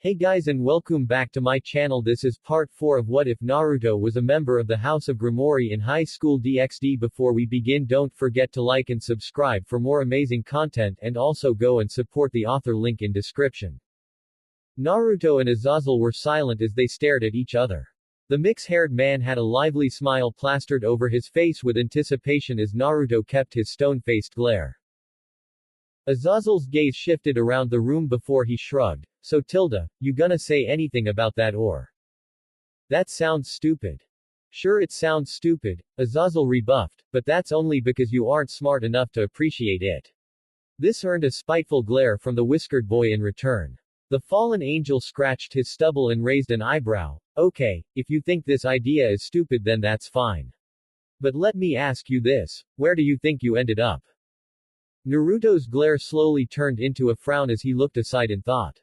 Hey guys and welcome back to my channel. This is part 4 of What If Naruto was a member of the House of Gremory in high school DxD. Before we begin, don't forget to like and subscribe for more amazing content, and also go and support the author, link in description. Naruto and Azazel were silent as they stared at each other. The mix-haired man had a lively smile plastered over his face with anticipation as Naruto kept his stone-faced glare. Azazel's gaze shifted around the room before he shrugged. So Tilda, you gonna say anything about that or? That sounds stupid. Sure, it sounds stupid, Azazel rebuffed, but that's only because you aren't smart enough to appreciate it. This earned a spiteful glare from the whiskered boy in return. The fallen angel scratched his stubble and raised an eyebrow. Okay, if you think this idea is stupid then that's fine. But let me ask you this, where do you think you ended up? Naruto's glare slowly turned into a frown as he looked aside in thought.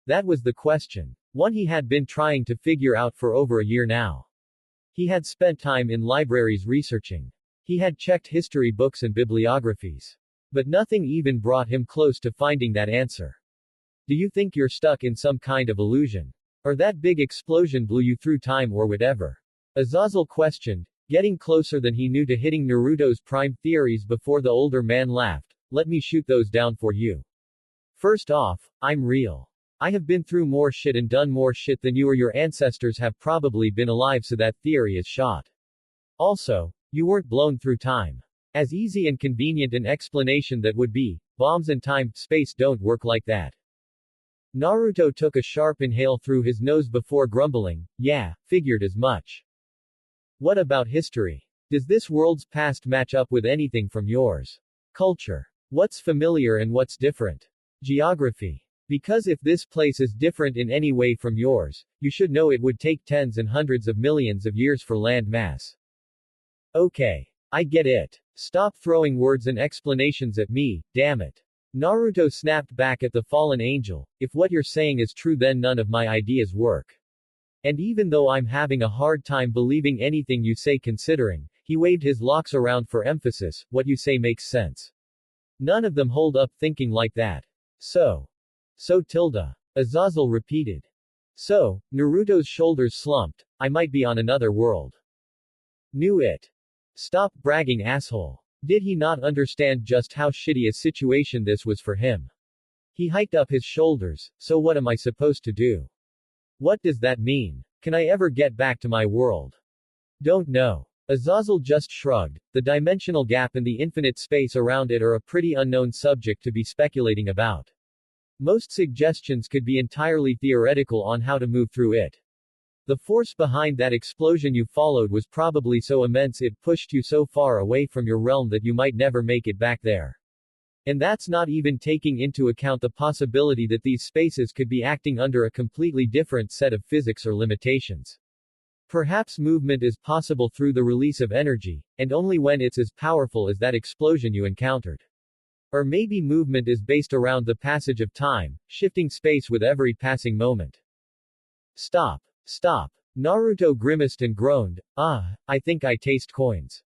That was the question. One he had been trying to figure out for over a year now. He had spent time in libraries researching. He had checked history books and bibliographies. But nothing even brought him close to finding that answer. Do you think you're stuck in some kind of illusion? Or that big explosion blew you through time or whatever? Azazel questioned, getting closer than he knew to hitting Naruto's prime theories before the older man laughed. Let me shoot those down for you. First off, I'm real. I have been through more shit and done more shit than you or your ancestors have probably been alive, so that theory is shot. Also, you weren't blown through time. As easy and convenient an explanation that would be, bombs and time, space don't work like that. Naruto took a sharp inhale through his nose before grumbling, yeah, figured as much. What about history? Does this world's past match up with anything from yours? Culture. What's familiar and what's different? Geography. Because if this place is different in any way from yours, you should know it would take tens and hundreds of millions of years for land mass. Okay. I get it. Stop throwing words and explanations at me, damn it. Naruto snapped back at the fallen angel. If what you're saying is true, then none of my ideas work. And even though I'm having a hard time believing anything you say, considering, he waved his locks around for emphasis, what you say makes sense. None of them hold up thinking like that. So Tilda. Azazel repeated. So, Naruto's shoulders slumped. I might be on another world. Knew it. Stop bragging, asshole. Did he not understand just how shitty a situation this was for him? He hiked up his shoulders. So what am I supposed to do? What does that mean? Can I ever get back to my world? Don't know. Azazel just shrugged. The dimensional gap and the infinite space around it are a pretty unknown subject to be speculating about. Most suggestions could be entirely theoretical on how to move through it. The force behind that explosion you followed was probably so immense it pushed you so far away from your realm that you might never make it back there. And that's not even taking into account the possibility that these spaces could be acting under a completely different set of physics or limitations. Perhaps movement is possible through the release of energy, and only when it's as powerful as that explosion you encountered. Or maybe movement is based around the passage of time, shifting space with every passing moment. Stop. Naruto grimaced and groaned. I think I taste coins.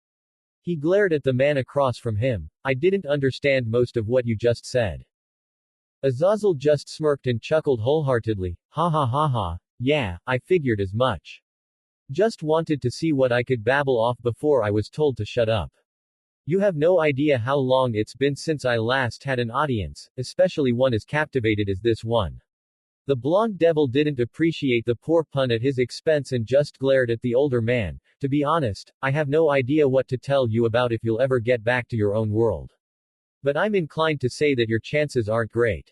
He glared at the man across from him. I didn't understand most of what you just said. Azazel just smirked and chuckled wholeheartedly. Ha ha ha ha. Yeah, I figured as much. Just wanted to see what I could babble off before I was told to shut up. You have no idea how long it's been since I last had an audience, especially one as captivated as this one. The blonde devil didn't appreciate the poor pun at his expense and just glared at the older man. To be honest, I have no idea what to tell you about if you'll ever get back to your own world. But I'm inclined to say that your chances aren't great.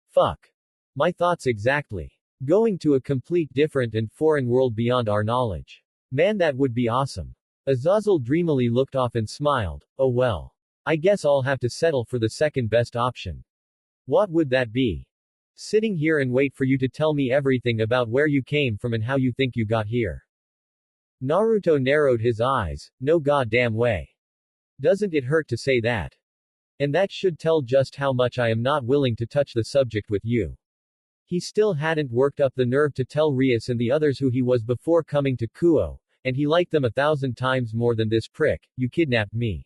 Fuck. My thoughts exactly. Going to a complete different and foreign world beyond our knowledge. Man, that would be awesome. Azazel dreamily looked off and smiled. Oh well. I guess I'll have to settle for the second best option. What would that be? Sitting here and wait for you to tell me everything about where you came from and how you think you got here. Naruto narrowed his eyes. No goddamn way. Doesn't it hurt to say that? And that should tell just how much I am not willing to touch the subject with you. He still hadn't worked up the nerve to tell Rias and the others who he was before coming to Kuo, and he liked them 1,000 times more than this prick. You kidnapped me.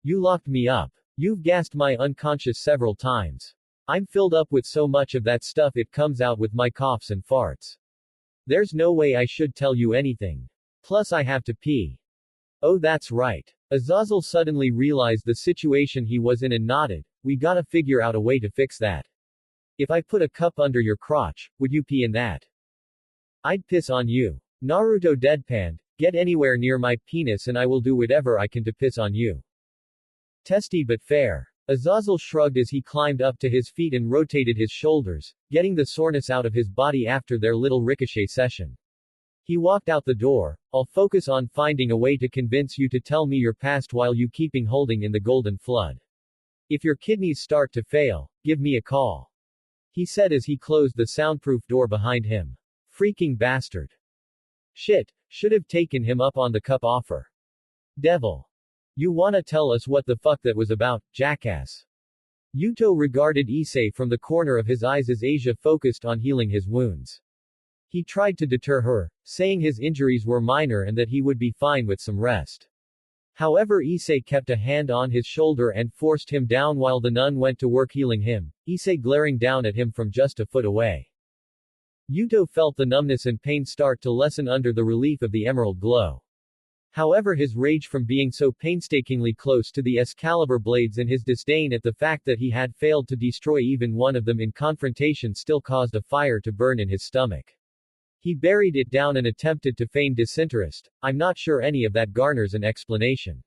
You locked me up. You've gassed my unconscious several times. I'm filled up with so much of that stuff it comes out with my coughs and farts. There's no way I should tell you anything. Plus I have to pee. Oh, that's right. Azazel suddenly realized the situation he was in and nodded. We gotta figure out a way to fix that. If I put a cup under your crotch, would you pee in that? I'd piss on you. Naruto deadpanned. Get anywhere near my penis and I will do whatever I can to piss on you. Testy but fair. Azazel shrugged as he climbed up to his feet and rotated his shoulders, getting the soreness out of his body after their little ricochet session. He walked out the door. I'll focus on finding a way to convince you to tell me your past while you keeping holding in the golden flood. If your kidneys start to fail, give me a call. He said as he closed the soundproof door behind him. Freaking bastard. Shit, should have taken him up on the cup offer. Devil. You wanna tell us what the fuck that was about, jackass? Yuto regarded Issei from the corner of his eyes as Asia focused on healing his wounds. He tried to deter her, saying his injuries were minor and that he would be fine with some rest. However, Issei kept a hand on his shoulder and forced him down while the nun went to work healing him, Issei glaring down at him from just a foot away. Yuto felt the numbness and pain start to lessen under the relief of the emerald glow. However, his rage from being so painstakingly close to the Excalibur blades and his disdain at the fact that he had failed to destroy even one of them in confrontation still caused a fire to burn in his stomach. He buried it down and attempted to feign disinterest. I'm not sure any of that garners an explanation.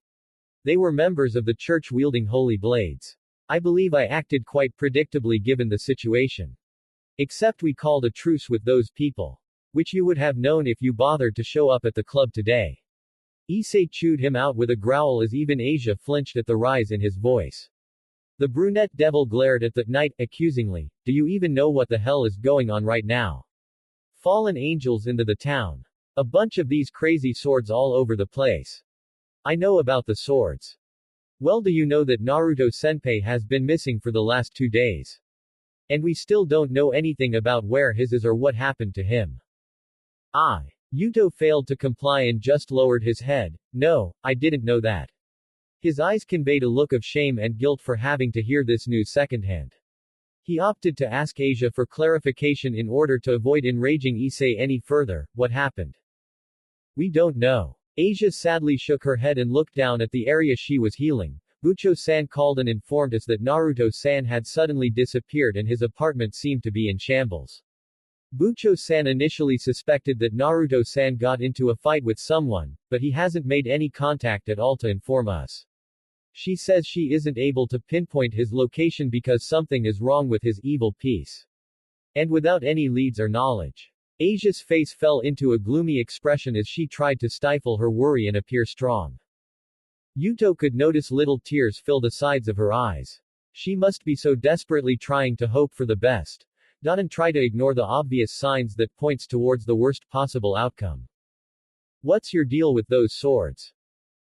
They were members of the church wielding holy blades. I believe I acted quite predictably given the situation. Except we called a truce with those people. Which you would have known if you bothered to show up at the club today. Issei chewed him out with a growl as even Asia flinched at the rise in his voice. The brunette devil glared at the knight, accusingly. Do you even know what the hell is going on right now? Fallen angels into the town. A bunch of these crazy swords all over the place. I know about the swords. Well, do you know that Naruto Senpai has been missing for the last 2 days? And we still don't know anything about where his is or what happened to him. Yuto failed to comply and just lowered his head. No, I didn't know that. His eyes conveyed a look of shame and guilt for having to hear this news secondhand. He opted to ask Asia for clarification in order to avoid enraging Issei any further. What happened? We don't know. Asia sadly shook her head and looked down at the area she was healing. Bucho-san called and informed us that Naruto-san had suddenly disappeared and his apartment seemed to be in shambles. Bucho-san initially suspected that Naruto-san got into a fight with someone, but he hasn't made any contact at all to inform us. She says she isn't able to pinpoint his location because something is wrong with his evil piece. And without any leads or knowledge. Asia's face fell into a gloomy expression as she tried to stifle her worry and appear strong. Yuto could notice little tears fill the sides of her eyes. She must be so desperately trying to hope for the best. And try to ignore the obvious signs that points towards the worst possible outcome. What's your deal with those swords?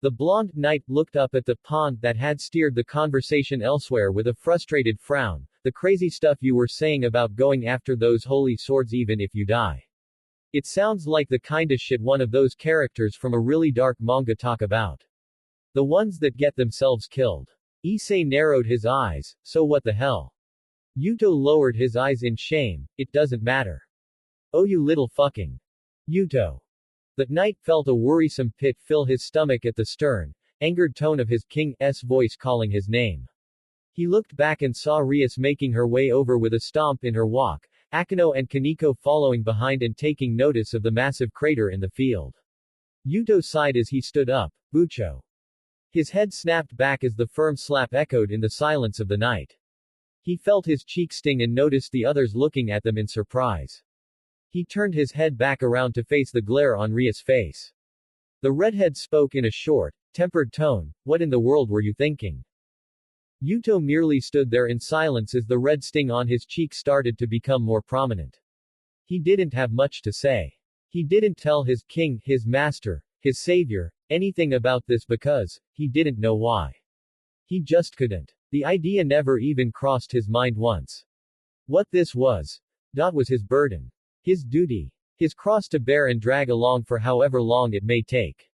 The blonde knight looked up at the pawn that had steered the conversation elsewhere with a frustrated frown. The crazy stuff you were saying about going after those holy swords even if you die. It sounds like the kinda shit one of those characters from a really dark manga talk about. The ones that get themselves killed. Issei narrowed his eyes, so what the hell? Yuto lowered his eyes in shame. It doesn't matter. Oh, you little fucking. Yuto. The knight felt a worrisome pit fill his stomach at the stern, angered tone of his king's voice calling his name. He looked back and saw Rias making her way over with a stomp in her walk, Akino and Kaneko following behind and taking notice of the massive crater in the field. Yuto sighed as he stood up. Bucho. His head snapped back as the firm slap echoed in the silence of the night. He felt his cheek sting and noticed the others looking at them in surprise. He turned his head back around to face the glare on Ria's face. The redhead spoke in a short, tempered tone. What in the world were you thinking? Yuto merely stood there in silence as the red sting on his cheek started to become more prominent. He didn't have much to say. He didn't tell his king, his master, his savior, anything about this because he didn't know why. He just couldn't. The idea never even crossed his mind once. What this was his burden. His duty. His cross to bear and drag along for however long it may take.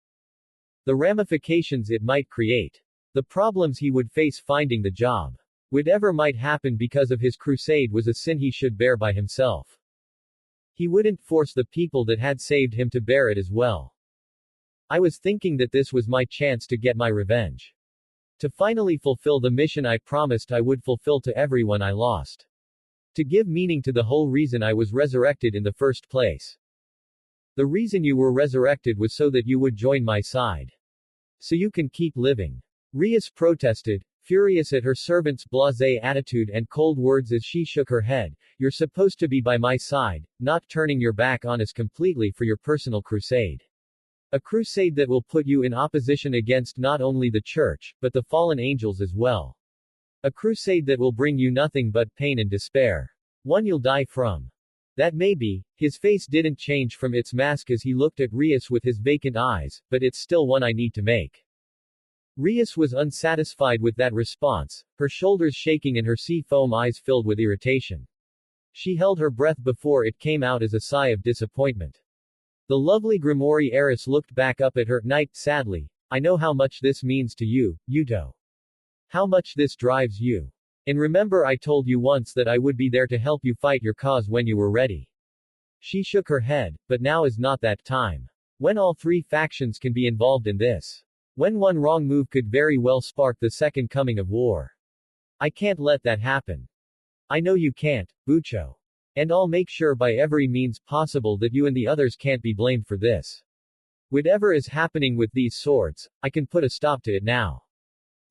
The ramifications it might create. The problems he would face finding the job. Whatever might happen because of his crusade was a sin he should bear by himself. He wouldn't force the people that had saved him to bear it as well. I was thinking that this was my chance to get my revenge. To finally fulfill the mission I promised I would fulfill to everyone I lost. To give meaning to the whole reason I was resurrected in the first place. The reason you were resurrected was so that you would join my side. So you can keep living. Rias protested, furious at her servant's blasé attitude and cold words as she shook her head. You're supposed to be by my side, not turning your back on us completely for your personal crusade. A crusade that will put you in opposition against not only the church, but the fallen angels as well. A crusade that will bring you nothing but pain and despair. One you'll die from. That may be. His face didn't change from its mask as he looked at Rias with his vacant eyes, but it's still one I need to make. Rias was unsatisfied with that response, her shoulders shaking and her sea foam eyes filled with irritation. She held her breath before it came out as a sigh of disappointment. The lovely Gremory heiress looked back up at her knight sadly. I know how much this means to you, Yuto. How much this drives you. And remember I told you once that I would be there to help you fight your cause when you were ready. She shook her head, but now is not that time. When all three factions can be involved in this. When one wrong move could very well spark the second coming of war. I can't let that happen. I know you can't, Bucho. And I'll make sure by every means possible that you and the others can't be blamed for this. Whatever is happening with these swords, I can put a stop to it now.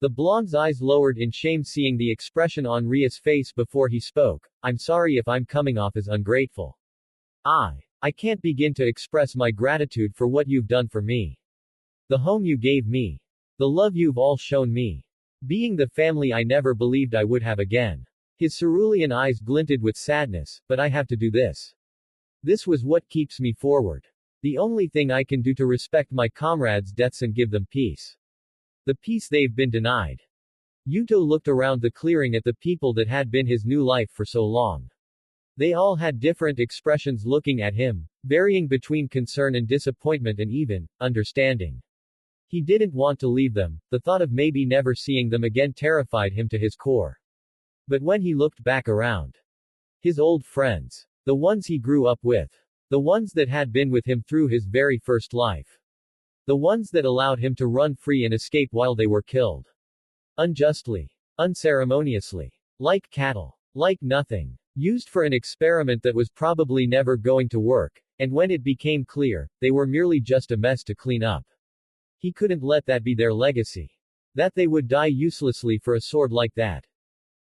The blonde's eyes lowered in shame seeing the expression on Ria's face before he spoke. I'm sorry if I'm coming off as ungrateful. I can't begin to express my gratitude for what you've done for me. The home you gave me. The love you've all shown me. Being the family I never believed I would have again. His cerulean eyes glinted with sadness, but I have to do this. This was what keeps me forward. The only thing I can do to respect my comrades' deaths and give them peace. The peace they've been denied. Yuto looked around the clearing at the people that had been his new life for so long. They all had different expressions looking at him, varying between concern and disappointment and even understanding. He didn't want to leave them. The thought of maybe never seeing them again terrified him to his core. But when he looked back around, his old friends, the ones he grew up with, the ones that had been with him through his very first life, the ones that allowed him to run free and escape while they were killed. Unjustly. Unceremoniously. Like cattle. Like nothing. Used for an experiment that was probably never going to work, and when it became clear, they were merely just a mess to clean up. He couldn't let that be their legacy. That they would die uselessly for a sword like that.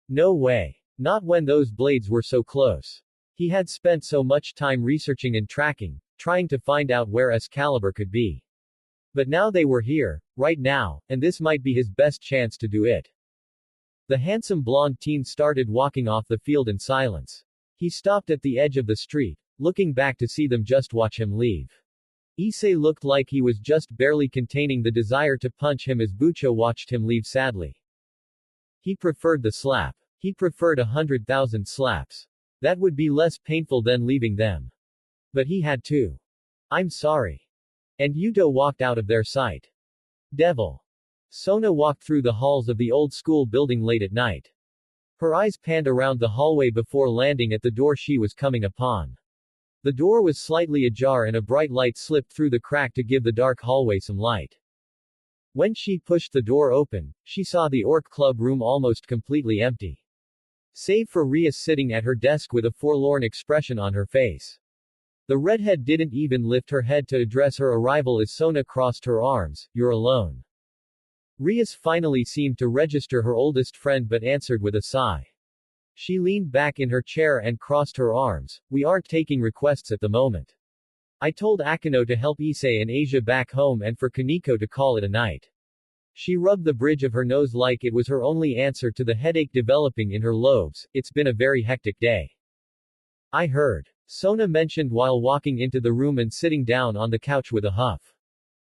No way. Not when those blades were so close. He had spent so much time researching and tracking, trying to find out where Excalibur could be. But now they were here, right now, and this might be his best chance to do it. The handsome blonde teen started walking off the field in silence. He stopped at the edge of the street, looking back to see them just watch him leave. Issei looked like he was just barely containing the desire to punch him as Bucho watched him leave sadly. He preferred the slap. He preferred 100,000 slaps. That would be less painful than leaving them. But he had to. I'm sorry. And Yuto walked out of their sight. Devil. Sona walked through the halls of the old school building late at night. Her eyes panned around the hallway before landing at the door she was coming upon. The door was slightly ajar and a bright light slipped through the crack to give the dark hallway some light. When she pushed the door open, she saw the Orc Club room almost completely empty. Save for Rias sitting at her desk with a forlorn expression on her face. The redhead didn't even lift her head to address her arrival as Sona crossed her arms. You're alone. Rias finally seemed to register her oldest friend but answered with a sigh. She leaned back in her chair and crossed her arms. We aren't taking requests at the moment. I told Akino to help Issei and Asia back home and for Kaneko to call it a night. She rubbed the bridge of her nose like it was her only answer to the headache developing in her lobes. It's been a very hectic day. I heard. Sona mentioned while walking into the room and sitting down on the couch with a huff.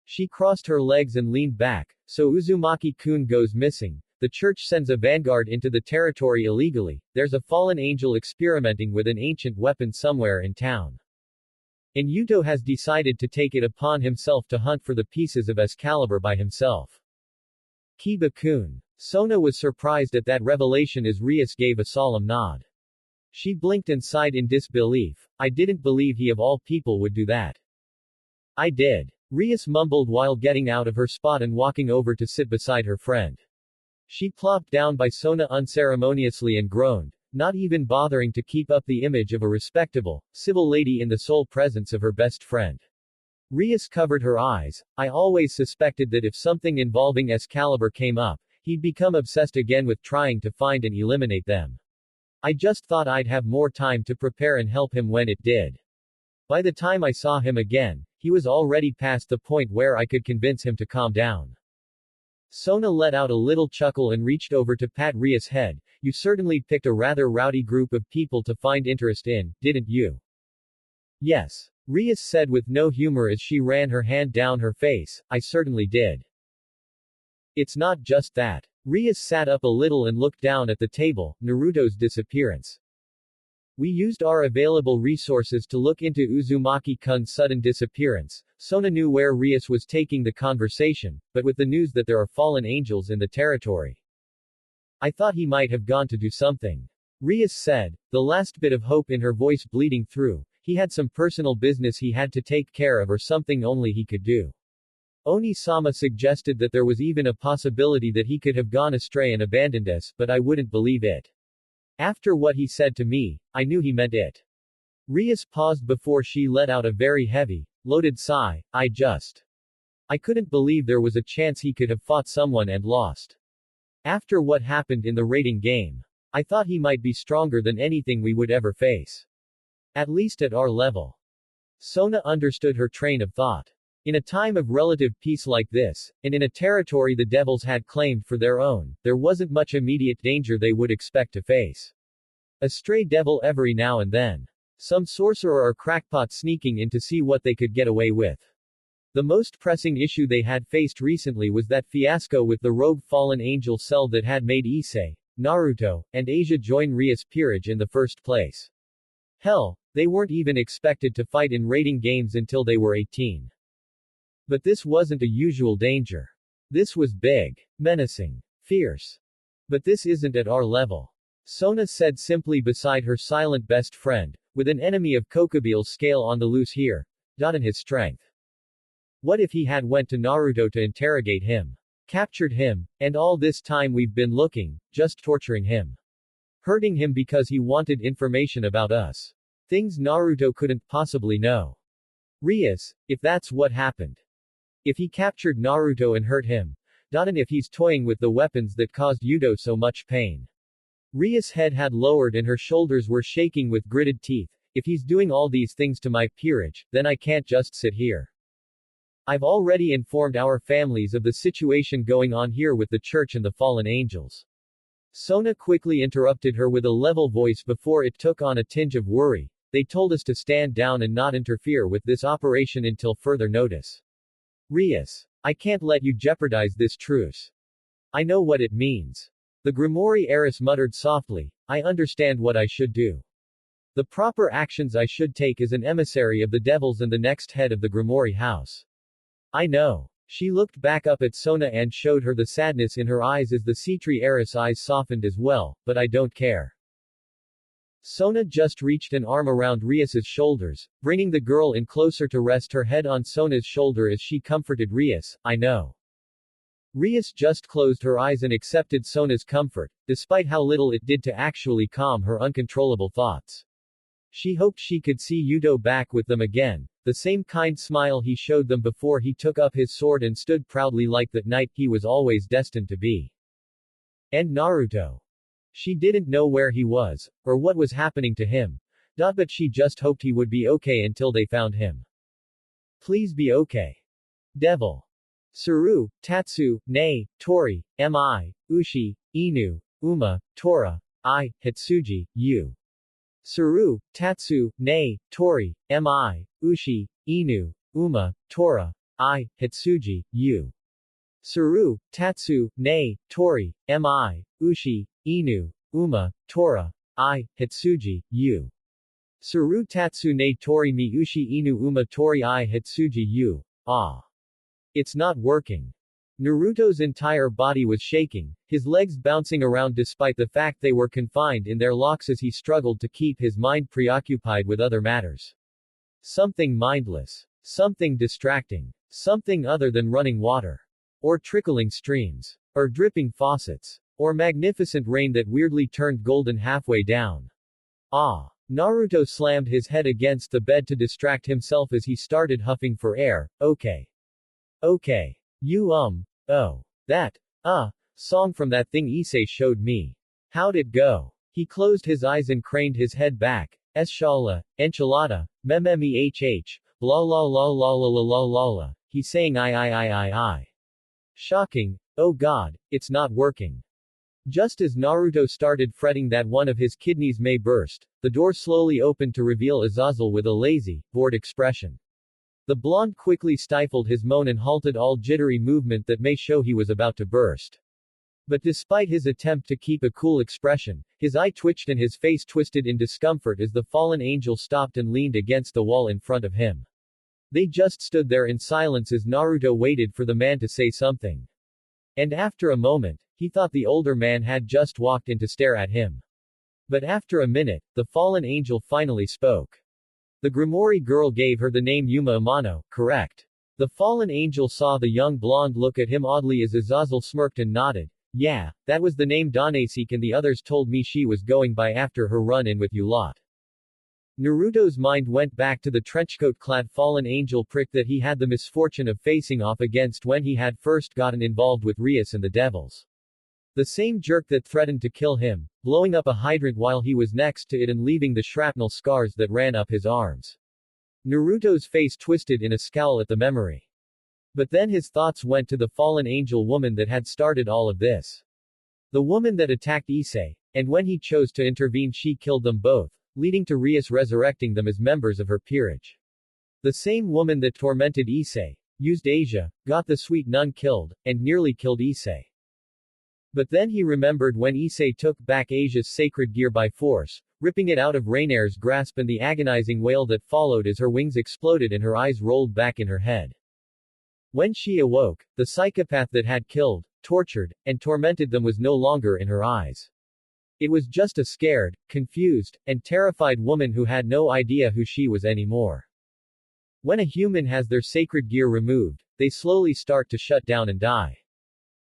She crossed her legs and leaned back. So Uzumaki-kun goes missing. The church sends a vanguard into the territory illegally. There's a fallen angel experimenting with an ancient weapon somewhere in town. And Yuto has decided to take it upon himself to hunt for the pieces of Excalibur by himself. Kiba-kun. Sona was surprised at that revelation as Rias gave a solemn nod. She blinked and sighed in disbelief. I didn't believe he of all people would do that. I did. Rias mumbled while getting out of her spot and walking over to sit beside her friend. She plopped down by Sona unceremoniously and groaned, not even bothering to keep up the image of a respectable, civil lady in the sole presence of her best friend. Rias covered her eyes. I always suspected that if something involving Excalibur came up, he'd become obsessed again with trying to find and eliminate them. I just thought I'd have more time to prepare and help him when it did. By the time I saw him again, he was already past the point where I could convince him to calm down. Sona let out a little chuckle and reached over to pat Rias' head. You certainly picked a rather rowdy group of people to find interest in, didn't you? Yes. Rias said with no humor as she ran her hand down her face, I certainly did. It's not just that. Rias sat up a little and looked down at the table, Naruto's disappearance. We used our available resources to look into Uzumaki-kun's sudden disappearance. Sona knew where Rias was taking the conversation, but with the news that there are fallen angels in the territory. I thought he might have gone to do something. Rias said, the last bit of hope in her voice bleeding through. He had some personal business he had to take care of or something only he could do. Oni-sama suggested that there was even a possibility that he could have gone astray and abandoned us, but I wouldn't believe it. After what he said to me, I knew he meant it. Rias paused before she let out a very heavy, loaded sigh. I couldn't believe there was a chance he could have fought someone and lost. After what happened in the raiding game, I thought he might be stronger than anything we would ever face. At least at our level. Sona understood her train of thought. In a time of relative peace like this, and in a territory the devils had claimed for their own, there wasn't much immediate danger they would expect to face. A stray devil every now and then. Some sorcerer or crackpot sneaking in to see what they could get away with. The most pressing issue they had faced recently was that fiasco with the rogue fallen angel cell that had made Issei, Naruto, and Asia join Rias' peerage in the first place. Hell, they weren't even expected to fight in raiding games until they were 18. But this wasn't a usual danger. This was big, menacing, fierce. But this isn't at our level. Sona said simply beside her silent best friend, with an enemy of Kokobeel's scale on the loose here. In his strength. What if he had went to Naruto to interrogate him? Captured him, and all this time we've been looking, just torturing him. Hurting him because he wanted information about us. Things Naruto couldn't possibly know. Rias, if that's what happened. If he captured Naruto and hurt him. And if he's toying with the weapons that caused Yudo so much pain. Rias' head had lowered and her shoulders were shaking with gritted teeth. If he's doing all these things to my peerage, then I can't just sit here. I've already informed our families of the situation going on here with the church and the fallen angels. Sona quickly interrupted her with a level voice before it took on a tinge of worry. They told us to stand down and not interfere with this operation until further notice. Rias, I can't let you jeopardize this truce. I know what it means. The Gremory heiress muttered softly, I understand what I should do. The proper actions I should take as an emissary of the devils and the next head of the Gremory house. I know. She looked back up at Sona and showed her the sadness in her eyes as the Cetri heiress' eyes softened as well, but I don't care. Sona just reached an arm around Rias' shoulders, bringing the girl in closer to rest her head on Sona's shoulder as she comforted Rias. I know. Rias just closed her eyes and accepted Sona's comfort, despite how little it did to actually calm her uncontrollable thoughts. She hoped she could see Yudo back with them again, the same kind smile he showed them before he took up his sword and stood proudly like that knight he was always destined to be. And Naruto. She didn't know where he was, or what was happening to him. But she just hoped he would be okay until they found him. Please be okay. Devil. Suru, Tatsu, Nei, Tori, Mi, Ushi, Inu, Uma, Tora, I, Hitsuji, Yu. Suru, Tatsu, Nei, Tori, Mi, Ushi, Inu, Uma, Tora, I, Hitsuji, Yu. Suru, Tatsu, Nei, Tori, Mi, Ushi, Inu, Uma, Tora, I, Hitsuji, Yu. Suru Tatsu Nei Tori Mi Ushi Inu Uma Tori I Hitsuji Yu. Ah. It's not working. Naruto's entire body was shaking, his legs bouncing around despite the fact they were confined in their locks as he struggled to keep his mind preoccupied with other matters. Something mindless. Something distracting. Something other than running water. Or trickling streams. Or dripping faucets. Or magnificent rain that weirdly turned golden halfway down. Ah. Naruto slammed his head against the bed to distract himself as he started huffing for air. Okay. Okay. Oh. That, song from that thing Issei showed me. How'd it go? He closed his eyes and craned his head back. Eshala, enchilada, mememehh, blah la la la la la la la la. He's saying I. Shocking. Oh god, it's not working. Just as Naruto started fretting that one of his kidneys may burst, the door slowly opened to reveal Azazel with a lazy, bored expression. The blonde quickly stifled his moan and halted all jittery movement that may show he was about to burst. But despite his attempt to keep a cool expression, his eye twitched and his face twisted in discomfort as the fallen angel stopped and leaned against the wall in front of him. They just stood there in silence as Naruto waited for the man to say something. And after a moment, he thought the older man had just walked in to stare at him. But after a minute, the fallen angel finally spoke. The Gremory girl gave her the name Yuma Amano, correct? The fallen angel saw the young blonde look at him oddly as Azazel smirked and nodded. Yeah, that was the name Danasik and the others told me she was going by after her run-in with you lot. Naruto's mind went back to the trenchcoat-clad fallen angel prick that he had the misfortune of facing off against when he had first gotten involved with Rias and the Devils. The same jerk that threatened to kill him, blowing up a hydrant while he was next to it and leaving the shrapnel scars that ran up his arms. Naruto's face twisted in a scowl at the memory. But then his thoughts went to the fallen angel woman that had started all of this. The woman that attacked Issei, and when he chose to intervene she killed them both, leading to Rias resurrecting them as members of her peerage. The same woman that tormented Issei, used Asia, got the sweet nun killed, and nearly killed Issei. But then he remembered when Issei took back Asia's sacred gear by force, ripping it out of Rainer's grasp and the agonizing wail that followed as her wings exploded and her eyes rolled back in her head. When she awoke, the psychopath that had killed, tortured, and tormented them was no longer in her eyes. It was just a scared, confused, and terrified woman who had no idea who she was anymore. When a human has their sacred gear removed, they slowly start to shut down and die.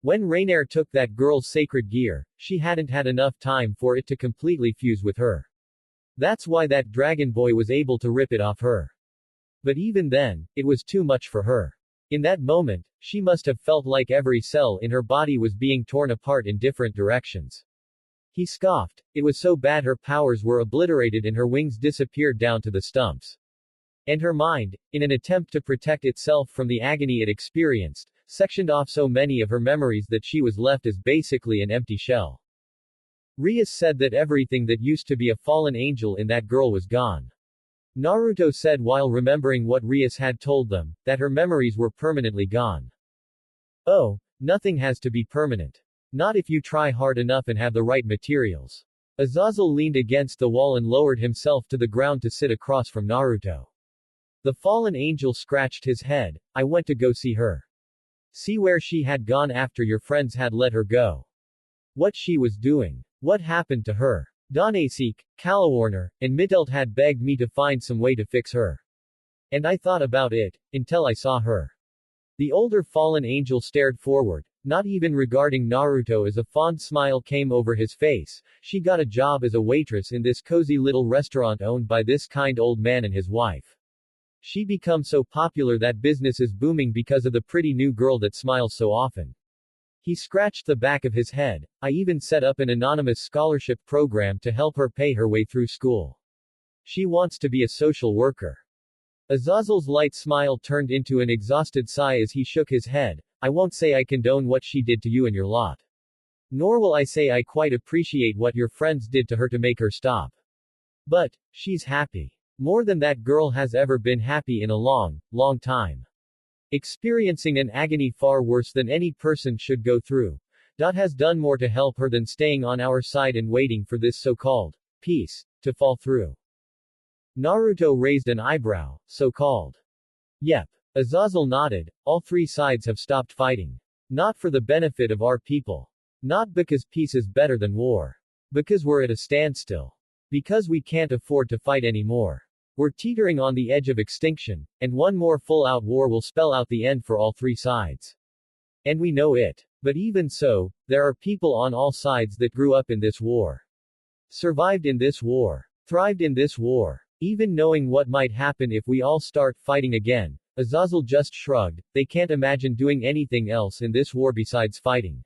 When Rainer took that girl's sacred gear, she hadn't had enough time for it to completely fuse with her. That's why that dragon boy was able to rip it off her. But even then, it was too much for her. In that moment, she must have felt like every cell in her body was being torn apart in different directions. He scoffed. It was so bad her powers were obliterated and her wings disappeared down to the stumps. And her mind, in an attempt to protect itself from the agony it experienced, sectioned off so many of her memories that she was left as basically an empty shell. Rias said that everything that used to be a fallen angel in that girl was gone. Naruto said while remembering what Rias had told them, that her memories were permanently gone. Oh, nothing has to be permanent. Not if you try hard enough and have the right materials. Azazel leaned against the wall and lowered himself to the ground to sit across from Naruto. The fallen angel scratched his head. I went to go see her. See where she had gone after your friends had let her go. What she was doing. What happened to her. Danasik, Kalawarner, and Mittelt had begged me to find some way to fix her. And I thought about it, until I saw her. The older fallen angel stared forward, not even regarding Naruto as a fond smile came over his face. She got a job as a waitress in this cozy little restaurant owned by this kind old man and his wife. She become so popular that business is booming because of the pretty new girl that smiles so often. He scratched the back of his head. I even set up an anonymous scholarship program to help her pay her way through school. She wants to be a social worker. Azazel's light smile turned into an exhausted sigh as he shook his head. I won't say I condone what she did to you and your lot. Nor will I say I quite appreciate what your friends did to her to make her stop. But, she's happy. More than that girl has ever been happy in a long, long time. Experiencing an agony far worse than any person should go through. Has done more to help her than staying on our side and waiting for this so-called peace to fall through. Naruto raised an eyebrow. So-called. Yep. Azazel nodded. All three sides have stopped fighting. Not for the benefit of our people. Not because peace is better than war. Because we're at a standstill. Because we can't afford to fight anymore. We're teetering on the edge of extinction, and one more full-out war will spell out the end for all three sides. And we know it. But even so, there are people on all sides that grew up in this war. Survived in this war. Thrived in this war. Even knowing what might happen if we all start fighting again, Azazel just shrugged. They can't imagine doing anything else in this war besides fighting.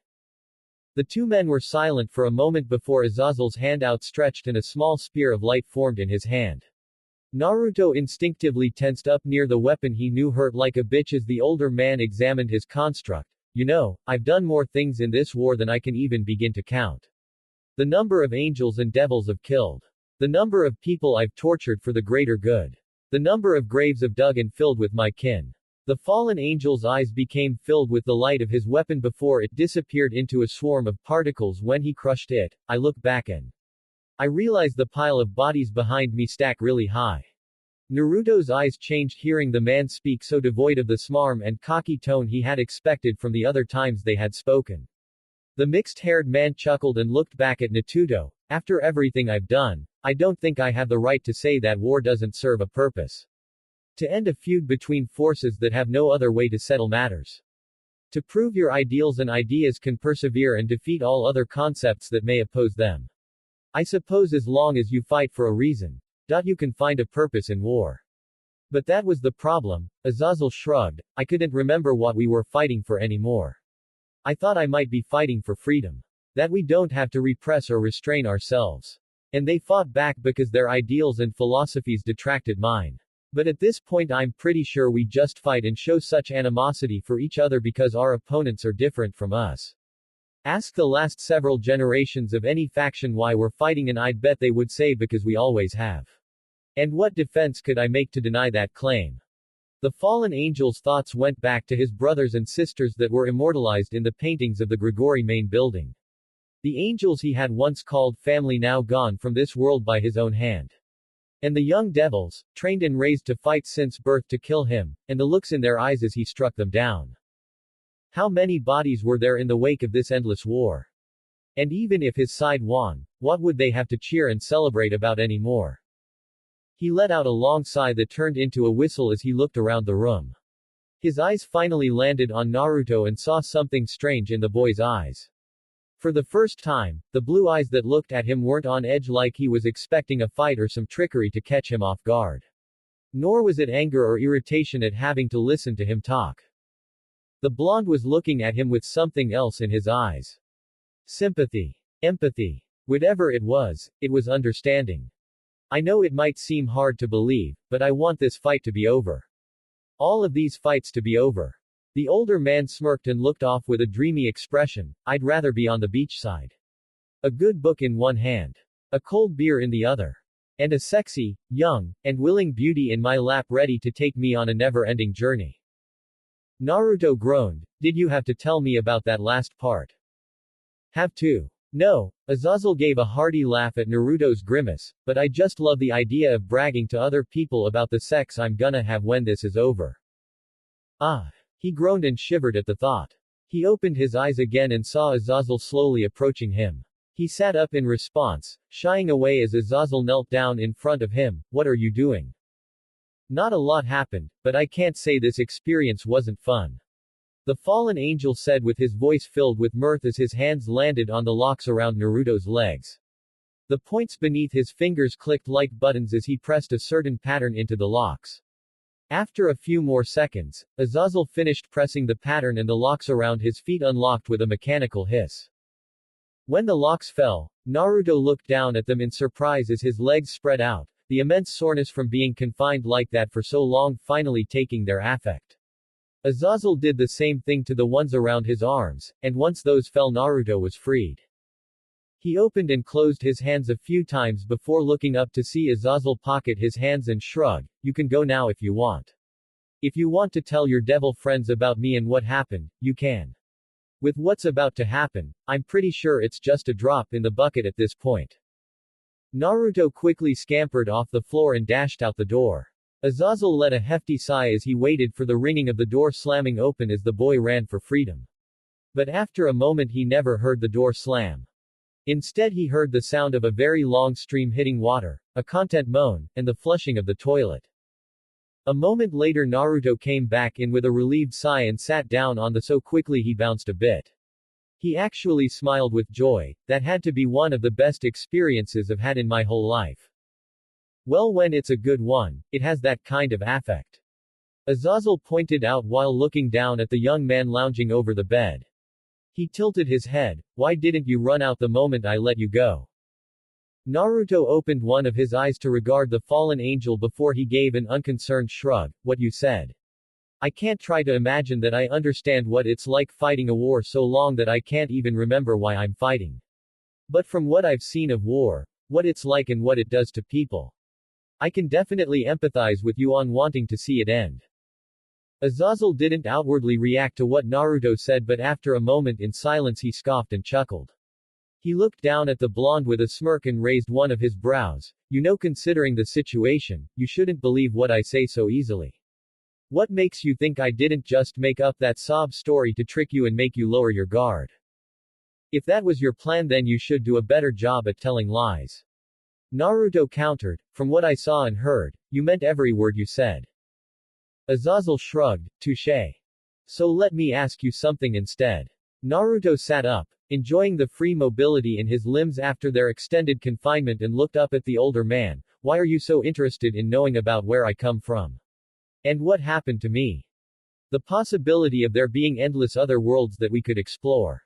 The two men were silent for a moment before Azazel's hand outstretched and a small spear of light formed in his hand. Naruto instinctively tensed up near the weapon he knew hurt like a bitch as the older man examined his construct. You know, I've done more things in this war than I can even begin to count. The number of angels and devils I've killed. The number of people I've tortured for the greater good. The number of graves I've dug and filled with my kin. The fallen angel's eyes became filled with the light of his weapon before it disappeared into a swarm of particles when he crushed it. I look back and I realize the pile of bodies behind me stack really high. Naruto's eyes changed hearing the man speak so devoid of the smarm and cocky tone he had expected from the other times they had spoken. The mixed-haired man chuckled and looked back at Naruto. After everything I've done, I don't think I have the right to say that war doesn't serve a purpose. To end a feud between forces that have no other way to settle matters. To prove your ideals and ideas can persevere and defeat all other concepts that may oppose them. I suppose as long as you fight for a reason, you can find a purpose in war. But that was the problem, Azazel shrugged. I couldn't remember what we were fighting for anymore. I thought I might be fighting for freedom. That we don't have to repress or restrain ourselves. And they fought back because their ideals and philosophies detracted mine. But at this point I'm pretty sure we just fight and show such animosity for each other because our opponents are different from us. Ask the last several generations of any faction why we're fighting and I'd bet they would say because we always have. And what defense could I make to deny that claim? The fallen angel's thoughts went back to his brothers and sisters that were immortalized in the paintings of the Gregory main building. The angels he had once called family now gone from this world by his own hand. And the young devils, trained and raised to fight since birth to kill him, and the looks in their eyes as he struck them down. How many bodies were there in the wake of this endless war? And even if his side won, what would they have to cheer and celebrate about anymore? He let out a long sigh that turned into a whistle as he looked around the room. His eyes finally landed on Naruto and saw something strange in the boy's eyes. For the first time, the blue eyes that looked at him weren't on edge like he was expecting a fight or some trickery to catch him off guard. Nor was it anger or irritation at having to listen to him talk. The blonde was looking at him with something else in his eyes. Sympathy. Empathy. Whatever it was understanding. I know it might seem hard to believe, but I want this fight to be over. All of these fights to be over. The older man smirked and looked off with a dreamy expression. I'd rather be on the beachside. A good book in one hand. A cold beer in the other. And a sexy, young, and willing beauty in my lap ready to take me on a never-ending journey. Naruto groaned. Did you have to tell me about that last part? Have to. No, Azazel gave a hearty laugh at Naruto's grimace, but I just love the idea of bragging to other people about the sex I'm gonna have when this is over. Ah. He groaned and shivered at the thought. He opened his eyes again and saw Azazel slowly approaching him. He sat up in response, shying away as Azazel knelt down in front of him. What are you doing? Not a lot happened, but I can't say this experience wasn't fun. The fallen angel said with his voice filled with mirth as his hands landed on the locks around Naruto's legs. The points beneath his fingers clicked like buttons as he pressed a certain pattern into the locks. After a few more seconds, Azazel finished pressing the pattern and the locks around his feet unlocked with a mechanical hiss. When the locks fell, Naruto looked down at them in surprise as his legs spread out, the immense soreness from being confined like that for so long finally taking their affect. Azazel did the same thing to the ones around his arms, and once those fell Naruto was freed. He opened and closed his hands a few times before looking up to see Azazel pocket his hands and shrug. You can go now if you want. If you want to tell your devil friends about me and what happened, you can. With what's about to happen, I'm pretty sure it's just a drop in the bucket at this point. Naruto quickly scampered off the floor and dashed out the door. Azazel let a hefty sigh as he waited for the ringing of the door slamming open as the boy ran for freedom. But after a moment he never heard the door slam. Instead he heard the sound of a very long stream hitting water, a content moan, and the flushing of the toilet. A moment later Naruto came back in with a relieved sigh and sat down on the so quickly he bounced a bit. He actually smiled with joy. That had to be one of the best experiences I've had in my whole life. Well, when it's a good one, it has that kind of affect. Azazel pointed out while looking down at the young man lounging over the bed. He tilted his head. Why didn't you run out the moment I let you go? Naruto opened one of his eyes to regard the fallen angel before he gave an unconcerned shrug. What you said. I can't try to imagine that I understand what it's like fighting a war so long that I can't even remember why I'm fighting. But from what I've seen of war, what it's like and what it does to people, I can definitely empathize with you on wanting to see it end. Azazel didn't outwardly react to what Naruto said, but after a moment in silence he scoffed and chuckled. He looked down at the blonde with a smirk and raised one of his brows. You know, considering the situation, you shouldn't believe what I say so easily. What makes you think I didn't just make up that sob story to trick you and make you lower your guard? If that was your plan, then you should do a better job at telling lies. Naruto countered. From what I saw and heard, you meant every word you said. Azazel shrugged. Touché. So let me ask you something instead. Naruto sat up, enjoying the free mobility in his limbs after their extended confinement, and looked up at the older man. Why are you so interested in knowing about where I come from? And what happened to me? The possibility of there being endless other worlds that we could explore.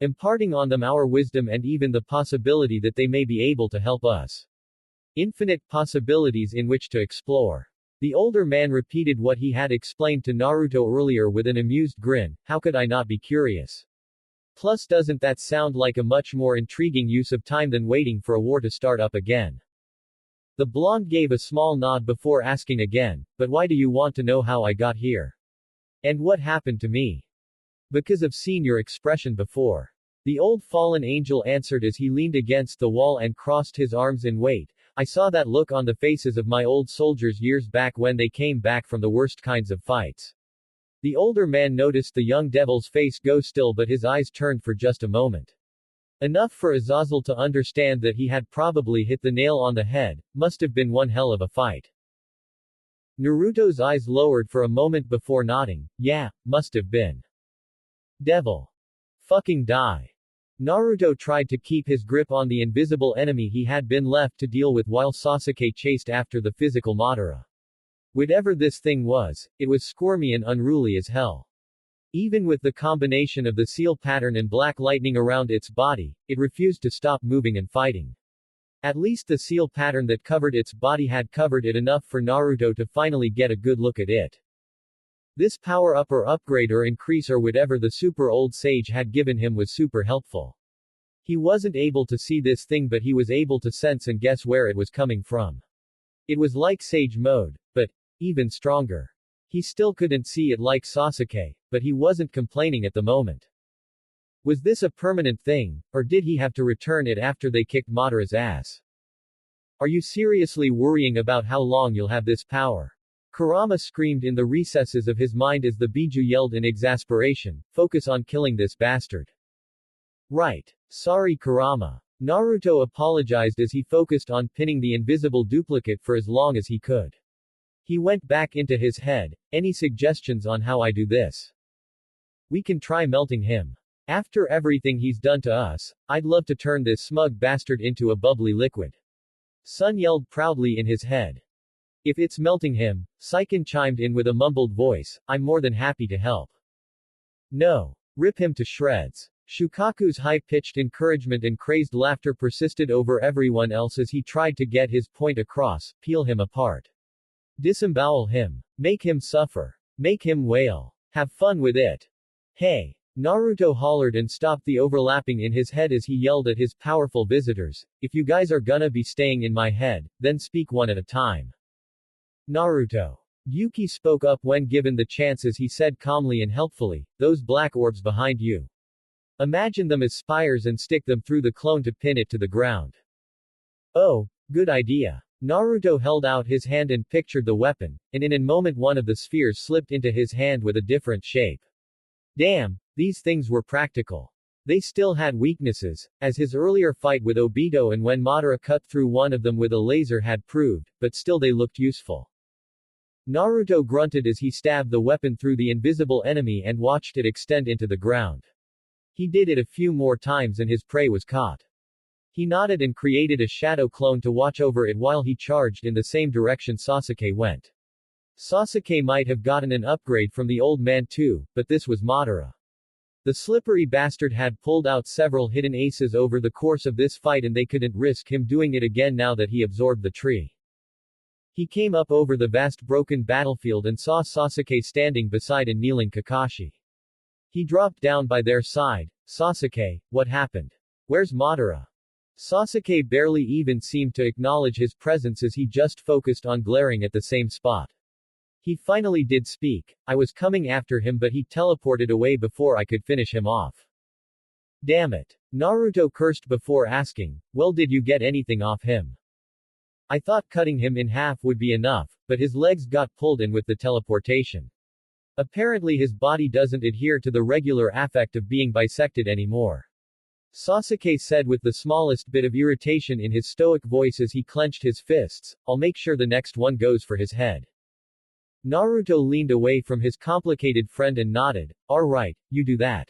Imparting on them our wisdom, and even the possibility that they may be able to help us. Infinite possibilities in which to explore. The older man repeated what he had explained to Naruto earlier with an amused grin. How could I not be curious? Plus, doesn't that sound like a much more intriguing use of time than waiting for a war to start up again? The blonde gave a small nod before asking again, but why do you want to know how I got here? And what happened to me? Because I've seen your expression before. The old fallen angel answered as he leaned against the wall and crossed his arms in wait. I saw that look on the faces of my old soldiers years back when they came back from the worst kinds of fights. The older man noticed the young devil's face go still, but his eyes turned for just a moment. Enough for Azazel to understand that he had probably hit the nail on the head. Must have been one hell of a fight. Naruto's eyes lowered for a moment before nodding. Yeah, must have been. Devil. Fucking die. Naruto tried to keep his grip on the invisible enemy he had been left to deal with while Sasuke chased after the physical Madara. Whatever this thing was, it was squirmy and unruly as hell. Even with the combination of the seal pattern and black lightning around its body, it refused to stop moving and fighting. At least the seal pattern that covered its body had covered it enough for Naruto to finally get a good look at it. This power-up or upgrade or increase or whatever the super old sage had given him was super helpful. He wasn't able to see this thing, but he was able to sense and guess where it was coming from. It was like sage mode, but even stronger. He still couldn't see it like Sasuke, but he wasn't complaining at the moment. Was this a permanent thing, or did he have to return it after they kicked Madara's ass? Are you seriously worrying about how long you'll have this power? Kurama screamed in the recesses of his mind as the Biju yelled in exasperation, focus on killing this bastard. Right. Sorry Kurama. Naruto apologized as he focused on pinning the invisible duplicate for as long as he could. He went back into his head. Any suggestions on how I do this? We can try melting him. After everything he's done to us, I'd love to turn this smug bastard into a bubbly liquid. Sun yelled proudly in his head. If it's melting him, Saiken chimed in with a mumbled voice, I'm more than happy to help. No. Rip him to shreds. Shukaku's high-pitched encouragement and crazed laughter persisted over everyone else as he tried to get his point across, peel him apart. Disembowel him. Make him suffer. Make him wail. Have fun with it. Hey! Naruto hollered and stopped the overlapping in his head as he yelled at his powerful visitors, if you guys are gonna be staying in my head, then speak one at a time. Naruto. Yuki spoke up when given the chance as he said calmly and helpfully, those black orbs behind you. Imagine them as spires and stick them through the clone to pin it to the ground. Oh, good idea. Naruto held out his hand and pictured the weapon, and in a moment one of the spheres slipped into his hand with a different shape. Damn, These things were practical. They still had weaknesses, as his earlier fight with Obito and when Madara cut through one of them with a laser had proved, but still they looked useful. Naruto grunted as he stabbed the weapon through the invisible enemy and watched it extend into the ground. He did it a few more times and his prey was caught. He nodded and created a shadow clone to watch over it while he charged in the same direction Sasuke went. Sasuke might have gotten an upgrade from the old man too, but this was Madara. The slippery bastard had pulled out several hidden aces over the course of this fight and they couldn't risk him doing it again now that he absorbed the tree. He came up over the vast broken battlefield and saw Sasuke standing beside a kneeling Kakashi. He dropped down by their side. Sasuke, what happened? Where's Madara? Sasuke barely even seemed to acknowledge his presence as he just focused on glaring at the same spot. He finally did speak. I was coming after him but he teleported away before I could finish him off. Damn it. Naruto cursed before asking, well, did you get anything off him? I thought cutting him in half would be enough, but his legs got pulled in with the teleportation. Apparently his body doesn't adhere to the regular affect of being bisected anymore. Sasuke said with the smallest bit of irritation in his stoic voice as he clenched his fists, I'll make sure the next one goes for his head. Naruto leaned away from his complicated friend and nodded, alright, you do that.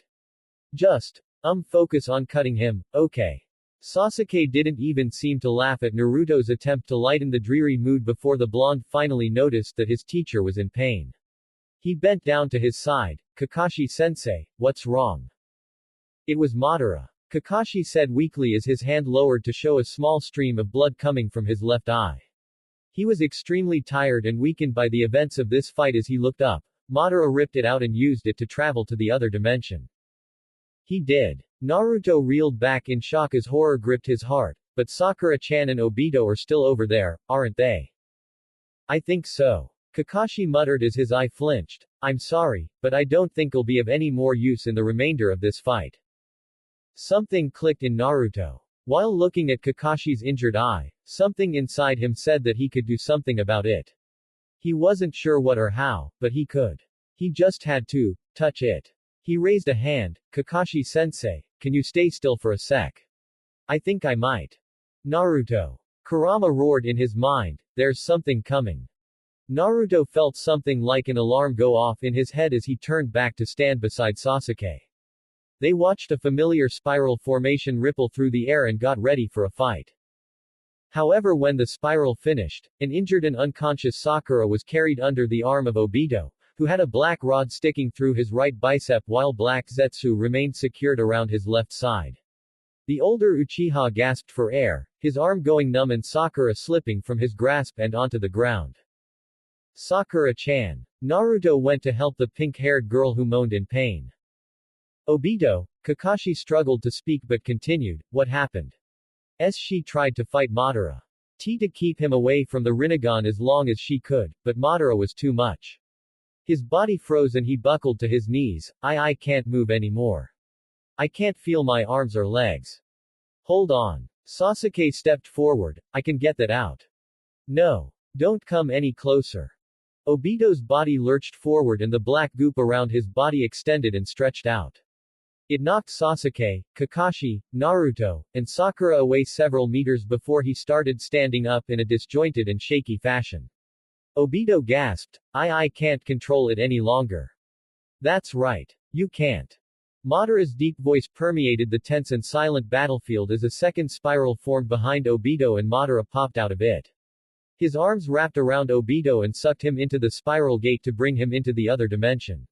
Just, focus on cutting him, okay. Sasuke didn't even seem to laugh at Naruto's attempt to lighten the dreary mood before the blonde finally noticed that his teacher was in pain. He bent down to his side, Kakashi-sensei, what's wrong? It was Madara. Kakashi said weakly as his hand lowered to show a small stream of blood coming from his left eye. He was extremely tired and weakened by the events of this fight as he looked up. Madara ripped it out and used it to travel to the other dimension. He did. Naruto reeled back in shock as horror gripped his heart, but Sakura-chan and Obito are still over there, aren't they? I think so. Kakashi muttered as his eye flinched. I'm sorry, but I don't think I'll be of any more use in the remainder of this fight. Something clicked in Naruto. While looking at Kakashi's injured eye, something inside him said that he could do something about it. He wasn't sure what or how, but he could. He just had to touch it. He raised a hand. Kakashi-sensei, can you stay still for a sec? I think I might. Naruto. Kurama roared in his mind, there's something coming. Naruto felt something like an alarm go off in his head as he turned back to stand beside Sasuke. They watched a familiar spiral formation ripple through the air and got ready for a fight. However, when the spiral finished, an injured and unconscious Sakura was carried under the arm of Obito, who had a black rod sticking through his right bicep while black Zetsu remained secured around his left side. The older Uchiha gasped for air, his arm going numb and Sakura slipping from his grasp and onto the ground. Sakura-chan. Naruto went to help the pink-haired girl who moaned in pain. Obito, Kakashi struggled to speak but continued, what happened? She tried to fight Madara. To keep him away from the Rinnegan as long as she could, but Madara was too much. His body froze and he buckled to his knees, I can't move anymore. I can't feel my arms or legs. Hold on. Sasuke stepped forward, I can get that out. No. Don't come any closer. Obito's body lurched forward and the black goop around his body extended and stretched out. It knocked Sasuke, Kakashi, Naruto, and Sakura away several meters before he started standing up in a disjointed and shaky fashion. Obito gasped, I can't control it any longer. That's right. You can't. Madara's deep voice permeated the tense and silent battlefield as a second spiral formed behind Obito and Madara popped out of it. His arms wrapped around Obito and sucked him into the spiral gate to bring him into the other dimension.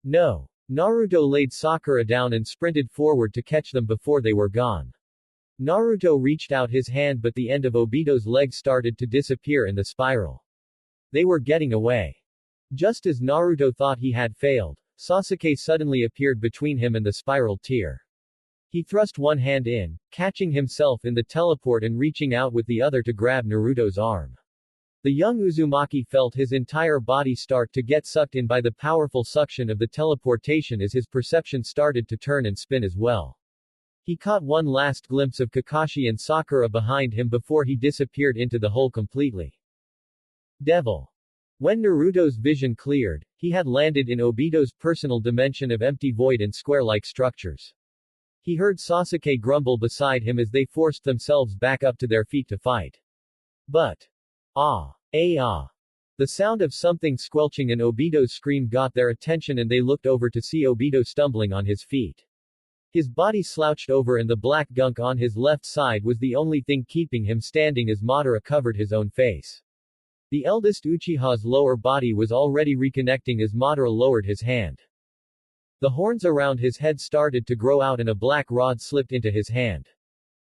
No. Naruto laid Sakura down and sprinted forward to catch them before they were gone. Naruto reached out his hand but the end of Obito's leg started to disappear in the spiral. They were getting away. Just as Naruto thought he had failed, Sasuke suddenly appeared between him and the spiral tier. He thrust one hand in, catching himself in the teleport and reaching out with the other to grab Naruto's arm. The young Uzumaki felt his entire body start to get sucked in by the powerful suction of the teleportation as his perception started to turn and spin as well. He caught one last glimpse of Kakashi and Sakura behind him before he disappeared into the hole completely. Devil. When Naruto's vision cleared, He had landed in Obito's personal dimension of empty void and square-like structures. He heard Sasuke grumble beside him as they forced themselves back up to their feet to fight. But, the sound of something squelching and Obito's scream got their attention and they looked over to see Obito stumbling on his feet. His body slouched over and the black gunk on his left side was the only thing keeping him standing as Madara covered his own face. The eldest Uchiha's lower body was already reconnecting as Madara lowered his hand. The horns around his head started to grow out and a black rod slipped into his hand.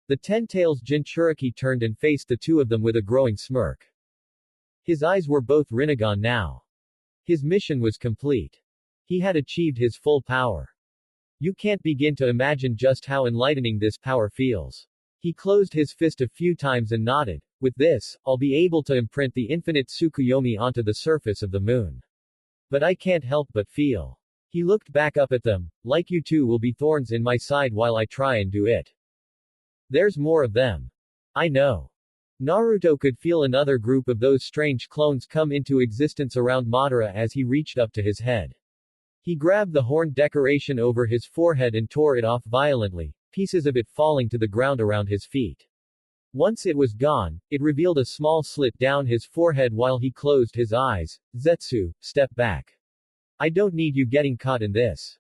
The Ten-Tails Jinchuriki turned and faced the two of them with a growing smirk. His eyes were both Rinnegan now. His mission was complete. He had achieved his full power. You can't begin to imagine just how enlightening this power feels. He closed his fist a few times and nodded. With this, I'll be able to imprint the infinite Tsukuyomi onto the surface of the moon. But I can't help but feel. He looked back up at them, like you two will be thorns in my side while I try and do it. There's more of them. I know. Naruto could feel another group of those strange clones come into existence around Madara as he reached up to his head. He grabbed the horn decoration over his forehead and tore it off violently, pieces of it falling to the ground around his feet. Once it was gone, it revealed a small slit down his forehead while he closed his eyes. Zetsu, step back. I don't need you getting caught in this.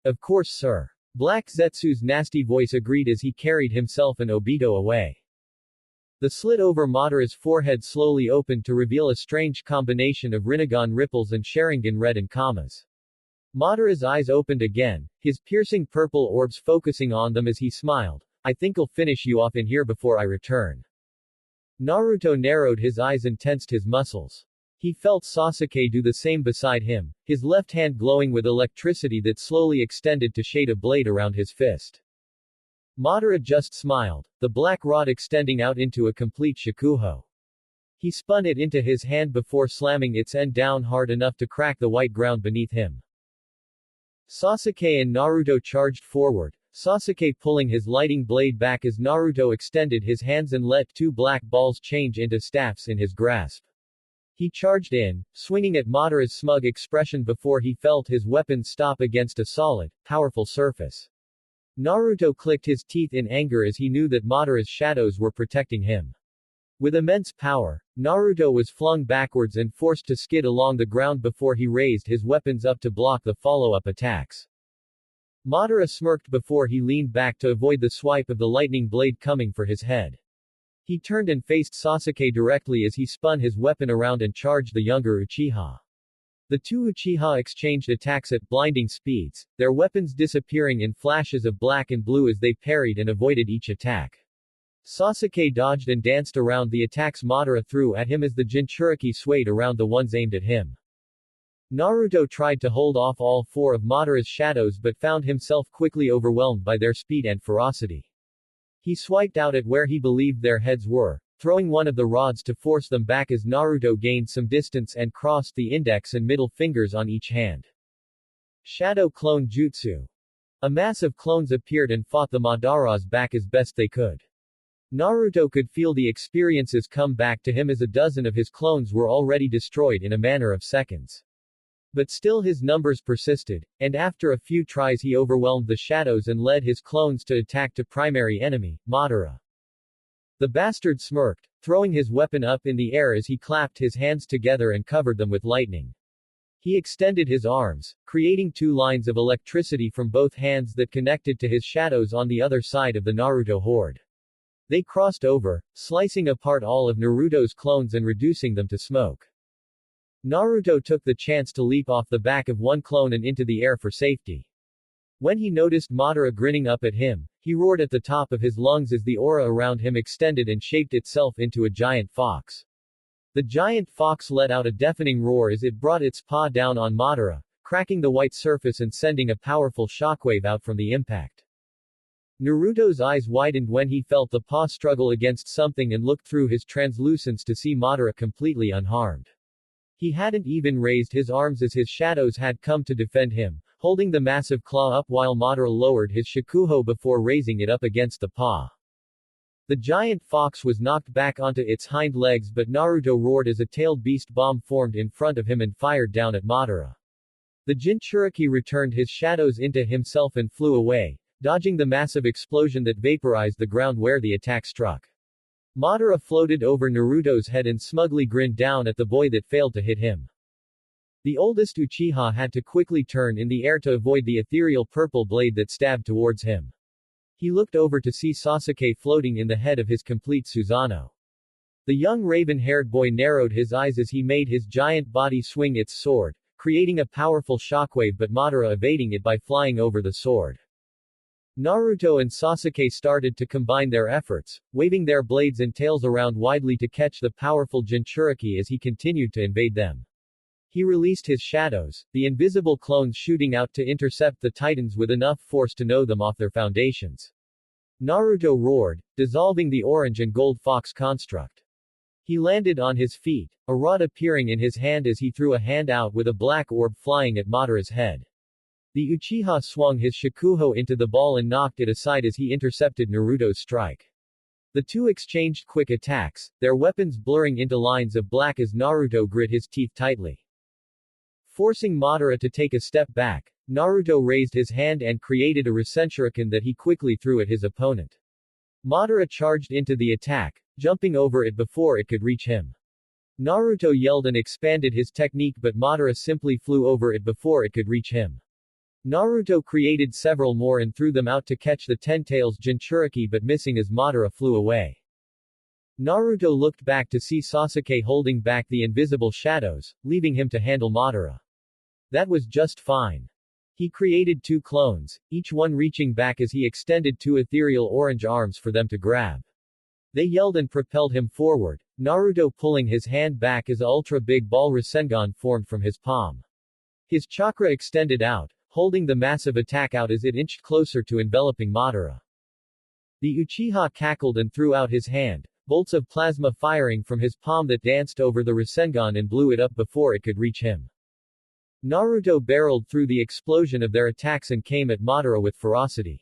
Of course, sir. Black Zetsu's nasty voice agreed as he carried himself and Obito away. The slit over Madara's forehead slowly opened to reveal a strange combination of Rinnegan ripples and Sharingan red and commas. Madara's eyes opened again, his piercing purple orbs focusing on them as he smiled. I think I'll finish you off in here before I return. Naruto narrowed his eyes and tensed his muscles. He felt Sasuke do the same beside him, his left hand glowing with electricity that slowly extended to shade a blade around his fist. Madara just smiled, the black rod extending out into a complete shakuho. He spun it into his hand before slamming its end down hard enough to crack the white ground beneath him. Sasuke and Naruto charged forward, Sasuke pulling his lighting blade back as Naruto extended his hands and let two black balls change into staffs in his grasp. He charged in, swinging at Madara's smug expression before he felt his weapon stop against a solid, powerful surface. Naruto clicked his teeth in anger as he knew that Madara's shadows were protecting him. With immense power, Naruto was flung backwards and forced to skid along the ground before he raised his weapons up to block the follow-up attacks. Madara smirked before he leaned back to avoid the swipe of the lightning blade coming for his head. He turned and faced Sasuke directly as he spun his weapon around and charged the younger Uchiha. The two Uchiha exchanged attacks at blinding speeds, their weapons disappearing in flashes of black and blue as they parried and avoided each attack. Sasuke dodged and danced around the attacks Madara threw at him as the Jinchuriki swayed around the ones aimed at him. Naruto tried to hold off all four of Madara's shadows but found himself quickly overwhelmed by their speed and ferocity. He swiped out at where he believed their heads were, throwing one of the rods to force them back as Naruto gained some distance and crossed the index and middle fingers on each hand. Shadow Clone Jutsu. A mass of clones appeared and fought the Madara's back as best they could. Naruto could feel the experiences come back to him as a dozen of his clones were already destroyed in a matter of seconds. But still his numbers persisted, and after a few tries he overwhelmed the shadows and led his clones to attack to primary enemy, Madara. The bastard smirked, throwing his weapon up in the air as he clapped his hands together and covered them with lightning. He extended his arms, creating two lines of electricity from both hands that connected to his shadows on the other side of the Naruto horde. They crossed over, slicing apart all of Naruto's clones and reducing them to smoke. Naruto took the chance to leap off the back of one clone and into the air for safety. When he noticed Madara grinning up at him, he roared at the top of his lungs as the aura around him extended and shaped itself into a giant fox. The giant fox let out a deafening roar as it brought its paw down on Madara, cracking the white surface and sending a powerful shockwave out from the impact. Naruto's eyes widened when he felt the paw struggle against something and looked through his translucence to see Madara completely unharmed. He hadn't even raised his arms as his shadows had come to defend him, holding the massive claw up while Madara lowered his shakuho before raising it up against the paw. The giant fox was knocked back onto its hind legs but Naruto roared as a tailed beast bomb formed in front of him and fired down at Madara. The Jinchuriki returned his shadows into himself and flew away, dodging the massive explosion that vaporized the ground where the attack struck. Madara floated over Naruto's head and smugly grinned down at the boy that failed to hit him. The oldest Uchiha had to quickly turn in the air to avoid the ethereal purple blade that stabbed towards him. He looked over to see Sasuke floating in the head of his complete Susanoo. The young raven-haired boy narrowed his eyes as he made his giant body swing its sword, creating a powerful shockwave but Madara evading it by flying over the sword. Naruto and Sasuke started to combine their efforts, waving their blades and tails around widely to catch the powerful Jinchuriki as he continued to invade them. He released his shadows, the invisible clones shooting out to intercept the Titans with enough force to know them off their foundations. Naruto roared, dissolving the orange and gold fox construct. He landed on his feet, a rod appearing in his hand as he threw a hand out with a black orb flying at Madara's head. The Uchiha swung his Shakuho into the ball and knocked it aside as he intercepted Naruto's strike. The two exchanged quick attacks, their weapons blurring into lines of black as Naruto grit his teeth tightly. Forcing Madara to take a step back, Naruto raised his hand and created a Rasenshuriken that he quickly threw at his opponent. Madara charged into the attack, jumping over it before it could reach him. Naruto yelled and expanded his technique but Madara simply flew over it before it could reach him. Naruto created several more and threw them out to catch the Ten-Tails Jinchuriki but missing as Madara flew away. Naruto looked back to see Sasuke holding back the invisible shadows, leaving him to handle Madara. That was just fine. He created two clones, each one reaching back as he extended two ethereal orange arms for them to grab. They yelled and propelled him forward, Naruto pulling his hand back as a ultra-big ball Rasengan formed from his palm. His chakra extended out, holding the massive attack out as it inched closer to enveloping Madara. The Uchiha cackled and threw out his hand, bolts of plasma firing from his palm that danced over the Rasengan and blew it up before it could reach him. Naruto barreled through the explosion of their attacks and came at Madara with ferocity.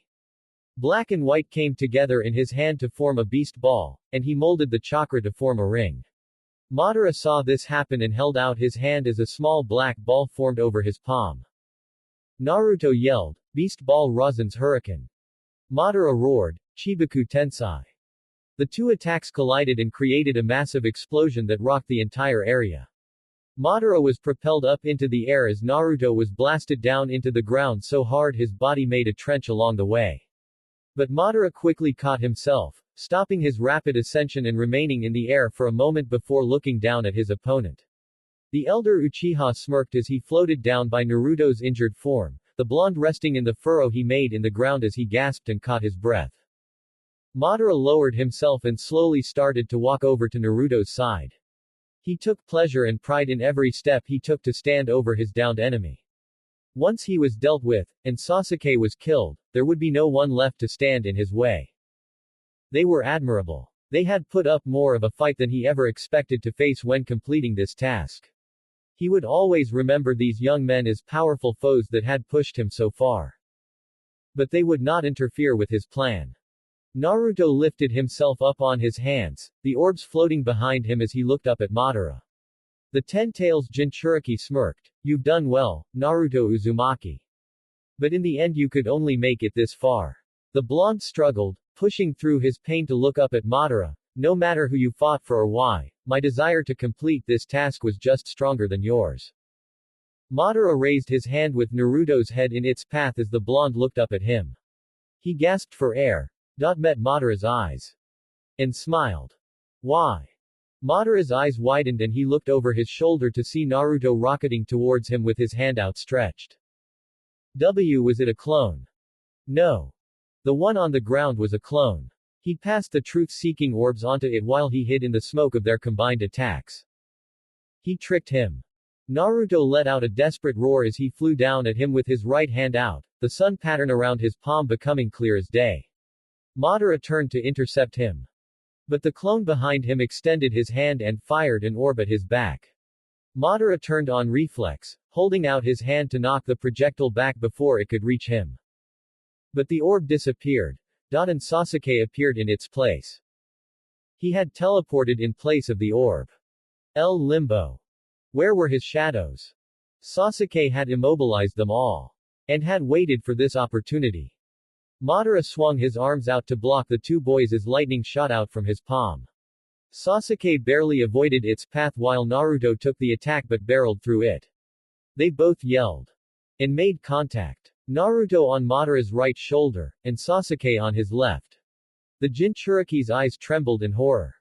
Black and white came together in his hand to form a beast ball, and he molded the chakra to form a ring. Madara saw this happen and held out his hand as a small black ball formed over his palm. Naruto yelled, Beast Ball Rasen's Hurricane. Madara roared, Chibaku Tensai. The two attacks collided and created a massive explosion that rocked the entire area. Madara was propelled up into the air as Naruto was blasted down into the ground so hard his body made a trench along the way. But Madara quickly caught himself, stopping his rapid ascension and remaining in the air for a moment before looking down at his opponent. The elder Uchiha smirked as he floated down by Naruto's injured form, the blonde resting in the furrow he made in the ground as he gasped and caught his breath. Madara lowered himself and slowly started to walk over to Naruto's side. He took pleasure and pride in every step he took to stand over his downed enemy. Once he was dealt with, and Sasuke was killed, there would be no one left to stand in his way. They were admirable. They had put up more of a fight than he ever expected to face when completing this task. He would always remember these young men as powerful foes that had pushed him so far. But they would not interfere with his plan. Naruto lifted himself up on his hands, the orbs floating behind him as he looked up at Madara. The Ten-Tails Jinchuriki smirked, You've done well, Naruto Uzumaki. But in the end you could only make it this far. The blonde struggled, pushing through his pain to look up at Madara, No matter who you fought for or why, my desire to complete this task was just stronger than yours. Madara raised his hand with Naruto's head in its path as the blonde looked up at him. He gasped for air. Met Madara's eyes. And smiled. Why? Madara's eyes widened and he looked over his shoulder to see Naruto rocketing towards him with his hand outstretched. Was it a clone? No. The one on the ground was a clone. He passed the truth-seeking orbs onto it while he hid in the smoke of their combined attacks. He tricked him. Naruto let out a desperate roar as he flew down at him with his right hand out, the sun pattern around his palm becoming clear as day. Madara turned to intercept him. But the clone behind him extended his hand and fired an orb at his back. Madara turned on reflex, holding out his hand to knock the projectile back before it could reach him. But the orb disappeared. And Sasuke appeared in its place. He had teleported in place of the orb. El Limbo. Where were his shadows? Sasuke had immobilized them all. And had waited for this opportunity. Madara swung his arms out to block the two boys as lightning shot out from his palm. Sasuke barely avoided its path while Naruto took the attack but barreled through it. They both yelled. And made contact. Naruto on Madara's right shoulder, and Sasuke on his left. The Jinchuriki's eyes trembled in horror.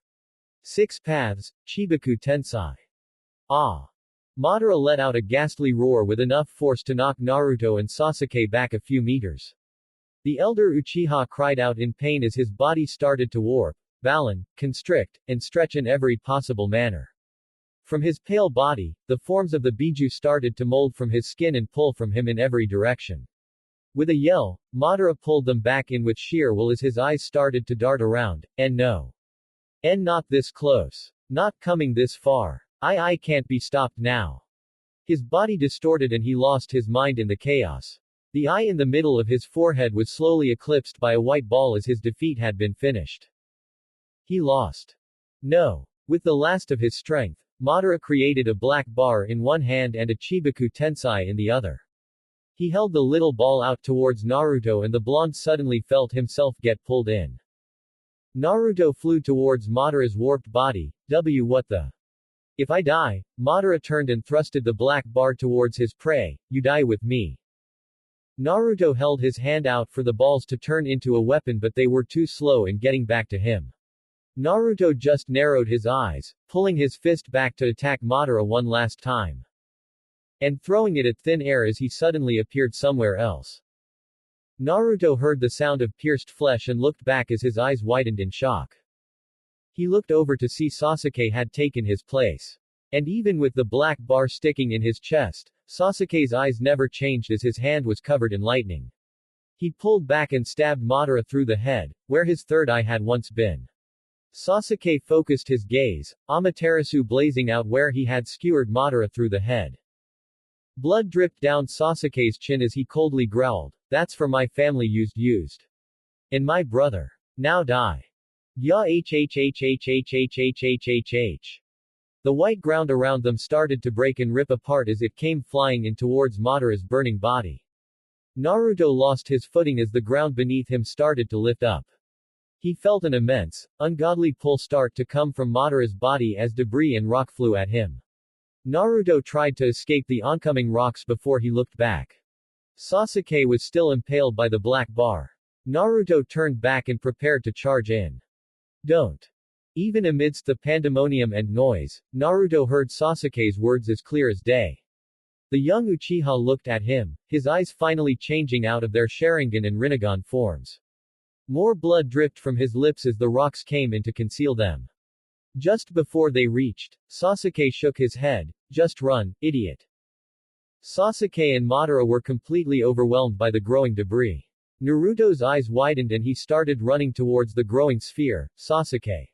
6 paths, Chibaku Tensai. Ah! Madara let out a ghastly roar with enough force to knock Naruto and Sasuke back a few meters. The elder Uchiha cried out in pain as his body started to warp, balloon, constrict, and stretch in every possible manner. From his pale body, the forms of the Biju started to mold from his skin and pull from him in every direction. With a yell, Madara pulled them back in with sheer will as his eyes started to dart around, and no. And not this close. Not coming this far. I can't be stopped now. His body distorted and he lost his mind in the chaos. The eye in the middle of his forehead was slowly eclipsed by a white ball as his defeat had been finished. He lost. No. With the last of his strength, Madara created a black bar in one hand and a Chibaku Tensai in the other. He held the little ball out towards Naruto and the blonde suddenly felt himself get pulled in. Naruto flew towards Madara's warped body. What the? If I die, Madara turned and thrusted the black bar towards his prey. You die with me. Naruto held his hand out for the balls to turn into a weapon but they were too slow in getting back to him. Naruto just narrowed his eyes, pulling his fist back to attack Madara one last time. And throwing it at thin air as he suddenly appeared somewhere else. Naruto heard the sound of pierced flesh and looked back as his eyes widened in shock. He looked over to see Sasuke had taken his place. And even with the black bar sticking in his chest, Sasuke's eyes never changed as his hand was covered in lightning. He pulled back and stabbed Madara through the head, where his third eye had once been. Sasuke focused his gaze, Amaterasu blazing out where he had skewered Madara through the head. Blood dripped down Sasuke's chin as he coldly growled, "That's for my family used. And my brother. Now die. Ya hhhhhhhhhhh. The white ground around them started to break and rip apart as it came flying in towards Madara's burning body. Naruto lost his footing as the ground beneath him started to lift up. He felt an immense, ungodly pull start to come from Madara's body as debris and rock flew at him. Naruto tried to escape the oncoming rocks before he looked back. Sasuke was still impaled by the black bar. Naruto turned back and prepared to charge in. Don't. Even amidst the pandemonium and noise, Naruto heard Sasuke's words as clear as day. The young Uchiha looked at him, his eyes finally changing out of their Sharingan and Rinnegan forms. More blood dripped from his lips as the rocks came in to conceal them. Just before they reached, Sasuke shook his head. Just run, idiot. Sasuke and Madara were completely overwhelmed by the growing debris. Naruto's eyes widened and he started running towards the growing sphere. Sasuke.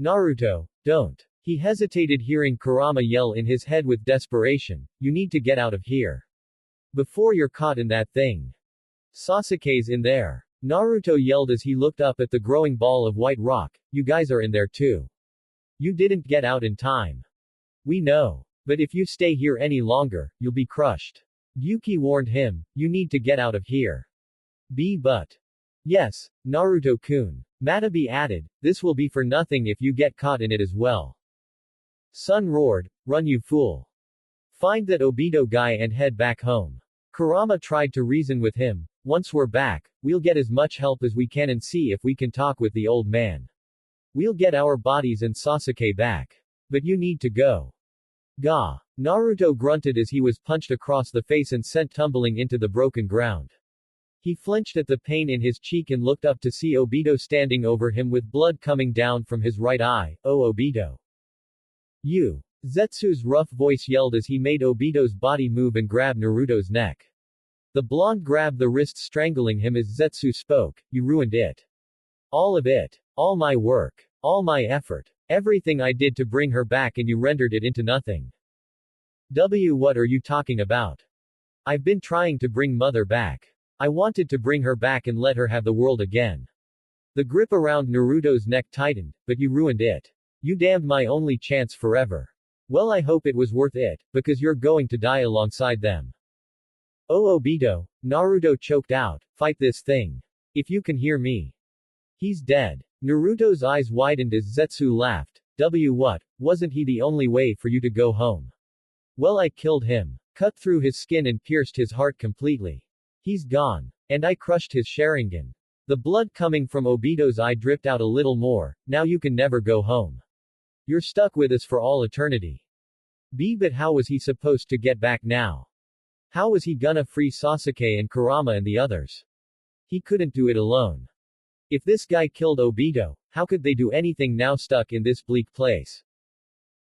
Naruto, don't. He hesitated hearing Kurama yell in his head with desperation, "You need to get out of here. Before you're caught in that thing. Sasuke's in there." Naruto yelled as he looked up at the growing ball of white rock, "You guys are in there too. You didn't get out in time. We know. But if you stay here any longer, you'll be crushed." Yuki warned him, "You need to get out of here. But. Yes, Naruto-kun. Matabi added, "This will be for nothing if you get caught in it as well." Sun roared, "Run you fool. Find that Obito guy and head back home." Kurama tried to reason with him, "Once we're back, we'll get as much help as we can and see if we can talk with the old man. We'll get our bodies and Sasuke back. But you need to go." Ga. Naruto grunted as he was punched across the face and sent tumbling into the broken ground. He flinched at the pain in his cheek and looked up to see Obito standing over him with blood coming down from his right eye. "Oh Obito. You." Zetsu's rough voice yelled as he made Obito's body move and grab Naruto's neck. The blonde grabbed the wrist strangling him as Zetsu spoke, "You ruined it. All of it. All my work. All my effort. Everything I did to bring her back and you rendered it into nothing. What are you talking about? I've been trying to bring mother back. I wanted to bring her back and let her have the world again." The grip around Naruto's neck tightened, "But you ruined it. You damned my only chance forever. Well, I hope it was worth it, because you're going to die alongside them. Oh Obito, Naruto choked out, fight this thing. If you can hear me. He's dead. Naruto's eyes widened as Zetsu laughed. What, wasn't he the only way for you to go home? Well, I killed him. Cut through his skin and pierced his heart completely. He's gone. And I crushed his Sharingan. The blood coming from Obito's eye dripped out a little more. Now you can never go home. You're stuck with us for all eternity. But how was he supposed to get back now? How was he gonna free Sasuke and Kurama and the others? He couldn't do it alone. If this guy killed Obito, how could they do anything now stuck in this bleak place?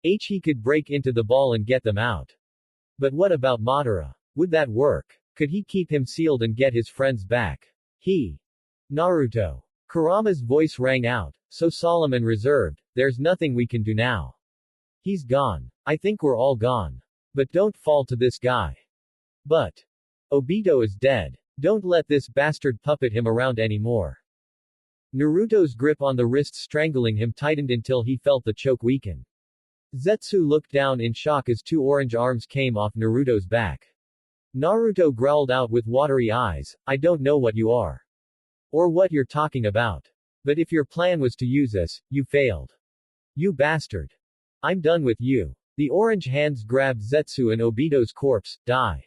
He could break into the ball and get them out. But what about Madara? Would that work? Could he keep him sealed and get his friends back? Naruto. Kurama's voice rang out, so solemn and reserved, there's nothing we can do now. He's gone. I think we're all gone. But don't fall to this guy. But Obito is dead. Don't let this bastard puppet him around anymore. Naruto's grip on the wrists strangling him tightened until he felt the choke weaken. Zetsu looked down in shock as two orange arms came off Naruto's back. Naruto growled out with watery eyes, I don't know what you are. Or what you're talking about. But if your plan was to use us, you failed. You bastard. I'm done with you. The orange hands grabbed Zetsu and Obito's corpse, die.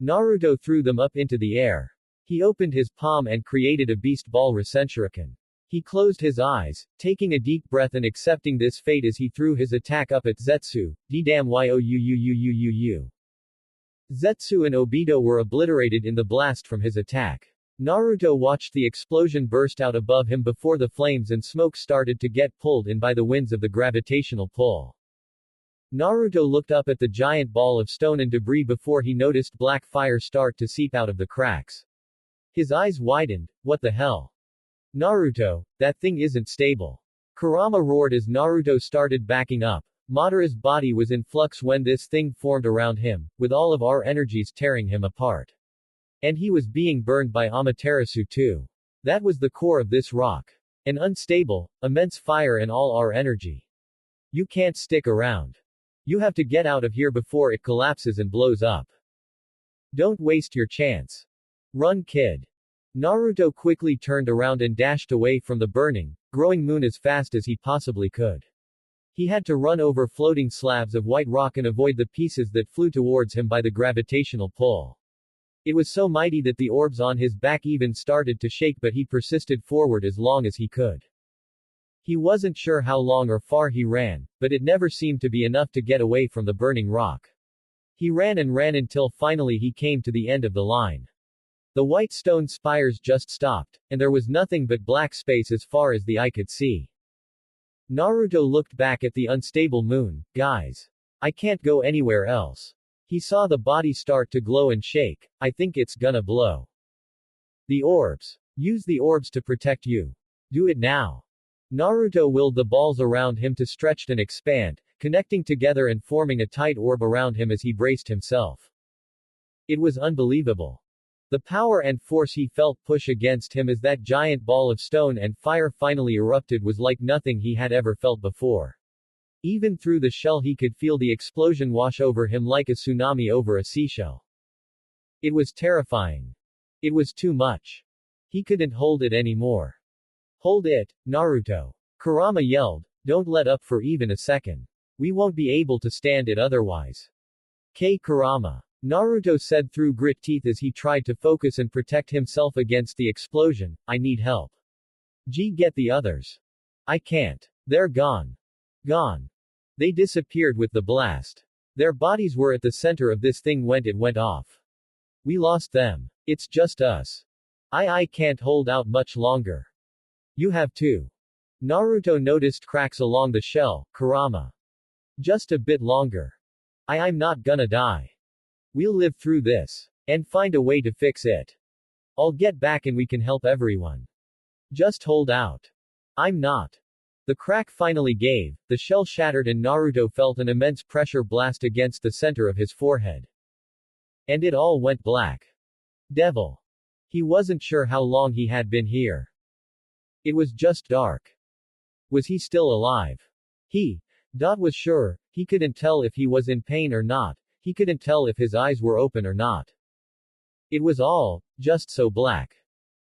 Naruto threw them up into the air. He opened his palm and created a beast ball Rasenshuriken. He closed his eyes, taking a deep breath and accepting this fate as he threw his attack up at Zetsu, D-damn-you. Zetsu and Obito were obliterated in the blast from his attack. Naruto watched the explosion burst out above him before the flames and smoke started to get pulled in by the winds of the gravitational pull. Naruto looked up at the giant ball of stone and debris before he noticed black fire start to seep out of the cracks. His eyes widened, what the hell? Naruto, that thing isn't stable. Kurama roared as Naruto started backing up. Madara's body was in flux when this thing formed around him, with all of our energies tearing him apart. And he was being burned by Amaterasu too. That was the core of this rock. An unstable, immense fire and all our energy. You can't stick around. You have to get out of here before it collapses and blows up. Don't waste your chance. Run, kid. Naruto quickly turned around and dashed away from the burning, growing moon as fast as he possibly could. He had to run over floating slabs of white rock and avoid the pieces that flew towards him by the gravitational pull. It was so mighty that the orbs on his back even started to shake, but he persisted forward as long as he could. He wasn't sure how long or far he ran, but it never seemed to be enough to get away from the burning rock. He ran and ran until finally he came to the end of the line. The white stone spires just stopped, and there was nothing but black space as far as the eye could see. Naruto looked back at the unstable moon. Guys. I can't go anywhere else. He saw the body start to glow and shake. I think it's gonna blow. The orbs. Use the orbs to protect you. Do it now. Naruto willed the balls around him to stretch and expand, connecting together and forming a tight orb around him as he braced himself. It was unbelievable. The power and force he felt push against him as that giant ball of stone and fire finally erupted was like nothing he had ever felt before. Even through the shell he could feel the explosion wash over him like a tsunami over a seashell. It was terrifying. It was too much. He couldn't hold it anymore. Hold it, Naruto. Kurama yelled, don't let up for even a second. We won't be able to stand it otherwise. Kurama. Naruto said through grit teeth as he tried to focus and protect himself against the explosion, I need help. Get the others. I can't. They're gone. Gone. They disappeared with the blast. Their bodies were at the center of this thing when it went off. We lost them. It's just us. I can't hold out much longer. You have to. Naruto noticed cracks along the shell. Kurama. Just a bit longer. I'm not gonna die. We'll live through this. And find a way to fix it. I'll get back and we can help everyone. Just hold out. I'm not. The crack finally gave, the shell shattered and Naruto felt an immense pressure blast against the center of his forehead. And it all went black. Devil. He wasn't sure how long he had been here. It was just dark. Was he still alive? Was sure. He couldn't tell if he was in pain or not. He couldn't tell if his eyes were open or not. It was all, just so black.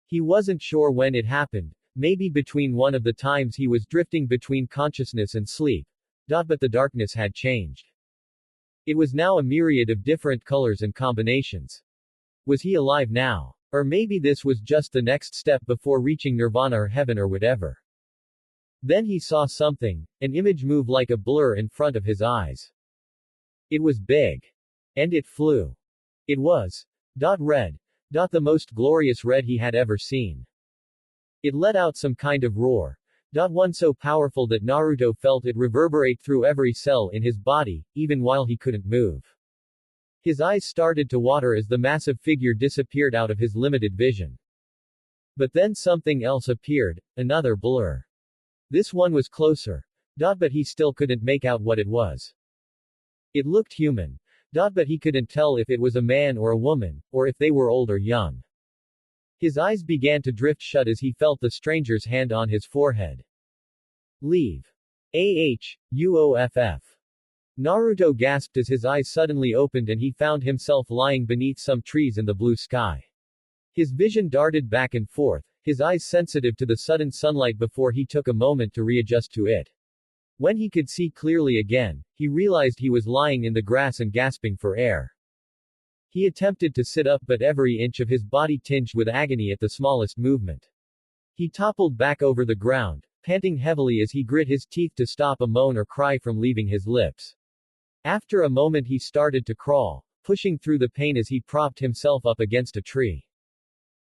He wasn't sure when it happened, maybe between one of the times he was drifting between consciousness and sleep. But the darkness had changed. It was now a myriad of different colors and combinations. Was he alive now? Or maybe this was just the next step before reaching nirvana or heaven or whatever. Then he saw something, an image move like a blur in front of his eyes. It was big. And it flew. It was red. The most glorious red he had ever seen. It let out some kind of roar. One so powerful that Naruto felt it reverberate through every cell in his body, even while he couldn't move. His eyes started to water as the massive figure disappeared out of his limited vision. But then something else appeared, another blur. This one was closer. But he still couldn't make out what it was. It looked human. But he couldn't tell if it was a man or a woman, or if they were old or young. His eyes began to drift shut as he felt the stranger's hand on his forehead. Leave. AHUOFF. Naruto gasped as his eyes suddenly opened and he found himself lying beneath some trees in the blue sky. His vision darted back and forth, his eyes sensitive to the sudden sunlight before he took a moment to readjust to it. When he could see clearly again, he realized he was lying in the grass and gasping for air. He attempted to sit up but every inch of his body tinged with agony at the smallest movement. He toppled back over the ground, panting heavily as he grit his teeth to stop a moan or cry from leaving his lips. After a moment he started to crawl, pushing through the pain as he propped himself up against a tree.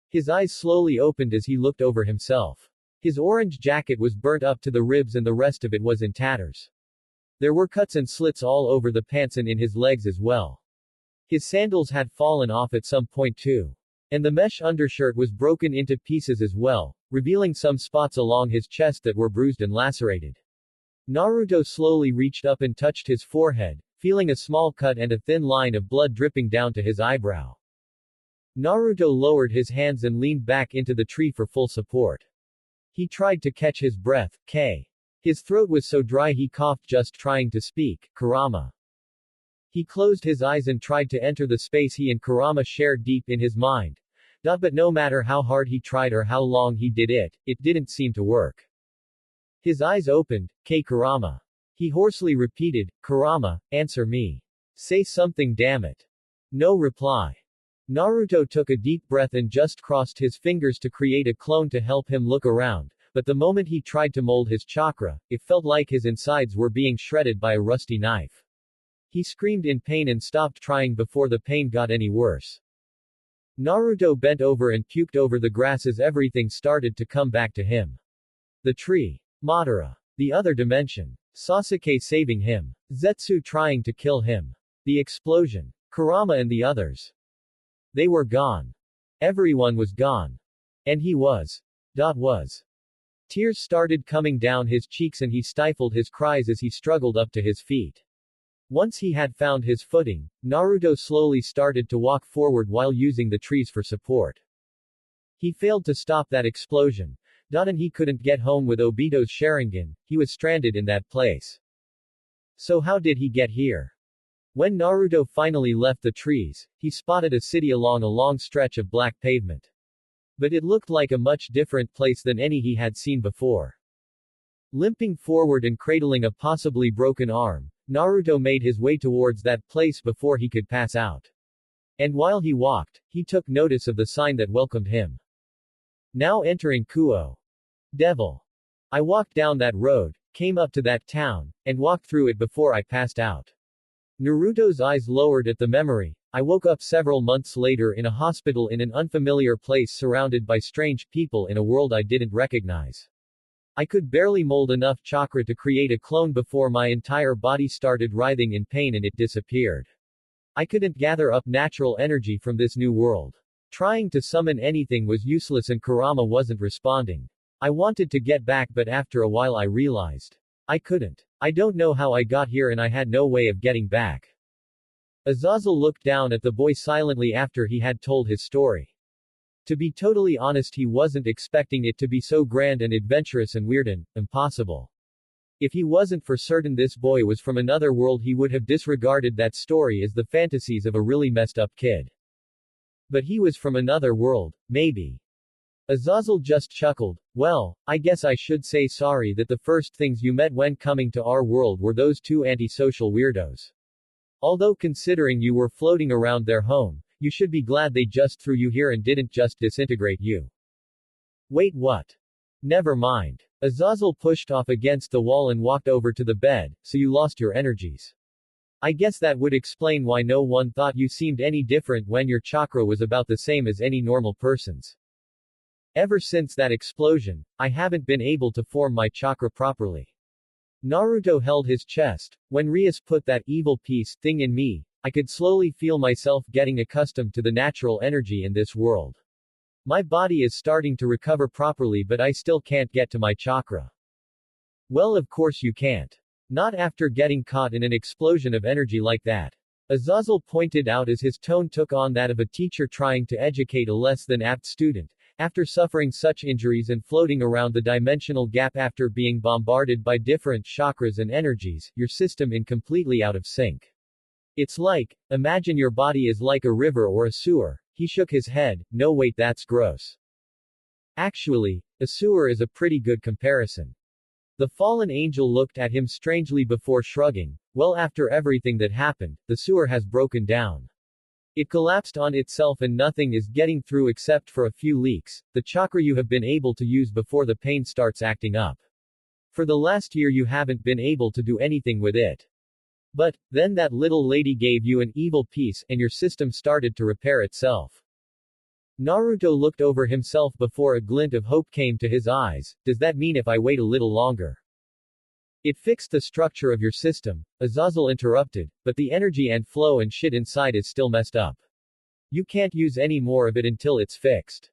His eyes slowly opened as he looked over himself. His orange jacket was burnt up to the ribs and the rest of it was in tatters. There were cuts and slits all over the pants and in his legs as well. His sandals had fallen off at some point too. And the mesh undershirt was broken into pieces as well, revealing some spots along his chest that were bruised and lacerated. Naruto slowly reached up and touched his forehead, feeling a small cut and a thin line of blood dripping down to his eyebrow. Naruto lowered his hands and leaned back into the tree for full support. He tried to catch his breath. His throat was so dry he coughed just trying to speak. Kurama. He closed his eyes and tried to enter the space he and Kurama shared deep in his mind. But no matter how hard he tried or how long he did it, it didn't seem to work. His eyes opened. Kurama. He hoarsely repeated, Kurama, answer me. Say something, damn it. No reply. Naruto took a deep breath and just crossed his fingers to create a clone to help him look around, but the moment he tried to mold his chakra, it felt like his insides were being shredded by a rusty knife. He screamed in pain and stopped trying before the pain got any worse. Naruto bent over and puked over the grass as everything started to come back to him. The tree. Madara. The other dimension. Sasuke saving him. Zetsu trying to kill him. The explosion. Kurama and the others. They were gone. Everyone was gone. And he was. Tears started coming down his cheeks and he stifled his cries as he struggled up to his feet. Once he had found his footing, Naruto slowly started to walk forward while using the trees for support. He failed to stop that explosion. And he couldn't get home with Obito's Sharingan, he was stranded in that place. So how did he get here? When Naruto finally left the trees, he spotted a city along a long stretch of black pavement. But it looked like a much different place than any he had seen before. Limping forward and cradling a possibly broken arm, Naruto made his way towards that place before he could pass out. And while he walked, he took notice of the sign that welcomed him. Now entering Kuo. Devil. I walked down that road, came up to that town, and walked through it before I passed out. Naruto's eyes lowered at the memory. I woke up several months later in a hospital in an unfamiliar place surrounded by strange people in a world I didn't recognize. I could barely mold enough chakra to create a clone before my entire body started writhing in pain and it disappeared. I couldn't gather up natural energy from this new world. Trying to summon anything was useless and Kurama wasn't responding. I wanted to get back but after a while I realized I couldn't. I don't know how I got here and I had no way of getting back. Azazel looked down at the boy silently after he had told his story. To be totally honest, he wasn't expecting it to be so grand and adventurous and weird and impossible. If he wasn't for certain this boy was from another world, he would have disregarded that story as the fantasies of a really messed up kid. But he was from another world, maybe. Azazel just chuckled. Well, I guess I should say sorry that the first things you met when coming to our world were those two antisocial weirdos. Although considering you were floating around their home, you should be glad they just threw you here and didn't just disintegrate you. Wait, what? Never mind. Azazel pushed off against the wall and walked over to the bed, so you lost your energies. I guess that would explain why no one thought you seemed any different when your chakra was about the same as any normal person's. Ever since that explosion, I haven't been able to form my chakra properly. Naruto held his chest. When Rias put that evil piece thing in me, I could slowly feel myself getting accustomed to the natural energy in this world. My body is starting to recover properly, but I still can't get to my chakra. Well, of course you can't. Not after getting caught in an explosion of energy like that. Azazel pointed out as his tone took on that of a teacher trying to educate a less than apt student. After suffering such injuries and floating around the dimensional gap after being bombarded by different chakras and energies, your system is completely out of sync. It's like, imagine your body is like a river or a sewer. He shook his head. No, wait, that's gross. Actually, a sewer is a pretty good comparison. The fallen angel looked at him strangely before shrugging. Well, after everything that happened, the sewer has broken down. It collapsed on itself and nothing is getting through except for a few leaks, the chakra you have been able to use before the pain starts acting up. For the last year you haven't been able to do anything with it. But, then that little lady gave you an evil piece, and your system started to repair itself. Naruto looked over himself before a glint of hope came to his eyes. Does that mean if I wait a little longer? It fixed the structure of your system, Azazel interrupted, but the energy and flow and shit inside is still messed up. You can't use any more of it until it's fixed.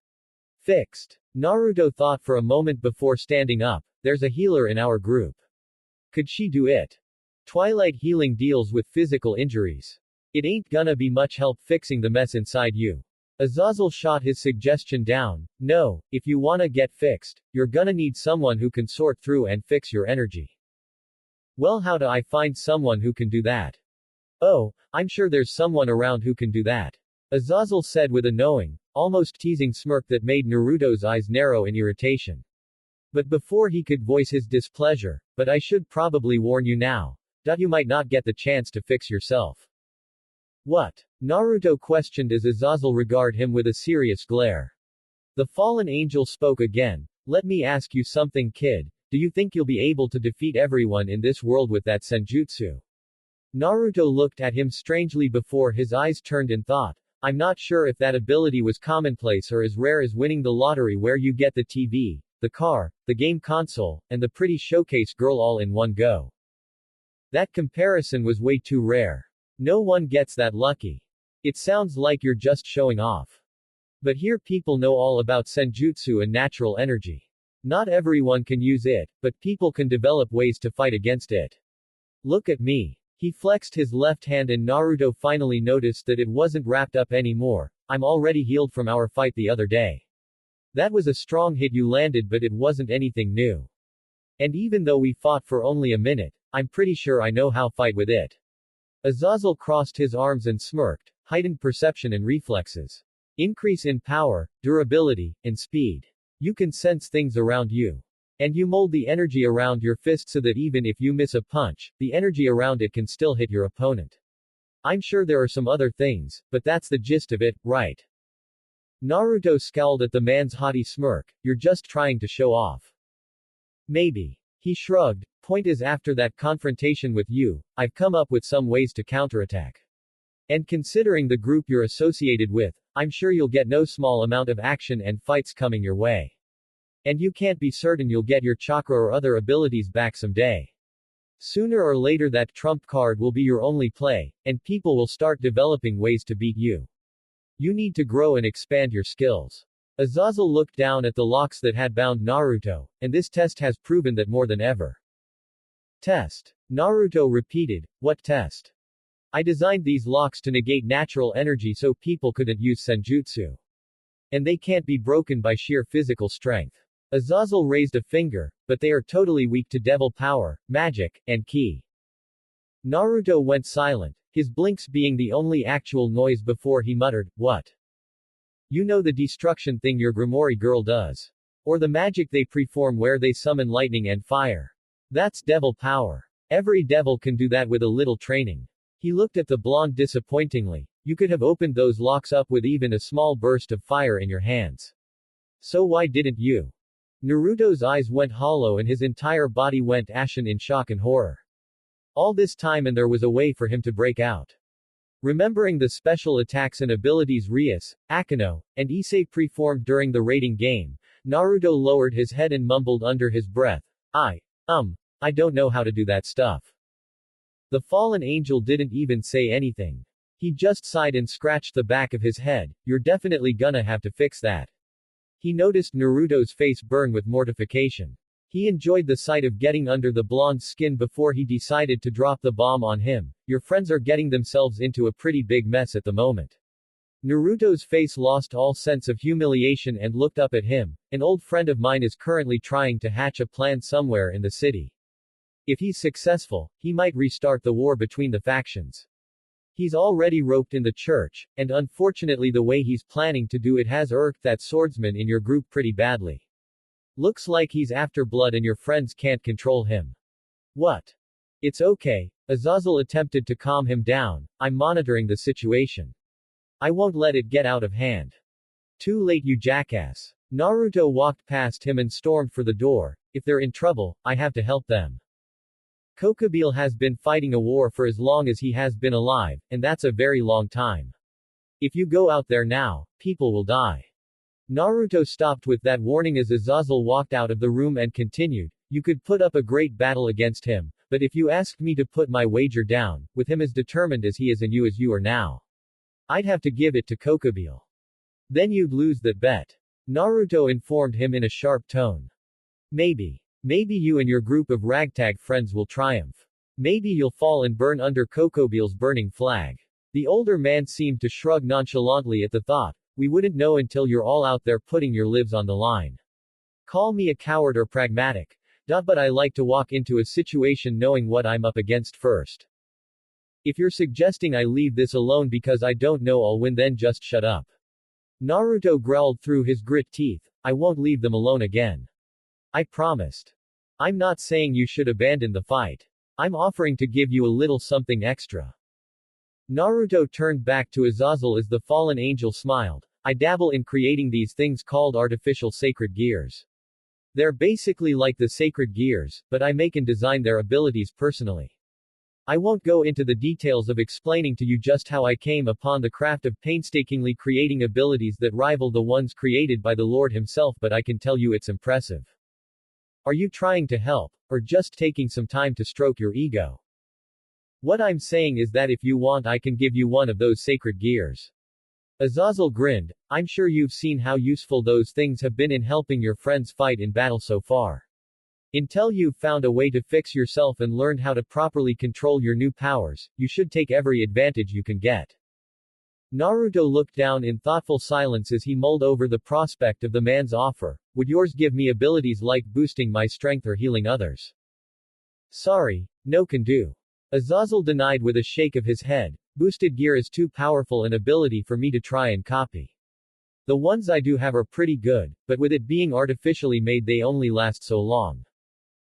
Fixed. Naruto thought for a moment before standing up. There's a healer in our group. Could she do it? Twilight healing deals with physical injuries. It ain't gonna be much help fixing the mess inside you. Azazel shot his suggestion down. No, if you wanna get fixed, you're gonna need someone who can sort through and fix your energy. Well, how do I find someone who can do that? Oh, I'm sure there's someone around who can do that. Azazel said with a knowing, almost teasing smirk that made Naruto's eyes narrow in irritation. But before he could voice his displeasure, but I should probably warn you now. You might not get the chance to fix yourself. What? Naruto questioned as Azazel regarded him with a serious glare. The fallen angel spoke again. Let me ask you something, kid. Do you think you'll be able to defeat everyone in this world with that senjutsu? Naruto looked at him strangely before his eyes turned in thought. I'm not sure if that ability was commonplace or as rare as winning the lottery where you get the TV, the car, the game console, and the pretty showcase girl all in one go. That comparison was way too rare. No one gets that lucky. It sounds like you're just showing off. But here people know all about senjutsu and natural energy. Not everyone can use it, but people can develop ways to fight against it. Look at me. He flexed his left hand and Naruto finally noticed that it wasn't wrapped up anymore. I'm already healed from our fight the other day. That was a strong hit you landed, but it wasn't anything new. And even though we fought for only a minute, I'm pretty sure I know how to fight with it. Azazel crossed his arms and smirked. Heightened perception and reflexes. Increase in power, durability, and speed. You can sense things around you. And you mold the energy around your fist so that even if you miss a punch, the energy around it can still hit your opponent. I'm sure there are some other things, but that's the gist of it, right? Naruto scowled at the man's haughty smirk. You're just trying to show off. Maybe. He shrugged. Point is, after that confrontation with you, I've come up with some ways to counterattack. And considering the group you're associated with, I'm sure you'll get no small amount of action and fights coming your way. And you can't be certain you'll get your chakra or other abilities back someday. Sooner or later that trump card will be your only play, and people will start developing ways to beat you. You need to grow and expand your skills. Azazel looked down at the locks that had bound Naruto, and this test has proven that more than ever. Test. Naruto repeated, what test? I designed these locks to negate natural energy so people couldn't use senjutsu. And they can't be broken by sheer physical strength. Azazel raised a finger, but they are totally weak to devil power, magic, and ki. Naruto went silent, his blinks being the only actual noise before he muttered, "What? You know the destruction thing your Gremory girl does? Or the magic they perform where they summon lightning and fire? That's devil power. Every devil can do that with a little training." He looked at the blonde disappointingly. "You could have opened those locks up with even a small burst of fire in your hands. So why didn't you?" Naruto's eyes went hollow and his entire body went ashen in shock and horror. All this time and there was a way for him to break out. Remembering the special attacks and abilities Rias, Akeno, and Issei performed during the raiding game, Naruto lowered his head and mumbled under his breath, I don't know how to do that stuff." The fallen angel didn't even say anything. He just sighed and scratched the back of his head. "You're definitely gonna have to fix that." He noticed Naruto's face burn with mortification. He enjoyed the sight of getting under the blonde's skin before he decided to drop the bomb on him. "Your friends are getting themselves into a pretty big mess at the moment." Naruto's face lost all sense of humiliation and looked up at him. "An old friend of mine is currently trying to hatch a plan somewhere in the city. If he's successful, he might restart the war between the factions. He's already roped in the church, and unfortunately the way he's planning to do it has irked that swordsman in your group pretty badly. Looks like he's after blood and your friends can't control him." "What? It's okay." Azazel attempted to calm him down. "I'm monitoring the situation. I won't let it get out of hand." "Too late, you jackass." Naruto walked past him and stormed for the door. "If they're in trouble, I have to help them. Kokobile has been fighting a war for as long as he has been alive, and that's a very long time. If you go out there now, people will die." Naruto stopped with that warning as Azazel walked out of the room and continued, "You could put up a great battle against him, but if you asked me to put my wager down, with him as determined as he is and you as you are now, I'd have to give it to Kokobile. Then you'd lose that bet." Naruto informed him in a sharp tone. Maybe you and your group of ragtag friends will triumph. Maybe you'll fall and burn under Kokobile's burning flag." The older man seemed to shrug nonchalantly at the thought. "We wouldn't know until you're all out there putting your lives on the line. Call me a coward or pragmatic. But I like to walk into a situation knowing what I'm up against first. If you're suggesting I leave this alone because I don't know I'll win, then just shut up." Naruto growled through his grit teeth. "I won't leave them alone again. I promised. I'm not saying you should abandon the fight. I'm offering to give you a little something extra." Naruto turned back to Azazel as the fallen angel smiled. "I dabble in creating these things called artificial sacred gears. They're basically like the sacred gears, but I make and design their abilities personally. I won't go into the details of explaining to you just how I came upon the craft of painstakingly creating abilities that rival the ones created by the Lord himself, but I can tell you it's impressive. Are you trying to help, or just taking some time to stroke your ego? What I'm saying is that if you want, I can give you one of those sacred gears." Azazel grinned. "I'm sure you've seen how useful those things have been in helping your friends fight in battle so far. Until you've found a way to fix yourself and learned how to properly control your new powers, you should take every advantage you can get." Naruto looked down in thoughtful silence as he mulled over the prospect of the man's offer. "Would yours give me abilities like boosting my strength or healing others?" "Sorry, no can do." Azazel denied with a shake of his head. "Boosted gear is too powerful an ability for me to try and copy. The ones I do have are pretty good, but with it being artificially made they only last so long.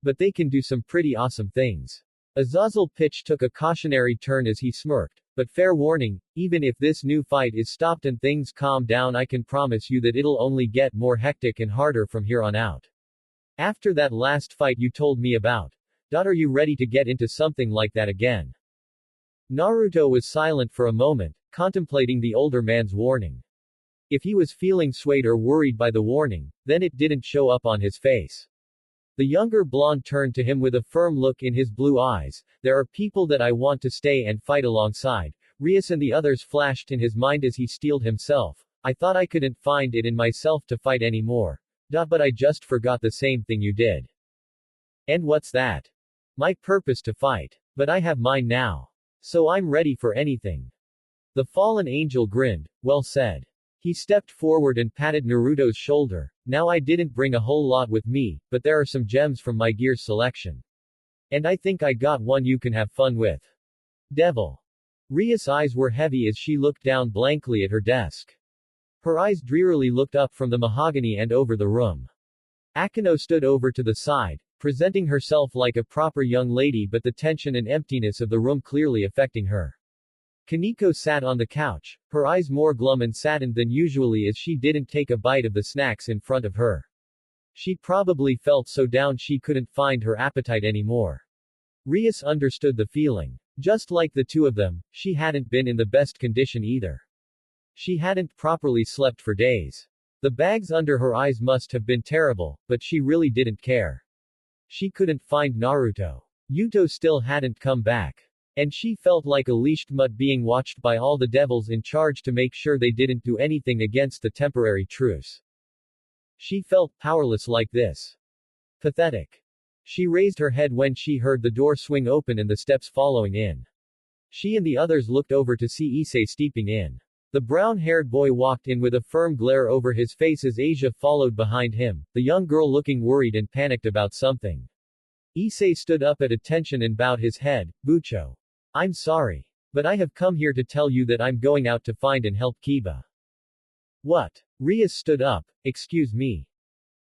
But they can do some pretty awesome things." Azazel's pitch took a cautionary turn as he smirked. "But fair warning, even if this new fight is stopped and things calm down, I can promise you that it'll only get more hectic and harder from here on out. After that last fight you told me about. Are you ready to get into something like that again?" Naruto was silent for a moment, contemplating the older man's warning. If he was feeling swayed or worried by the warning, then it didn't show up on his face. The younger blonde turned to him with a firm look in his blue eyes. "There are people that I want to stay and fight alongside." Rias and the others flashed in his mind as he steeled himself. "I thought I couldn't find it in myself to fight anymore. But I just forgot the same thing you did." "And what's that?" "My purpose to fight. But I have mine now. So I'm ready for anything." The fallen angel grinned. "Well said." He stepped forward and patted Naruto's shoulder. Now I didn't bring a whole lot with me, but there are some gems from my gear's selection. And I think I got one you can have fun with. Devil. Ria's eyes were heavy as she looked down blankly at her desk. Her eyes drearily looked up from the mahogany and over the room. Akino stood over to the side, presenting herself like a proper young lady, but the tension and emptiness of the room clearly affecting her. Kaneko sat on the couch, her eyes more glum and saddened than usually as she didn't take a bite of the snacks in front of her. She probably felt so down she couldn't find her appetite anymore. Rias understood the feeling. Just like the two of them, she hadn't been in the best condition either. She hadn't properly slept for days. The bags under her eyes must have been terrible, but she really didn't care. She couldn't find Naruto. Yuto still hadn't come back. And she felt like a leashed mutt being watched by all the devils in charge to make sure they didn't do anything against the temporary truce. She felt powerless like this. Pathetic. She raised her head when she heard the door swing open and the steps following in. She and the others looked over to see Issei stepping in. The brown-haired boy walked in with a firm glare over his face as Asia followed behind him, the young girl looking worried and panicked about something. Issei stood up at attention and bowed his head. Bucho. I'm sorry. But I have come here to tell you that I'm going out to find and help Kiba. What? Rias stood up. Excuse me.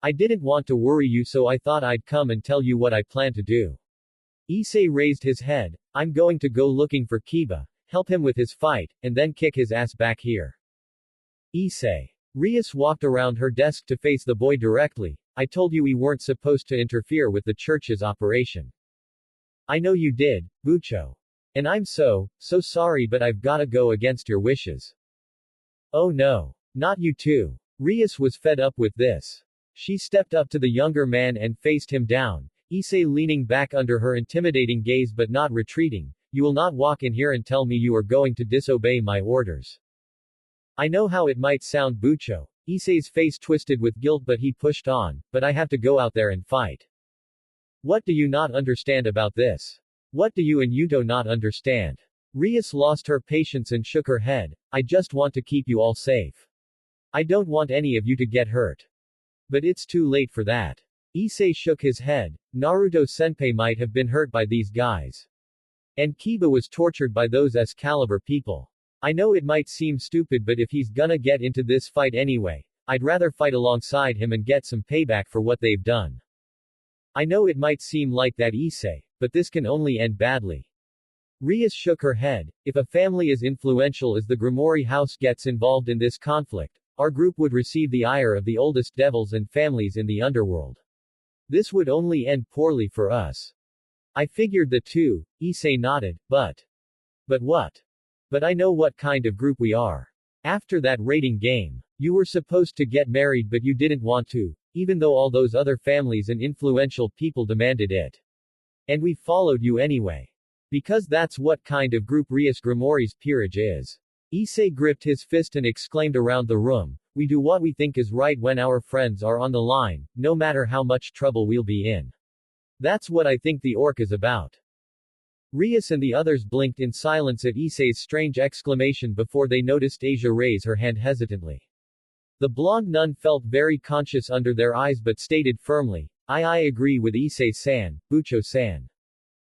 I didn't want to worry you, so I thought I'd come and tell you what I plan to do. Issei raised his head. I'm going to go looking for Kiba, help him with his fight, and then kick his ass back here. Issei. Rias walked around her desk to face the boy directly. I told you we weren't supposed to interfere with the church's operation. I know you did, Bucho. And I'm so sorry, but I've gotta go against your wishes. Oh no. Not you too. Rias was fed up with this. She stepped up to the younger man and faced him down, Issei leaning back under her intimidating gaze but not retreating. You will not walk in here and tell me you are going to disobey my orders. I know how it might sound, Bucho. Issei's face twisted with guilt, but he pushed on. But I have to go out there and fight. What do you not understand about this? What do you and Yuto not understand? Rias lost her patience and shook her head. I just want to keep you all safe. I don't want any of you to get hurt. But it's too late for that. Issei shook his head. Naruto-senpai might have been hurt by these guys. And Kiba was tortured by those S-caliber people. I know it might seem stupid, but if he's gonna get into this fight anyway, I'd rather fight alongside him and get some payback for what they've done. I know it might seem like that, Issei, but this can only end badly. Rias shook her head. If a family as influential as the Gremory house gets involved in this conflict, our group would receive the ire of the oldest devils and families in the underworld. This would only end poorly for us. I figured that too, Issei nodded, but what? But I know what kind of group we are. After that raiding game, you were supposed to get married but you didn't want to, even though all those other families and influential people demanded it. And we followed you anyway. Because that's what kind of group Rias Gremory's peerage is. Issei gripped his fist and exclaimed around the room, we do what we think is right when our friends are on the line, no matter how much trouble we'll be in. That's what I think the orc is about. Rias and the others blinked in silence at Issei's strange exclamation before they noticed Asia raise her hand hesitantly. The blonde nun felt very conscious under their eyes but stated firmly, I agree with Issei-san, Bucho-san.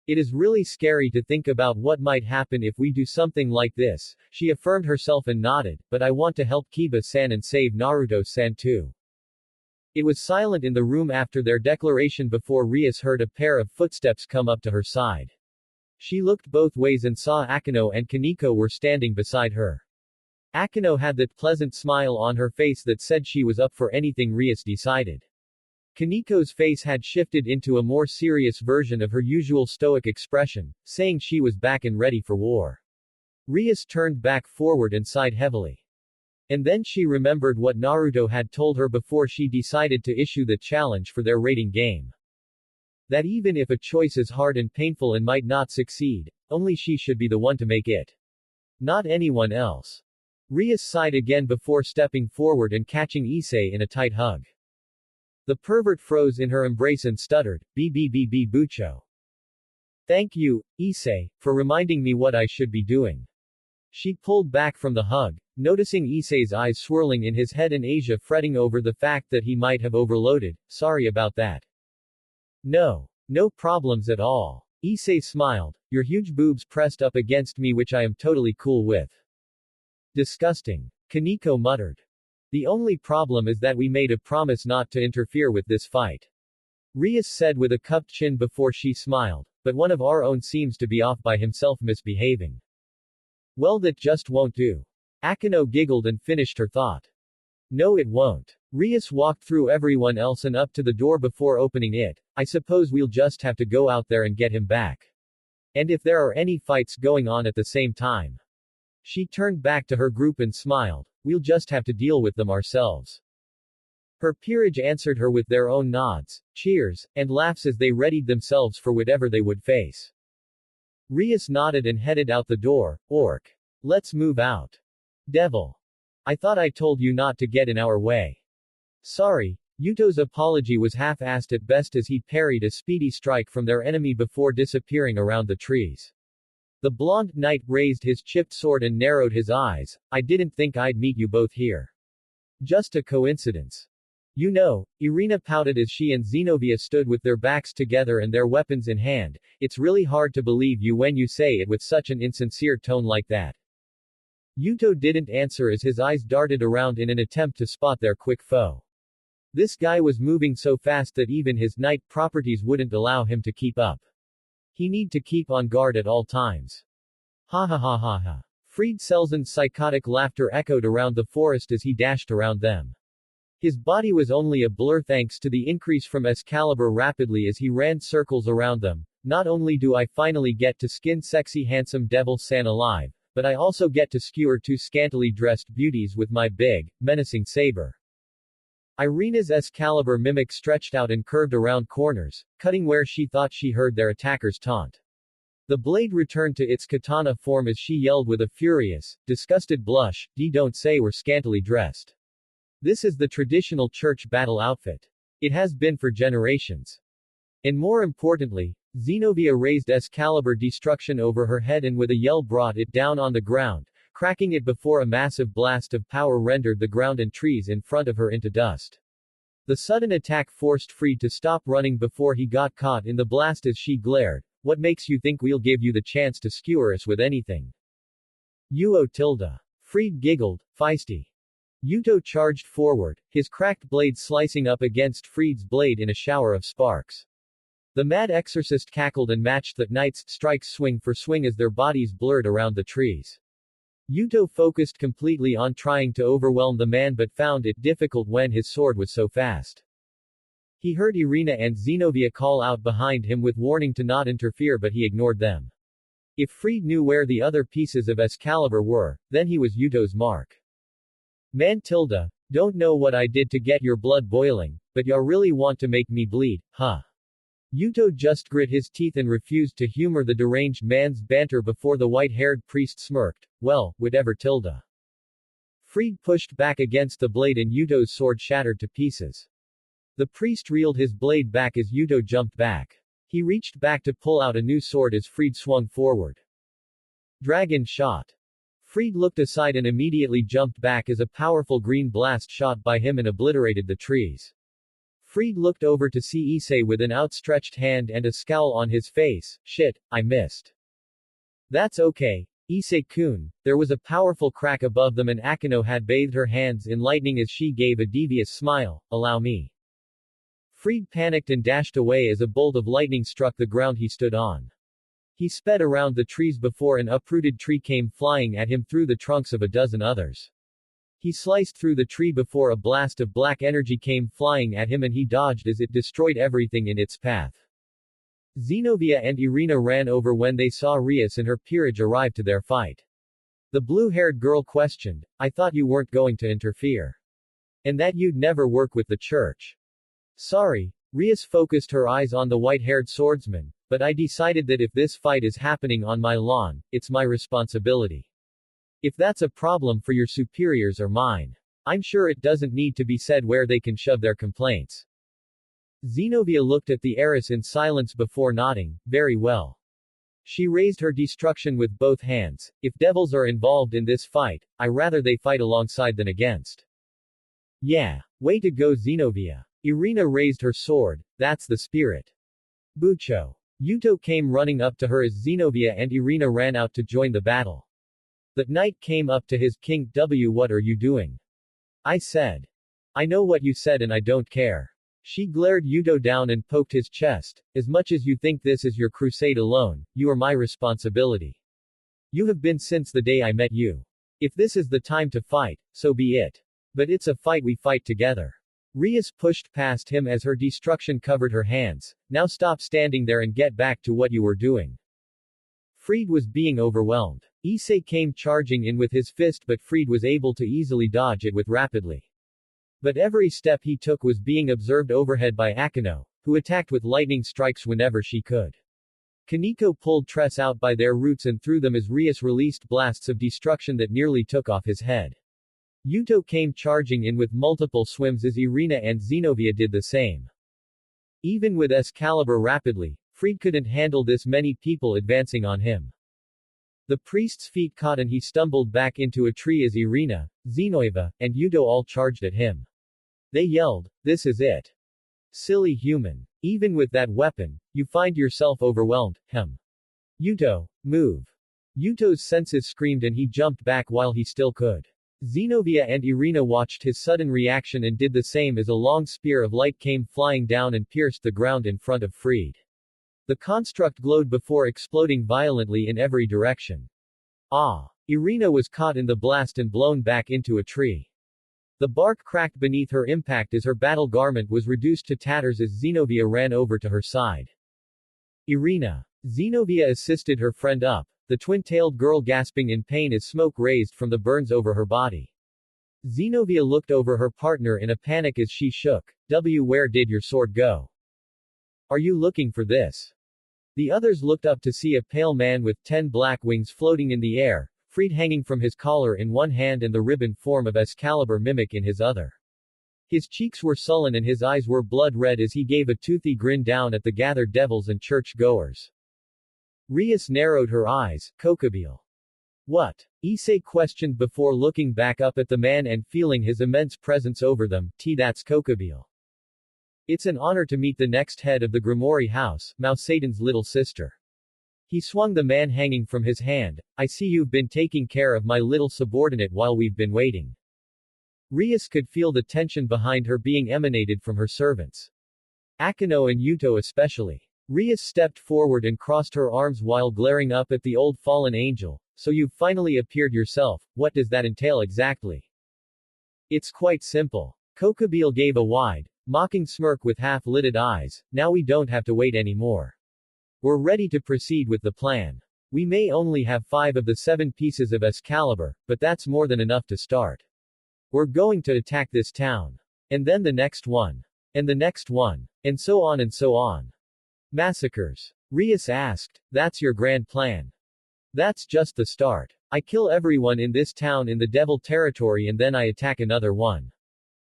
It is really scary to think about what might happen if we do something like this, she affirmed herself and nodded, but I want to help Kiba-san and save Naruto-san too. It was silent in the room after their declaration before Rias heard a pair of footsteps come up to her side. She looked both ways and saw Akino and Kaneko were standing beside her. Akino had that pleasant smile on her face that said she was up for anything Rias decided. Kaneko's face had shifted into a more serious version of her usual stoic expression, saying she was back and ready for war. Rias turned back forward and sighed heavily. And then she remembered what Naruto had told her before she decided to issue the challenge for their raiding game. That even if a choice is hard and painful and might not succeed, only she should be the one to make it. Not anyone else. Rias sighed again before stepping forward and catching Issei in a tight hug. The pervert froze in her embrace and stuttered, Bucho. Thank you, Issei, for reminding me what I should be doing. She pulled back from the hug, Noticing Issei's eyes swirling in his head and Asia fretting over the fact that he might have overloaded, sorry about that. No. No problems at all. Issei smiled. Your huge boobs pressed up against me which I am totally cool with. Disgusting. Kaneko muttered. The only problem is that we made a promise not to interfere with this fight. Rias said with a cupped chin before she smiled, but one of our own seems to be off by himself misbehaving. Well, that just won't do. Akino giggled and finished her thought. No, it won't. Rias walked through everyone else and up to the door before opening it. I suppose we'll just have to go out there and get him back. And if there are any fights going on at the same time. She turned back to her group and smiled. We'll just have to deal with them ourselves. Her peerage answered her with their own nods, cheers, and laughs as they readied themselves for whatever they would face. Rias nodded and headed out the door. Orc. Let's move out. Devil. I thought I told you not to get in our way. Sorry. Yuto's apology was half-assed at best as he parried a speedy strike from their enemy before disappearing around the trees. The blonde knight raised his chipped sword and narrowed his eyes. I didn't think I'd meet you both here. Just a coincidence. You know, Irina pouted as she and Zenobia stood with their backs together and their weapons in hand. It's really hard to believe you when you say it with such an insincere tone like that. Yuto didn't answer as his eyes darted around in an attempt to spot their quick foe. This guy was moving so fast that even his knight properties wouldn't allow him to keep up. He need to keep on guard at all times. Ha ha ha ha ha. Fried Selzen's psychotic laughter echoed around the forest as he dashed around them. His body was only a blur thanks to the increase from Excalibur rapidly as he ran circles around them. Not only do I finally get to skin sexy handsome Devil-san alive, but I also get to skewer two scantily dressed beauties with my big, menacing saber. Irina's Excalibur mimic stretched out and curved around corners, cutting where she thought she heard their attackers taunt. The blade returned to its katana form as she yelled with a furious, disgusted blush, don't say we're scantily dressed. This is the traditional church battle outfit. It has been for generations. And more importantly, Zenobia raised Excalibur destruction over her head and with a yell brought it down on the ground, cracking it before a massive blast of power rendered the ground and trees in front of her into dust. The sudden attack forced Fried to stop running before he got caught in the blast as she glared. What makes you think we'll give you the chance to skewer us with anything? Uo tilde. Fried giggled, feisty. Yuto charged forward, his cracked blade slicing up against Fried's blade in a shower of sparks. The mad exorcist cackled and matched the knight's strikes swing for swing as their bodies blurred around the trees. Yuto focused completely on trying to overwhelm the man but found it difficult when his sword was so fast. He heard Irina and Zenobia call out behind him with warning to not interfere but he ignored them. If Fried knew where the other pieces of Excalibur were, then he was Yuto's mark. Man tilde, don't know what I did to get your blood boiling, but ya really want to make me bleed, huh? Yuto just grit his teeth and refused to humor the deranged man's banter before the white-haired priest smirked. Well, whatever tilde. Fried pushed back against the blade and Yuto's sword shattered to pieces. The priest reeled his blade back as Yuto jumped back. He reached back to pull out a new sword as Fried swung forward. Dragon shot. Fried looked aside and immediately jumped back as a powerful green blast shot by him and obliterated the trees. Fried looked over to see Issei with an outstretched hand and a scowl on his face. Shit, I missed. That's okay. Issei-kun. There was a powerful crack above them and Akino had bathed her hands in lightning as she gave a devious smile. Allow me. Fried panicked and dashed away as a bolt of lightning struck the ground he stood on. He sped around the trees before an uprooted tree came flying at him through the trunks of a dozen others. He sliced through the tree before a blast of black energy came flying at him and he dodged as it destroyed everything in its path. Zenobia and Irina ran over when they saw Rias and her peerage arrive to their fight. The blue-haired girl questioned, I thought you weren't going to interfere. And that you'd never work with the church. Sorry. Rias focused her eyes on the white-haired swordsman, but I decided that if this fight is happening on my lawn, it's my responsibility. If that's a problem for your superiors or mine. I'm sure it doesn't need to be said where they can shove their complaints. Zenobia looked at the heiress in silence before nodding, very well. She raised her destruction with both hands. If devils are involved in this fight, I rather they fight alongside than against. Yeah. Way to go Zenobia. Irina raised her sword, that's the spirit. Bucho. Yuto came running up to her as Zenobia and Irina ran out to join the battle. The knight came up to his king, what are you doing? I said. I know what you said and I don't care. She glared Yuto down and poked his chest. As much as you think this is your crusade alone, you are my responsibility. You have been since the day I met you. If this is the time to fight, so be it. But it's a fight we fight together. Rias pushed past him as her destruction covered her hands. Now stop standing there and get back to what you were doing. Fried was being overwhelmed. Issei came charging in with his fist but Fried was able to easily dodge it with rapidly. But every step he took was being observed overhead by Akino, who attacked with lightning strikes whenever she could. Kaneko pulled Tress out by their roots and threw them as Rias released blasts of destruction that nearly took off his head. Yuto came charging in with multiple swims as Irina and Zenobia did the same. Even with Excalibur rapidly, Fried couldn't handle this many people advancing on him. The priest's feet caught and he stumbled back into a tree as Irina, Zenobia, and Yuto all charged at him. They yelled, "This is it. Silly human. Even with that weapon, you find yourself overwhelmed, Yuto, move." Yuto's senses screamed and he jumped back while he still could. Zenobia and Irina watched his sudden reaction and did the same as a long spear of light came flying down and pierced the ground in front of Fried. The construct glowed before exploding violently in every direction. Ah! Irina was caught in the blast and blown back into a tree. The bark cracked beneath her impact as her battle garment was reduced to tatters as Zenobia ran over to her side. Irina. Zenobia assisted her friend up, the twin-tailed girl gasping in pain as smoke raised from the burns over her body. Zenobia looked over her partner in a panic as she shook. Where did your sword go? Are you looking for this? The others looked up to see a pale man with 10 black wings floating in the air, Fried hanging from his collar in one hand and the ribbon form of Excalibur mimic in his other. His cheeks were sullen and his eyes were blood red as he gave a toothy grin down at the gathered devils and church-goers. Rias narrowed her eyes. Kokobile. What? Issei questioned before looking back up at the man and feeling his immense presence over them. That's Kokobile. It's an honor to meet the next head of the Gremory house, Mao Satan's little sister. He swung the man hanging from his hand. I see you've been taking care of my little subordinate while we've been waiting. Rias could feel the tension behind her being emanated from her servants. Akino and Yuto especially. Rias stepped forward and crossed her arms while glaring up at the old fallen angel. So you've finally appeared yourself, what does that entail exactly? It's quite simple. Kokobile gave a wide, mocking smirk with half-lidded eyes. Now we don't have to wait anymore. We're ready to proceed with the plan. We may only have 5 of the 7 pieces of Excalibur, but that's more than enough to start. We're going to attack this town. And then the next one. And the next one. And so on and so on. Massacres. Rias asked, that's your grand plan? That's just the start. I kill everyone in this town in the devil territory and then I attack another one.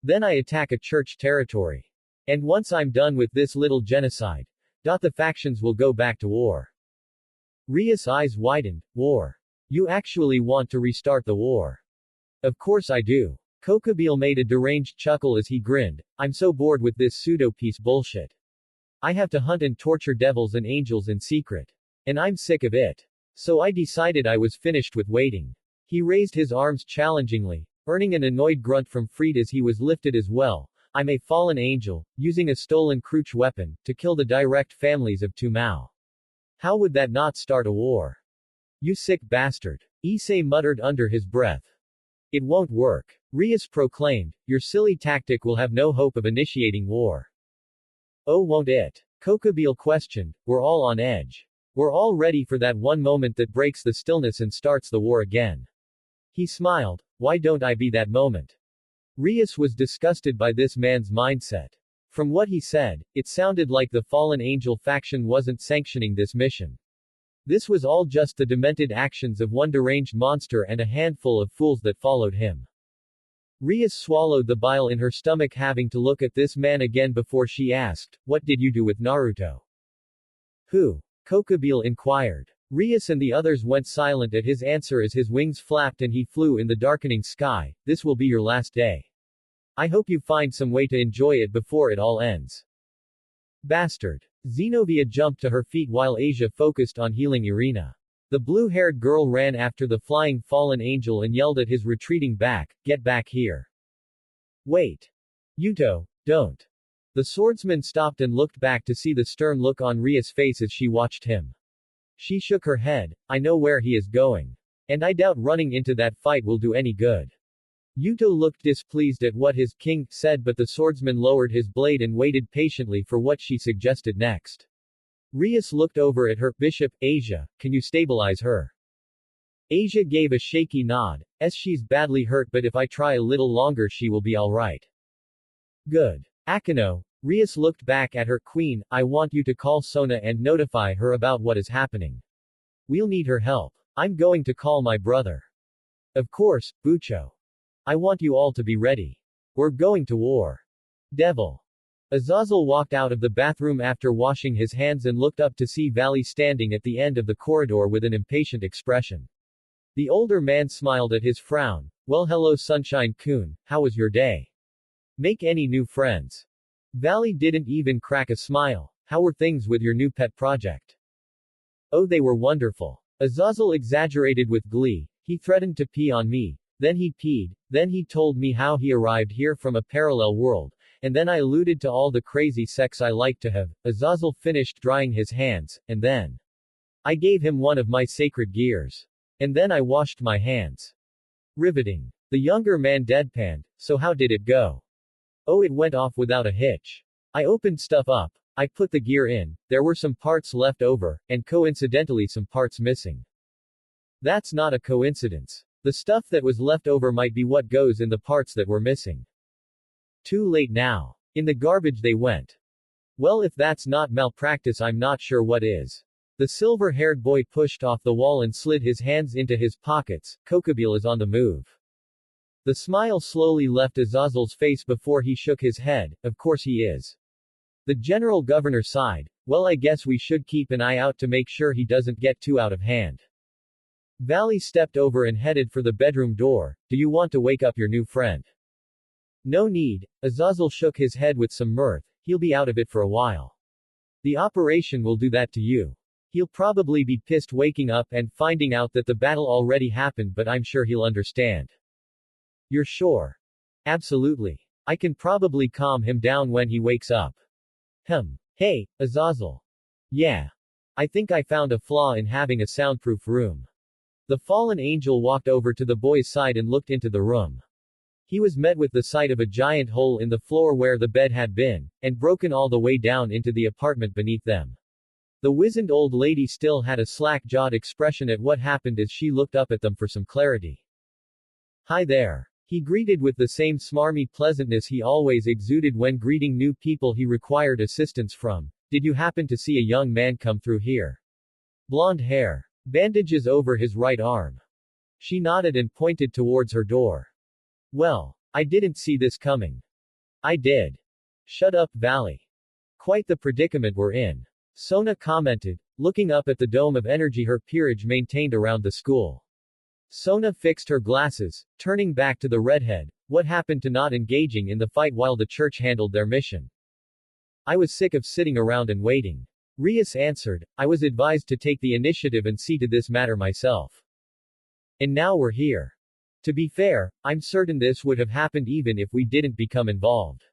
Then I attack a church territory. And once I'm done with this little genocide, the factions will go back to war. Rias' eyes widened. War. You actually want to restart the war? Of course I do. Kokobile made a deranged chuckle as he grinned. I'm so bored with this pseudo-peace bullshit. I have to hunt and torture devils and angels in secret. And I'm sick of it. So I decided I was finished with waiting. He raised his arms challengingly, earning an annoyed grunt from Fried as he was lifted as well. I'm a fallen angel, using a stolen Cruch weapon, to kill the direct families of Tumao. How would that not start a war? You sick bastard. Issei muttered under his breath. It won't work. Rias proclaimed, your silly tactic will have no hope of initiating war. Oh won't it? Kokobile questioned. We're all on edge. We're all ready for that one moment that breaks the stillness and starts the war again. He smiled. Why don't I be that moment? Rias was disgusted by this man's mindset. From what he said, it sounded like the fallen angel faction wasn't sanctioning this mission. This was all just the demented actions of one deranged monster and a handful of fools that followed him. Rias swallowed the bile in her stomach having to look at this man again before she asked, what did you do with Naruto? Who? Kokobile inquired. Rias and the others went silent at his answer as his wings flapped and he flew in the darkening sky. This will be your last day. I hope you find some way to enjoy it before it all ends. Bastard. Zenobia jumped to her feet while Asia focused on healing Irina. The blue-haired girl ran after the flying fallen angel and yelled at his retreating back, "Get back here." Wait. Yuto, don't. The swordsman stopped and looked back to see the stern look on Ria's face as she watched him. She shook her head. I know where he is going. And I doubt running into that fight will do any good. Yuto looked displeased at what his king said, but the swordsman lowered his blade and waited patiently for what she suggested next. Rias looked over at her. Bishop, Asia, can you stabilize her? Asia gave a shaky nod. She's badly hurt, but if I try a little longer she will be alright. Good. Akino. Rias looked back at her. Queen, I want you to call Sona and notify her about what is happening. We'll need her help. I'm going to call my brother. Of course, Bucho. I want you all to be ready. We're going to war. Devil. Azazel walked out of the bathroom after washing his hands and looked up to see Valley standing at the end of the corridor with an impatient expression. The older man smiled at his frown. Well, hello Sunshine-kun, how was your day? Make any new friends? Valley didn't even crack a smile. How were things with your new pet project? Oh, they were wonderful. Azazel exaggerated with glee. He threatened to pee on me. Then he peed. Then he told me how he arrived here from a parallel world. And then I alluded to all the crazy sex I like to have. Azazel finished drying his hands, and then I gave him one of my sacred gears. And then I washed my hands. Riveting. The younger man deadpanned. So how did it go? Oh, it went off without a hitch. I opened stuff up. I put the gear in. There were some parts left over, and coincidentally some parts missing. That's not a coincidence. The stuff that was left over might be what goes in the parts that were missing. Too late now. In the garbage they went. Well, if that's not malpractice, I'm not sure what is. The silver-haired boy pushed off the wall and slid his hands into his pockets. Kokobile is on the move. The smile slowly left Azazel's face before he shook his head. Of course he is. The general governor sighed. Well, I guess we should keep an eye out to make sure he doesn't get too out of hand. Valley stepped over and headed for the bedroom door. Do you want to wake up your new friend? No need. Azazel shook his head with some mirth. He'll be out of it for a while. The operation will do that to you. He'll probably be pissed waking up and finding out that the battle already happened, but I'm sure he'll understand. You're sure? Absolutely. I can probably calm him down when he wakes up. Hey, Azazel. Yeah. I think I found a flaw in having a soundproof room. The fallen angel walked over to the boy's side and looked into the room. He was met with the sight of a giant hole in the floor where the bed had been, and broken all the way down into the apartment beneath them. The wizened old lady still had a slack-jawed expression at what happened as she looked up at them for some clarity. Hi there. He greeted with the same smarmy pleasantness he always exuded when greeting new people he required assistance from. Did you happen to see a young man come through here? Blonde hair. Bandages over his right arm. She nodded and pointed towards her door. Well, I didn't see this coming. I did. Shut up, Valley. Quite the predicament we're in. Sona commented, looking up at the dome of energy her peerage maintained around the school. Sona fixed her glasses, turning back to the redhead. What happened to not engaging in the fight while the church handled their mission? I was sick of sitting around and waiting. Rias answered, I was advised to take the initiative and see to this matter myself. And now we're here. To be fair, I'm certain this would have happened even if we didn't become involved.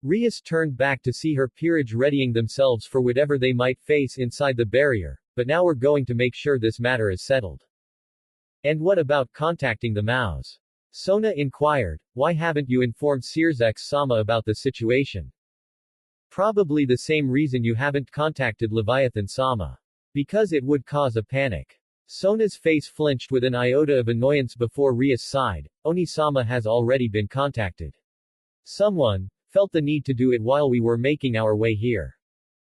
Rias turned back to see her peerage readying themselves for whatever they might face inside the barrier, but now we're going to make sure this matter is settled. And what about contacting the Maos? Sona inquired, why haven't you informed Searsex-sama about the situation? Probably the same reason you haven't contacted Leviathan-sama. Because it would cause a panic. Sona's face flinched with an iota of annoyance before Rias sighed. Oni-sama has already been contacted. Someone felt the need to do it while we were making our way here.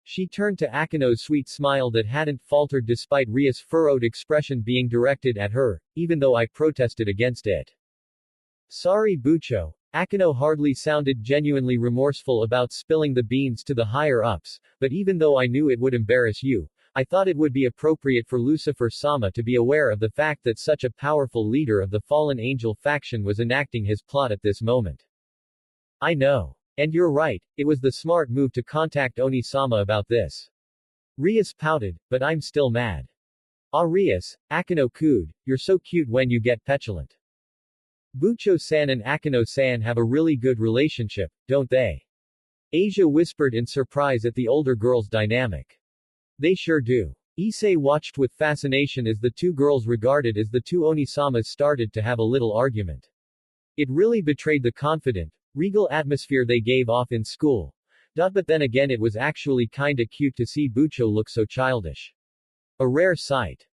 She turned to Akino's sweet smile that hadn't faltered despite Ria's furrowed expression being directed at her, even though I protested against it. Sorry Bucho. Akino hardly sounded genuinely remorseful about spilling the beans to the higher-ups, but even though I knew it would embarrass you, I thought it would be appropriate for Lucifer-sama to be aware of the fact that such a powerful leader of the fallen angel faction was enacting his plot at this moment. I know. And you're right, it was the smart move to contact Oni-sama about this. Rias pouted, but I'm still mad. Ah Rias, Akino-kun, you're so cute when you get petulant. Bucho-san and Akino-san have a really good relationship, don't they? Asia whispered in surprise at the older girl's dynamic. They sure do. Issei watched with fascination as the two girls regarded as the two Onisamas started to have a little argument. It really betrayed the confident, regal atmosphere they gave off in school. But then again it was actually kinda cute to see Bucho look so childish. A rare sight.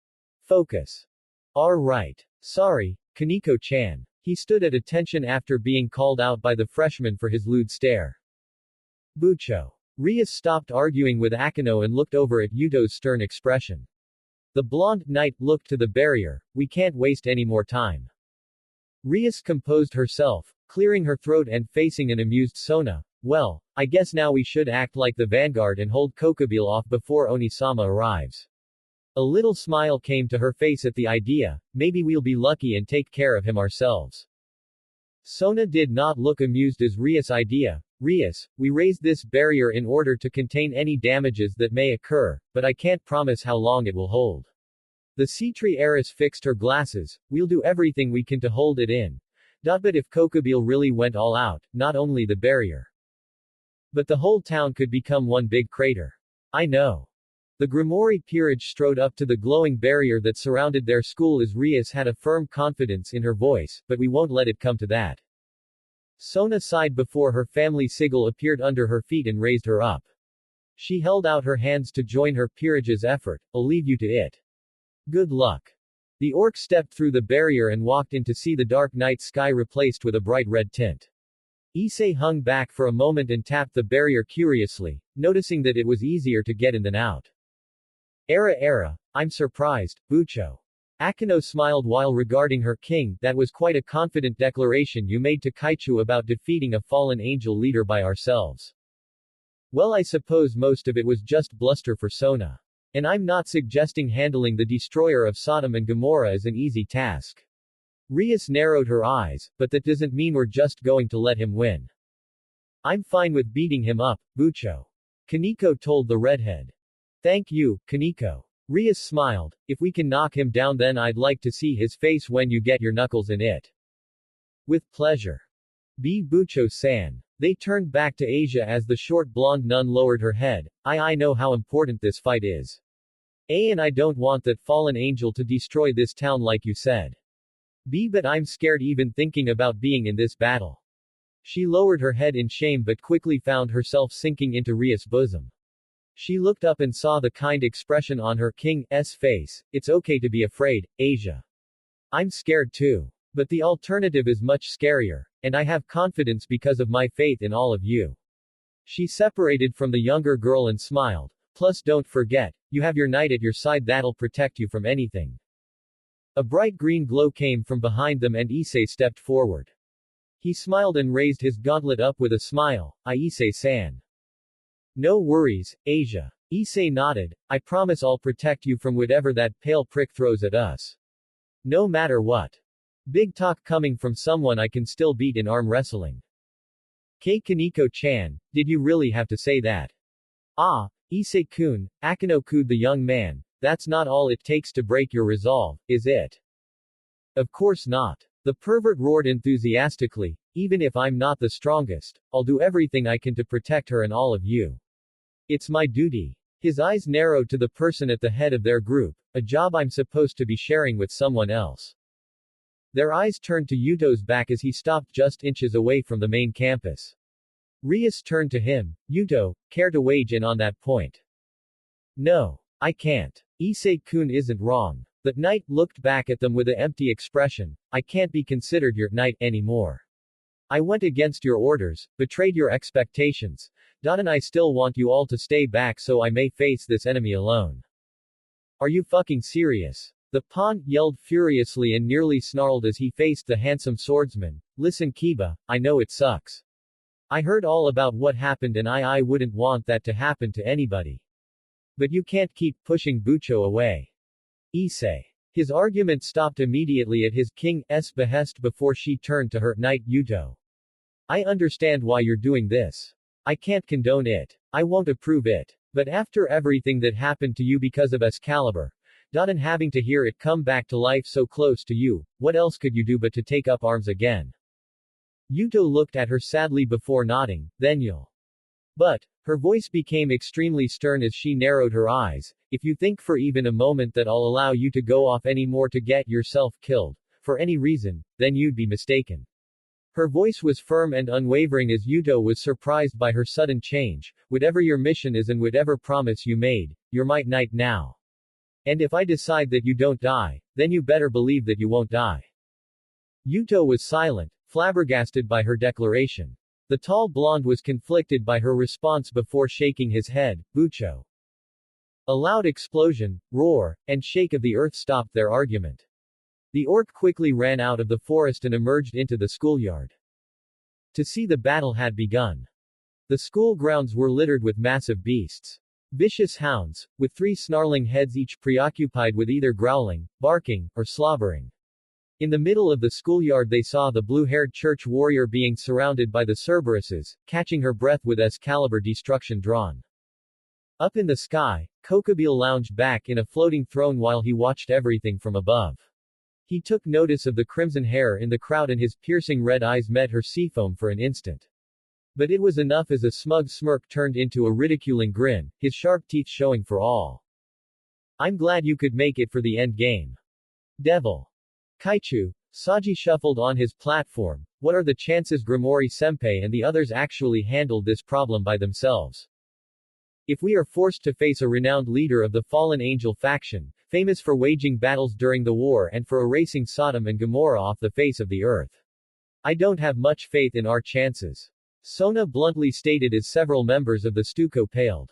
Focus. Right. Sorry, Kaneko-chan. He stood at attention after being called out by the freshman for his lewd stare. Bucho. Rias stopped arguing with Akino and looked over at Yuto's stern expression. The blonde knight looked to the barrier. We can't waste any more time. Rias composed herself, clearing her throat and facing an amused Sona. Well, I guess now we should act like the vanguard and hold Kokobile off before Onisama arrives. A little smile came to her face at the idea, maybe we'll be lucky and take care of him ourselves. Sona did not look amused as Rias' idea. Rias, we raised this barrier in order to contain any damages that may occur, but I can't promise how long it will hold. The Citri heiress fixed her glasses, we'll do everything we can to hold it in. But if Kokobile really went all out, not only the barrier, but the whole town could become one big crater. I know. The Gremory peerage strode up to the glowing barrier that surrounded their school as Rias had a firm confidence in her voice, but we won't let it come to that. Sona sighed before her family sigil appeared under her feet and raised her up. She held out her hands to join her peerage's effort. I'll leave you to it. Good luck. The orc stepped through the barrier and walked in to see the dark night sky replaced with a bright red tint. Issei hung back for a moment and tapped the barrier curiously, noticing that it was easier to get in than out. Era, I'm surprised, Bucho. Akino smiled while regarding her king. That was quite a confident declaration you made to Kaichu about defeating a fallen angel leader by ourselves. Well, I suppose most of it was just bluster for Sona. And I'm not suggesting handling the destroyer of Sodom and Gomorrah is an easy task. Rias narrowed her eyes, but that doesn't mean we're just going to let him win. I'm fine with beating him up, Bucho. Kaneko told the redhead. Thank you, Kaneko. Rias smiled. If we can knock him down, then I'd like to see his face when you get your knuckles in it. With pleasure. Bucho-san. They turned back to Asia as the short blonde nun lowered her head. I know how important this fight is. And I don't want that fallen angel to destroy this town like you said. But I'm scared even thinking about being in this battle. She lowered her head in shame but quickly found herself sinking into Rias' bosom. She looked up and saw the kind expression on her king's face. It's okay to be afraid, Asia. I'm scared too. But the alternative is much scarier, and I have confidence because of my faith in all of you. She separated from the younger girl and smiled. Plus don't forget, you have your knight at your side that'll protect you from anything. A bright green glow came from behind them and Issei stepped forward. He smiled and raised his gauntlet up with a smile. Issei-san. No worries, Asia. Issei nodded. I promise I'll protect you from whatever that pale prick throws at us. No matter what. Big talk coming from someone I can still beat in arm wrestling. Kaneko-chan, did you really have to say that? Issei-kun, Akino-kun the young man, that's not all it takes to break your resolve, is it? Of course not. The pervert roared enthusiastically. Even if I'm not the strongest, I'll do everything I can to protect her and all of you. It's my duty. His eyes narrowed to the person at the head of their group, a job I'm supposed to be sharing with someone else. Their eyes turned to Yuto's back as he stopped just inches away from the main campus. Rias turned to him. Yuto, care to wage in on that point? No. I can't. Issei-kun isn't wrong. The knight looked back at them with an empty expression. I can't be considered your knight anymore. I went against your orders, betrayed your expectations. And I still want you all to stay back so I may face this enemy alone. Are you fucking serious? The pawn yelled furiously and nearly snarled as he faced the handsome swordsman. Listen Kiba, I know it sucks. I heard all about what happened and I wouldn't want that to happen to anybody. But you can't keep pushing Bucho away. Issei. His argument stopped immediately at his king's behest before she turned to her knight Yuto. I understand why you're doing this. I can't condone it. I won't approve it. But after everything that happened to you because of Excalibur, and having to hear it come back to life so close to you, what else could you do but to take up arms again? Yuto looked at her sadly before nodding, then you'll. But, her voice became extremely stern as she narrowed her eyes, if you think for even a moment that I'll allow you to go off any more to get yourself killed, for any reason, then you'd be mistaken. Her voice was firm and unwavering as Yuto was surprised by her sudden change. Whatever your mission is and whatever promise you made, you're my knight now. And if I decide that you don't die, then you better believe that you won't die. Yuto was silent, flabbergasted by her declaration. The tall blonde was conflicted by her response before shaking his head. Bucho. A loud explosion, roar, and shake of the earth stopped their argument. The orc quickly ran out of the forest and emerged into the schoolyard. To see the battle had begun. The school grounds were littered with massive beasts. Vicious hounds, with 3 snarling heads each preoccupied with either growling, barking, or slobbering. In the middle of the schoolyard they saw the blue-haired church warrior being surrounded by the Cerberuses, catching her breath with Excalibur destruction drawn. Up in the sky, Kokobile lounged back in a floating throne while he watched everything from above. He took notice of the crimson hair in the crowd and his piercing red eyes met her seafoam for an instant. But it was enough as a smug smirk turned into a ridiculing grin, his sharp teeth showing for all. I'm glad you could make it for the end game. Devil. Kaichu. Saji shuffled on his platform. What are the chances Gremory-senpai and the others actually handled this problem by themselves? If we are forced to face a renowned leader of the fallen angel faction, famous for waging battles during the war and for erasing Sodom and Gomorrah off the face of the earth, I don't have much faith in our chances. Sona bluntly stated as several members of the Stuko paled.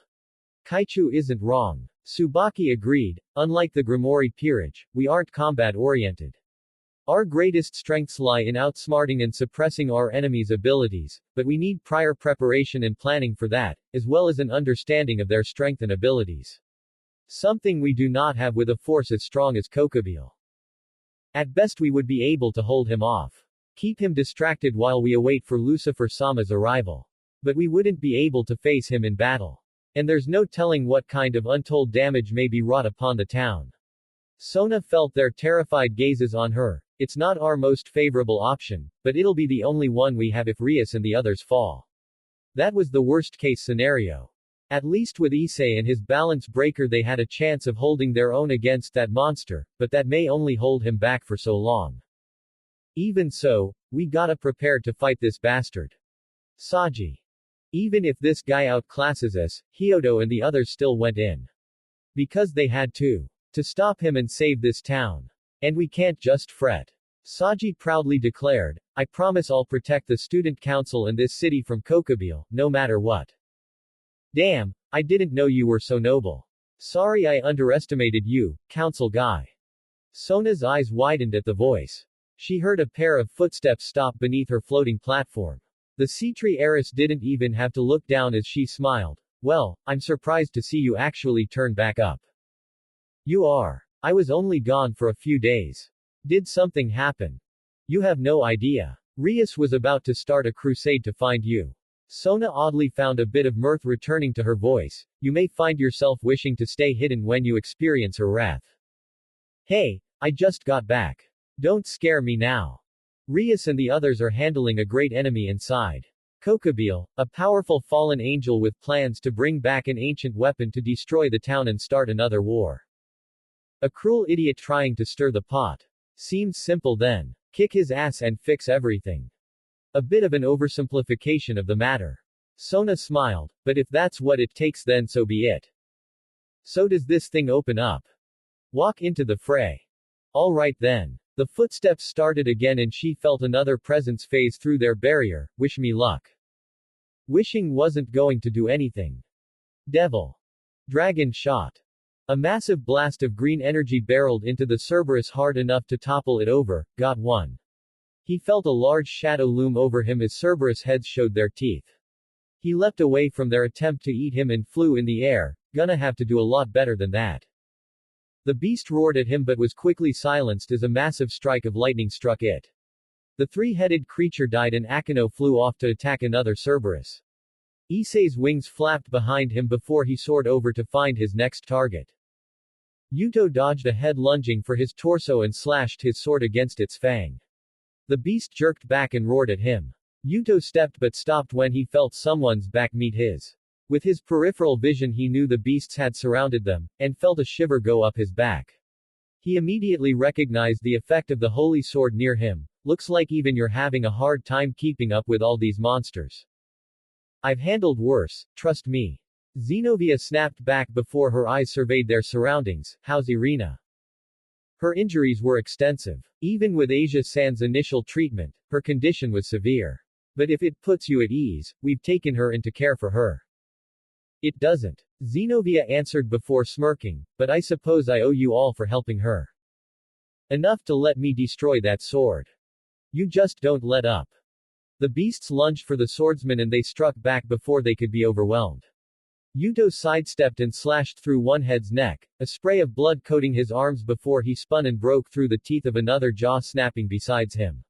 Kaichu isn't wrong. Tsubaki agreed, unlike the Gremory peerage, we aren't combat-oriented. Our greatest strengths lie in outsmarting and suppressing our enemies' abilities, but we need prior preparation and planning for that, as well as an understanding of their strength and abilities. Something we do not have with a force as strong as Kokobile. At best we would be able to hold him off. Keep him distracted while we await for Lucifer-sama's arrival. But we wouldn't be able to face him in battle. And there's no telling what kind of untold damage may be wrought upon the town. Sona felt their terrified gazes on her. It's not our most favorable option, but it'll be the only one we have if Rias and the others fall. That was the worst-case scenario. At least with Issei and his balance breaker they had a chance of holding their own against that monster, but that may only hold him back for so long. Even so, we gotta prepare to fight this bastard. Saji. Even if this guy outclasses us, Hyodo and the others still went in. Because they had to. To stop him and save this town. And we can't just fret. Saji proudly declared, I promise I'll protect the student council and this city from Kokobile, no matter what. Damn, I didn't know you were so noble. Sorry I underestimated you, council guy. Sona's eyes widened at the voice. She heard a pair of footsteps stop beneath her floating platform. The Citri heiress didn't even have to look down as she smiled. Well, I'm surprised to see you actually turn back up. You are. I was only gone for a few days. Did something happen? You have no idea. Rias was about to start a crusade to find you. Sona oddly found a bit of mirth returning to her voice. You may find yourself wishing to stay hidden when you experience her wrath. Hey, I just got back. Don't scare me now. Rias and the others are handling a great enemy inside. Kokobile, a powerful fallen angel with plans to bring back an ancient weapon to destroy the town and start another war. A cruel idiot trying to stir the pot. Seems simple then. Kick his ass and fix everything. A bit of an oversimplification of the matter. Sona smiled, but if that's what it takes then so be it. So does this thing open up? Walk into the fray. Alright then. The footsteps started again and she felt another presence phase through their barrier. Wish me luck. Wishing wasn't going to do anything. Devil. Dragon shot. A massive blast of green energy barreled into the Cerberus hard enough to topple it over. Got one. He felt a large shadow loom over him as Cerberus heads showed their teeth. He leapt away from their attempt to eat him and flew in the air, Gonna have to do a lot better than that. The beast roared at him but was quickly silenced as a massive strike of lightning struck it. The three-headed creature died and Akino flew off to attack another Cerberus. Issei's wings flapped behind him before he soared over to find his next target. Yuto dodged ahead, lunging for his torso and slashed his sword against its fang. The beast jerked back and roared at him. Yuto stepped but stopped when he felt someone's back meet his. With his peripheral vision he knew the beasts had surrounded them, and felt a shiver go up his back. He immediately recognized the effect of the holy sword near him. Looks like even you're having a hard time keeping up with all these monsters. I've handled worse, trust me. Zenobia snapped back before her eyes surveyed their surroundings. How's Irina? Her injuries were extensive. Even with Asia-san's initial treatment, her condition was severe. But if it puts you at ease, we've taken her into care for her. It doesn't. Zenobia answered before smirking, but I suppose I owe you all for helping her. Enough to let me destroy that sword. You just don't let up. The beasts lunged for the swordsman and they struck back before they could be overwhelmed. Yuto sidestepped and slashed through one head's neck, a spray of blood coating his arms before he spun and broke through the teeth of another jaw snapping besides him.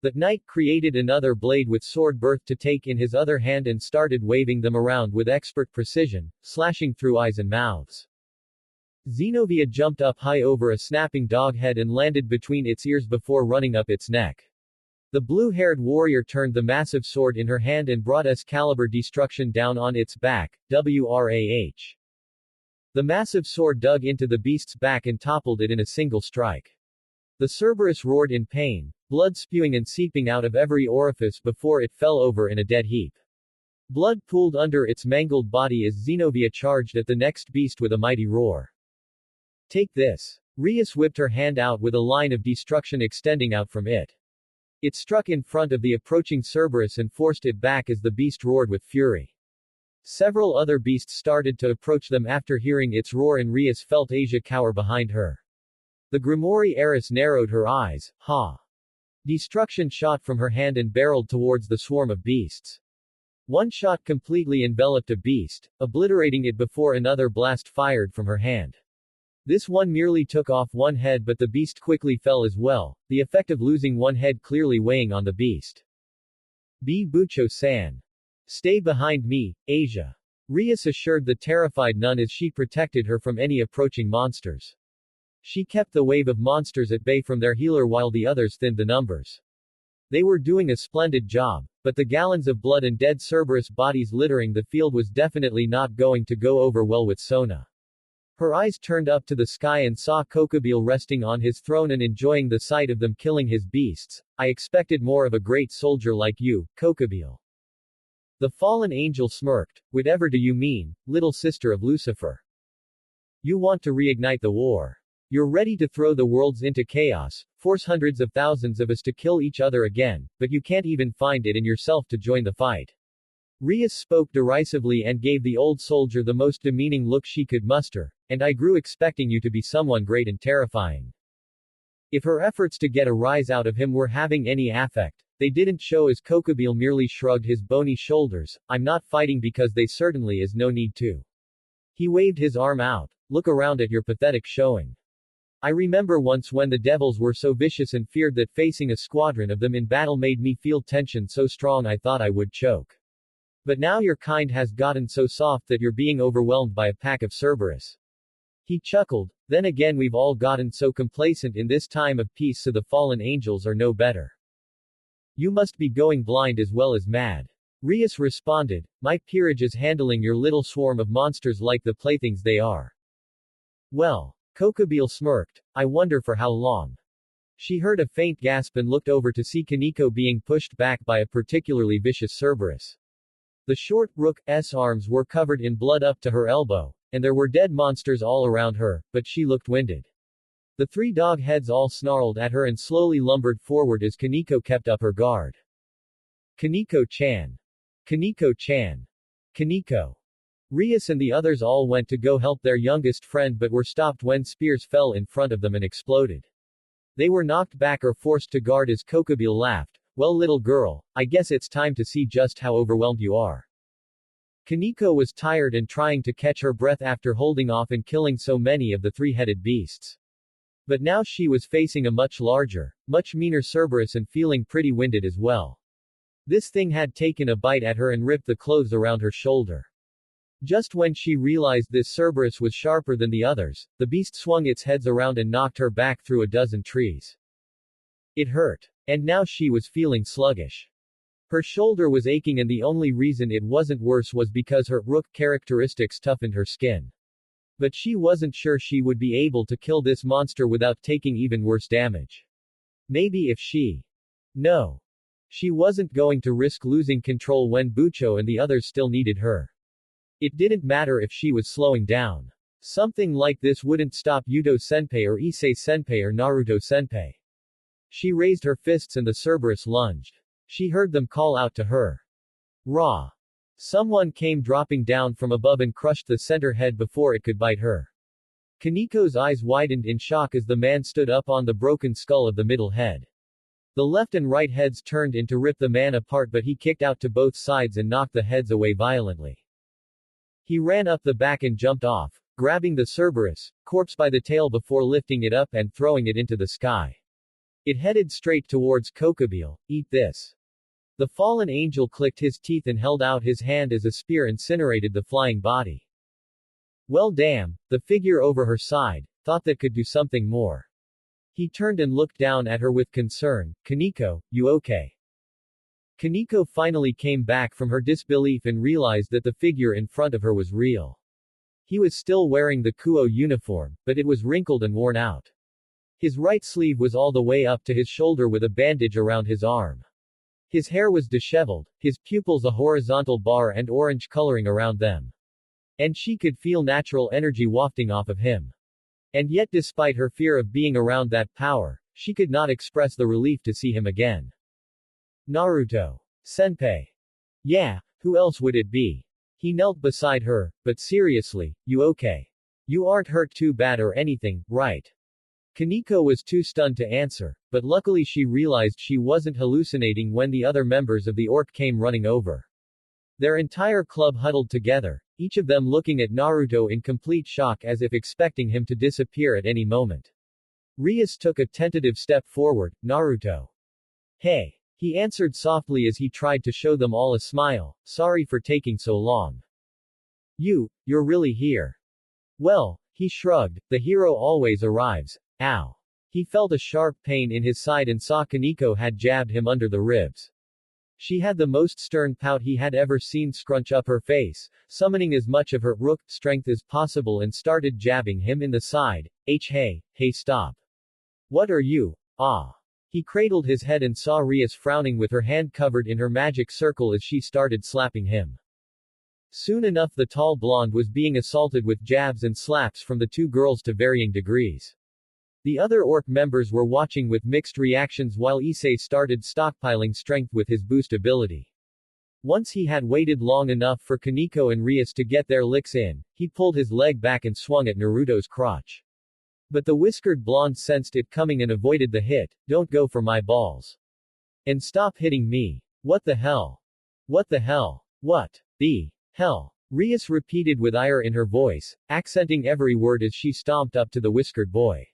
The knight created another blade with sword birth to take in his other hand and started waving them around with expert precision, slashing through eyes and mouths. Zenobia jumped up high over a snapping dog head and landed between its ears before running up its neck. The blue-haired warrior turned the massive sword in her hand and brought Excalibur destruction down on its back, WRAH. The massive sword dug into the beast's back and toppled it in a single strike. The Cerberus roared in pain, blood spewing and seeping out of every orifice before it fell over in a dead heap. Blood pooled under its mangled body as Zenobia charged at the next beast with a mighty roar. Take this. Rias whipped her hand out with a line of destruction extending out from it. It struck in front of the approaching Cerberus and forced it back as the beast roared with fury. Several other beasts started to approach them after hearing its roar and Rias felt Asia cower behind her. The Gremory heiress narrowed her eyes. Ha! Destruction shot from her hand and barreled towards the swarm of beasts. One shot completely enveloped a beast, obliterating it before another blast fired from her hand. This one merely took off one head but the beast quickly fell as well, the effect of losing one head clearly weighing on the beast. B. Bucho-san. Stay behind me, Asia. Rias assured the terrified nun as she protected her from any approaching monsters. She kept the wave of monsters at bay from their healer while the others thinned the numbers. They were doing a splendid job, but the gallons of blood and dead Cerberus bodies littering the field was definitely not going to go over well with Sona. Her eyes turned up to the sky and saw Kokobile resting on his throne and enjoying the sight of them killing his beasts. I expected more of a great soldier like you, Kokobile. The fallen angel smirked. Whatever do you mean, little sister of Lucifer? You want to reignite the war. You're ready to throw the worlds into chaos, force hundreds of thousands of us to kill each other again, but you can't even find it in yourself to join the fight. Rias spoke derisively and gave the old soldier the most demeaning look she could muster, and I grew expecting you to be someone great and terrifying. If her efforts to get a rise out of him were having any affect, they didn't show as Kokobile merely shrugged his bony shoulders. I'm not fighting because there certainly is no need to. He waved his arm out. Look around at your pathetic showing. I remember once when the devils were so vicious and feared that facing a squadron of them in battle made me feel tension so strong I thought I would choke. But now your kind has gotten so soft that you're being overwhelmed by a pack of Cerberus. He chuckled. Then again we've all gotten so complacent in this time of peace so the fallen angels are no better. You must be going blind as well as mad. Rias responded, my peerage is handling your little swarm of monsters like the playthings they are. Well. Kokobile smirked. I wonder for how long. She heard a faint gasp and looked over to see Kaneko being pushed back by a particularly vicious Cerberus. The short rook's arms were covered in blood up to her elbow, and there were dead monsters all around her, but she looked winded. The three dog heads all snarled at her and slowly lumbered forward as Kaneko kept up her guard. Kaneko-chan. Kaneko-chan. Kaneko. Rias and the others all went to go help their youngest friend but were stopped when spears fell in front of them and exploded. They were knocked back or forced to guard as Kokobile laughed. Well little girl, I guess it's time to see just how overwhelmed you are. Kaneko was tired and trying to catch her breath after holding off and killing so many of the three-headed beasts. But now she was facing a much larger, much meaner Cerberus and feeling pretty winded as well. This thing had taken a bite at her and ripped the clothes around her shoulder. Just when she realized this Cerberus was sharper than the others, the beast swung its heads around and knocked her back through a dozen trees. It hurt. And now she was feeling sluggish. Her shoulder was aching and the only reason it wasn't worse was because her rook characteristics toughened her skin. But she wasn't sure she would be able to kill this monster without taking even worse damage. Maybe if she... No. She wasn't going to risk losing control when Bucho and the others still needed her. It didn't matter if she was slowing down. Something like this wouldn't stop Yudo-senpai or Issei-senpai or Naruto-senpai. She raised her fists and the Cerberus lunged. She heard them call out to her. Raw. Someone came dropping down from above and crushed the center head before it could bite her. Kaneko's eyes widened in shock as the man stood up on the broken skull of the middle head. The left and right heads turned in to rip the man apart, but he kicked out to both sides and knocked the heads away violently. He ran up the back and jumped off, grabbing the Cerberus corpse by the tail before lifting it up and throwing it into the sky. It headed straight towards Kokobile. Eat this. The fallen angel clicked his teeth and held out his hand as a spear incinerated the flying body. Well damn, the figure over her side, thought that could do something more. He turned and looked down at her with concern. Kaneko, you okay? Kaneko finally came back from her disbelief and realized that the figure in front of her was real. He was still wearing the Kuo uniform, but it was wrinkled and worn out. His right sleeve was all the way up to his shoulder with a bandage around his arm. His hair was disheveled, his pupils a horizontal bar and orange coloring around them. And she could feel natural energy wafting off of him. And yet despite her fear of being around that power, she could not express the relief to see him again. Naruto. Senpai. Yeah, who else would it be? He knelt beside her, but seriously, you okay? You aren't hurt too bad or anything, right? Kaneko was too stunned to answer, but luckily she realized she wasn't hallucinating when the other members of the orc came running over. Their entire club huddled together, each of them looking at Naruto in complete shock as if expecting him to disappear at any moment. Rias took a tentative step forward. Naruto. Hey. He answered softly as he tried to show them all a smile. Sorry for taking so long. You're really here. Well, he shrugged, the hero always arrives. Ow. He felt a sharp pain in his side and saw Kaneko had jabbed him under the ribs. She had the most stern pout he had ever seen scrunch up her face, summoning as much of her rook strength as possible and started jabbing him in the side. Hey stop. What are you? Ah. He cradled his head and saw Rias frowning with her hand covered in her magic circle as she started slapping him. Soon enough the tall blonde was being assaulted with jabs and slaps from the two girls to varying degrees. The other orc members were watching with mixed reactions while Issei started stockpiling strength with his boost ability. Once he had waited long enough for Kaneko and Rias to get their licks in, he pulled his leg back and swung at Naruto's crotch. But the whiskered blonde sensed it coming and avoided the hit. Don't go for my balls. And stop hitting me. What the hell? What the hell? What the hell? Rias repeated with ire in her voice, accenting every word as she stomped up to the whiskered boy.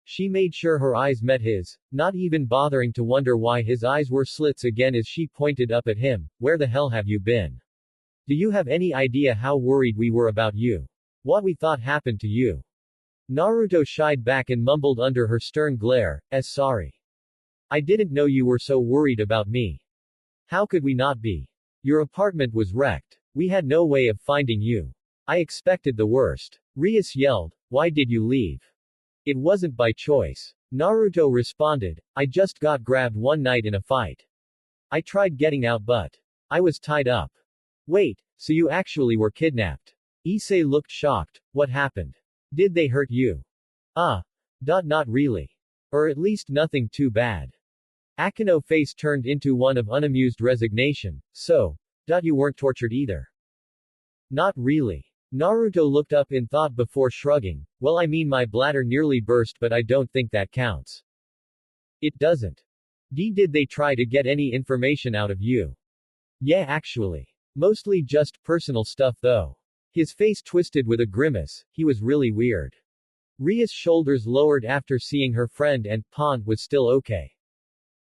She made sure her eyes met his, not even bothering to wonder why his eyes were slits again as she pointed up at him. Where the hell have you been? Do you have any idea how worried we were about you? What we thought happened to you? Naruto shied back and mumbled under her stern glare, sorry. I didn't know you were so worried about me. How could we not be? Your apartment was wrecked. We had no way of finding you. I expected the worst. Rias yelled, why did you leave? It wasn't by choice. Naruto responded, I just got grabbed one night in a fight. I tried getting out but I was tied up. Wait, so you actually were kidnapped? Issei looked shocked. What happened? Did they hurt you? Not really. Or at least nothing too bad. Akino's face turned into one of unamused resignation. So, you weren't tortured either? Not really. Naruto looked up in thought before shrugging. Well, I mean, my bladder nearly burst, but I don't think that counts. It doesn't. Did they try to get any information out of you? Yeah, actually. Mostly just personal stuff though. His face twisted with a grimace, he was really weird. Ria's shoulders lowered after seeing her friend and Pond was still okay.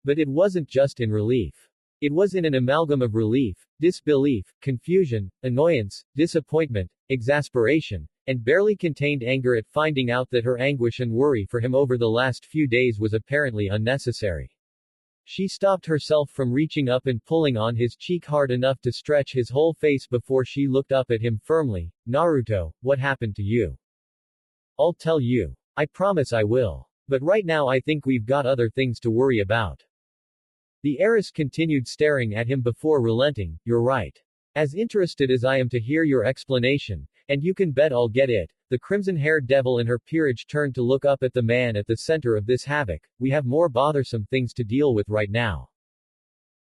But it wasn't just in relief. It was in an amalgam of relief, disbelief, confusion, annoyance, disappointment, exasperation, and barely contained anger at finding out that her anguish and worry for him over the last few days was apparently unnecessary. She stopped herself from reaching up and pulling on his cheek hard enough to stretch his whole face before she looked up at him firmly. Naruto, what happened to you? I'll tell you. I promise I will. But right now I think we've got other things to worry about. The heiress continued staring at him before relenting. You're right. As interested as I am to hear your explanation, and you can bet I'll get it, the crimson-haired devil in her peerage turned to look up at the man at the center of this havoc. We have more bothersome things to deal with right now.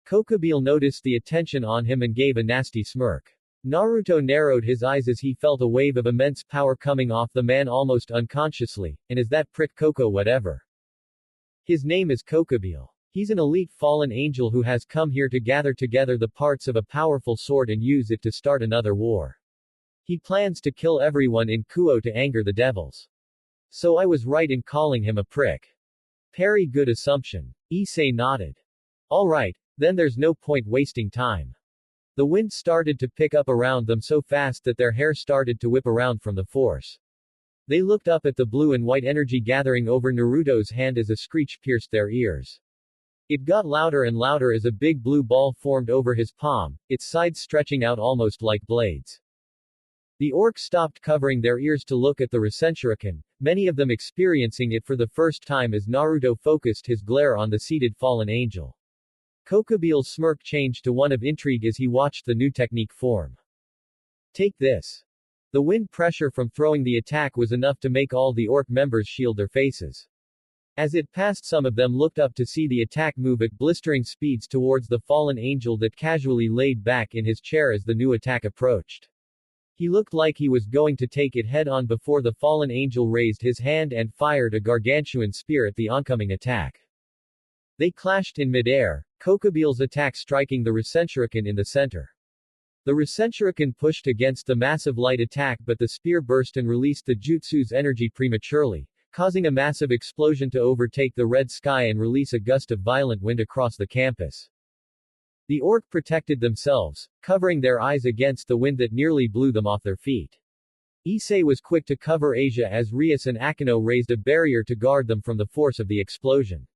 Kokubile noticed the attention on him and gave a nasty smirk. Naruto narrowed his eyes as he felt a wave of immense power coming off the man almost unconsciously, and is that prick Koko whatever? His name is Kokubile. He's an elite fallen angel who has come here to gather together the parts of a powerful sword and use it to start another war. He plans to kill everyone in Kuo to anger the devils. So I was right in calling him a prick. Very good assumption. Issei nodded. Alright, then there's no point wasting time. The wind started to pick up around them so fast that their hair started to whip around from the force. They looked up at the blue and white energy gathering over Naruto's hand as a screech pierced their ears. It got louder and louder as a big blue ball formed over his palm, its sides stretching out almost like blades. The orcs stopped covering their ears to look at the Rasenshuriken, many of them experiencing it for the first time as Naruto focused his glare on the seated fallen angel. Kokubile's smirk changed to one of intrigue as he watched the new technique form. Take this. The wind pressure from throwing the attack was enough to make all the orc members shield their faces. As it passed, some of them looked up to see the attack move at blistering speeds towards the fallen angel that casually laid back in his chair as the new attack approached. He looked like he was going to take it head-on before the fallen angel raised his hand and fired a gargantuan spear at the oncoming attack. They clashed in midair, Kokubile's attack striking the Rasenshuriken in the center. The Rasenshuriken pushed against the massive light attack, but the spear burst and released the jutsu's energy prematurely, causing a massive explosion to overtake the red sky and release a gust of violent wind across the campus. The orc protected themselves, covering their eyes against the wind that nearly blew them off their feet. Issei was quick to cover Asia as Rias and Akino raised a barrier to guard them from the force of the explosion.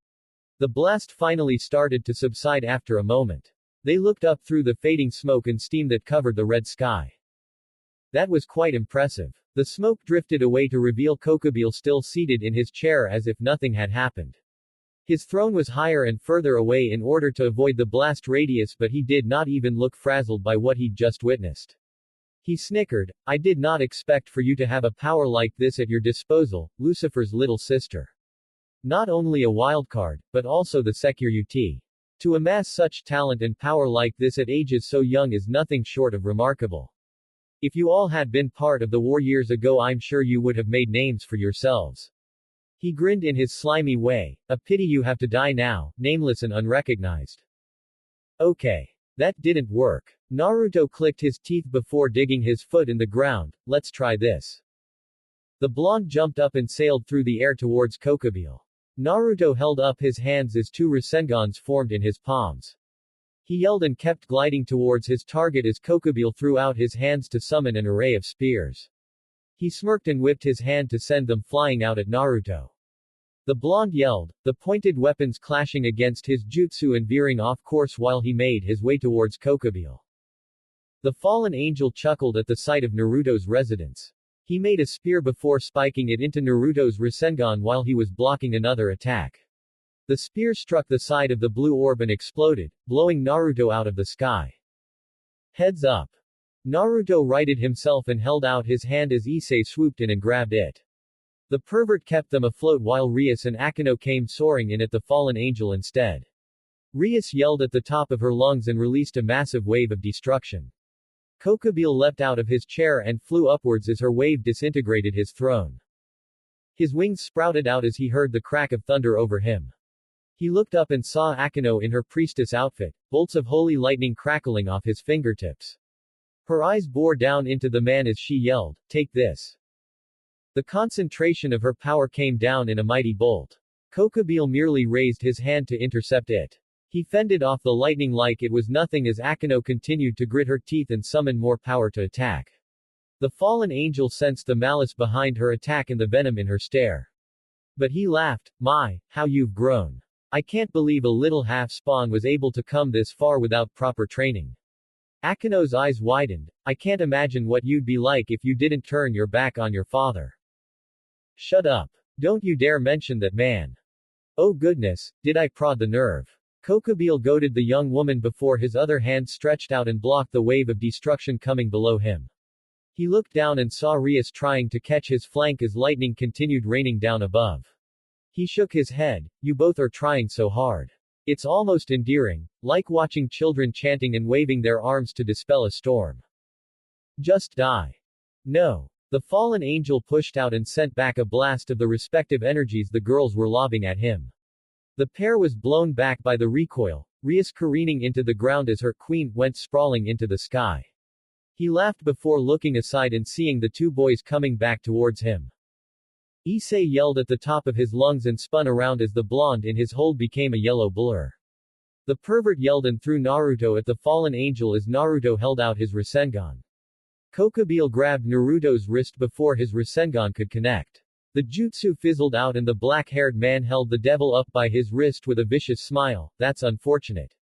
The blast finally started to subside after a moment. They looked up through the fading smoke and steam that covered the red sky. That was quite impressive. The smoke drifted away to reveal Kokubile still seated in his chair as if nothing had happened. His throne was higher and further away in order to avoid the blast radius, but he did not even look frazzled by what he'd just witnessed. He snickered, I did not expect for you to have a power like this at your disposal, Lucifer's little sister. Not only a wildcard, but also the Securut. To amass such talent and power like this at ages so young is nothing short of remarkable. If you all had been part of the war years ago, I'm sure you would have made names for yourselves. He grinned in his slimy way, a pity you have to die now, nameless and unrecognized. Okay. That didn't work. Naruto clicked his teeth before digging his foot in the ground. Let's try this. The blonde jumped up and sailed through the air towards Kokubile. Naruto held up his hands as two Rasengans formed in his palms. He yelled and kept gliding towards his target as Kokubile threw out his hands to summon an array of spears. He smirked and whipped his hand to send them flying out at Naruto. The blonde yelled, the pointed weapons clashing against his jutsu and veering off course while he made his way towards Kokubile. The fallen angel chuckled at the sight of Naruto's residence. He made a spear before spiking it into Naruto's Rasengan while he was blocking another attack. The spear struck the side of the blue orb and exploded, blowing Naruto out of the sky. Heads up. Naruto righted himself and held out his hand as Issei swooped in and grabbed it. The pervert kept them afloat while Rias and Akino came soaring in at the fallen angel instead. Rias yelled at the top of her lungs and released a massive wave of destruction. Kokubile leapt out of his chair and flew upwards as her wave disintegrated his throne. His wings sprouted out as he heard the crack of thunder over him. He looked up and saw Akino in her priestess outfit, bolts of holy lightning crackling off his fingertips. Her eyes bore down into the man as she yelled, "Take this." The concentration of her power came down in a mighty bolt. Kokubile merely raised his hand to intercept it. He fended off the lightning like it was nothing as Akeno continued to grit her teeth and summon more power to attack. The fallen angel sensed the malice behind her attack and the venom in her stare. But he laughed, "My, how you've grown. I can't believe a little half-spawn was able to come this far without proper training." Akeno's eyes widened. "I can't imagine what you'd be like if you didn't turn your back on your father." "Shut up. Don't you dare mention that man." "Oh goodness, did I prod the nerve." Kokubile goaded the young woman before his other hand stretched out and blocked the wave of destruction coming below him. He looked down and saw Rias trying to catch his flank as lightning continued raining down above. He shook his head. "You both are trying so hard. It's almost endearing, like watching children chanting and waving their arms to dispel a storm. Just die." "No." The fallen angel pushed out and sent back a blast of the respective energies the girls were lobbing at him. The pair was blown back by the recoil, Rias careening into the ground as her queen went sprawling into the sky. He laughed before looking aside and seeing the two boys coming back towards him. Issei yelled at the top of his lungs and spun around as the blonde in his hold became a yellow blur. The pervert yelled and threw Naruto at the fallen angel as Naruto held out his Rasengan. Kokubile grabbed Naruto's wrist before his Rasengan could connect. The jutsu fizzled out and the black-haired man held the devil up by his wrist with a vicious smile. "That's unfortunate."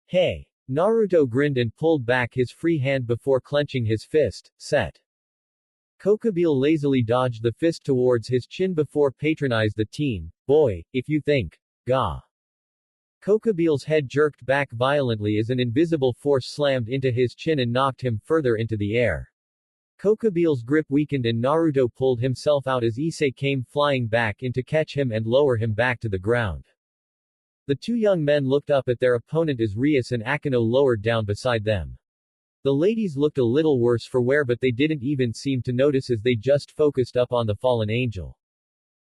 "Hey." Naruto grinned and pulled back his free hand before clenching his fist. "Set." Kokubile lazily dodged the fist towards his chin before patronized the teen. "Boy, if you think. Gah." Kokubile's head jerked back violently as an invisible force slammed into his chin and knocked him further into the air. Kokubile's grip weakened and Naruto pulled himself out as Issei came flying back in to catch him and lower him back to the ground. The two young men looked up at their opponent as Rias and Akeno lowered down beside them. The ladies looked a little worse for wear but they didn't even seem to notice as they just focused up on the fallen angel.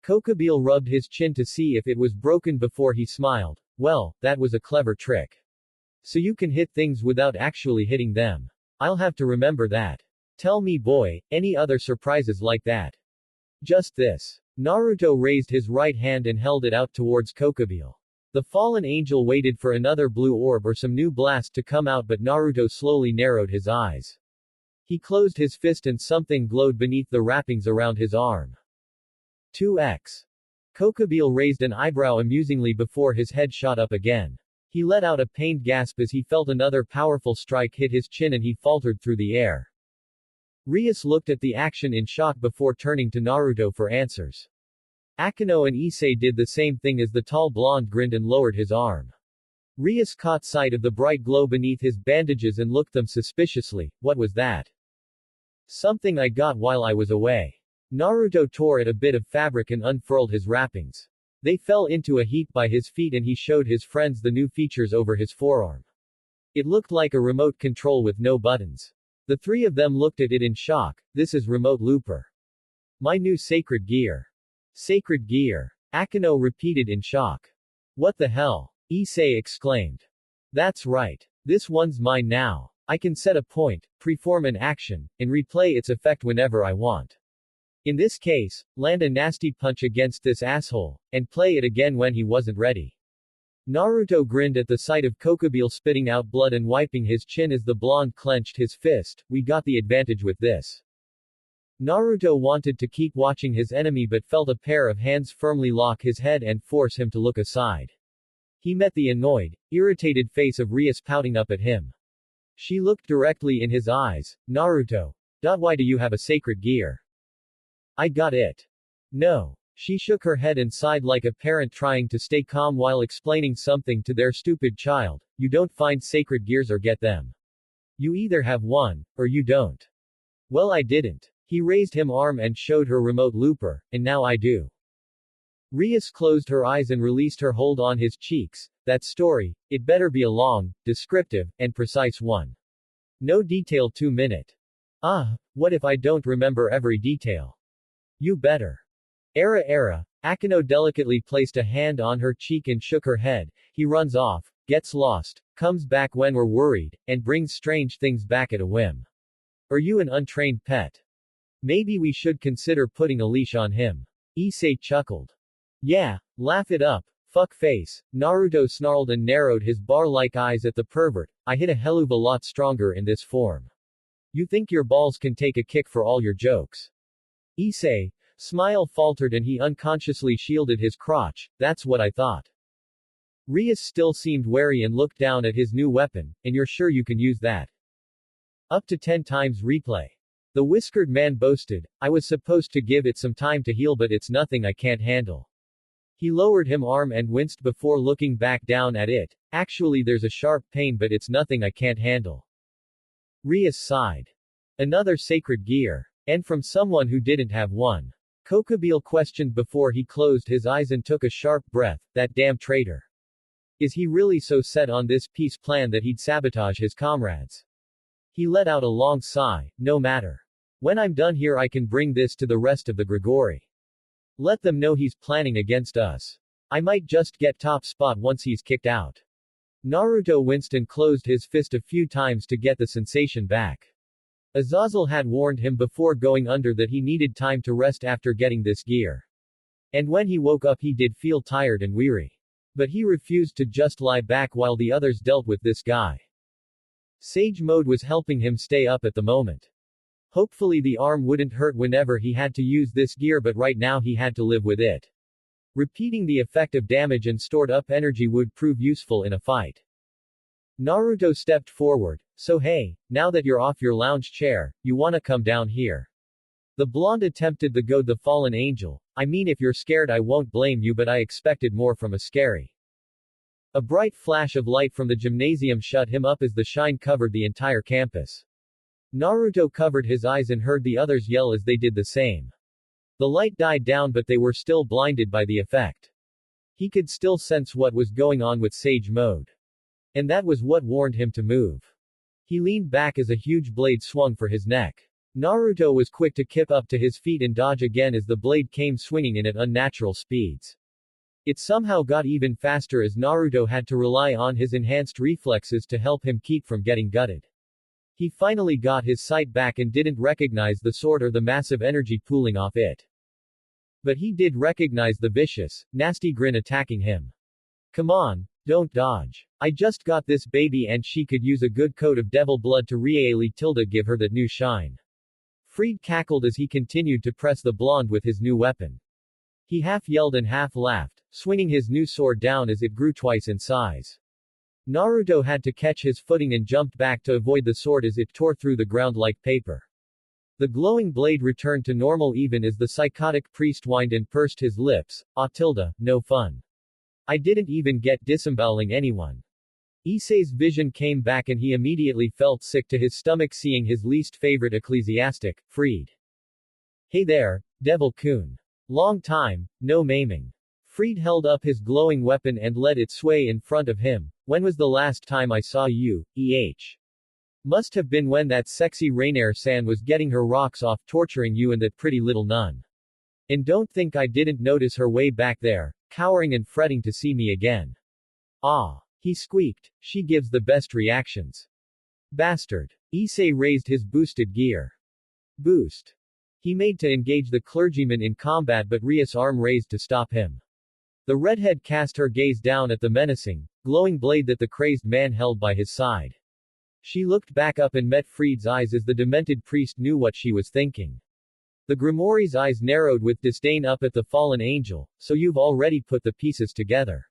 Kokubile rubbed his chin to see if it was broken before he smiled. "Well, that was a clever trick. So you can hit things without actually hitting them. I'll have to remember that. Tell me boy, any other surprises like that?" "Just this." Naruto raised his right hand and held it out towards Kokubile. The fallen angel waited for another blue orb or some new blast to come out but Naruto slowly narrowed his eyes. He closed his fist and something glowed beneath the wrappings around his arm. 2x. Kokubile raised an eyebrow amusingly before his head shot up again. He let out a pained gasp as he felt another powerful strike hit his chin and he faltered through the air. Rias looked at the action in shock before turning to Naruto for answers. Akeno and Issei did the same thing as the tall blonde grinned and lowered his arm. Rias caught sight of the bright glow beneath his bandages and looked them suspiciously. "What was that?" "Something I got while I was away." Naruto tore at a bit of fabric and unfurled his wrappings. They fell into a heap by his feet and he showed his friends the new features over his forearm. It looked like a remote control with no buttons. The three of them looked at it in shock. "This is remote looper. My new sacred gear." "Sacred gear?" Akeno repeated in shock. "What the hell?" Issei exclaimed. "That's right. This one's mine now. I can set a point, preform an action, and replay its effect whenever I want. In this case, land a nasty punch against this asshole, and play it again when he wasn't ready." Naruto grinned at the sight of Kokubile spitting out blood and wiping his chin as the blonde clenched his fist. "We got the advantage with this." Naruto wanted to keep watching his enemy but felt a pair of hands firmly lock his head and force him to look aside. He met the annoyed, irritated face of Rias pouting up at him. She looked directly in his eyes. "Naruto. Why do you have a sacred gear?" "I got it." "No." She shook her head and sighed like a parent trying to stay calm while explaining something to their stupid child. "You don't find sacred gears or get them. You either have one, or you don't." "Well, I didn't." He raised him arm and showed her remote looper, "And now I do." Rias closed her eyes and released her hold on his cheeks. "That story, it better be a long, descriptive, and precise one. No detail 2-minute. What if I don't remember every detail?" "You better." Era. Akeno delicately placed a hand on her cheek and shook her head. "He runs off, gets lost, comes back when we're worried, and brings strange things back at a whim. Are you an untrained pet? Maybe we should consider putting a leash on him. Issei chuckled. Yeah, laugh it up. Fuck face. Naruto snarled and narrowed his bar-like eyes at the pervert. I hit a hell of a lot stronger in this form. You think your balls can take a kick for all your jokes? Issei, smile faltered and he unconsciously shielded his crotch. That's what I thought. Rias still seemed wary and looked down at his new weapon, and you're sure you can use that? Up to 10 times replay. The whiskered man boasted, I was supposed to give it some time to heal but it's nothing I can't handle. He lowered his arm and winced before looking back down at it. Actually there's a sharp pain but it's nothing I can't handle. Rias sighed. Another sacred gear. And from someone who didn't have one. Kokubile questioned before he closed his eyes and took a sharp breath, that damn traitor. Is he really so set on this peace plan that he'd sabotage his comrades? He let out a long sigh, no matter. When I'm done here I can bring this to the rest of the Gregory. Let them know he's planning against us. I might just get top spot once he's kicked out. Naruto winced and closed his fist a few times to get the sensation back. Azazel had warned him before going under that he needed time to rest after getting this gear. And when he woke up he did feel tired and weary. But he refused to just lie back while the others dealt with this guy. Sage mode was helping him stay up at the moment. Hopefully the arm wouldn't hurt whenever he had to use this gear but right now he had to live with it. Repeating the effect of damage and stored up energy would prove useful in a fight. Naruto stepped forward. So hey, now that you're off your lounge chair, you wanna come down here? The blonde attempted to goad the fallen angel. I mean if you're scared I won't blame you but I expected more from a scary. A bright flash of light from the gymnasium shut him up as the shine covered the entire campus. Naruto covered his eyes and heard the others yell as they did the same. The light died down but they were still blinded by the effect. He could still sense what was going on with Sage mode. And that was what warned him to move. He leaned back as a huge blade swung for his neck. Naruto was quick to kip up to his feet and dodge again as the blade came swinging in at unnatural speeds. It somehow got even faster as Naruto had to rely on his enhanced reflexes to help him keep from getting gutted. He finally got his sight back and didn't recognize the sword or the massive energy pooling off it. But he did recognize the vicious, nasty grin attacking him. Come on, don't dodge. I just got this baby and she could use a good coat of devil blood to really give her that new shine. Fried cackled as he continued to press the blonde with his new weapon. He half yelled and half laughed, swinging his new sword down as it grew twice in size. Naruto had to catch his footing and jumped back to avoid the sword as it tore through the ground like paper. The glowing blade returned to normal even as the psychotic priest whined and pursed his lips. No fun. I didn't even get disemboweling anyone. Issei's vision came back and he immediately felt sick to his stomach seeing his least favorite ecclesiastic, freed. Hey there, Devil-kun. Long time, no maiming. Fried held up his glowing weapon and let it sway in front of him. When was the last time I saw you, Must have been when that sexy Rainier-san was getting her rocks off torturing you and that pretty little nun. And don't think I didn't notice her way back there, cowering and fretting to see me again. Ah. He squeaked. She gives the best reactions. Bastard. Issei raised his boosted gear. Boost. He made to engage the clergyman in combat but Rias' arm raised to stop him. The redhead cast her gaze down at the menacing, glowing blade that the crazed man held by his side. She looked back up and met Fried's eyes as the demented priest knew what she was thinking. The Gremory's eyes narrowed with disdain up at the fallen angel, so you've already put the pieces together.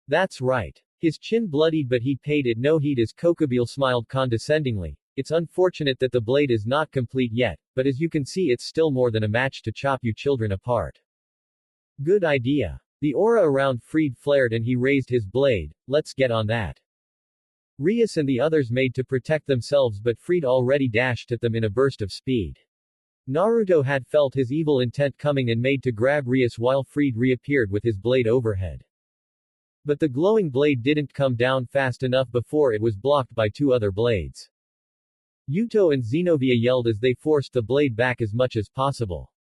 That's right. His chin bloodied but he paid it no heed as Kokubile smiled condescendingly. It's unfortunate that the blade is not complete yet, but as you can see it's still more than a match to chop you children apart. Good idea. The aura around Fried flared and he raised his blade. Let's get on that. Rias and the others made to protect themselves but Fried already dashed at them in a burst of speed. Naruto had felt his evil intent coming and made to grab Rias while Fried reappeared with his blade overhead. But the glowing blade didn't come down fast enough before it was blocked by two other blades. Yuto and Zenobia yelled as they forced the blade back as much as possible.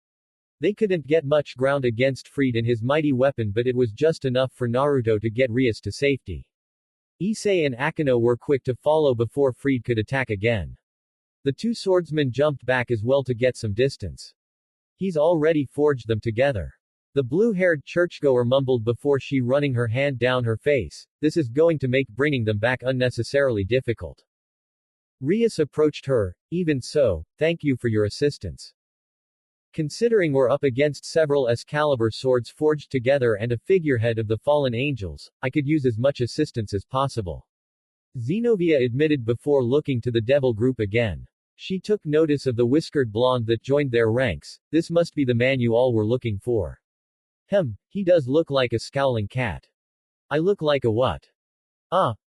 They couldn't get much ground against Fried and his mighty weapon but it was just enough for Naruto to get Rias to safety. Issei and Akino were quick to follow before Fried could attack again. The two swordsmen jumped back as well to get some distance. He's already forged them together. The blue-haired churchgoer mumbled before she running her hand down her face. This is going to make bringing them back unnecessarily difficult. Rias approached her. Even so, thank you for your assistance. Considering we're up against several Excalibur swords forged together and a figurehead of the fallen angels, I could use as much assistance as possible. Zenobia admitted before looking to the devil group again. She took notice of the whiskered blonde that joined their ranks. This must be the man you all were looking for. He does look like a scowling cat. I look like a what?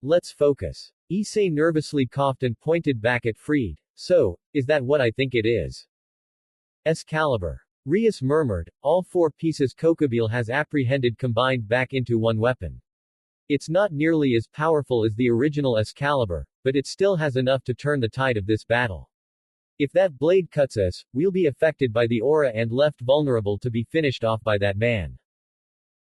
Let's focus. Issei nervously coughed and pointed back at Fried. So, is that what I think it is? Excalibur. Rias murmured. All four pieces Kokubile has apprehended combined back into one weapon. It's not nearly as powerful as the original Excalibur, but it still has enough to turn the tide of this battle. If that blade cuts us, we'll be affected by the aura and left vulnerable to be finished off by that man.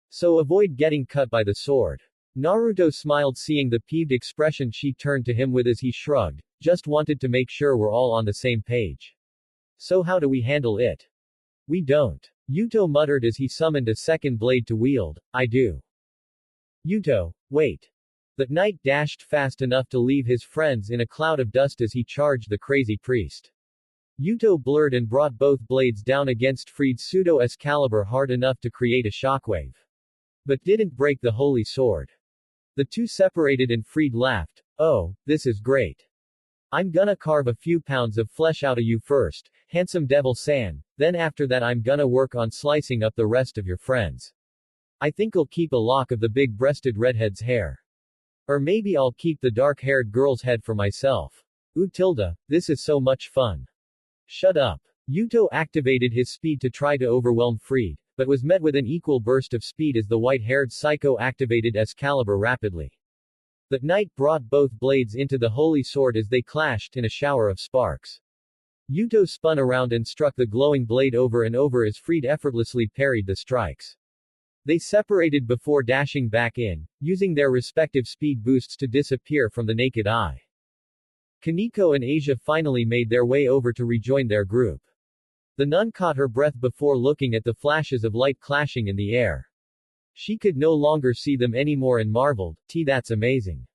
So avoid getting cut by the sword. Naruto smiled seeing the peeved expression she turned to him with as he shrugged. Just wanted to make sure we're all on the same page. So how do we handle it? We don't. Yuto muttered as he summoned a second blade to wield. I do. Yuto, wait. The knight dashed fast enough to leave his friends in a cloud of dust as he charged the crazy priest. Yuto blurred and brought both blades down against Fried's pseudo-Excalibur hard enough to create a shockwave. But didn't break the holy sword. The two separated and Fried laughed. Oh, this is great. I'm gonna carve a few pounds of flesh out of you first, handsome devil-san, then after that I'm gonna work on slicing up the rest of your friends. I think I'll keep a lock of the big-breasted redhead's hair. Or maybe I'll keep the dark-haired girl's head for myself. Ooh tilde, this is so much fun. Shut up. Yuto activated his speed to try to overwhelm Fried, but was met with an equal burst of speed as the white-haired psycho activated Excalibur rapidly. The knight brought both blades into the holy sword as they clashed in a shower of sparks. Yuto spun around and struck the glowing blade over and over as Fried effortlessly parried the strikes. They separated before dashing back in, using their respective speed boosts to disappear from the naked eye. Kaneko and Asia finally made their way over to rejoin their group. The nun caught her breath before looking at the flashes of light clashing in the air. She could no longer see them anymore and marveled, that's amazing.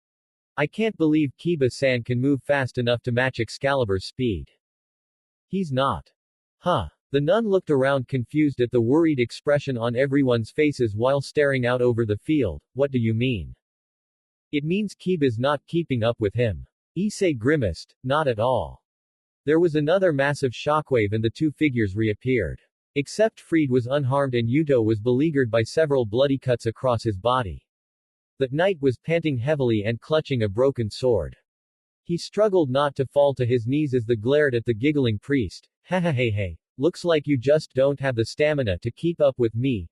I can't believe Kiba-san can move fast enough to match Excalibur's speed. He's not. The nun looked around confused at the worried expression on everyone's faces while staring out over the field. What do you mean? It means Kiba's not keeping up with him. Issei grimaced. Not at all. There was another massive shockwave and the two figures reappeared. Except Fried was unharmed and Yuto was beleaguered by several bloody cuts across his body. The knight was panting heavily and clutching a broken sword. He struggled not to fall to his knees as they glared at the giggling priest. Hey, looks like you just don't have the stamina to keep up with me,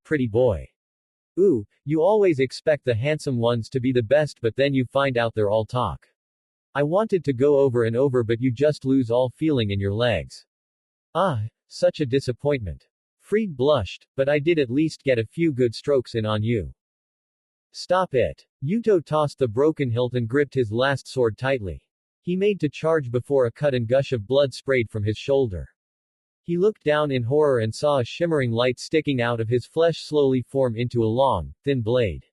pretty boy. Ooh, you always expect the handsome ones to be the best but then you find out they're all talk. I wanted to go over and over but you just lose all feeling in your legs. Such a disappointment. Fried blushed, but I did at least get a few good strokes in on you. Stop it. Yuto tossed the broken hilt and gripped his last sword tightly. He made to charge before a cut and gush of blood sprayed from his shoulder. He looked down in horror and saw a shimmering light sticking out of his flesh slowly form into a long, thin blade.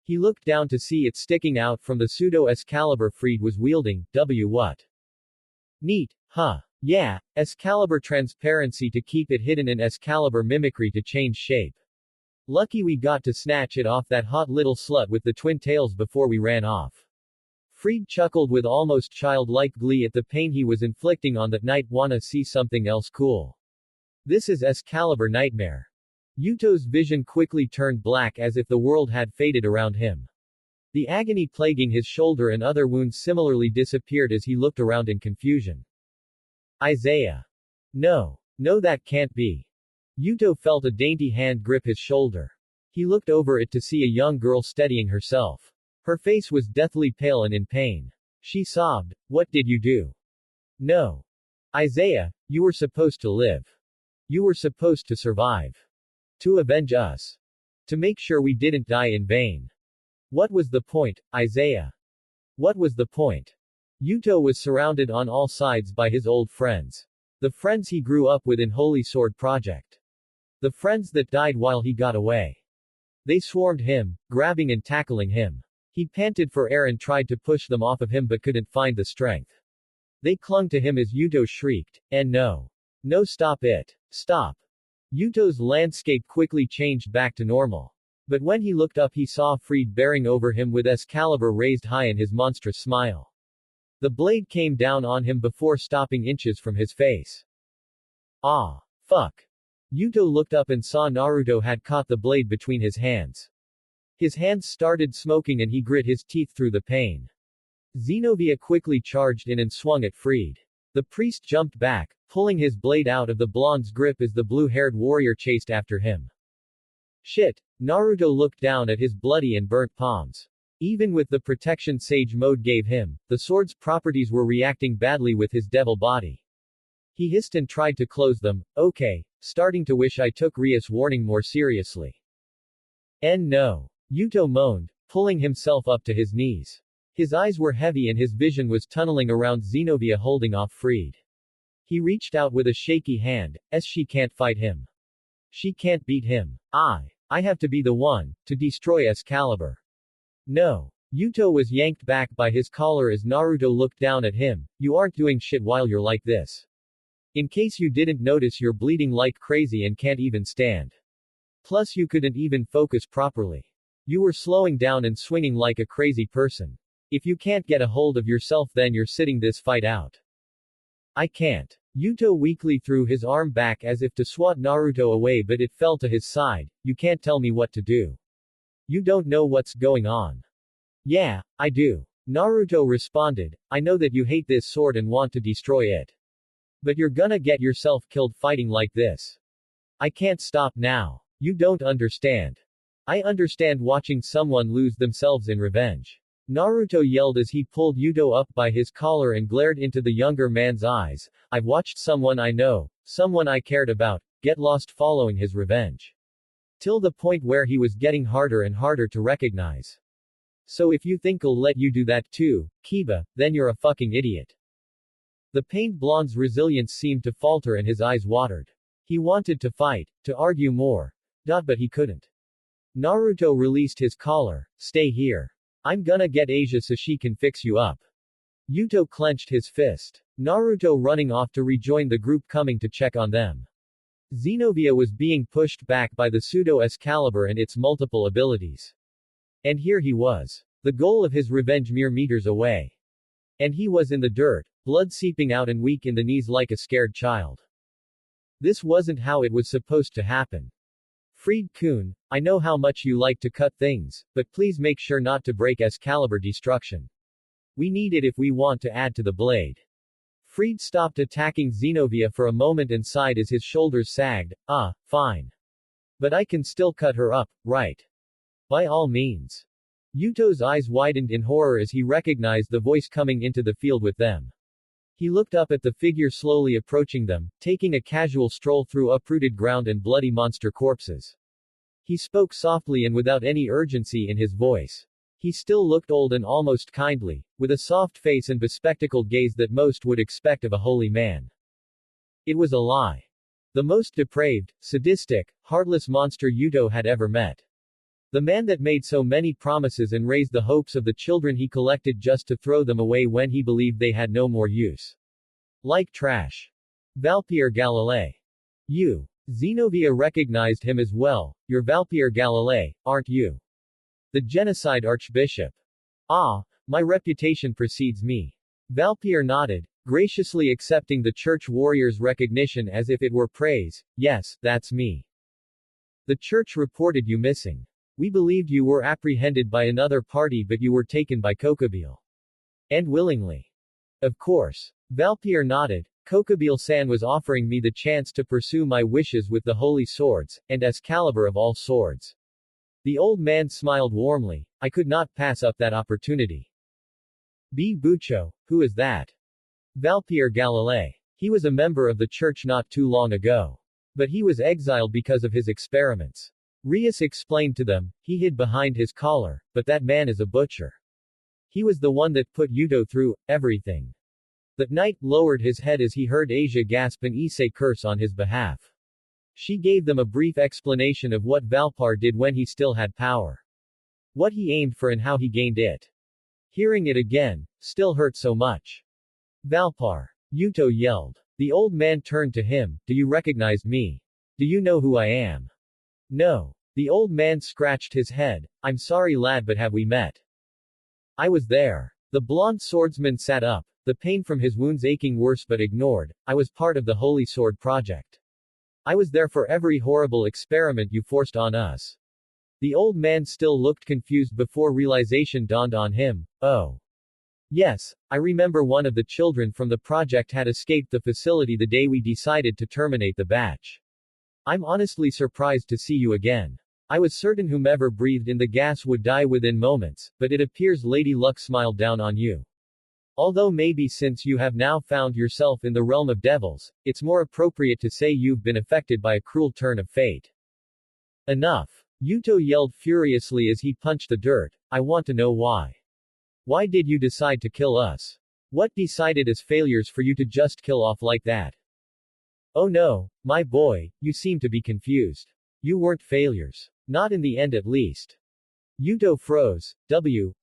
He looked down to see it sticking out from the pseudo-Excalibur Fried was wielding. What? Neat, Yeah, Excalibur transparency to keep it hidden and Excalibur mimicry to change shape. Lucky we got to snatch it off that hot little slut with the twin tails before we ran off. Fried chuckled with almost childlike glee at the pain he was inflicting on that knight. Wanna see something else cool? This is Excalibur Nightmare. Yuto's vision quickly turned black as if the world had faded around him. The agony plaguing his shoulder and other wounds similarly disappeared as he looked around in confusion. Isaiah. No, that can't be. Yuto felt a dainty hand grip his shoulder. He looked over it to see a young girl steadying herself. Her face was deathly pale and in pain. She sobbed, What did you do? No. Isaiah, you were supposed to live. You were supposed to survive. To avenge us. To make sure we didn't die in vain. What was the point, Isaiah? What was the point? Yuto was surrounded on all sides by his old friends. The friends he grew up with in Holy Sword Project. The friends that died while he got away. They swarmed him, grabbing and tackling him. He panted for air and tried to push them off of him but couldn't find the strength. They clung to him as Yuto shrieked, and no. No, stop it. Stop. Yuto's landscape quickly changed back to normal. But when he looked up he saw Freed bearing over him with Excalibur raised high in his monstrous smile. The blade came down on him before stopping inches from his face. Ah. Fuck. Yuto looked up and saw Naruto had caught the blade between his hands. His hands started smoking and he grit his teeth through the pain. Zenobia quickly charged in and swung at Freed. The priest jumped back, pulling his blade out of the blonde's grip as the blue-haired warrior chased after him. Shit. Naruto looked down at his bloody and burnt palms. Even with the protection Sage Mode gave him, the sword's properties were reacting badly with his devil body. He hissed and tried to close them. Okay, starting to wish I took Ria's warning more seriously. No. Yuto moaned, pulling himself up to his knees. His eyes were heavy and his vision was tunneling around Zenobia holding off Freed. He reached out with a shaky hand, as she can't fight him. She can't beat him. I have to be the one, to destroy Excalibur. No. Yuto was yanked back by his collar as Naruto looked down at him. You aren't doing shit while you're like this. In case you didn't notice, you're bleeding like crazy and can't even stand. Plus you couldn't even focus properly. You were slowing down and swinging like a crazy person. If you can't get a hold of yourself then you're sitting this fight out. I can't. Yuto weakly threw his arm back as if to swat Naruto away but it fell to his side. You can't tell me what to do. You don't know what's going on. Yeah, I do. Naruto responded, I know that you hate this sword and want to destroy it. But you're gonna get yourself killed fighting like this. I can't stop now. You don't understand. I understand watching someone lose themselves in revenge. Naruto yelled as he pulled Yuto up by his collar and glared into the younger man's eyes. I've watched someone I know, someone I cared about, get lost following his revenge. Till the point where he was getting harder and harder to recognize. So if you think I'll let you do that too, Kiba, then you're a fucking idiot. The pained blonde's resilience seemed to falter and his eyes watered. He wanted to fight, to argue more. But he couldn't. Naruto released his collar. Stay here. I'm gonna get Asia so she can fix you up. Yuto clenched his fist. Naruto running off to rejoin the group coming to check on them. Zenobia was being pushed back by the pseudo-Excalibur and its multiple abilities. And here he was. The goal of his revenge mere meters away. And he was in the dirt, blood seeping out and weak in the knees like a scared child. This wasn't how it was supposed to happen. Freed-kun, I know how much you like to cut things, but please make sure not to break Excalibur destruction. We need it if we want to add to the blade. Freed stopped attacking Zenobia for a moment and sighed as his shoulders sagged. Fine. But I can still cut her up, right? By all means. Yuto's eyes widened in horror as he recognized the voice coming into the field with them. He looked up at the figure slowly approaching them, taking a casual stroll through uprooted ground and bloody monster corpses. He spoke softly and without any urgency in his voice. He still looked old and almost kindly, with a soft face and bespectacled gaze that most would expect of a holy man. It was a lie. The most depraved, sadistic, heartless monster Yuto had ever met. The man that made so many promises and raised the hopes of the children he collected just to throw them away when he believed they had no more use. Like trash. Valpierre Galilei. You. Zenobia recognized him as well. You're Valpierre Galilei, aren't you? The genocide archbishop. My reputation precedes me. Valpierre nodded, graciously accepting the church warrior's recognition as if it were praise. Yes, that's me. The church reported you missing. We believed you were apprehended by another party but you were taken by Kokobile. And willingly. Of course. Valpierre nodded. Kokobile-san was offering me the chance to pursue my wishes with the holy swords, and Excalibur of all swords. The old man smiled warmly. I could not pass up that opportunity. B. Bucho, who is that? Valpierre Galilei. He was a member of the church not too long ago. But he was exiled because of his experiments. Rias explained to them, he hid behind his collar, but that man is a butcher. He was the one that put Yuto through everything. The knight lowered his head as he heard Asia gasp and Issei curse on his behalf. She gave them a brief explanation of what Valpar did when he still had power. What he aimed for and how he gained it. Hearing it again, still hurt so much. Valpar. Yuto yelled. The old man turned to him. Do you recognize me? Do you know who I am? No. The old man scratched his head. I'm sorry lad, but have we met? I was there. The blonde swordsman sat up, the pain from his wounds aching worse but ignored. I was part of the Holy Sword Project. I was there for every horrible experiment you forced on us. The old man still looked confused before realization dawned on him. Oh. Yes, I remember one of the children from the project had escaped the facility the day we decided to terminate the batch. I'm honestly surprised to see you again. I was certain whomever breathed in the gas would die within moments, but it appears Lady Luck smiled down on you. Although maybe since you have now found yourself in the realm of devils, it's more appropriate to say you've been affected by a cruel turn of fate. Enough. Yuto yelled furiously as he punched the dirt. I want to know why. Why did you decide to kill us? What decided as failures for you to just kill off like that? Oh no, my boy, you seem to be confused. You weren't failures. Not in the end at least. Yuto froze.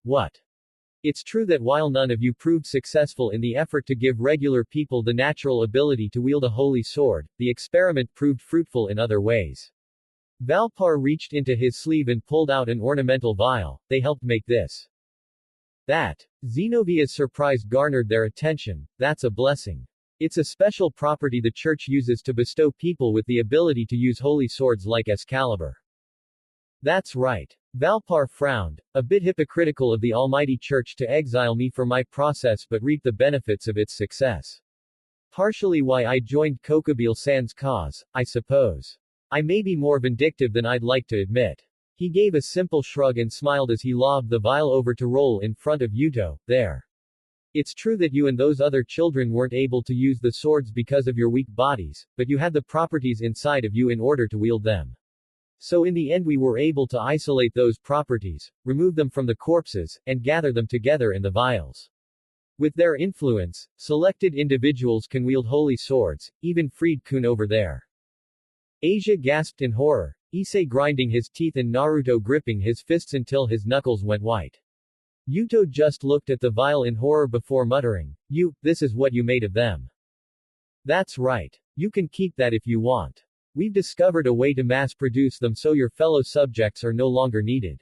What? It's true that while none of you proved successful in the effort to give regular people the natural ability to wield a holy sword, the experiment proved fruitful in other ways. Valpar reached into his sleeve and pulled out an ornamental vial. They helped make this. That. Zenovia's surprise garnered their attention. That's a blessing. It's a special property the church uses to bestow people with the ability to use holy swords like Excalibur. That's right. Valpar frowned, a bit hypocritical of the Almighty Church to exile me for my process but reap the benefits of its success. Partially why I joined Kokubile-san's cause, I suppose. I may be more vindictive than I'd like to admit. He gave a simple shrug and smiled as he lobbed the vial over to roll in front of Yuto. There. It's true that you and those other children weren't able to use the swords because of your weak bodies, but you had the properties inside of you in order to wield them. So in the end we were able to isolate those properties, remove them from the corpses, and gather them together in the vials. With their influence, selected individuals can wield holy swords, even Freed-kun over there. Asia gasped in horror, Issei grinding his teeth and Naruto gripping his fists until his knuckles went white. Yuto just looked at the vial in horror before muttering, this is what you made of them. That's right. You can keep that if you want. We've discovered a way to mass-produce them so your fellow subjects are no longer needed.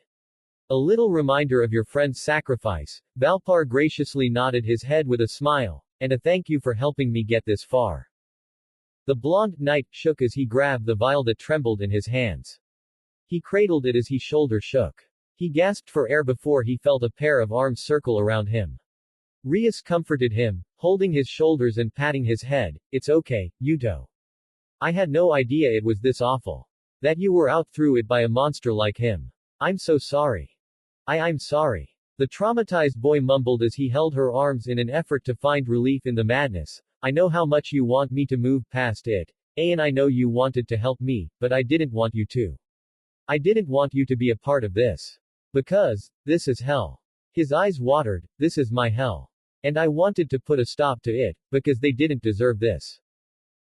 A little reminder of your friend's sacrifice, Valpar graciously nodded his head with a smile, and a thank you for helping me get this far. The blonde knight shook as he grabbed the vial that trembled in his hands. He cradled it as his shoulder shook. He gasped for air before he felt a pair of arms circle around him. Rias comforted him, holding his shoulders and patting his head. It's okay, Yuto. I had no idea it was this awful. That you were out through it by a monster like him. I'm so sorry. I'm sorry. The traumatized boy mumbled as he held her arms in an effort to find relief in the madness. I know how much you want me to move past it, and I know you wanted to help me, but I didn't want you to. I didn't want you to be a part of this. Because, this is hell. His eyes watered, this is my hell. And I wanted to put a stop to it, because they didn't deserve this.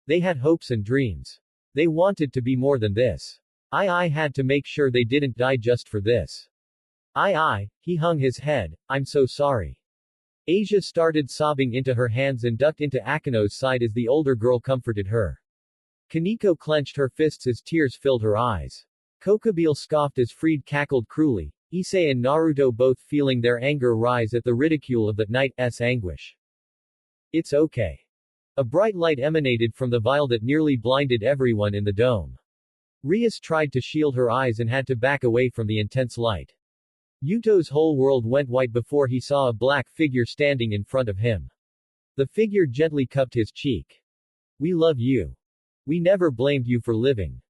They had hopes and dreams. They wanted to be more than this. I had to make sure they didn't die just for this. He hung his head, I'm so sorry. Asia started sobbing into her hands and ducked into Akino's side as the older girl comforted her. Kaneko clenched her fists as tears filled her eyes. Kokubile scoffed as Freed cackled cruelly, Issei and Naruto both feeling their anger rise at the ridicule of that knight's anguish. It's okay. A bright light emanated from the vial that nearly blinded everyone in the dome. Rias tried to shield her eyes and had to back away from the intense light. Yuto's whole world went white before he saw a black figure standing in front of him. The figure gently cupped his cheek. We love you. We never blamed you for living.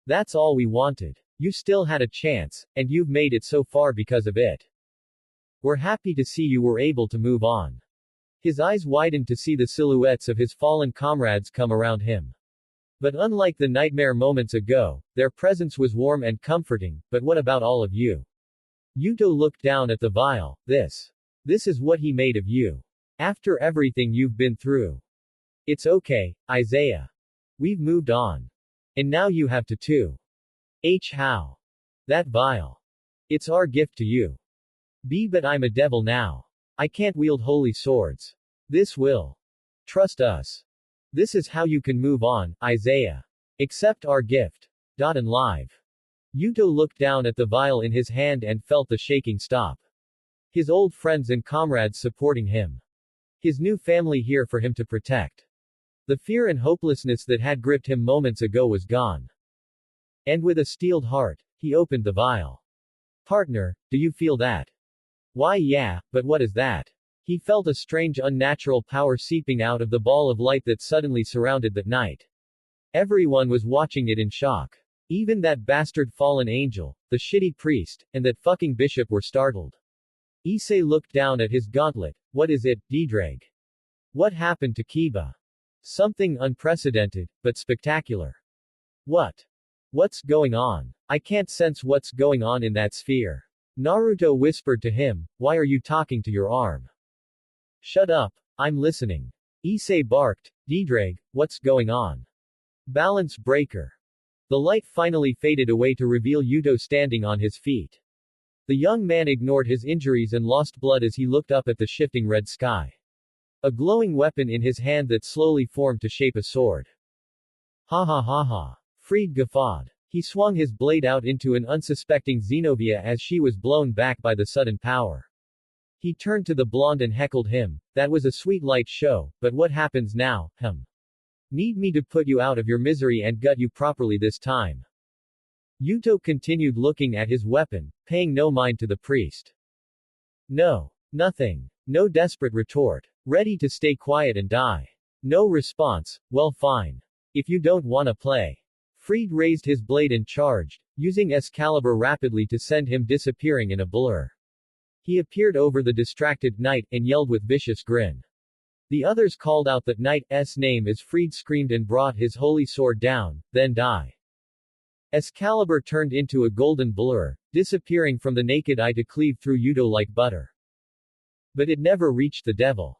That's all we wanted. You still had a chance, and you've made it so far because of it. We're happy to see you were able to move on. His eyes widened to see the silhouettes of his fallen comrades come around him. But unlike the nightmare moments ago, their presence was warm and comforting. But what about all of you? Yuto looked down at the vial. This This is what he made of you. After everything you've been through. It's okay, Isaiah. We've moved on. And now you have to too. How? That vial. It's our gift to you. But I'm a devil now. I can't wield holy swords. This will. Trust us. This is how you can move on, Isaiah. Accept our gift. And live. Yuto looked down at the vial in his hand and felt the shaking stop. His old friends and comrades supporting him. His new family here for him to protect. The fear and hopelessness that had gripped him moments ago was gone. And with a steeled heart, he opened the vial. Partner, do you feel that? Why yeah, but what is that? He felt a strange unnatural power seeping out of the ball of light that suddenly surrounded that knight. Everyone was watching it in shock. Even that bastard fallen angel, the shitty priest, and that fucking bishop were startled. Issei looked down at his gauntlet. What is it, DxD? What happened to Kiba? Something unprecedented, but spectacular. What's going on? I can't sense what's going on in that sphere. Naruto whispered to him, why are you talking to your arm? Shut up, I'm listening. Issei barked, DxD, what's going on? Balance breaker. The light finally faded away to reveal Yuto standing on his feet. The young man ignored his injuries and lost blood as he looked up at the shifting red sky. A glowing weapon in his hand that slowly formed to shape a sword. Ha ha ha ha. Fried guffawed. He swung his blade out into an unsuspecting Zenobia as she was blown back by the sudden power. He turned to the blonde and heckled him, that was a sweet light show, but what happens now, Need me to put you out of your misery and gut you properly this time. Yuto continued looking at his weapon, paying no mind to the priest. No. Nothing. No desperate retort. Ready to stay quiet and die. No response, well fine. If you don't wanna play. Fried raised his blade and charged, using Excalibur rapidly to send him disappearing in a blur. He appeared over the distracted knight, and yelled with vicious grin. The others called out that knight's name as Fried screamed and brought his holy sword down, then die. Excalibur turned into a golden blur, disappearing from the naked eye to cleave through Yuto like butter. But it never reached the devil.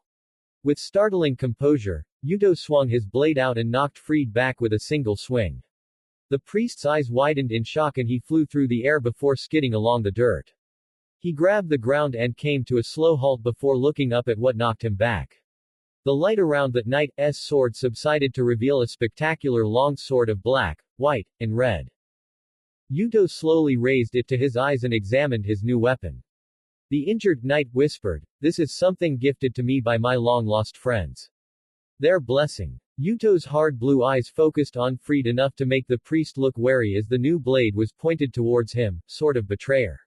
With startling composure, Yuto swung his blade out and knocked Fried back with a single swing. The priest's eyes widened in shock and he flew through the air before skidding along the dirt. He grabbed the ground and came to a slow halt before looking up at what knocked him back. The light around that knight's sword subsided to reveal a spectacular long sword of black, white, and red. Yuto slowly raised it to his eyes and examined his new weapon. The injured knight whispered, this is something gifted to me by my long-lost friends. Their blessing. Yuto's hard blue eyes focused on Fried enough to make the priest look wary as the new blade was pointed towards him, sort of betrayer.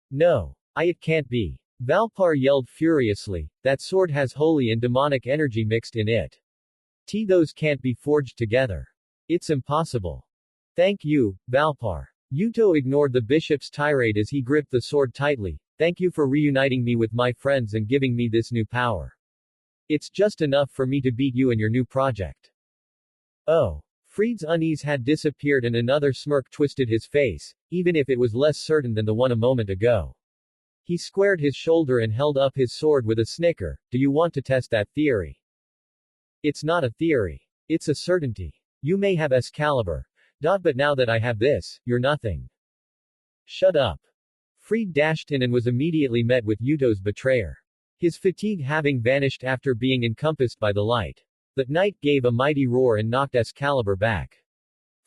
No. It can't be. Valpar yelled furiously, that sword has holy and demonic energy mixed in it. Those can't be forged together. It's impossible. Thank you, Valpar. Yuto ignored the bishop's tirade as he gripped the sword tightly. Thank you for reuniting me with my friends and giving me this new power. It's just enough for me to beat you and your new project. Oh. Fried's unease had disappeared and another smirk twisted his face, even if it was less certain than the one a moment ago. He squared his shoulder and held up his sword with a snicker. Do you want to test that theory? It's not a theory. It's a certainty. You may have Excalibur. But now that I have this, you're nothing. Shut up. Fried dashed in and was immediately met with Yuto's betrayer. His fatigue having vanished after being encompassed by the light. The knight gave a mighty roar and knocked Excalibur back.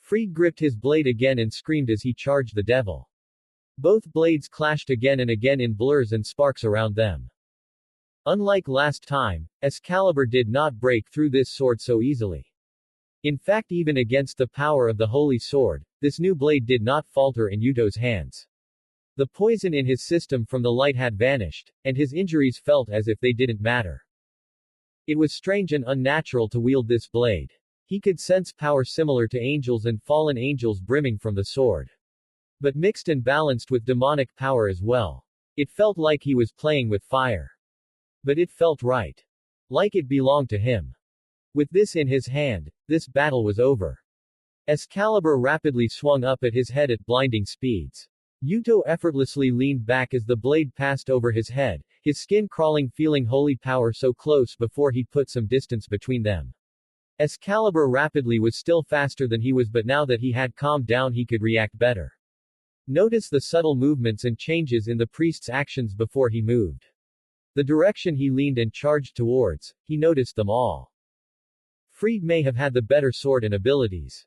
Fried gripped his blade again and screamed as he charged the devil. Both blades clashed again and again in blurs and sparks around them. Unlike last time, Excalibur did not break through this sword so easily. In fact, even against the power of the holy sword, this new blade did not falter in Yuto's hands. The poison in his system from the light had vanished, and his injuries felt as if they didn't matter. It was strange and unnatural to wield this blade. He could sense power similar to angels and fallen angels brimming from the sword. But mixed and balanced with demonic power as well. It felt like he was playing with fire. But it felt right. Like it belonged to him. With this in his hand, this battle was over. Excalibur rapidly swung up at his head at blinding speeds. Yuto effortlessly leaned back as the blade passed over his head, his skin crawling, feeling holy power so close before he put some distance between them. Excalibur rapidly was still faster than he was, but now that he had calmed down he could react better. Notice the subtle movements and changes in the priest's actions before he moved. The direction he leaned and charged towards, he noticed them all. Fried may have had the better sword and abilities.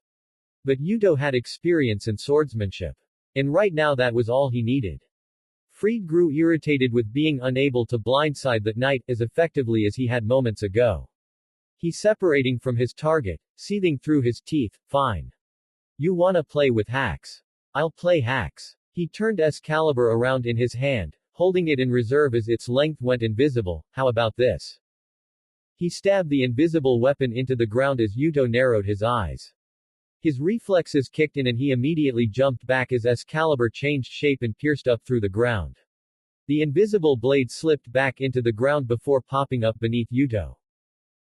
But Yuto had experience and swordsmanship. And right now that was all he needed. Fried grew irritated with being unable to blindside that knight as effectively as he had moments ago. He separating from his target, seething through his teeth, fine. You wanna play with hacks? I'll play hacks. He turned Excalibur around in his hand, holding it in reserve as its length went invisible. How about this? He stabbed the invisible weapon into the ground as Yuto narrowed his eyes. His reflexes kicked in and he immediately jumped back as Excalibur changed shape and pierced up through the ground. The invisible blade slipped back into the ground before popping up beneath Yuto.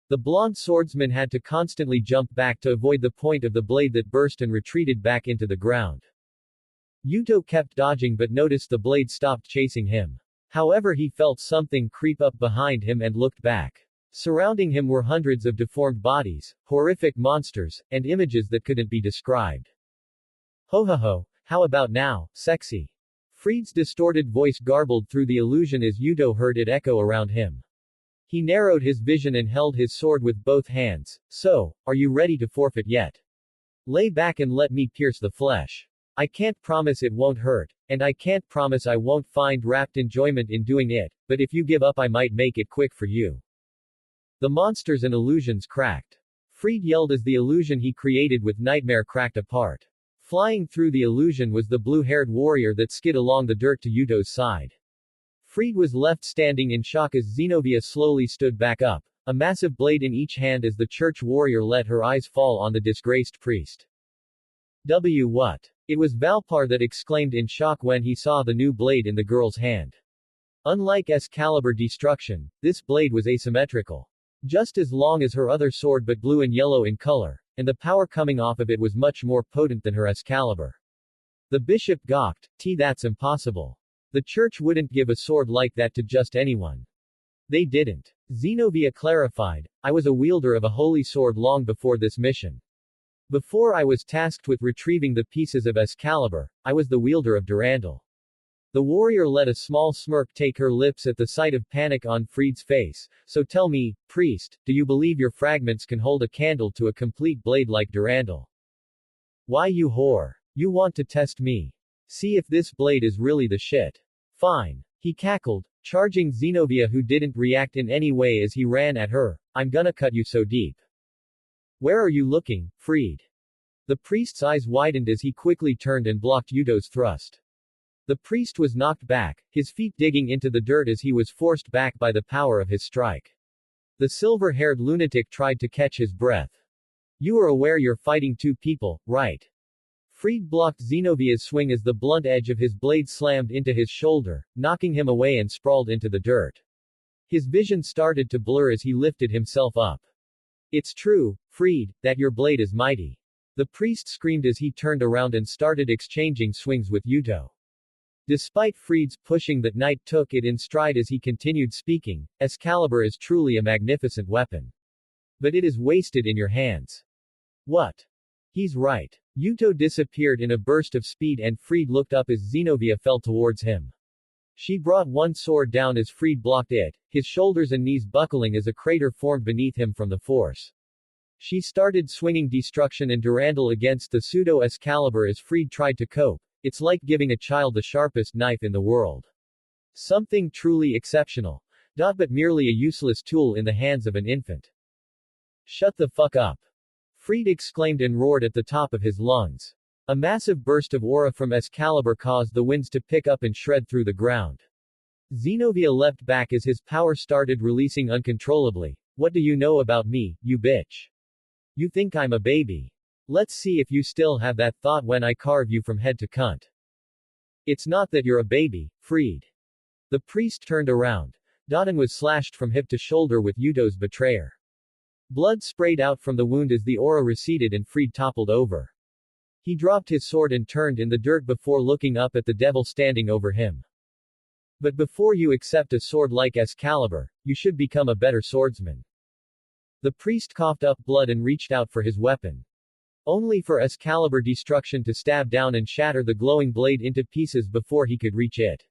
The blonde swordsman had to constantly jump back to avoid the point of the blade that burst and retreated back into the ground. Yuto kept dodging but noticed the blade stopped chasing him. However, he felt something creep up behind him and looked back. Surrounding him were hundreds of deformed bodies, horrific monsters, and images that couldn't be described. Ho ho ho, how about now, sexy? Fried's distorted voice garbled through the illusion as Yuto heard it echo around him. He narrowed his vision and held his sword with both hands. So, are you ready to forfeit yet? Lay back and let me pierce the flesh. I can't promise it won't hurt, and I can't promise I won't find rapt enjoyment in doing it, but if you give up I might make it quick for you. The monsters and illusions cracked. Fried yelled as the illusion he created with Nightmare cracked apart. Flying through the illusion was the blue-haired warrior that skid along the dirt to Yuto's side. Fried was left standing in shock as Zenobia slowly stood back up, a massive blade in each hand as the church warrior let her eyes fall on the disgraced priest. What? It was Valpar that exclaimed in shock when he saw the new blade in the girl's hand. Unlike Excalibur Destruction, this blade was asymmetrical. Just as long as her other sword but blue and yellow in color, and the power coming off of it was much more potent than her Excalibur. The bishop gawked, that's impossible. The church wouldn't give a sword like that to just anyone. They didn't. Zenobia clarified, I was a wielder of a holy sword long before this mission. Before I was tasked with retrieving the pieces of Excalibur, I was the wielder of Durandal. The warrior let a small smirk take her lips at the sight of panic on Fried's face. So tell me, priest, do you believe your fragments can hold a candle to a complete blade like Durandal? Why you whore? You want to test me? See if this blade is really the shit. Fine. He cackled, charging Zenobia who didn't react in any way as he ran at her. I'm gonna cut you so deep. Where are you looking, Fried? The priest's eyes widened as he quickly turned and blocked Yuto's thrust. The priest was knocked back, his feet digging into the dirt as he was forced back by the power of his strike. The silver-haired lunatic tried to catch his breath. You are aware you're fighting two people, right? Fried blocked Zenobia's swing as the blunt edge of his blade slammed into his shoulder, knocking him away and sprawled into the dirt. His vision started to blur as he lifted himself up. It's true, Fried, that your blade is mighty. The priest screamed as he turned around and started exchanging swings with Yuto. Despite Fried's pushing, that knight took it in stride as he continued speaking, Excalibur is truly a magnificent weapon. But it is wasted in your hands. What? He's right. Yuto disappeared in a burst of speed and Fried looked up as Zenobia fell towards him. She brought one sword down as Fried blocked it, his shoulders and knees buckling as a crater formed beneath him from the force. She started swinging Destruction and Durandal against the pseudo-Excalibur as Fried tried to cope. It's like giving a child the sharpest knife in the world. Something truly exceptional. But merely a useless tool in the hands of an infant. Shut the fuck up. Fried exclaimed and roared at the top of his lungs. A massive burst of aura from Excalibur caused the winds to pick up and shred through the ground. Zenobia leapt back as his power started releasing uncontrollably. What do you know about me, you bitch? You think I'm a baby? Let's see if you still have that thought when I carve you from head to cunt. It's not that you're a baby, Fried. The priest turned around. Dodin was slashed from hip to shoulder with Yuto's betrayer. Blood sprayed out from the wound as the aura receded and Fried toppled over. He dropped his sword and turned in the dirt before looking up at the devil standing over him. But before you accept a sword like Excalibur, you should become a better swordsman. The priest coughed up blood and reached out for his weapon. Only for Excalibur destruction to stab down and shatter the glowing blade into pieces before he could reach it.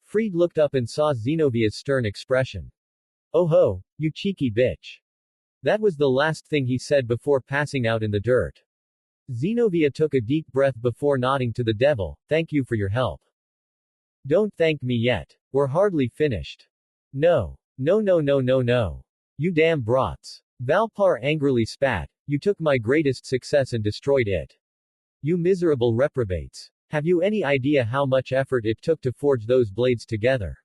Fried looked up and saw Zenovia's stern expression. Oh ho, you cheeky bitch. That was the last thing he said before passing out in the dirt. Zenovia took a deep breath before nodding to the devil. Thank you for your help. Don't thank me yet. We're hardly finished. No. No no no no no. You damn brats. Valpar angrily spat. You took my greatest success and destroyed it. You miserable reprobates. Have you any idea how much effort it took to forge those blades together?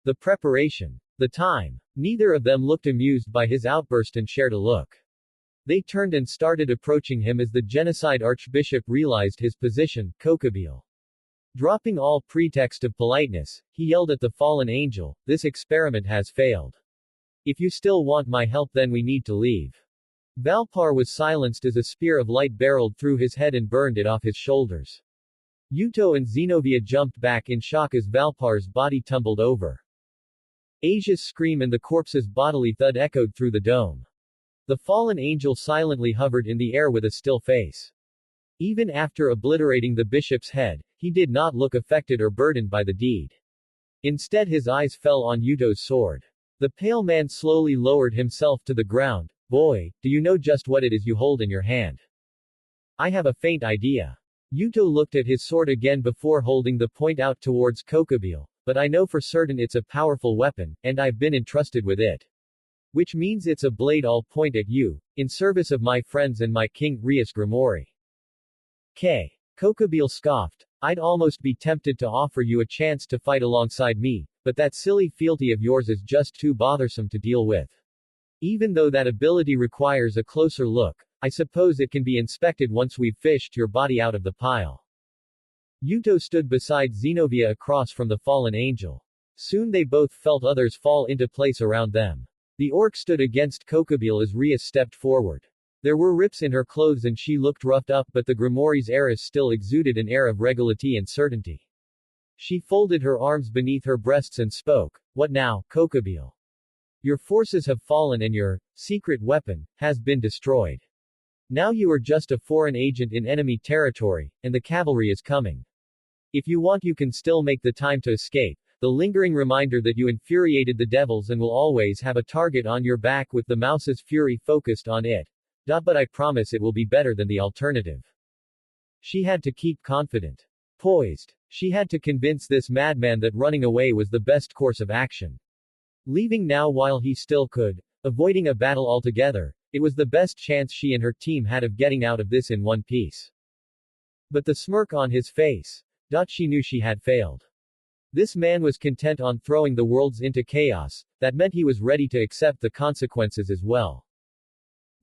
The preparation. The time. Neither of them looked amused by his outburst and shared a look. They turned and started approaching him as the genocide archbishop realized his position, Kokobile. Dropping all pretext of politeness, he yelled at the fallen angel, this experiment has failed. If you still want my help then we need to leave. Valpar was silenced as a spear of light barreled through his head and burned it off his shoulders. Yuto and Zenovia jumped back in shock as Valpar's body tumbled over. Asia's scream and the corpse's bodily thud echoed through the dome. The fallen angel silently hovered in the air with a still face. Even after obliterating the bishop's head, he did not look affected or burdened by the deed. Instead his eyes fell on Yuto's sword. The pale man slowly lowered himself to the ground. Boy, do you know just what it is you hold in your hand? I have a faint idea. Yuto looked at his sword again before holding the point out towards Kokobile, but I know for certain it's a powerful weapon, and I've been entrusted with it. Which means it's a blade I'll point at you, in service of my friends and my king, Rias Gremory. Kokobile scoffed. I'd almost be tempted to offer you a chance to fight alongside me, but that silly fealty of yours is just too bothersome to deal with. Even though that ability requires a closer look, I suppose it can be inspected once we've fished your body out of the pile. Yuto stood beside Zenovia across from the fallen angel. Soon they both felt others fall into place around them. The orc stood against Kokobile as Rias stepped forward. There were rips in her clothes and she looked roughed up, but the Gremory's heiress still exuded an air of regality and certainty. She folded her arms beneath her breasts and spoke. What now, Kokobile? Your forces have fallen and your secret weapon has been destroyed. Now you are just a foreign agent in enemy territory, and the cavalry is coming. If you want you can still make the time to escape, the lingering reminder that you infuriated the devils and will always have a target on your back with the mouse's fury focused on it. But I promise it will be better than the alternative. She had to keep confident. Poised. She had to convince this madman that running away was the best course of action. Leaving now while he still could, avoiding a battle altogether, it was the best chance she and her team had of getting out of this in one piece. But the smirk on his face. She knew she had failed. This man was content on throwing the worlds into chaos, that meant he was ready to accept the consequences as well.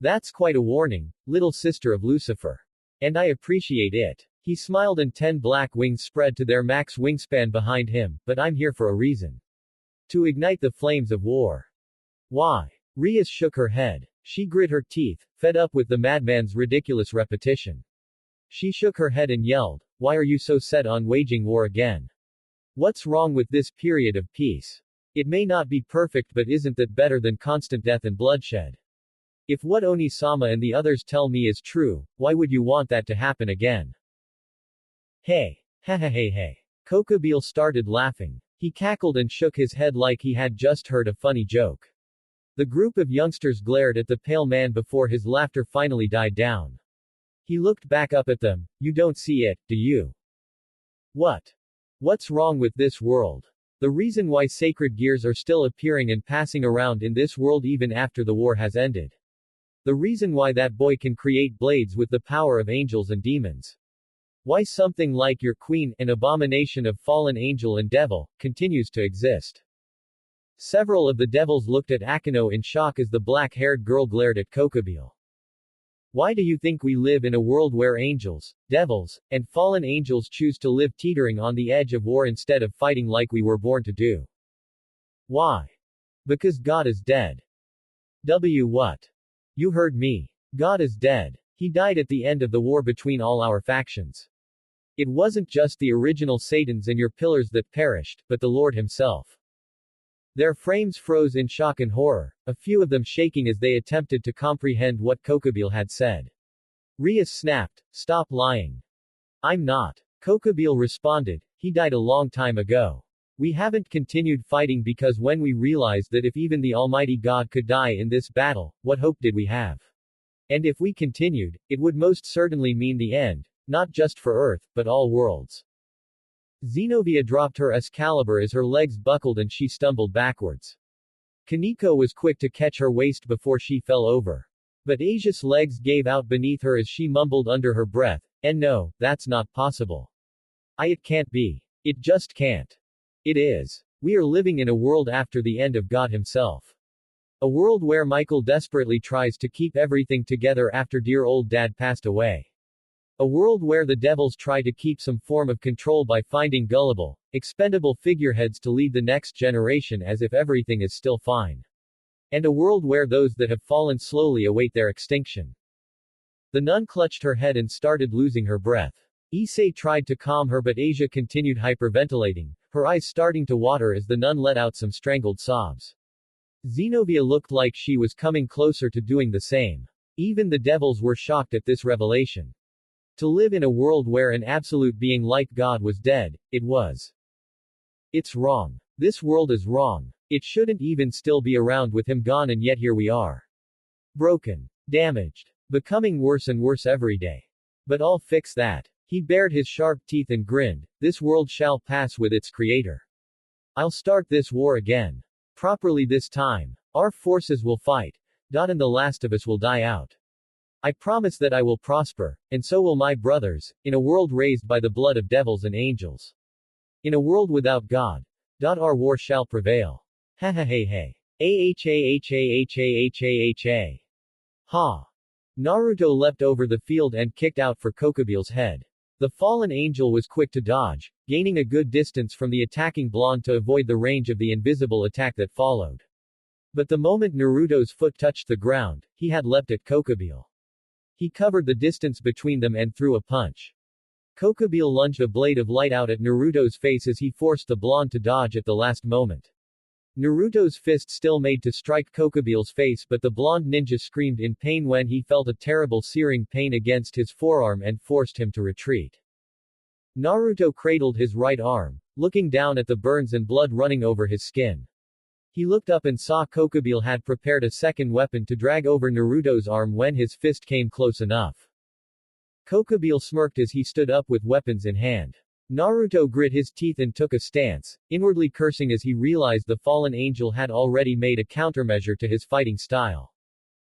That's quite a warning, little sister of Lucifer. And I appreciate it. He smiled and 10 black wings spread to their max wingspan behind him, but I'm here for a reason. To ignite the flames of war. Why? Rias shook her head. She grit her teeth, fed up with the madman's ridiculous repetition. She shook her head and yelled, why are you so set on waging war again? What's wrong with this period of peace? It may not be perfect, but isn't that better than constant death and bloodshed? If what Oni-sama and the others tell me is true, why would you want that to happen again? Hey. Hey. Kokobile started laughing. He cackled and shook his head like he had just heard a funny joke. The group of youngsters glared at the pale man before his laughter finally died down. He looked back up at them. You don't see it, do you? What? What's wrong with this world? The reason why sacred gears are still appearing and passing around in this world even after the war has ended. The reason why that boy can create blades with the power of angels and demons. Why something like your queen, an abomination of fallen angel and devil, continues to exist. Several of the devils looked at Akino in shock as the black-haired girl glared at Kokobile. Why do you think we live in a world where angels, devils, and fallen angels choose to live teetering on the edge of war instead of fighting like we were born to do? Why? Because God is dead. What? You heard me. God is dead. He died at the end of the war between all our factions. It wasn't just the original Satans and your pillars that perished, but the Lord himself. Their frames froze in shock and horror, a few of them shaking as they attempted to comprehend what Kokobile had said. Rias snapped, "Stop lying. I'm not." Kokobile responded, "He died a long time ago. We haven't continued fighting because when we realized that if even the Almighty God could die in this battle, what hope did we have? And if we continued, it would most certainly mean the end, not just for Earth, but all worlds." Zenobia dropped her Excalibur as her legs buckled and she stumbled backwards. Kaneko was quick to catch her waist before she fell over. But Asia's legs gave out beneath her as she mumbled under her breath, "And no, that's not possible. It can't be. It just can't. It is. We are living in a world after the end of God himself. A world where Michael desperately tries to keep everything together after dear old dad passed away. A world where the devils try to keep some form of control by finding gullible, expendable figureheads to lead the next generation as if everything is still fine. And a world where those that have fallen slowly await their extinction." The nun clutched her head and started losing her breath. Issei tried to calm her but Asia continued hyperventilating, her eyes starting to water as the nun let out some strangled sobs. Zenobia looked like she was coming closer to doing the same. Even the devils were shocked at this revelation. To live in a world where an absolute being like God was dead, it's wrong. This world is wrong. It shouldn't even still be around with him gone and yet here we are. Broken. Damaged. Becoming worse and worse every day. But I'll fix that. He bared his sharp teeth and grinned, "This world shall pass with its creator. I'll start this war again. Properly this time. Our forces will fight. And the last of us will die out. I promise that I will prosper, and so will my brothers, in a world raised by the blood of devils and angels. In a world without God. Our war shall prevail. Ha ha hey hey. Ah. Ha. Naruto leapt over the field and kicked out for Kokobile's head. The fallen angel was quick to dodge, gaining a good distance from the attacking blonde to avoid the range of the invisible attack that followed. But the moment Naruto's foot touched the ground, he had leapt at Kokobile. He covered the distance between them and threw a punch. Kokobile lunged a blade of light out at Naruto's face as he forced the blonde to dodge at the last moment. Naruto's fist still made to strike Kokobile's face but the blonde ninja screamed in pain when he felt a terrible searing pain against his forearm and forced him to retreat. Naruto cradled his right arm, looking down at the burns and blood running over his skin. He looked up and saw Kokobile had prepared a second weapon to drag over Naruto's arm when his fist came close enough. Kokobile smirked as he stood up with weapons in hand. Naruto grit his teeth and took a stance, inwardly cursing as he realized the fallen angel had already made a countermeasure to his fighting style.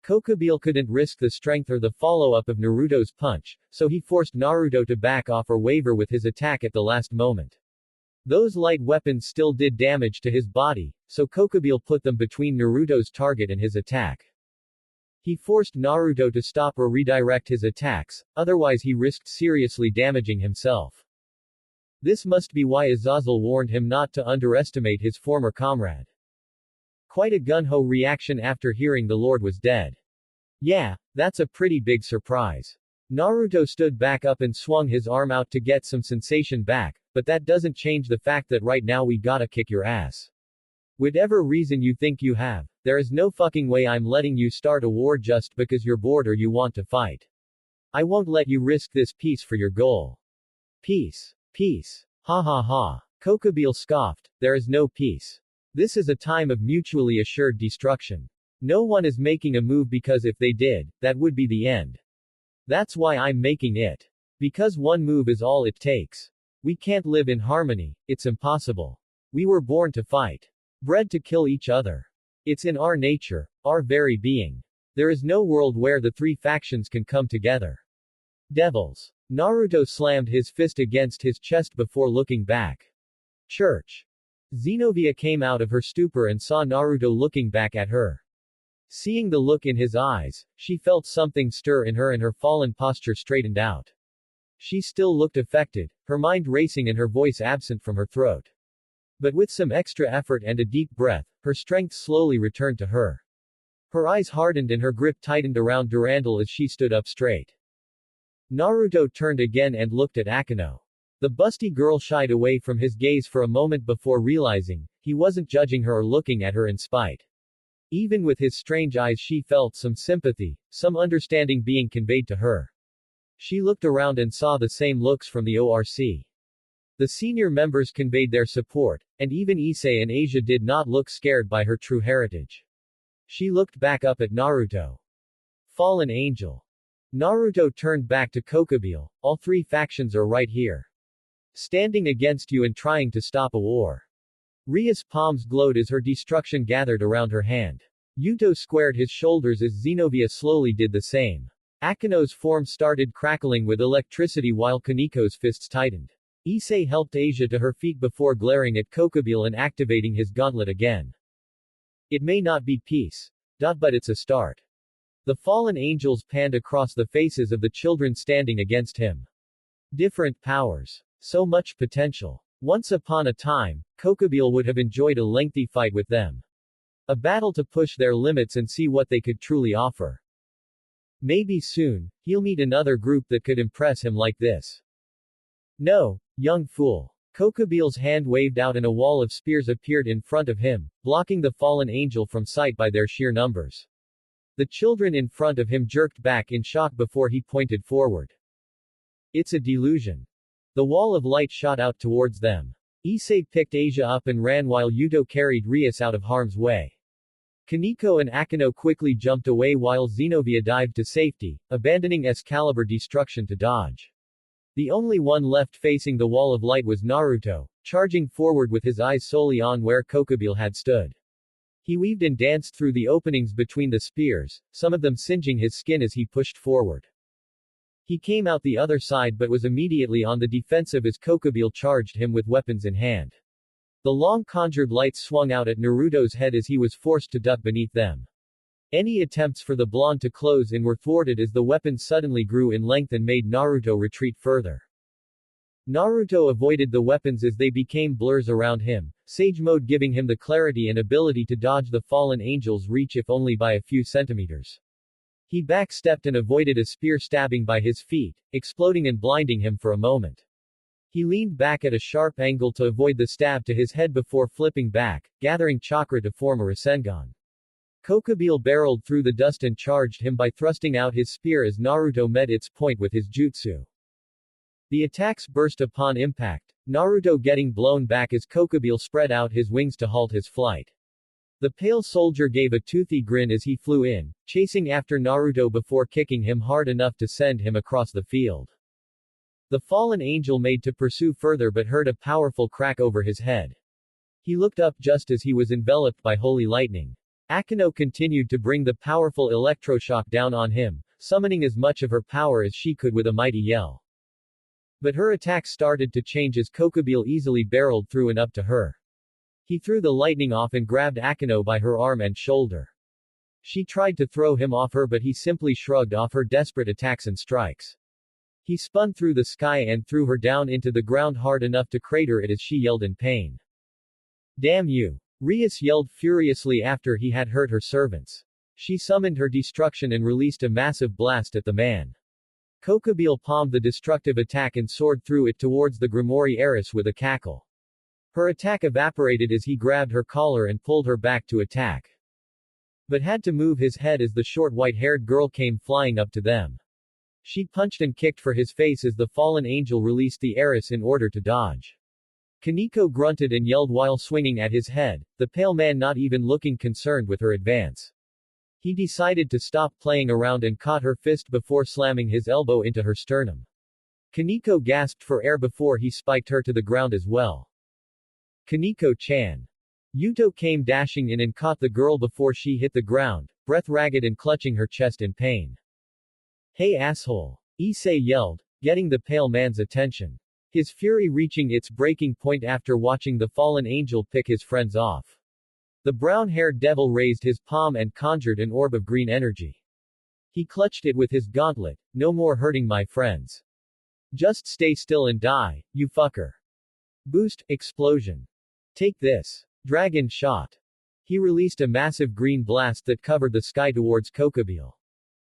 Kokobile couldn't risk the strength or the follow-up of Naruto's punch, so he forced Naruto to back off or waver with his attack at the last moment. Those light weapons still did damage to his body, so Kokobile put them between Naruto's target and his attack. He forced Naruto to stop or redirect his attacks, otherwise he risked seriously damaging himself. This must be why Azazel warned him not to underestimate his former comrade. Quite a gung-ho reaction after hearing the Lord was dead. Yeah, that's a pretty big surprise. Naruto stood back up and swung his arm out to get some sensation back, but that doesn't change the fact that right now we gotta kick your ass. Whatever reason you think you have, there is no fucking way I'm letting you start a war just because you're bored or you want to fight. I won't let you risk this peace for your goal. Peace. Peace. Ha ha ha. Kokobile scoffed, there is no peace. This is a time of mutually assured destruction. No one is making a move because if they did, that would be the end. That's why I'm making it. Because one move is all it takes. We can't live in harmony, it's impossible. We were born to fight. Bred to kill each other. It's in our nature, our very being. There is no world where the three factions can come together. Devils. Naruto slammed his fist against his chest before looking back. Church. Zenobia came out of her stupor and saw Naruto looking back at her. Seeing the look in his eyes, she felt something stir in her and her fallen posture straightened out. She still looked affected, her mind racing and her voice absent from her throat. But with some extra effort and a deep breath, her strength slowly returned to her. Her eyes hardened and her grip tightened around Durandal as she stood up straight. Naruto turned again and looked at Akino. The busty girl shied away from his gaze for a moment before realizing, he wasn't judging her or looking at her in spite. Even with his strange eyes she felt some sympathy, some understanding being conveyed to her. She looked around and saw the same looks from the ORC. The senior members conveyed their support, and even Issei and Asia did not look scared by her true heritage. She looked back up at Naruto. Fallen Angel. Naruto turned back to Kokubile. All three factions are right here. Standing against you and trying to stop a war. Ria's palms glowed as her destruction gathered around her hand. Yuto squared his shoulders as Zenobia slowly did the same. Akino's form started crackling with electricity while Kaniko's fists tightened. Issei helped Asia to her feet before glaring at Kokubile and activating his gauntlet again. It may not be peace. But it's a start. The fallen angels panned across the faces of the children standing against him. Different powers. So much potential. Once upon a time, Kokubile would have enjoyed a lengthy fight with them. A battle to push their limits and see what they could truly offer. Maybe soon, he'll meet another group that could impress him like this. No, young fool. Kokubile's hand waved out and a wall of spears appeared in front of him, blocking the fallen angel from sight by their sheer numbers. The children in front of him jerked back in shock before he pointed forward. It's a delusion. The wall of light shot out towards them. Issei picked Asia up and ran while Yuto carried Rias out of harm's way. Kaniko and Akino quickly jumped away while Zenobia dived to safety, abandoning Excalibur destruction to dodge. The only one left facing the wall of light was Naruto, charging forward with his eyes solely on where Kokubile had stood. He weaved and danced through the openings between the spears, some of them singeing his skin as he pushed forward. He came out the other side but was immediately on the defensive as Kokubile charged him with weapons in hand. The long conjured lights swung out at Naruto's head as he was forced to duck beneath them. Any attempts for the blonde to close in were thwarted as the weapons suddenly grew in length and made Naruto retreat further. Naruto avoided the weapons as they became blurs around him, Sage Mode giving him the clarity and ability to dodge the fallen angel's reach if only by a few centimeters. He backstepped and avoided a spear stabbing by his feet, exploding and blinding him for a moment. He leaned back at a sharp angle to avoid the stab to his head before flipping back, gathering chakra to form a Rasengan. Kokubile barreled through the dust and charged him by thrusting out his spear as Naruto met its point with his jutsu. The attacks burst upon impact, Naruto getting blown back as Kokubile spread out his wings to halt his flight. The pale soldier gave a toothy grin as he flew in, chasing after Naruto before kicking him hard enough to send him across the field. The fallen angel made to pursue further but heard a powerful crack over his head. He looked up just as he was enveloped by holy lightning. Akino continued to bring the powerful electroshock down on him, summoning as much of her power as she could with a mighty yell. But her attacks started to change as Kokubile easily barreled through and up to her. He threw the lightning off and grabbed Akino by her arm and shoulder. She tried to throw him off her but he simply shrugged off her desperate attacks and strikes. He spun through the sky and threw her down into the ground hard enough to crater it as she yelled in pain. Damn you! Rias yelled furiously after he had hurt her servants. She summoned her destruction and released a massive blast at the man. Kokubile palmed the destructive attack and soared through it towards the Gremory heiress with a cackle. Her attack evaporated as he grabbed her collar and pulled her back to attack. But had to move his head as the short white-haired girl came flying up to them. She punched and kicked for his face as the fallen angel released the heiress in order to dodge. Kaniko grunted and yelled while swinging at his head, the pale man not even looking concerned with her advance. He decided to stop playing around and caught her fist before slamming his elbow into her sternum. Kaniko gasped for air before he spiked her to the ground as well. Kaniko-chan. Yuto came dashing in and caught the girl before she hit the ground, breath ragged and clutching her chest in pain. Hey asshole! Issei yelled, getting the pale man's attention. His fury reaching its breaking point after watching the fallen angel pick his friends off. The brown-haired devil raised his palm and conjured an orb of green energy. He clutched it with his gauntlet, no more hurting my friends. Just stay still and die, you fucker. Boost, explosion. Take this. Dragon shot. He released a massive green blast that covered the sky towards Kokubile.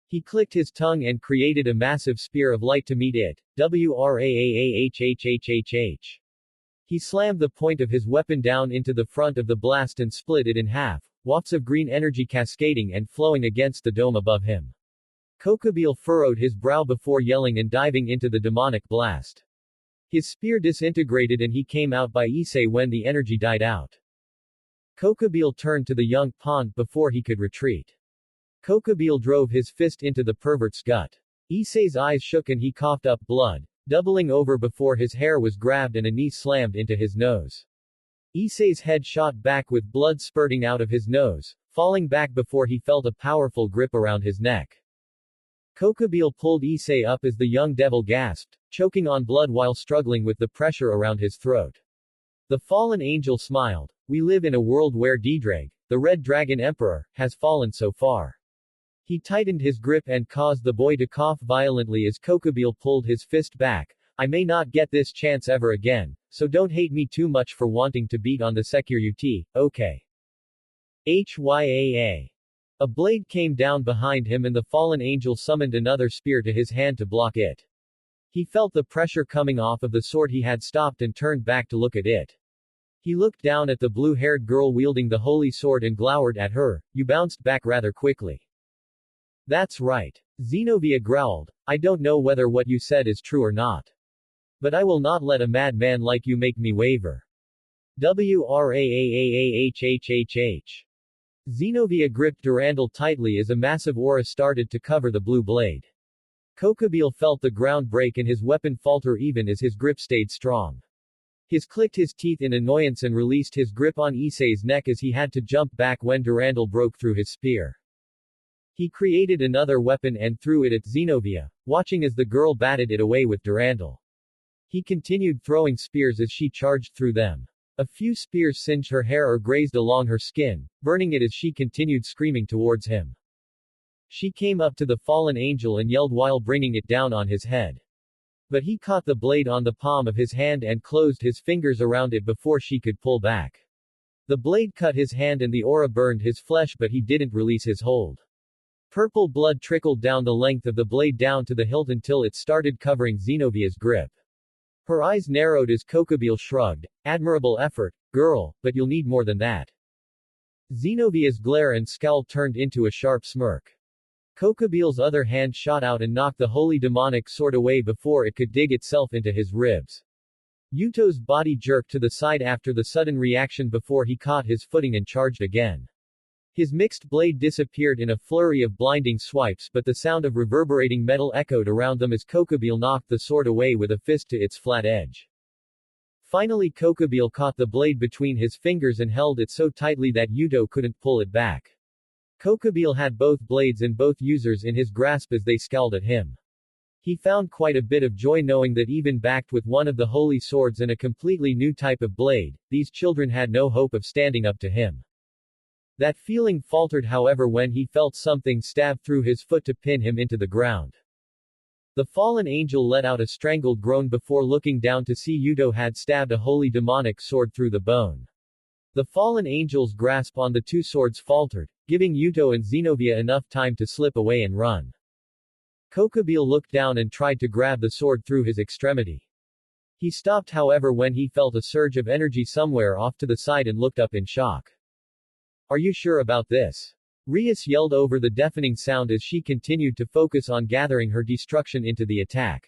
He clicked his tongue and created a massive spear of light to meet it. WRAAAHHHHH. He slammed the point of his weapon down into the front of the blast and split it in half, wafts of green energy cascading and flowing against the dome above him. Kokubile furrowed his brow before yelling and diving into the demonic blast. His spear disintegrated and he came out by Issei when the energy died out. Kokubile turned to the young pawn before he could retreat. Kokubile drove his fist into the pervert's gut. Issei's eyes shook and he coughed up blood, doubling over before his hair was grabbed and a knee slammed into his nose. Issei's head shot back with blood spurting out of his nose, falling back before he felt a powerful grip around his neck. Kokubile pulled Issei up as the young devil gasped, choking on blood while struggling with the pressure around his throat. The fallen angel smiled. We live in a world where DxD, the Red Dragon Emperor, has fallen so far. He tightened his grip and caused the boy to cough violently as Kokubile pulled his fist back. I may not get this chance ever again, so don't hate me too much for wanting to beat on the Security, okay? HYAA. A blade came down behind him and the fallen angel summoned another spear to his hand to block it. He felt the pressure coming off of the sword he had stopped and turned back to look at it. He looked down at the blue-haired girl wielding the holy sword and glowered at her. You bounced back rather quickly. That's right. Zenobia growled. I don't know whether what you said is true or not. But I will not let a madman like you make me waver. WRAAAHHHH. Zenobia gripped Durandal tightly as a massive aura started to cover the blue blade. Kokubile felt the ground break and his weapon falter even as his grip stayed strong. He clicked his teeth in annoyance and released his grip on Issei's neck as he had to jump back when Durandal broke through his spear. He created another weapon and threw it at Zenobia, watching as the girl batted it away with Durandal. He continued throwing spears as she charged through them. A few spears singed her hair or grazed along her skin, burning it as she continued screaming towards him. She came up to the fallen angel and yelled while bringing it down on his head. But he caught the blade on the palm of his hand and closed his fingers around it before she could pull back. The blade cut his hand and the aura burned his flesh, but he didn't release his hold. Purple blood trickled down the length of the blade down to the hilt until it started covering Zenobia's grip. Her eyes narrowed as Kokubile shrugged. Admirable effort, girl, but you'll need more than that. Zenobia's glare and scowl turned into a sharp smirk. Kokubile's other hand shot out and knocked the holy demonic sword away before it could dig itself into his ribs. Yuto's body jerked to the side after the sudden reaction before he caught his footing and charged again. His mixed blade disappeared in a flurry of blinding swipes, but the sound of reverberating metal echoed around them as Kokubile knocked the sword away with a fist to its flat edge. Finally Kokubile caught the blade between his fingers and held it so tightly that Yuto couldn't pull it back. Kokubile had both blades and both users in his grasp as they scowled at him. He found quite a bit of joy knowing that even backed with one of the holy swords and a completely new type of blade, these children had no hope of standing up to him. That feeling faltered however when he felt something stab through his foot to pin him into the ground. The fallen angel let out a strangled groan before looking down to see Yuto had stabbed a holy demonic sword through the bone. The fallen angel's grasp on the two swords faltered, giving Yuto and Zenobia enough time to slip away and run. Kokubile looked down and tried to grab the sword through his extremity. He stopped however when he felt a surge of energy somewhere off to the side and looked up in shock. Are you sure about this? Rias yelled over the deafening sound as she continued to focus on gathering her destruction into the attack.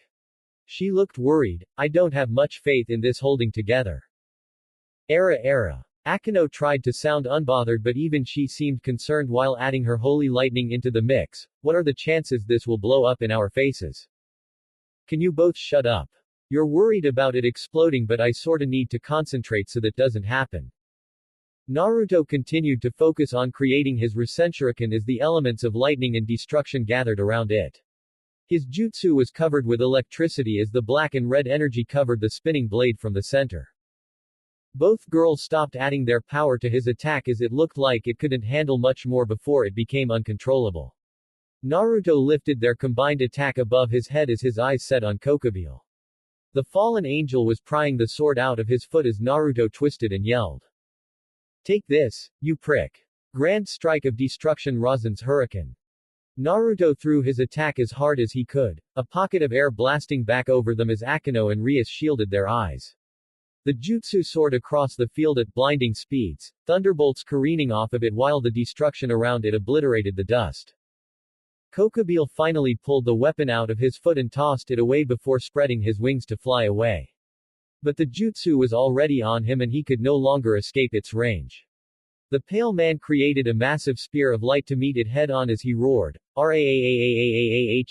She looked worried. I don't have much faith in this holding together. Era. Akino tried to sound unbothered but even she seemed concerned while adding her holy lightning into the mix. What are the chances this will blow up in our faces? Can you both shut up? You're worried about it exploding but I sorta need to concentrate so that doesn't happen. Naruto continued to focus on creating his Rasenshuriken as the elements of lightning and destruction gathered around it. His jutsu was covered with electricity as the black and red energy covered the spinning blade from the center. Both girls stopped adding their power to his attack as it looked like it couldn't handle much more before it became uncontrollable. Naruto lifted their combined attack above his head as his eyes set on Kokubile. The fallen angel was prying the sword out of his foot as Naruto twisted and yelled. Take this, you prick. Grand strike of destruction Rasen's Hurricane. Naruto threw his attack as hard as he could, a pocket of air blasting back over them as Akino and Rias shielded their eyes. The jutsu soared across the field at blinding speeds, thunderbolts careening off of it while the destruction around it obliterated the dust. Kokubile finally pulled the weapon out of his foot and tossed it away before spreading his wings to fly away. But the jutsu was already on him and he could no longer escape its range. The pale man created a massive spear of light to meet it head-on as he roared, "Raahhhhhhhh."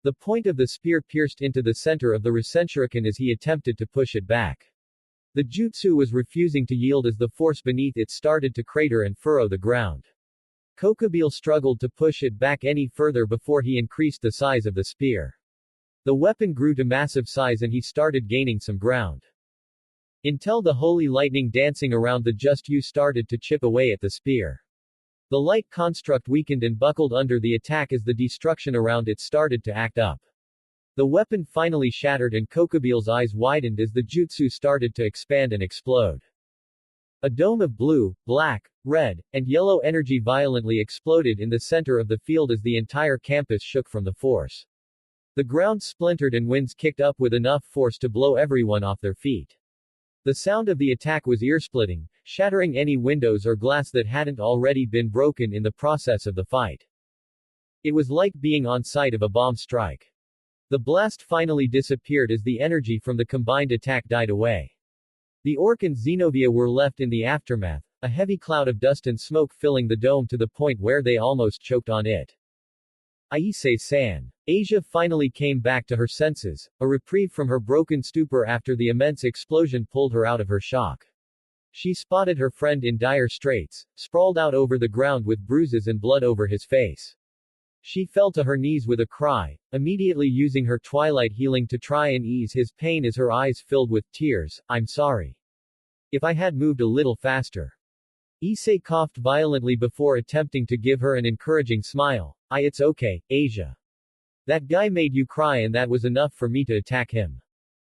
The point of the spear pierced into the center of the Rasenshuriken as he attempted to push it back. The jutsu was refusing to yield as the force beneath it started to crater and furrow the ground. Kokubile struggled to push it back any further before he increased the size of the spear. The weapon grew to massive size and he started gaining some ground. Until the holy lightning dancing around the jutsu started to chip away at the spear. The light construct weakened and buckled under the attack as the destruction around it started to act up. The weapon finally shattered and Kokubile's eyes widened as the jutsu started to expand and explode. A dome of blue, black, red, and yellow energy violently exploded in the center of the field as the entire campus shook from the force. The ground splintered and winds kicked up with enough force to blow everyone off their feet. The sound of the attack was ear-splitting, shattering any windows or glass that hadn't already been broken in the process of the fight. It was like being on site of a bomb strike. The blast finally disappeared as the energy from the combined attack died away. The Orc and Xenovia were left in the aftermath, a heavy cloud of dust and smoke filling the dome to the point where they almost choked on it. Aise-san. Asia finally came back to her senses, a reprieve from her broken stupor after the immense explosion pulled her out of her shock. She spotted her friend in dire straits, sprawled out over the ground with bruises and blood over his face. She fell to her knees with a cry, immediately using her twilight healing to try and ease his pain as her eyes filled with tears. "I'm sorry. If I had moved a little faster." Issei coughed violently before attempting to give her an encouraging smile. It's okay, Asia. That guy made you cry and that was enough for me to attack him.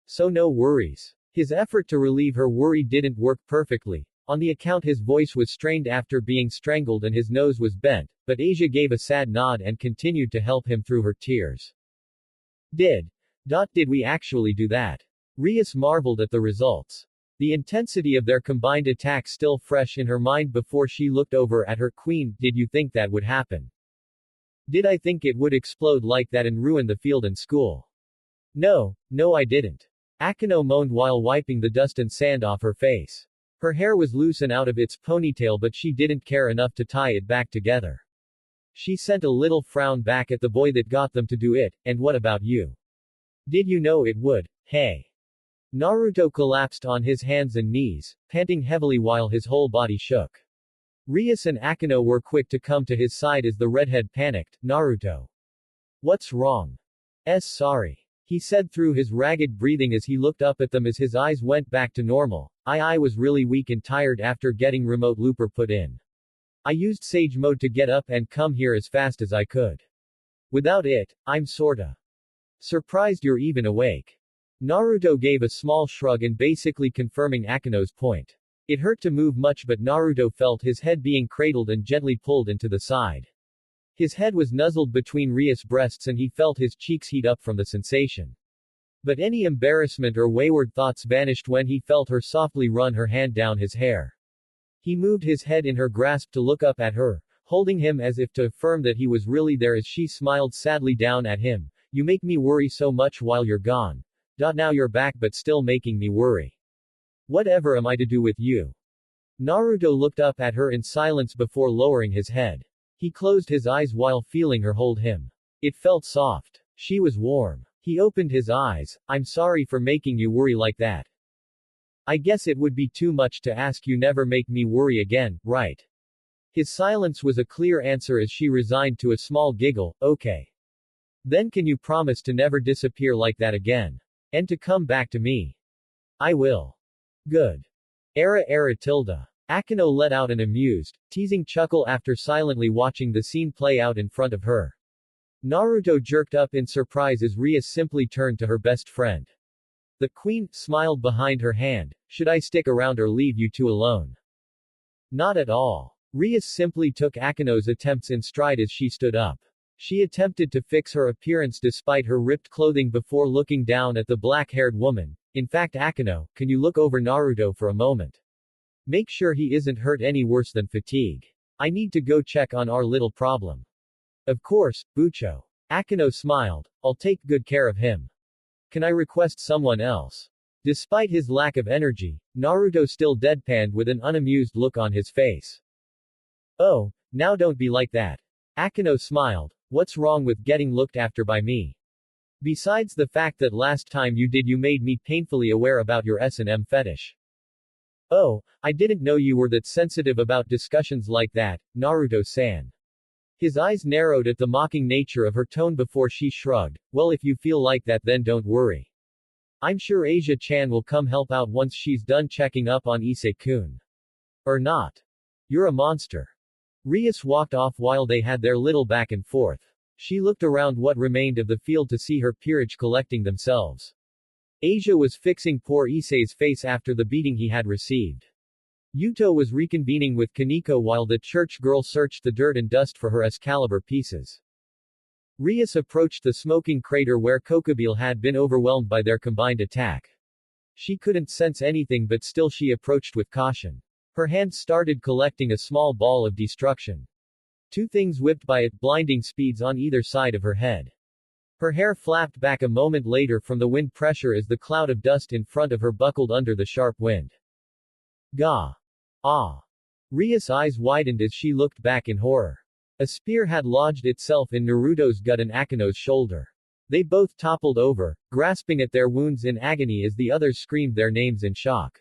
So no worries." His effort to relieve her worry didn't work perfectly, on the account his voice was strained after being strangled and his nose was bent, but Asia gave a sad nod and continued to help him through her tears. Did we actually do that? Rias marveled at the results. The intensity of their combined attack still fresh in her mind before she looked over at her queen. Did you think that would happen? Did I think it would explode like that and ruin the field and school? No I didn't. Akino moaned while wiping the dust and sand off her face. Her hair was loose and out of its ponytail but she didn't care enough to tie it back together. She sent a little frown back at the boy that got them to do it. And what about you? Did you know it would? Hey. Naruto collapsed on his hands and knees, panting heavily while his whole body shook. Rias and Akino were quick to come to his side as the redhead panicked. Naruto. What's wrong? Sorry. He said through his ragged breathing as he looked up at them as his eyes went back to normal. I was really weak and tired after getting remote looper put in. I used Sage mode to get up and come here as fast as I could. Without it, I'm sorta surprised you're even awake. Naruto gave a small shrug and basically confirming Akino's point. It hurt to move much but Naruto felt his head being cradled and gently pulled into the side. His head was nuzzled between Rias' breasts and he felt his cheeks heat up from the sensation. But any embarrassment or wayward thoughts vanished when he felt her softly run her hand down his hair. He moved his head in her grasp to look up at her, holding him as if to affirm that he was really there as she smiled sadly down at him. You make me worry so much while you're gone. Now you're back but still making me worry. Whatever am I to do with you? Naruto looked up at her in silence before lowering his head. He closed his eyes while feeling her hold him. It felt soft. She was warm. He opened his eyes. I'm sorry for making you worry like that. I guess it would be too much to ask you never make me worry again, right? His silence was a clear answer as she resigned to a small giggle. Okay. Then can you promise to never disappear like that again? And to come back to me? I will. Good. Tilde. Akino let out an amused, teasing chuckle after silently watching the scene play out in front of her. Naruto jerked up in surprise as Rias simply turned to her best friend. The queen smiled behind her hand. Should I stick around or leave you two alone? Not at all. Rias simply took Akino's attempts in stride as she stood up. She attempted to fix her appearance despite her ripped clothing before looking down at the black-haired woman. In fact, Akino, can you look over Naruto for a moment? Make sure he isn't hurt any worse than fatigue. I need to go check on our little problem. Of course, Bucho. Akino smiled. I'll take good care of him. Can I request someone else? Despite his lack of energy, Naruto still deadpanned with an unamused look on his face. Oh, now don't be like that. Akino smiled. What's wrong with getting looked after by me? Besides the fact that last time you made me painfully aware about your S&M fetish. Oh, I didn't know you were that sensitive about discussions like that, Naruto-san. His eyes narrowed at the mocking nature of her tone before she shrugged. Well, if you feel like that, then don't worry. I'm sure Asia-chan will come help out once she's done checking up on Issei-kun. Or not. You're a monster. Rias walked off while they had their little back and forth. She looked around what remained of the field to see her peerage collecting themselves. Asia was fixing poor Issei's face after the beating he had received. Yuto was reconvening with Kaneko while the church girl searched the dirt and dust for her Excalibur pieces. Rias approached the smoking crater where Kokobile had been overwhelmed by their combined attack. She couldn't sense anything, but still she approached with caution. Her hand started collecting a small ball of destruction. Two things whipped by at blinding speeds on either side of her head. Her hair flapped back a moment later from the wind pressure as the cloud of dust in front of her buckled under the sharp wind. Gah! Ah! Ria's eyes widened as she looked back in horror. A spear had lodged itself in Naruto's gut and Akino's shoulder. They both toppled over, grasping at their wounds in agony as the others screamed their names in shock.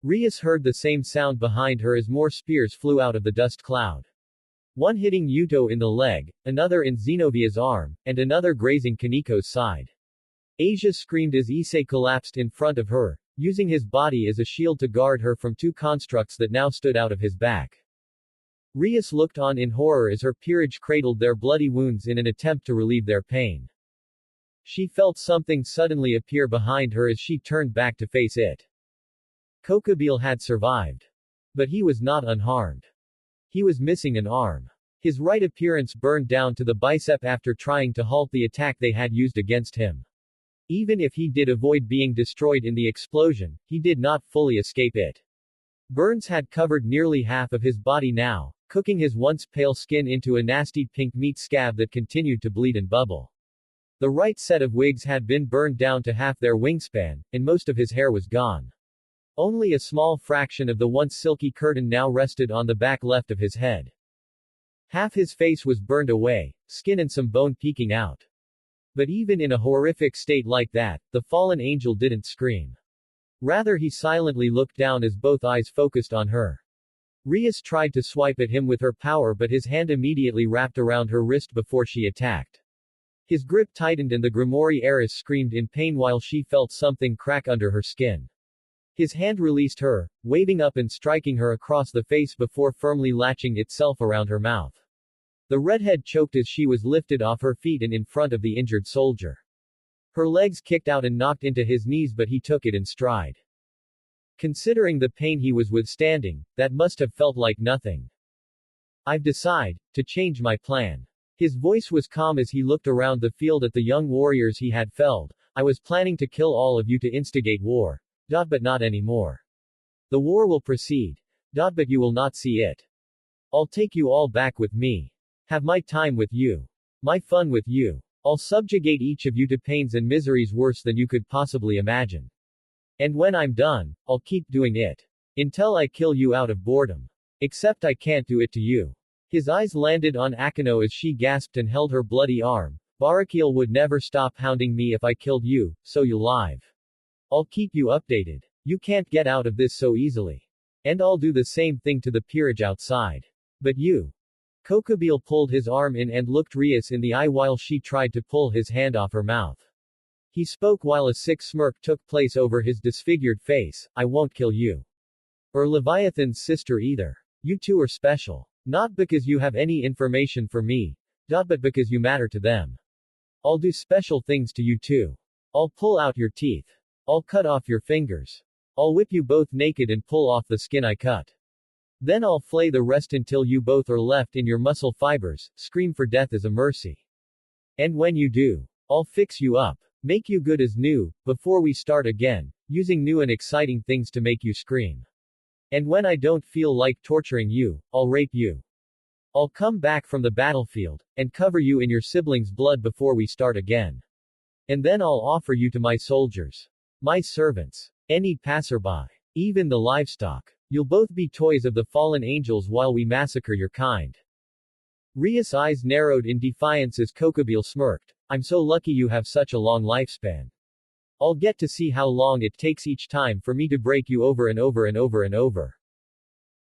Rias heard the same sound behind her as more spears flew out of the dust cloud. One hitting Yuto in the leg, another in Zenovia's arm, and another grazing Kaneko's side. Asia screamed as Issei collapsed in front of her, using his body as a shield to guard her from two constructs that now stood out of his back. Rias looked on in horror as her peerage cradled their bloody wounds in an attempt to relieve their pain. She felt something suddenly appear behind her as she turned back to face it. Kokobile had survived. But he was not unharmed. He was missing an arm. His right appearance burned down to the bicep after trying to halt the attack they had used against him. Even if he did avoid being destroyed in the explosion, he did not fully escape it. Burns had covered nearly half of his body now, cooking his once pale skin into a nasty pink meat scab that continued to bleed and bubble. The right set of wigs had been burned down to half their wingspan, and most of his hair was gone. Only a small fraction of the once silky curtain now rested on the back left of his head. Half his face was burned away, skin and some bone peeking out. But even in a horrific state like that, the fallen angel didn't scream. Rather, he silently looked down as both eyes focused on her. Rias tried to swipe at him with her power, but his hand immediately wrapped around her wrist before she attacked. His grip tightened and the Gremory heiress screamed in pain while she felt something crack under her skin. His hand released her, waving up and striking her across the face before firmly latching itself around her mouth. The redhead choked as she was lifted off her feet and in front of the injured soldier. Her legs kicked out and knocked into his knees, but he took it in stride. Considering the pain he was withstanding, that must have felt like nothing. I've decided to change my plan. His voice was calm as he looked around the field at the young warriors he had felled. I was planning to kill all of you to instigate war. But not anymore. The war will proceed. But you will not see it. I'll take you all back with me. Have my time with you. My fun with you. I'll subjugate each of you to pains and miseries worse than you could possibly imagine. And when I'm done, I'll keep doing it. Until I kill you out of boredom. Except I can't do it to you. His eyes landed on Akino as she gasped and held her bloody arm. Barakiel would never stop hounding me if I killed you, so you'll live. I'll keep you updated. You can't get out of this so easily. And I'll do the same thing to the peerage outside. But you. Kokobile pulled his arm in and looked Rias in the eye while she tried to pull his hand off her mouth. He spoke while a sick smirk took place over his disfigured face. I won't kill you. Or Leviathan's sister either. You two are special. Not because you have any information for me. But because you matter to them. I'll do special things to you too. I'll pull out your teeth. I'll cut off your fingers. I'll whip you both naked and pull off the skin I cut. Then I'll flay the rest until you both are left in your muscle fibers, scream for death as a mercy. And when you do, I'll fix you up. Make you good as new, before we start again, using new and exciting things to make you scream. And when I don't feel like torturing you, I'll rape you. I'll come back from the battlefield, and cover you in your siblings' blood before we start again. And then I'll offer you to my soldiers. My servants. Any passerby. Even the livestock. You'll both be toys of the fallen angels while we massacre your kind. Ria's eyes narrowed in defiance as Kokobile smirked. I'm so lucky you have such a long lifespan. I'll get to see how long it takes each time for me to break you over and over and over and over.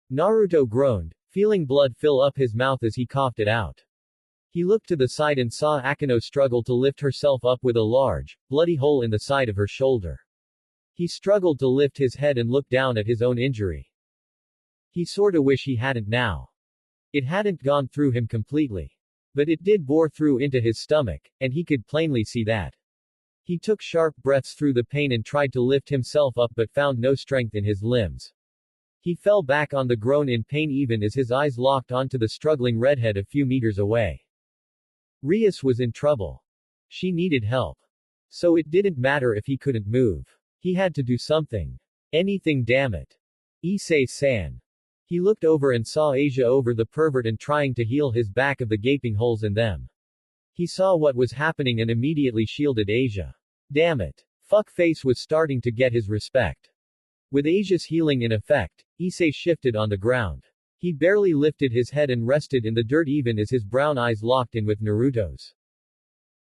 Naruto groaned, feeling blood fill up his mouth as he coughed it out. He looked to the side and saw Akeno struggle to lift herself up with a large, bloody hole in the side of her shoulder. He struggled to lift his head and look down at his own injury. He sorta wish he hadn't now. It hadn't gone through him completely. But it did bore through into his stomach, and he could plainly see that. He took sharp breaths through the pain and tried to lift himself up but found no strength in his limbs. He fell back on the groan in pain even as his eyes locked onto the struggling redhead a few meters away. Rias was in trouble. She needed help. So it didn't matter if he couldn't move. He had to do something. Anything, damn it. Issei-san. He looked over and saw Asia over the pervert and trying to heal his back of the gaping holes in them. He saw what was happening and immediately shielded Asia. Damn it. Fuckface was starting to get his respect. With Asia's healing in effect, Issei shifted on the ground. He barely lifted his head and rested in the dirt even as his brown eyes locked in with Naruto's.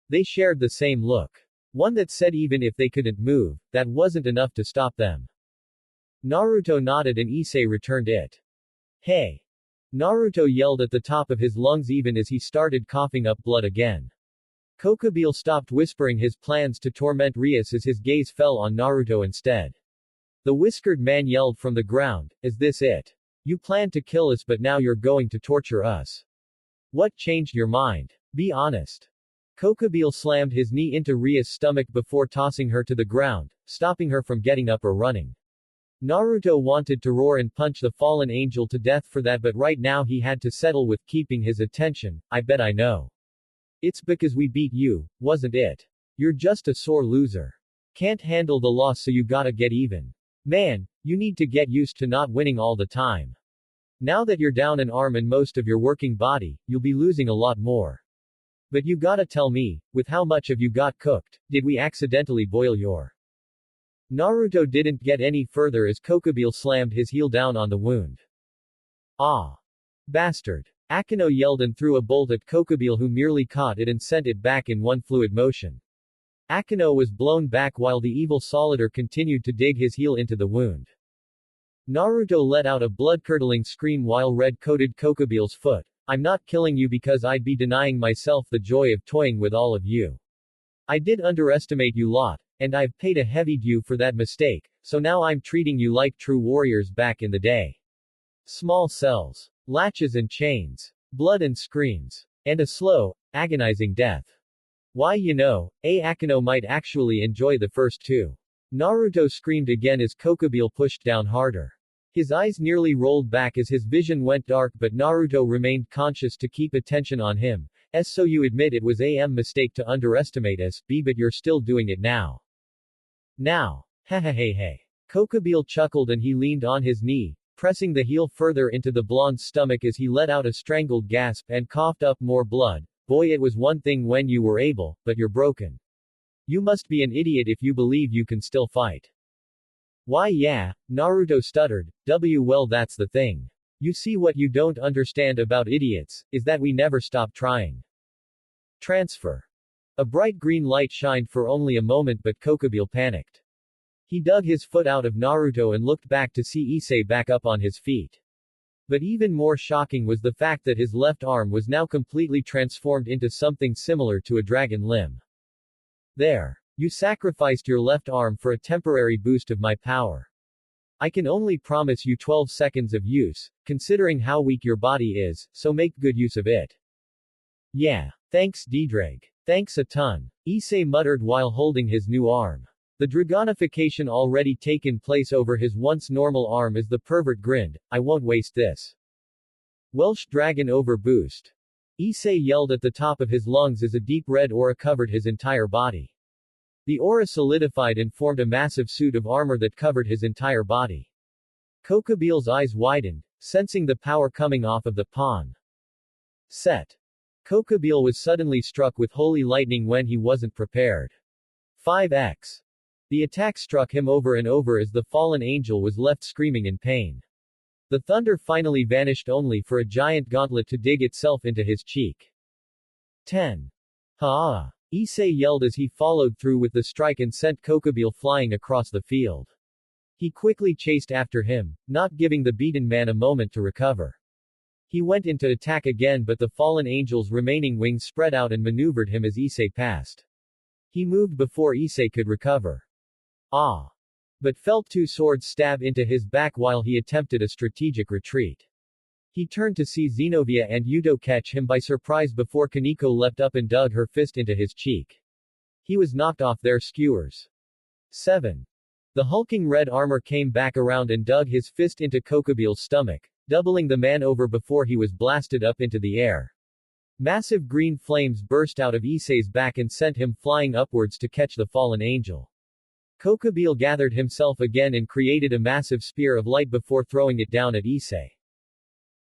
They shared the same look. One that said even if they couldn't move, that wasn't enough to stop them. Naruto nodded and Issei returned it. Hey! Naruto yelled at the top of his lungs even as he started coughing up blood again. Kokobile stopped whispering his plans to torment Rias as his gaze fell on Naruto instead. The whiskered man yelled from the ground, is this it? You planned to kill us but now you're going to torture us. What changed your mind? Be honest. Kokobile slammed his knee into Ria's stomach before tossing her to the ground, stopping her from getting up or running. Naruto wanted to roar and punch the fallen angel to death for that but right now he had to settle with keeping his attention. I bet I know. It's because we beat you, wasn't it? You're just a sore loser. Can't handle the loss so you gotta get even. Man, you need to get used to not winning all the time. Now that you're down an arm and most of your working body, you'll be losing a lot more. But you gotta tell me, with how much of you got cooked, did we accidentally boil your... Naruto didn't get any further as Kokobile slammed his heel down on the wound. Ah! Bastard! Akeno yelled and threw a bolt at Kokobile who merely caught it and sent it back in one fluid motion. Akeno was blown back while the evil Solider continued to dig his heel into the wound. Naruto let out a blood-curdling scream while red-coated Kokobile's foot. I'm not killing you because I'd be denying myself the joy of toying with all of you. I did underestimate you lot, and I've paid a heavy due for that mistake, so now I'm treating you like true warriors back in the day. Small cells. Latches and chains. Blood and screams. And a slow, agonizing death. Why Akeno might actually enjoy the first two. Naruto screamed again as Kokobile pushed down harder. His eyes nearly rolled back as his vision went dark but Naruto remained conscious to keep attention on him. So you admit it was a mistake to underestimate us, but you're still doing it now. Now. Hey. Kokobile chuckled and he leaned on his knee, pressing the heel further into the blonde's stomach as he let out a strangled gasp and coughed up more blood. Boy, it was one thing when you were able, but you're broken. You must be an idiot if you believe you can still fight. Why yeah, Naruto stuttered, well that's the thing. You see what you don't understand about idiots, is that we never stop trying. Transfer. A bright green light shined for only a moment but Kokobile panicked. He dug his foot out of Naruto and looked back to see Issei back up on his feet. But even more shocking was the fact that his left arm was now completely transformed into something similar to a dragon limb. There. You sacrificed your left arm for a temporary boost of my power. I can only promise you 12 seconds of use, considering how weak your body is, so make good use of it. Yeah. Thanks DxD. Thanks a ton. Issei muttered while holding his new arm. The dragonification already taken place over his once normal arm as the pervert grinned, "I won't waste this." Welsh dragon over boost. Issei yelled at the top of his lungs as a deep red aura covered his entire body. The aura solidified and formed a massive suit of armor that covered his entire body. Kokobeel's eyes widened, sensing the power coming off of the pawn. Set. Kokobeel was suddenly struck with holy lightning when he wasn't prepared. 5x. The attack struck him over and over as the fallen angel was left screaming in pain. The thunder finally vanished only for a giant gauntlet to dig itself into his cheek. 10. Ha! Issei yelled as he followed through with the strike and sent Kokobeel flying across the field. He quickly chased after him, not giving the beaten man a moment to recover. He went into attack again but the fallen angel's remaining wings spread out and maneuvered him as Issei passed. He moved before Issei could recover. Ah! But felt two swords stab into his back while he attempted a strategic retreat. He turned to see Xenovia and Yuto catch him by surprise before Kaneko leapt up and dug her fist into his cheek. He was knocked off their skewers. 7. The hulking red armor came back around and dug his fist into Kokobeel's stomach, doubling the man over before he was blasted up into the air. Massive green flames burst out of Issei's back and sent him flying upwards to catch the fallen angel. Kokobeel gathered himself again and created a massive spear of light before throwing it down at Issei.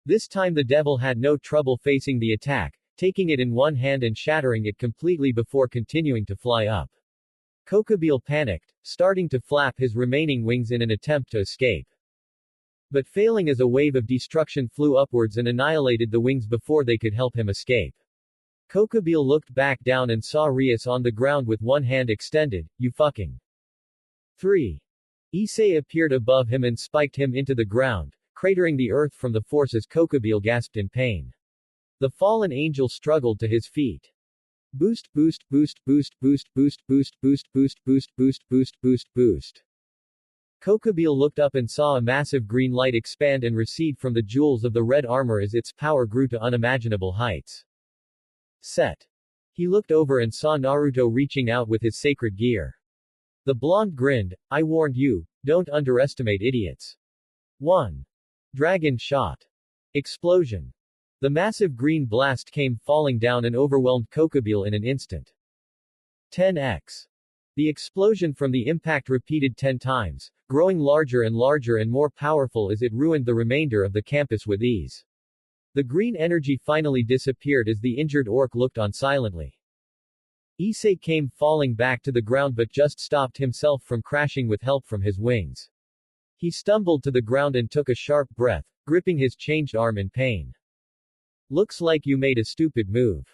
This time the devil had no trouble facing the attack, taking it in one hand and shattering it completely before continuing to fly up. Kokobeel panicked, starting to flap his remaining wings in an attempt to escape. But failing as a wave of destruction flew upwards and annihilated the wings before they could help him escape. Kokobeel looked back down and saw Rias on the ground with one hand extended. "You fucking." 3. Issei appeared above him and spiked him into the ground, cratering the earth from the force as Kokobeel gasped in pain. The fallen angel struggled to his feet. Boost boost boost boost boost boost boost boost boost boost boost boost boost boost. Kokobeel looked up and saw a massive green light expand and recede from the jewels of the red armor as its power grew to unimaginable heights. Set. He looked over and saw Naruto reaching out with his sacred gear. The blonde grinned, "I warned you, don't underestimate idiots." 1. Dragon shot. Explosion. The massive green blast came falling down and overwhelmed Kokobeel in an instant. 10x. The explosion from the impact repeated 10 times, growing larger and more powerful as it ruined the remainder of the campus with ease. The green energy finally disappeared as the injured orc looked on silently. Issei came falling back to the ground but just stopped himself from crashing with help from his wings. He stumbled to the ground and took a sharp breath, gripping his changed arm in pain. "Looks like you made a stupid move."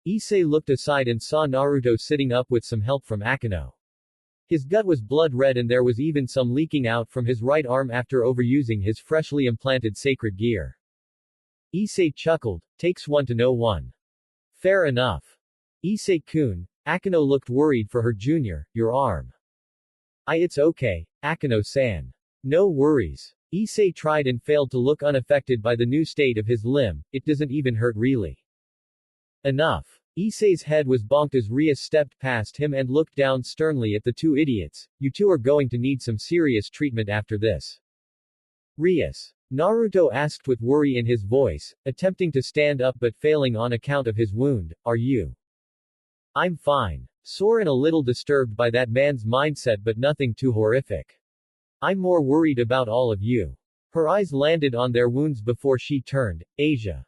Issei looked aside and saw Naruto sitting up with some help from Akino. His gut was blood red and there was even some leaking out from his right arm after overusing his freshly implanted sacred gear. Issei chuckled, "Takes one to know one." "Fair enough. Issei-kun." Akino looked worried for her junior, "Your arm." It's okay, Akino-san. "No worries." Issei tried and failed to look unaffected by the new state of his limb, "It doesn't even hurt really." Enough. Issei's head was bonked as Rias stepped past him and looked down sternly at the two idiots. "You two are going to need some serious treatment after this." "Rias?" Naruto asked with worry in his voice, attempting to stand up but failing on account of his wound. "Are you?" "I'm fine." Sore and a little disturbed by that man's mindset but nothing too horrific. "I'm more worried about all of you." Her eyes landed on their wounds before she turned. "Asia."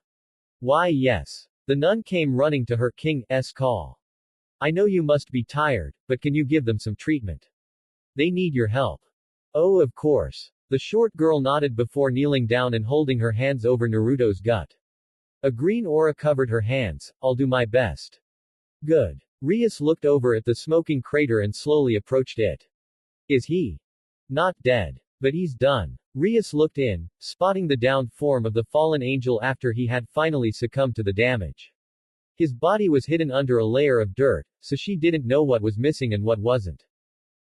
"Why yes." The nun came running to her king's call. "I know you must be tired, but can you give them some treatment? They need your help." "Oh of course." The short girl nodded before kneeling down and holding her hands over Naruto's gut. A green aura covered her hands. "I'll do my best." "Good." Rias looked over at the smoking crater and slowly approached it. "Is he not dead? But he's done." Rias looked in, spotting the downed form of the fallen angel after he had finally succumbed to the damage. His body was hidden under a layer of dirt, so she didn't know what was missing and what wasn't.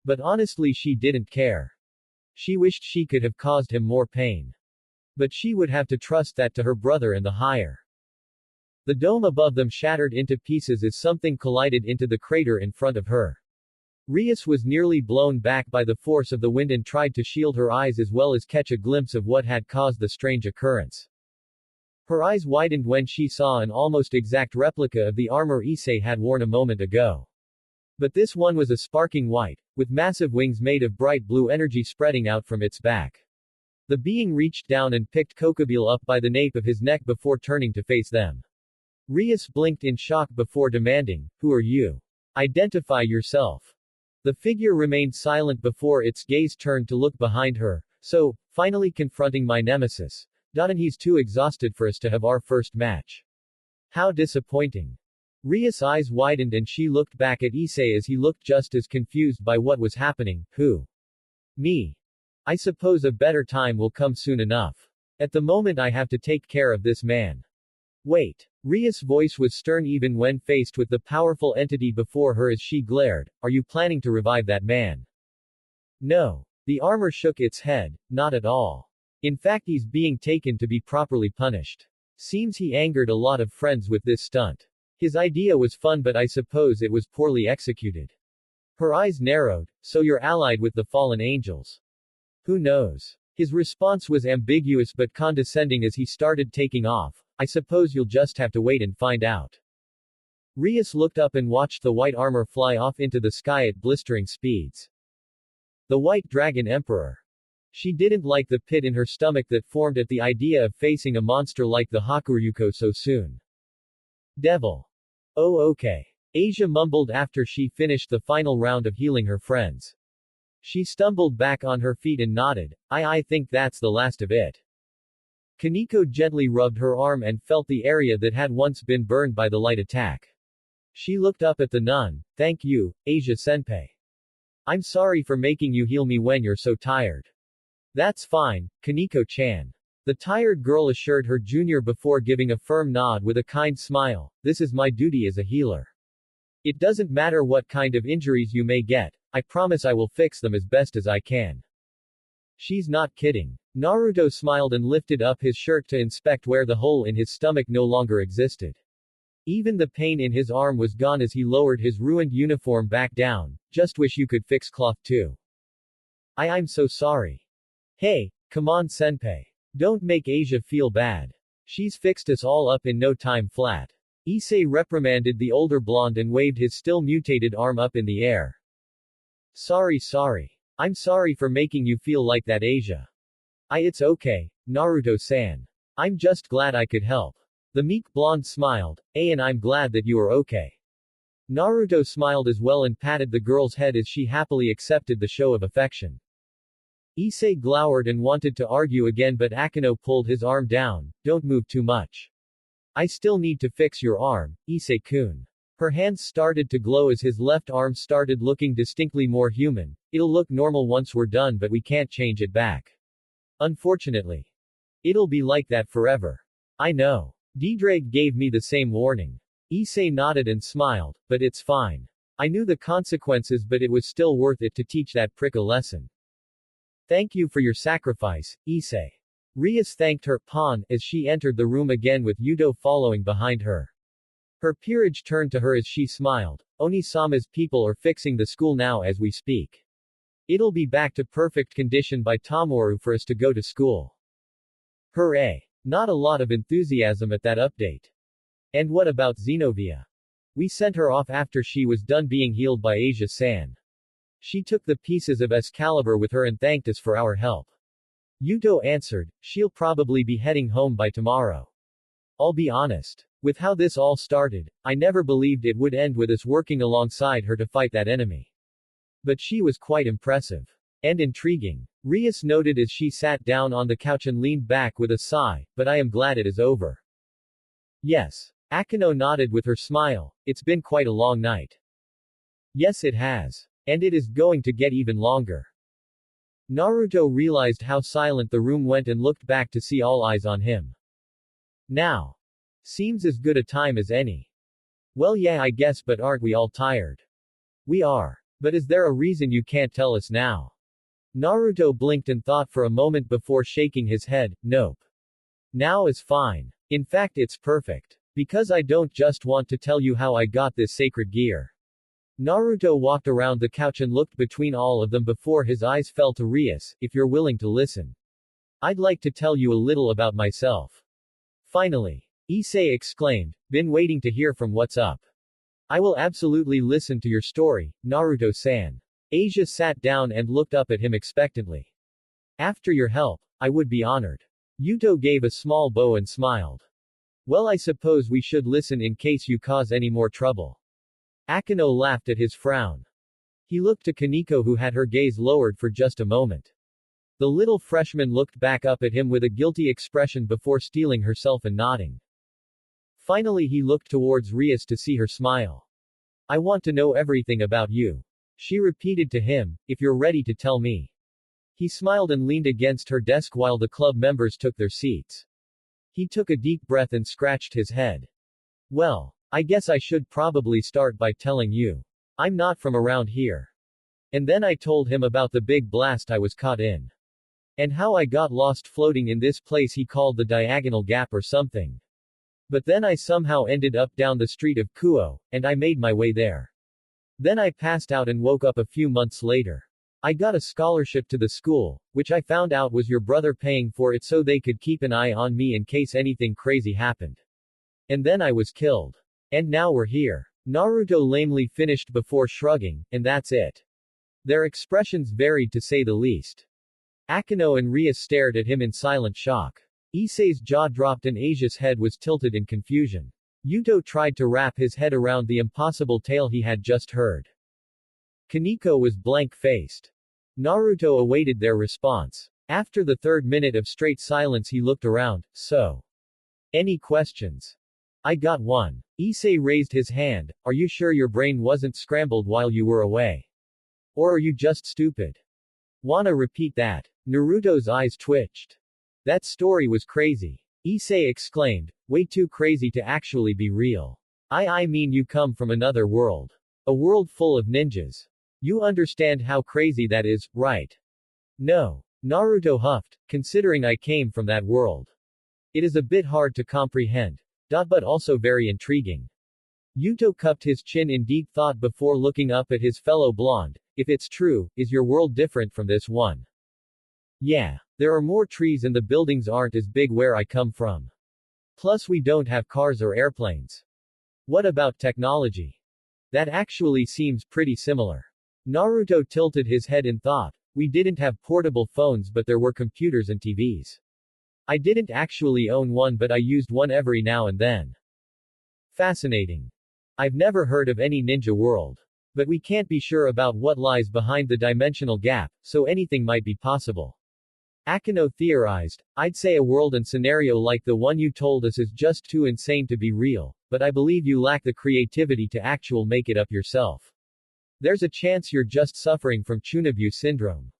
But honestly she didn't care. She wished she could have caused him more pain. But she would have to trust that to her brother and the higher. The dome above them shattered into pieces as something collided into the crater in front of her. Rias was nearly blown back by the force of the wind and tried to shield her eyes as well as catch a glimpse of what had caused the strange occurrence. Her eyes widened when she saw an almost exact replica of the armor Issei had worn a moment ago. But this one was a sparking white, with massive wings made of bright blue energy spreading out from its back. The being reached down and picked Kokobile up by the nape of his neck before turning to face them. Rias blinked in shock before demanding, "Who are you? Identify yourself." The figure remained silent before its gaze turned to look behind her. "So, finally confronting my nemesis. And he's too exhausted for us to have our first match. How disappointing." Rias' eyes widened and she looked back at Issei as he looked just as confused by what was happening. "Who? Me? I suppose a better time will come soon enough. At the moment I have to take care of this man." "Wait." Rias' voice was stern even when faced with the powerful entity before her as she glared. "Are you planning to revive that man?" "No." The armor shook its head. "Not at all. In fact, he's being taken to be properly punished. Seems he angered a lot of friends with this stunt. His idea was fun, but I suppose it was poorly executed." Her eyes narrowed. "So you're allied with the fallen angels?" "Who knows?" His response was ambiguous but condescending as he started taking off. "I suppose you'll just have to wait and find out." Rias looked up and watched the white armor fly off into the sky at blistering speeds. The White Dragon Emperor. She didn't like the pit in her stomach that formed at the idea of facing a monster like the Hakuryuko so soon. "Devil. Oh, okay." Asia mumbled after she finished the final round of healing her friends. She stumbled back on her feet and nodded. I think that's the last of it." Kaneko gently rubbed her arm and felt the area that had once been burned by the light attack. She looked up at the nun. "Thank you, Asia-senpai. I'm sorry for making you heal me when you're so tired." "That's fine, Kaneko-chan." The tired girl assured her junior before giving a firm nod with a kind smile. "This is my duty as a healer. It doesn't matter what kind of injuries you may get, I promise I will fix them as best as I can." She's not kidding. Naruto smiled and lifted up his shirt to inspect where the hole in his stomach no longer existed. Even the pain in his arm was gone as he lowered his ruined uniform back down. "Just wish you could fix cloth too. I'm so sorry." "Hey, come on senpai. Don't make Asia feel bad. She's fixed us all up in no time flat." Issei reprimanded the older blonde and waved his still mutated arm up in the air. Sorry. I'm sorry for making you feel like that, Asia." It's okay, Naruto-san. I'm just glad I could help." The meek blonde smiled. And I'm glad that you are okay." Naruto smiled as well and patted the girl's head as she happily accepted the show of affection. Issei glowered and wanted to argue again, but Akino pulled his arm down. "Don't move too much. I still need to fix your arm, Issei-kun." Her hands started to glow as his left arm started looking distinctly more human. "It'll look normal once we're done, but we can't change it back. Unfortunately. It'll be like that forever." "I know. Didrag gave me the same warning." Issei nodded and smiled. "But it's fine. I knew the consequences, but it was still worth it to teach that prick a lesson." "Thank you for your sacrifice, Issei." Rias thanked her pawn as she entered the room again with Yuto following behind her. Her peerage turned to her as she smiled. "Oni-sama's people are fixing the school now as we speak. It'll be back to perfect condition by Tomoru for us to go to school." Hooray! Not a lot of enthusiasm at that update. "And what about Xenovia? We sent her off after she was done being healed by Asia-san. She took the pieces of Excalibur with her and thanked us for our help." Yuto answered. "She'll probably be heading home by tomorrow. I'll be honest. With how this all started, I never believed it would end with us working alongside her to fight that enemy. But she was quite impressive. And intriguing." Rias noted as she sat down on the couch and leaned back with a sigh. "But I am glad it is over." "Yes." Akino nodded with her smile. "It's been quite a long night." "Yes, it has. And it is going to get even longer." Naruto realized how silent the room went and looked back to see all eyes on him. "Now. Seems as good a time as any." "Well, yeah, I guess, but aren't we all tired?" "We are. But is there a reason you can't tell us now?" Naruto blinked and thought for a moment before shaking his head. "Nope. Now is fine. In fact, it's perfect. Because I don't just want to tell you how I got this sacred gear. Naruto walked around the couch and looked between all of them before his eyes fell to Rias. If you're willing to listen, I'd like to tell you a little about myself. Finally. Issei exclaimed, been waiting to hear from what's up. I will absolutely listen to your story, Naruto-san. Asia sat down and looked up at him expectantly. After your help, I would be honored. Yuto gave a small bow and smiled. Well, I suppose we should listen in case you cause any more trouble. Akino laughed at his frown. He looked to Kaneko, who had her gaze lowered for just a moment. The little freshman looked back up at him with a guilty expression before steeling herself and nodding. Finally he looked towards Rias to see her smile. I want to know everything about you. She repeated to him, if you're ready to tell me. He smiled and leaned against her desk while the club members took their seats. He took a deep breath and scratched his head. Well, I guess I should probably start by telling you. I'm not from around here. And then I told him about the big blast I was caught in. And how I got lost floating in this place he called the Diagonal Gap or something. But then I somehow ended up down the street of Kuo, and I made my way there. Then I passed out and woke up a few months later. I got a scholarship to the school, which I found out was your brother paying for it so they could keep an eye on me in case anything crazy happened. And then I was killed. And now we're here. Naruto lamely finished before shrugging, and that's it. Their expressions varied to say the least. Akino and Rias stared at him in silent shock. Issei's jaw dropped and Asia's head was tilted in confusion. Yuto tried to wrap his head around the impossible tale he had just heard. Kaneko was blank-faced. Naruto awaited their response. After the third minute of straight silence he looked around, so. Any questions? I got one. Issei raised his hand. Are you sure your brain wasn't scrambled while you were away? Or are you just stupid? Wanna repeat that? Naruto's eyes twitched. That story was crazy. Issei exclaimed, way too crazy to actually be real. I mean you come from another world. A world full of ninjas. You understand how crazy that is, right? No. Naruto huffed, considering I came from that world. It is a bit hard to comprehend. But also very intriguing. Yuto cupped his chin in deep thought before looking up at his fellow blonde. If it's true, is your world different from this one? Yeah. There are more trees and the buildings aren't as big where I come from. Plus we don't have cars or airplanes. What about technology? That actually seems pretty similar. Naruto tilted his head in thought. We didn't have portable phones but there were computers and TVs. I didn't actually own one but I used one every now and then. Fascinating. I've never heard of any ninja world. But we can't be sure about what lies behind the dimensional gap, so anything might be possible. Akino theorized, I'd say a world and scenario like the one you told us is just too insane to be real, but I believe you lack the creativity to actually make it up yourself. There's a chance you're just suffering from Chunibyo syndrome.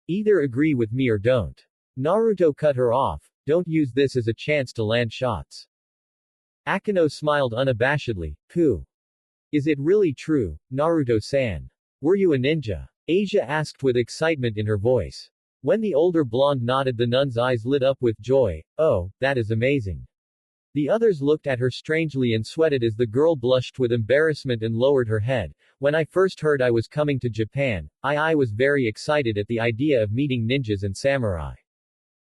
Either agree with me or don't. Naruto cut her off. Don't use this as a chance to land shots. Akino smiled unabashedly. Pooh. Is it really true, Naruto-san? Were you a ninja? Asia asked with excitement in her voice. When the older blonde nodded, the nun's eyes lit up with joy. Oh, that is amazing. The others looked at her strangely and sweated as the girl blushed with embarrassment and lowered her head. When I first heard I was coming to Japan, I was very excited at the idea of meeting ninjas and samurai.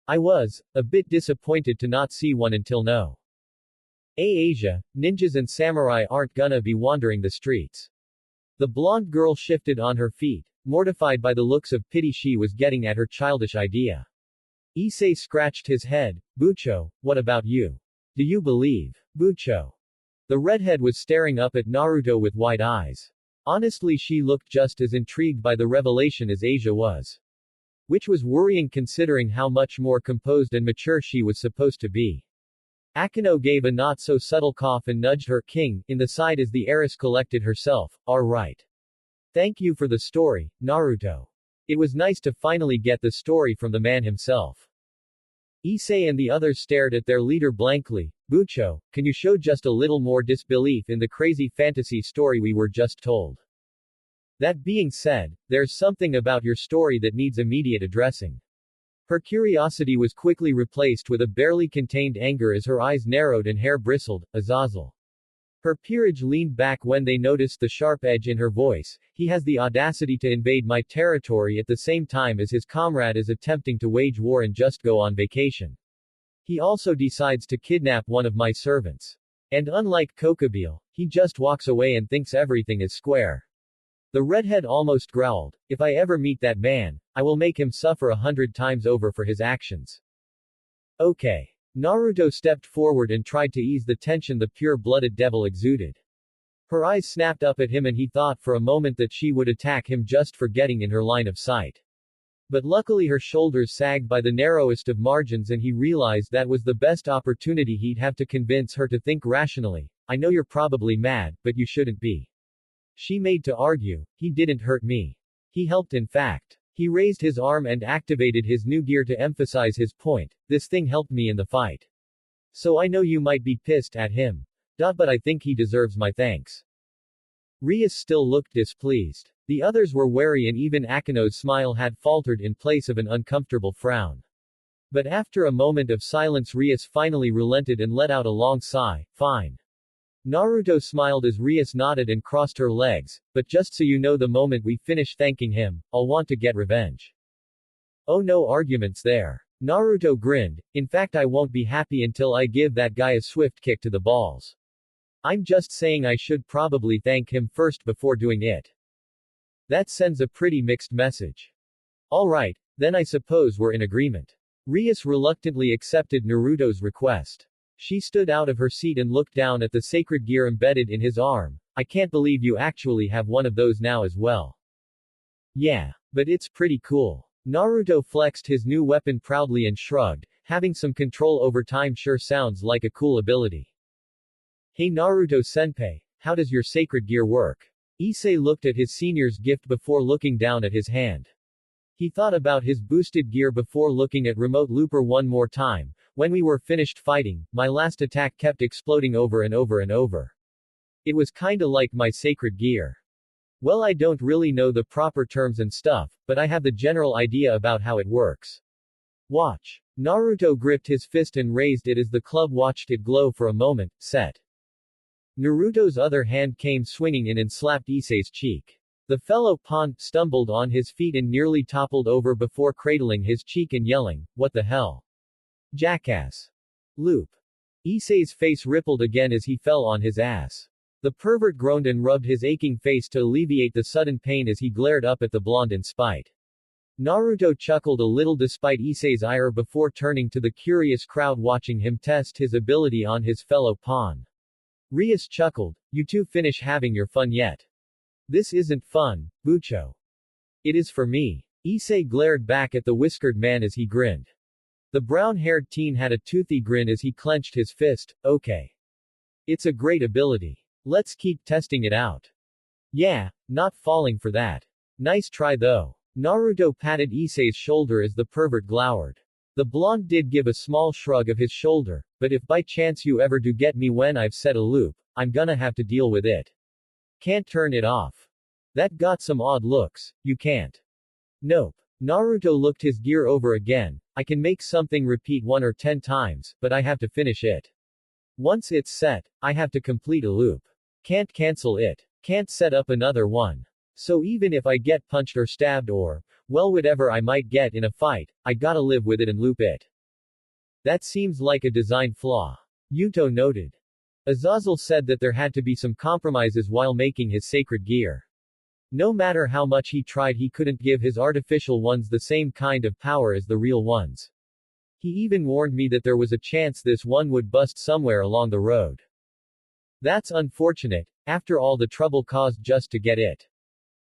I was a bit disappointed to not see one until now. Asia, ninjas and samurai aren't gonna be wandering the streets. The blonde girl shifted on her feet, mortified by the looks of pity she was getting at her childish idea. Issei scratched his head. Bucho, what about you? Do you believe? Bucho. The redhead was staring up at Naruto with wide eyes. Honestly, she looked just as intrigued by the revelation as Asia was. Which was worrying considering how much more composed and mature she was supposed to be. Akino gave a not-so-subtle cough and nudged her king in the side as the heiress collected herself. All right. Thank you for the story, Naruto. It was nice to finally get the story from the man himself. Issei and the others stared at their leader blankly. Bucho, can you show just a little more disbelief in the crazy fantasy story we were just told? That being said, there's something about your story that needs immediate addressing. Her curiosity was quickly replaced with a barely contained anger as her eyes narrowed and hair bristled. Azazel. Her peerage leaned back when they noticed the sharp edge in her voice. He has the audacity to invade my territory at the same time as his comrade is attempting to wage war and just go on vacation. He also decides to kidnap one of my servants. And unlike Kokobile, he just walks away and thinks everything is square. The redhead almost growled, if I ever meet that man, I will make him suffer 100 times over for his actions. Okay. Naruto stepped forward and tried to ease the tension the pure-blooded devil exuded. Her eyes snapped up at him and he thought for a moment that she would attack him just for getting in her line of sight. But luckily her shoulders sagged by the narrowest of margins and he realized that was the best opportunity he'd have to convince her to think rationally. I know you're probably mad, but you shouldn't be. She made to argue, he didn't hurt me. He helped in fact. He raised his arm and activated his new gear to emphasize his point, this thing helped me in the fight. So I know you might be pissed at him. But I think he deserves my thanks. Rias still looked displeased. The others were wary and even Akino's smile had faltered in place of an uncomfortable frown. But after a moment of silence Rias finally relented and let out a long sigh, fine. Naruto smiled as Rias nodded and crossed her legs, but just so you know the moment we finish thanking him, I'll want to get revenge. Oh no arguments there. Naruto grinned, in fact I won't be happy until I give that guy a swift kick to the balls. I'm just saying I should probably thank him first before doing it. That sends a pretty mixed message. Alright, then I suppose we're in agreement. Rias reluctantly accepted Naruto's request. She stood out of her seat and looked down at the sacred gear embedded in his arm. I can't believe you actually have one of those now as well. Yeah. But it's pretty cool. Naruto flexed his new weapon proudly and shrugged. Having some control over time sure sounds like a cool ability. Hey Naruto-senpai, how does your sacred gear work? Issei looked at his senior's gift before looking down at his hand. He thought about his boosted gear before looking at Remote Looper one more time. When we were finished fighting, my last attack kept exploding over and over and over. It was kinda like my sacred gear. Well, I don't really know the proper terms and stuff, but I have the general idea about how it works. Watch. Naruto gripped his fist and raised it as the club watched it glow for a moment, set. Naruto's other hand came swinging in and slapped Issei's cheek. The fellow pawn stumbled on his feet and nearly toppled over before cradling his cheek and yelling, what the hell? Jackass. Loop. Issei's face rippled again as he fell on his ass. The pervert groaned and rubbed his aching face to alleviate the sudden pain as he glared up at the blonde in spite. Naruto chuckled a little despite Issei's ire before turning to the curious crowd watching him test his ability on his fellow pawn. Rias chuckled, you two finish having your fun yet? This isn't fun, Bucho. It is for me. Issei glared back at the whiskered man as he grinned. The brown-haired teen had a toothy grin as he clenched his fist, okay. It's a great ability. Let's keep testing it out. Yeah, not falling for that. Nice try though. Naruto patted Issei's shoulder as the pervert glowered. The blonde did give a small shrug of his shoulder, but if by chance you ever do get me when I've set a loop, I'm gonna have to deal with it. Can't turn it off. That got some odd looks, you can't. Nope. Naruto looked his gear over again. I can make something repeat 1 or 10 times, but I have to finish it. Once it's set, I have to complete a loop. Can't cancel it. Can't set up another one. So even if I get punched or stabbed or, well, whatever I might get in a fight, I gotta live with it and loop it. That seems like a design flaw. Yuto noted. Azazel said that there had to be some compromises while making his sacred gear. No matter how much he tried he couldn't give his artificial ones the same kind of power as the real ones. He even warned me that there was a chance this one would bust somewhere along the road. That's unfortunate, after all the trouble caused just to get it.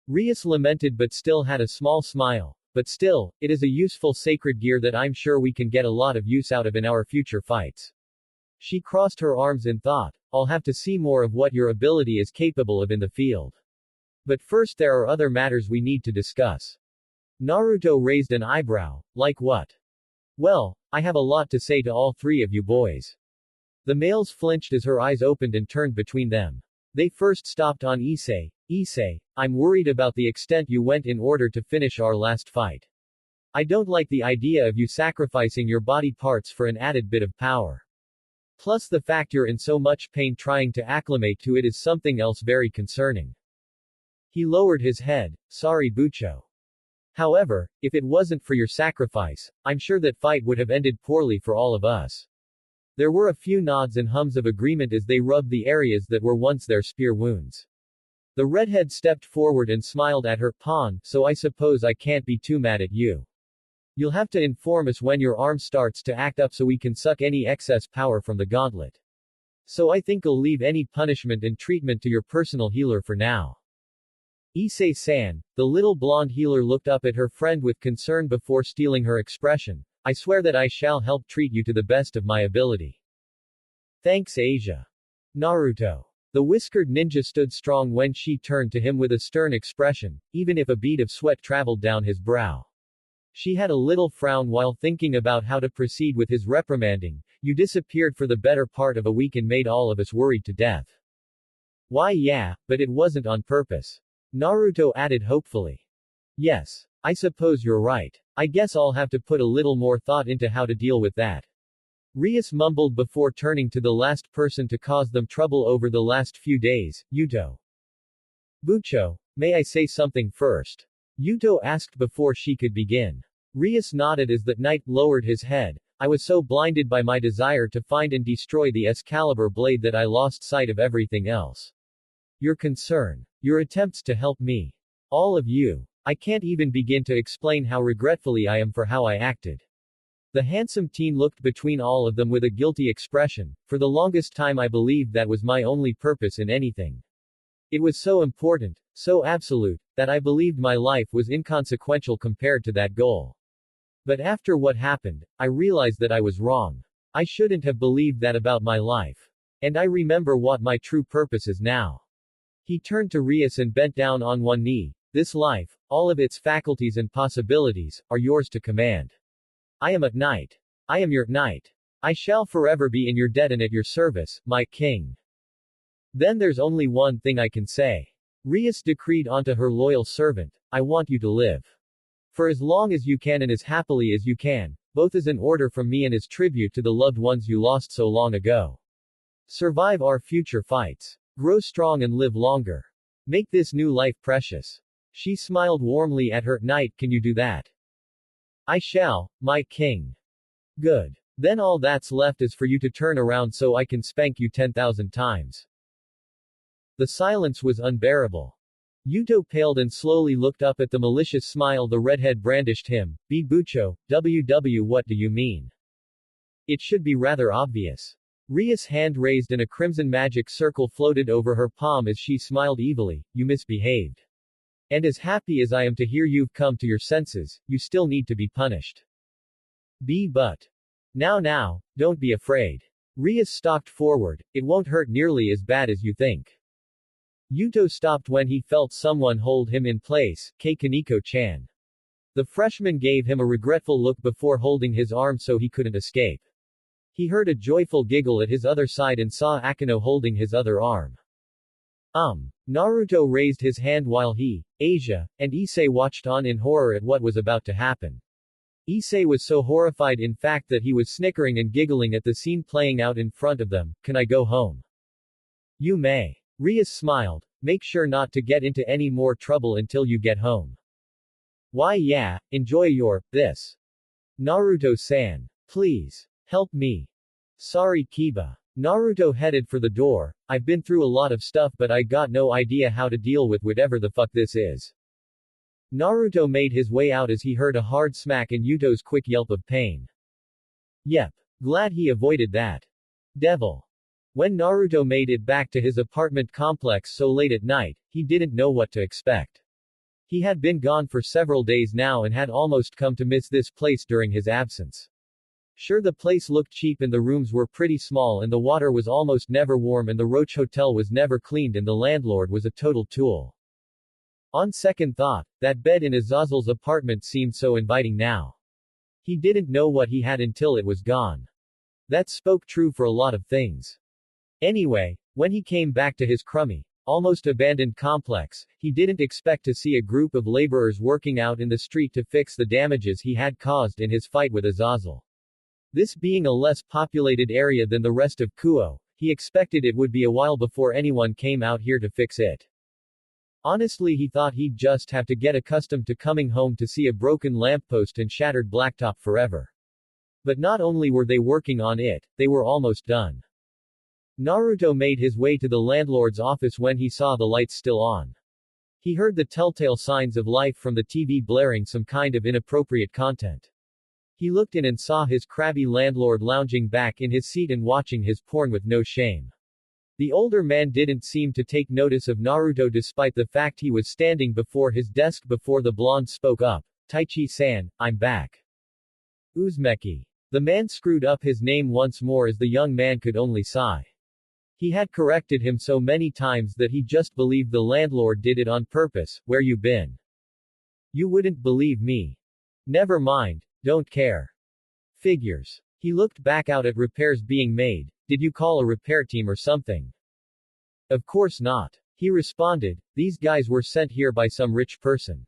Rias lamented but still had a small smile. But still, it is a useful sacred gear that I'm sure we can get a lot of use out of in our future fights. She crossed her arms in thought, I'll have to see more of what your ability is capable of in the field. But first there are other matters we need to discuss. Naruto raised an eyebrow, like what? Well, I have a lot to say to all three of you boys. The males flinched as her eyes opened and turned between them. They first stopped on Issei. Issei, I'm worried about the extent you went in order to finish our last fight. I don't like the idea of you sacrificing your body parts for an added bit of power. Plus the fact you're in so much pain trying to acclimate to it is something else very concerning. He lowered his head. Sorry Bucho. However, if it wasn't for your sacrifice, I'm sure that fight would have ended poorly for all of us. There were a few nods and hums of agreement as they rubbed the areas that were once their spear wounds. The redhead stepped forward and smiled at her. Pawn, so I suppose I can't be too mad at you. You'll have to inform us when your arm starts to act up so we can suck any excess power from the gauntlet. So I think I'll leave any punishment and treatment to your personal healer for now. Issei-san, the little blonde healer looked up at her friend with concern before stealing her expression. I swear that I shall help treat you to the best of my ability. Thanks Asia. Naruto. The whiskered ninja stood strong when she turned to him with a stern expression, even if a bead of sweat traveled down his brow. She had a little frown while thinking about how to proceed with his reprimanding. You disappeared for the better part of a week and made all of us worried to death. Why yeah, but it wasn't on purpose. Naruto added hopefully. Yes. I suppose you're right. I guess I'll have to put a little more thought into how to deal with that. Rias mumbled before turning to the last person to cause them trouble over the last few days, Yuto. Bucho, may I say something first? Yuto asked before she could begin. Rias nodded as that knight lowered his head. I was so blinded by my desire to find and destroy the Excalibur blade that I lost sight of everything else. Your concern. Your attempts to help me. All of you. I can't even begin to explain how regretfully I am for how I acted. The handsome teen looked between all of them with a guilty expression. For the longest time I believed that was my only purpose in anything. It was so important, so absolute, that I believed my life was inconsequential compared to that goal. But after what happened, I realized that I was wrong. I shouldn't have believed that about my life. And I remember what my true purpose is now. He turned to Rias and bent down on one knee. This life, all of its faculties and possibilities, are yours to command. I am a knight. I am your knight. I shall forever be in your debt and at your service, my king. Then there's only one thing I can say. Rias decreed onto her loyal servant, I want you to live. For as long as you can and as happily as you can, both as an order from me and as tribute to the loved ones you lost so long ago. Survive our future fights. Grow strong and live longer. Make this new life precious. She smiled warmly at her knight. Can you do that? I shall, my king. Good. Then all that's left is for you to turn around so I can spank you 10,000 times. The silence was unbearable. Yuto paled and slowly looked up at the malicious smile the redhead brandished him. B. Bucho, WW what do you mean? It should be rather obvious. Ria's hand raised and a crimson magic circle floated over her palm as she smiled evilly. You misbehaved. And as happy as I am to hear you've come to your senses, you still need to be punished. But. Now, don't be afraid. Rias stalked forward. It won't hurt nearly as bad as you think. Yuto stopped when he felt someone hold him in place, Kei Kaneko-chan. The freshman gave him a regretful look before holding his arm so he couldn't escape. He heard a joyful giggle at his other side and saw Akano holding his other arm. Naruto raised his hand while he, Asia, and Issei watched on in horror at what was about to happen. Issei was so horrified in fact that he was snickering and giggling at the scene playing out in front of them. Can I go home? You may. Rias smiled. Make sure not to get into any more trouble until you get home. Why yeah, enjoy your, this. Naruto-san. Please. Help me. Sorry Kiba. Naruto headed for the door. I've been through a lot of stuff but I got no idea how to deal with whatever the fuck this is. Naruto made his way out as he heard a hard smack and Yuto's quick yelp of pain. Yep. Glad he avoided that. Devil. When Naruto made it back to his apartment complex so late at night, he didn't know what to expect. He had been gone for several days now and had almost come to miss this place during his absence. Sure, the place looked cheap and the rooms were pretty small and the water was almost never warm and the Roach Hotel was never cleaned and the landlord was a total tool. On second thought, that bed in Azazel's apartment seemed so inviting now. He didn't know what he had until it was gone. That spoke true for a lot of things. Anyway, when he came back to his crummy, almost abandoned complex, he didn't expect to see a group of laborers working out in the street to fix the damages he had caused in his fight with Azazel. This being a less populated area than the rest of Kuo, he expected it would be a while before anyone came out here to fix it. Honestly, he thought he'd just have to get accustomed to coming home to see a broken lamppost and shattered blacktop forever. But not only were they working on it, they were almost done. Naruto made his way to the landlord's office when he saw the lights still on. He heard the telltale signs of life from the TV blaring some kind of inappropriate content. He looked in and saw his crabby landlord lounging back in his seat and watching his porn with no shame. The older man didn't seem to take notice of Naruto despite the fact he was standing before his desk before the blonde spoke up. Taichi-san, I'm back. Uzumaki. The man screwed up his name once more as the young man could only sigh. He had corrected him so many times that he just believed the landlord did it on purpose. Where you been? You wouldn't believe me. Never mind, don't care. Figures. He looked back out at repairs being made. Did you call a repair team or something? Of course not. He responded, these guys were sent here by some rich person.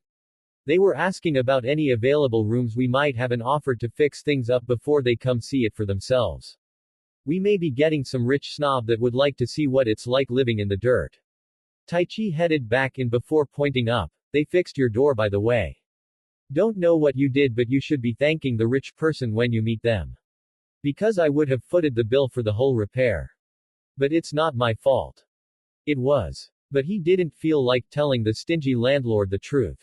They were asking about any available rooms we might have and offered to fix things up before they come see it for themselves. We may be getting some rich snob that would like to see what it's like living in the dirt. Taichi headed back in before pointing up. They fixed your door by the way. Don't know what you did, but you should be thanking the rich person when you meet them. Because I would have footed the bill for the whole repair. But it's not my fault. It was. But he didn't feel like telling the stingy landlord the truth.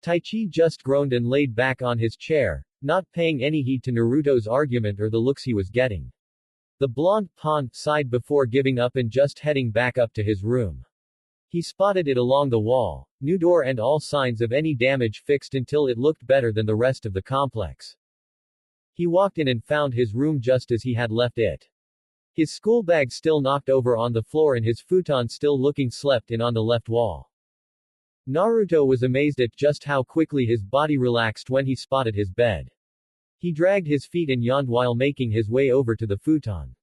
Taichi just groaned and laid back on his chair, not paying any heed to Naruto's argument or the looks he was getting. The blonde pawn sighed before giving up and just heading back up to his room. He spotted it along the wall, new door and all signs of any damage fixed until it looked better than the rest of the complex. He walked in and found his room just as he had left it. His school bag still knocked over on the floor and his futon still looking slept in on the left wall. Naruto was amazed at just how quickly his body relaxed when he spotted his bed. He dragged his feet and yawned while making his way over to the futon.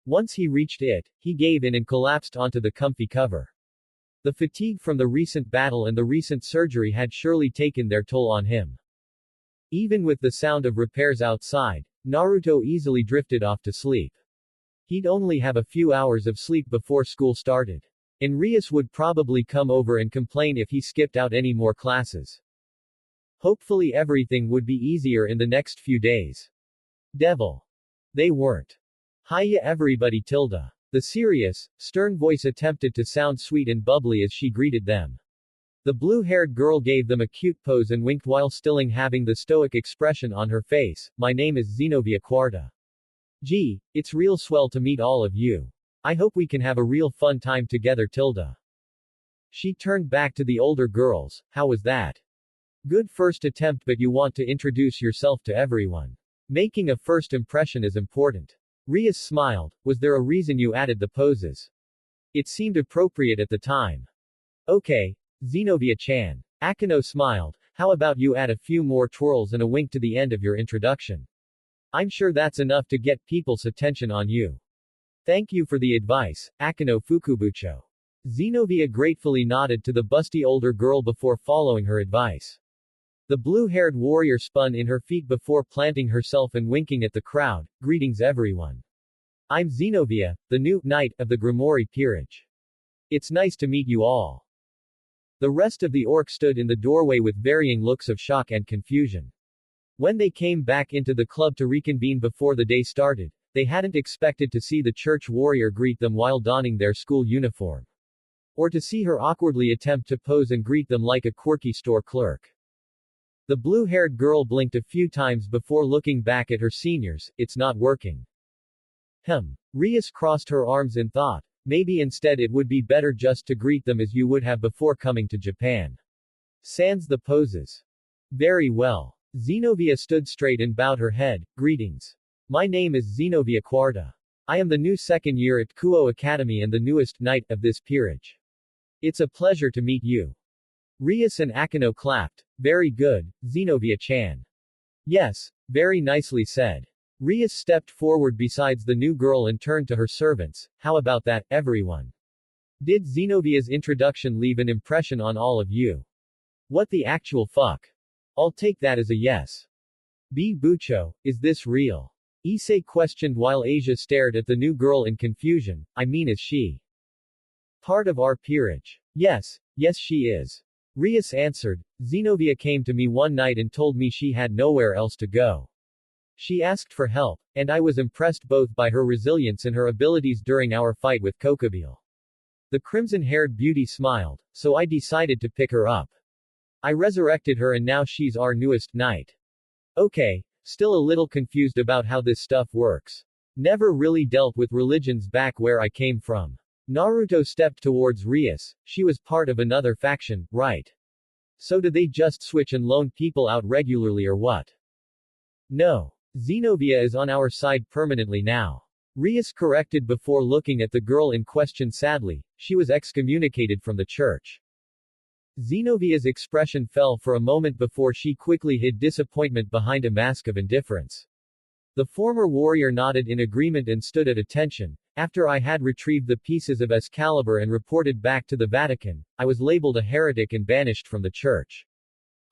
Once he reached it, he gave in and collapsed onto the comfy cover. The fatigue from the recent battle and the recent surgery had surely taken their toll on him. Even with the sound of repairs outside, Naruto easily drifted off to sleep. He'd only have a few hours of sleep before school started. And Rias would probably come over and complain if he skipped out any more classes. Hopefully everything would be easier in the next few days. Devil. They weren't. Hiya everybody tilde. The serious, stern voice attempted to sound sweet and bubbly as she greeted them. The blue-haired girl gave them a cute pose and winked while still having the stoic expression on her face. My name is Zenobia Quarta. Gee, it's real swell to meet all of you. I hope we can have a real fun time together tilde. She turned back to the older girls. How was that? Good first attempt, but you want to introduce yourself to everyone. Making a first impression is important. Rias smiled. Was there a reason you added the poses? It seemed appropriate at the time. Okay. Zenobia-chan. Akino smiled. How about you add a few more twirls and a wink to the end of your introduction? I'm sure that's enough to get people's attention on you. Thank you for the advice, Akino Fukubucho. Zenobia gratefully nodded to the busty older girl before following her advice. The blue-haired warrior spun in her feet before planting herself and winking at the crowd. Greetings everyone. I'm Zenobia, the new knight of the Gremory peerage. It's nice to meet you all. The rest of the orc stood in the doorway with varying looks of shock and confusion. When they came back into the club to reconvene before the day started, they hadn't expected to see the church warrior greet them while donning their school uniform. Or to see her awkwardly attempt to pose and greet them like a quirky store clerk. The blue-haired girl blinked a few times before looking back at her seniors. It's not working. Rias crossed her arms in thought. Maybe instead it would be better just to greet them as you would have before coming to Japan. Sans the poses. Very well. Zenobia stood straight and bowed her head. Greetings. My name is Zenobia Quarta. I am the new second year at Kuo Academy and the newest knight of this peerage. It's a pleasure to meet you. Rias and Akino clapped. Very good, Zenobia-chan. Yes, very nicely said. Rias stepped forward besides the new girl and turned to her servants. How about that, everyone? Did Zenobia's introduction leave an impression on all of you? What the actual fuck? I'll take that as a yes. B. Bucho, is this real? Issei questioned while Asia stared at the new girl in confusion. I mean, is she part of our peerage? Yes, yes she is. Rias answered. Zenobia came to me one night and told me she had nowhere else to go. She asked for help, and I was impressed both by her resilience and her abilities during our fight with Kokobile. The crimson-haired beauty smiled, so I decided to pick her up. I resurrected her and now she's our newest knight. Okay, still a little confused about how this stuff works. Never really dealt with religions back where I came from. Naruto stepped towards Rias. She was part of another faction, right? So do they just switch and loan people out regularly or what? No. Zenobia is on our side permanently now. Rias corrected before looking at the girl in question sadly. She was excommunicated from the church. Zenobia's expression fell for a moment before she quickly hid disappointment behind a mask of indifference. The former warrior nodded in agreement and stood at attention. After I had retrieved the pieces of Excalibur and reported back to the Vatican, I was labeled a heretic and banished from the church.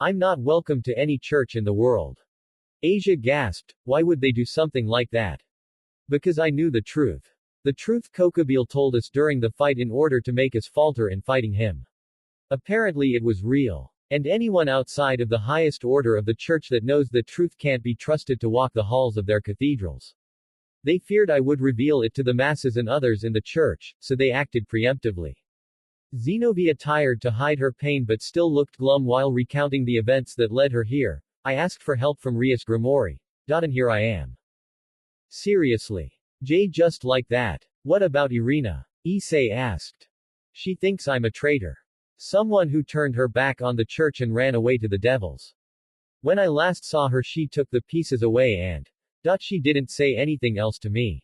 I'm not welcome to any church in the world. Asia gasped. Why would they do something like that? Because I knew the truth. The truth Kokobile told us during the fight in order to make us falter in fighting him. Apparently it was real. And anyone outside of the highest order of the church that knows the truth can't be trusted to walk the halls of their cathedrals. They feared I would reveal it to the masses and others in the church, so they acted preemptively. Zenobia tired to hide her pain but still looked glum while recounting the events that led her here. I asked for help from Rias Gremory. And here I am. Seriously. Jay, just like that. What about Irina? Issei asked. She thinks I'm a traitor. Someone who turned her back on the church and ran away to the devils. When I last saw her she took the pieces away and she didn't say anything else to me.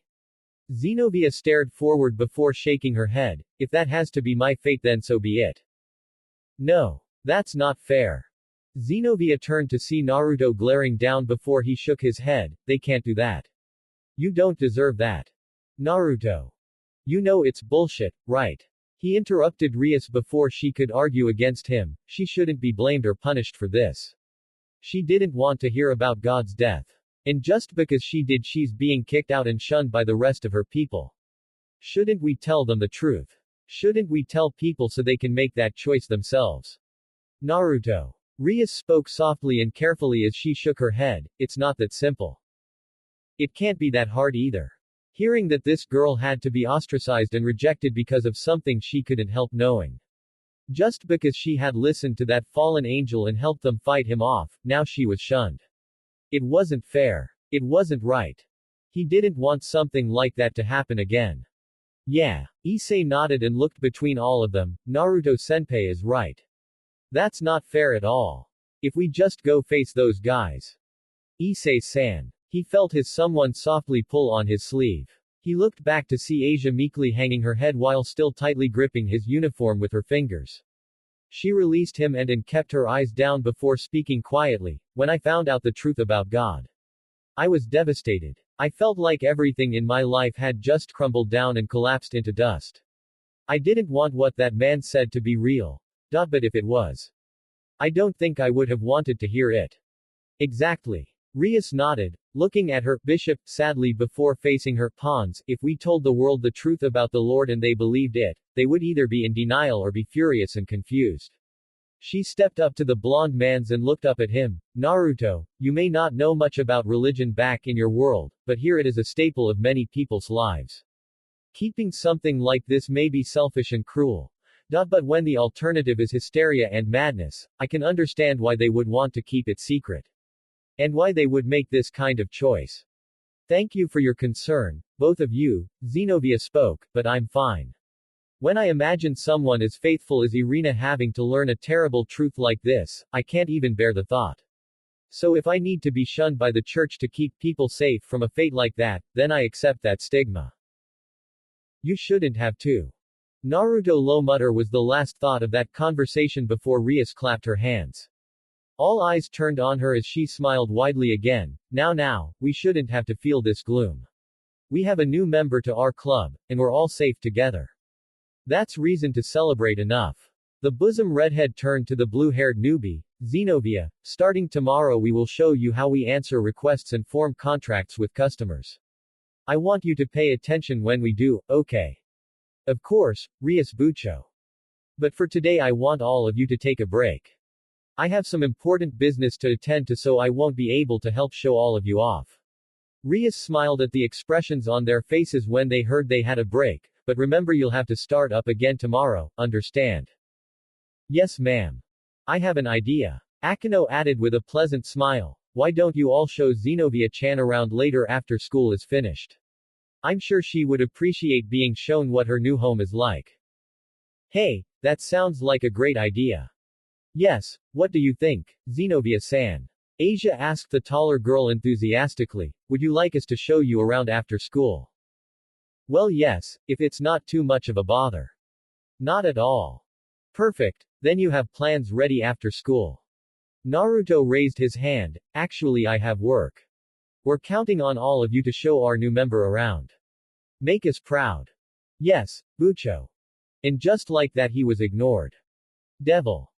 Zenobia stared forward before shaking her head. If that has to be my fate then so be it. No. That's not fair. Zenobia turned to see Naruto glaring down before he shook his head. They can't do that. You don't deserve that. Naruto. You know it's bullshit, right? He interrupted Rias before she could argue against him. She shouldn't be blamed or punished for this. She didn't want to hear about God's death. And just because she did she's being kicked out and shunned by the rest of her people. Shouldn't we tell them the truth? Shouldn't we tell people so they can make that choice themselves? Naruto. Rias spoke softly and carefully as she shook her head. It's not that simple. It can't be that hard either. Hearing that this girl had to be ostracized and rejected because of something she couldn't help knowing. Just because she had listened to that fallen angel and helped them fight him off, now she was shunned. It wasn't fair. It wasn't right. He didn't want something like that to happen again. Yeah. Issei nodded and looked between all of them. Naruto-senpai is right. That's not fair at all. If we just go face those guys. Issei-san. He felt his someone softly pull on his sleeve. He looked back to see Asia meekly hanging her head while still tightly gripping his uniform with her fingers. She released him and kept her eyes down before speaking quietly. When I found out the truth about God, I was devastated. I felt like everything in my life had just crumbled down and collapsed into dust. I didn't want what that man said to be real. But if it was, I don't think I would have wanted to hear it. Exactly. Rias nodded, looking at her bishop sadly before facing her pawns. If we told the world the truth about the Lord and they believed it, they would either be in denial or be furious and confused. She stepped up to the blonde man's and looked up at him. Naruto, you may not know much about religion back in your world, but here it is a staple of many people's lives. Keeping something like this may be selfish and cruel. But when the alternative is hysteria and madness, I can understand why they would want to keep it secret. And why they would make this kind of choice. Thank you for your concern, both of you, Zenobia spoke, but I'm fine. When I imagine someone as faithful as Irina having to learn a terrible truth like this, I can't even bear the thought. So if I need to be shunned by the church to keep people safe from a fate like that, then I accept that stigma. You shouldn't have to. Naruto low mutter was the last thought of that conversation before Rias clapped her hands. All eyes turned on her as she smiled widely again. Now, we shouldn't have to feel this gloom. We have a new member to our club, and we're all safe together. That's reason to celebrate enough. The bosom redhead turned to the blue-haired newbie. Zenobia, starting tomorrow we will show you how we answer requests and form contracts with customers. I want you to pay attention when we do, okay? Of course, Rias Bucho. But for today I want all of you to take a break. I have some important business to attend to, so I won't be able to help show all of you off. Rias smiled at the expressions on their faces when they heard they had a break, but remember you'll have to start up again tomorrow, understand? Yes ma'am. I have an idea. Akino added with a pleasant smile. Why don't you all show Zenobia-chan around later after school is finished? I'm sure she would appreciate being shown what her new home is like. Hey, that sounds like a great idea. Yes, what do you think, Zenobia-san? Asia asked the taller girl enthusiastically. Would you like us to show you around after school? Well yes, if it's not too much of a bother. Not at all. Perfect, then you have plans ready after school. Naruto raised his hand. Actually I have work. We're counting on all of you to show our new member around. Make us proud. Yes, Bucho. And just like that he was ignored. Devil.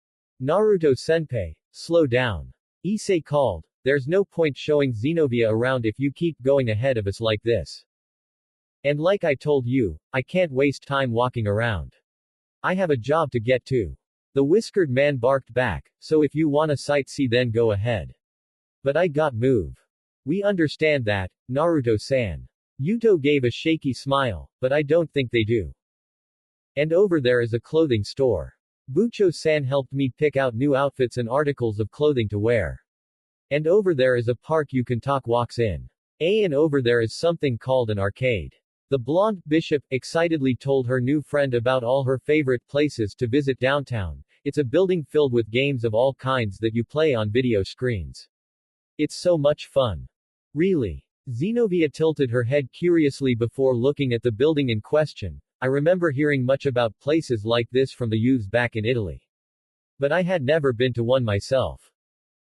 Naruto-senpai, slow down. Issei called. There's no point showing Zenobia around if you keep going ahead of us like this. And like I told you, I can't waste time walking around. I have a job to get to. The whiskered man barked back, so if you wanna sightsee then go ahead. But I got move. We understand that, Naruto-san. Yuto gave a shaky smile, but I don't think they do. And over there is a clothing store. Bucho-san helped me pick out new outfits and articles of clothing to wear. And over there is a park you can talk walks in. And over there is something called an arcade. The blonde bishop excitedly told her new friend about all her favorite places to visit downtown. It's a building filled with games of all kinds that you play on video screens. It's so much fun. Really? Zenobia tilted her head curiously before looking at the building in question. I remember hearing much about places like this from the youths back in Italy. But I had never been to one myself.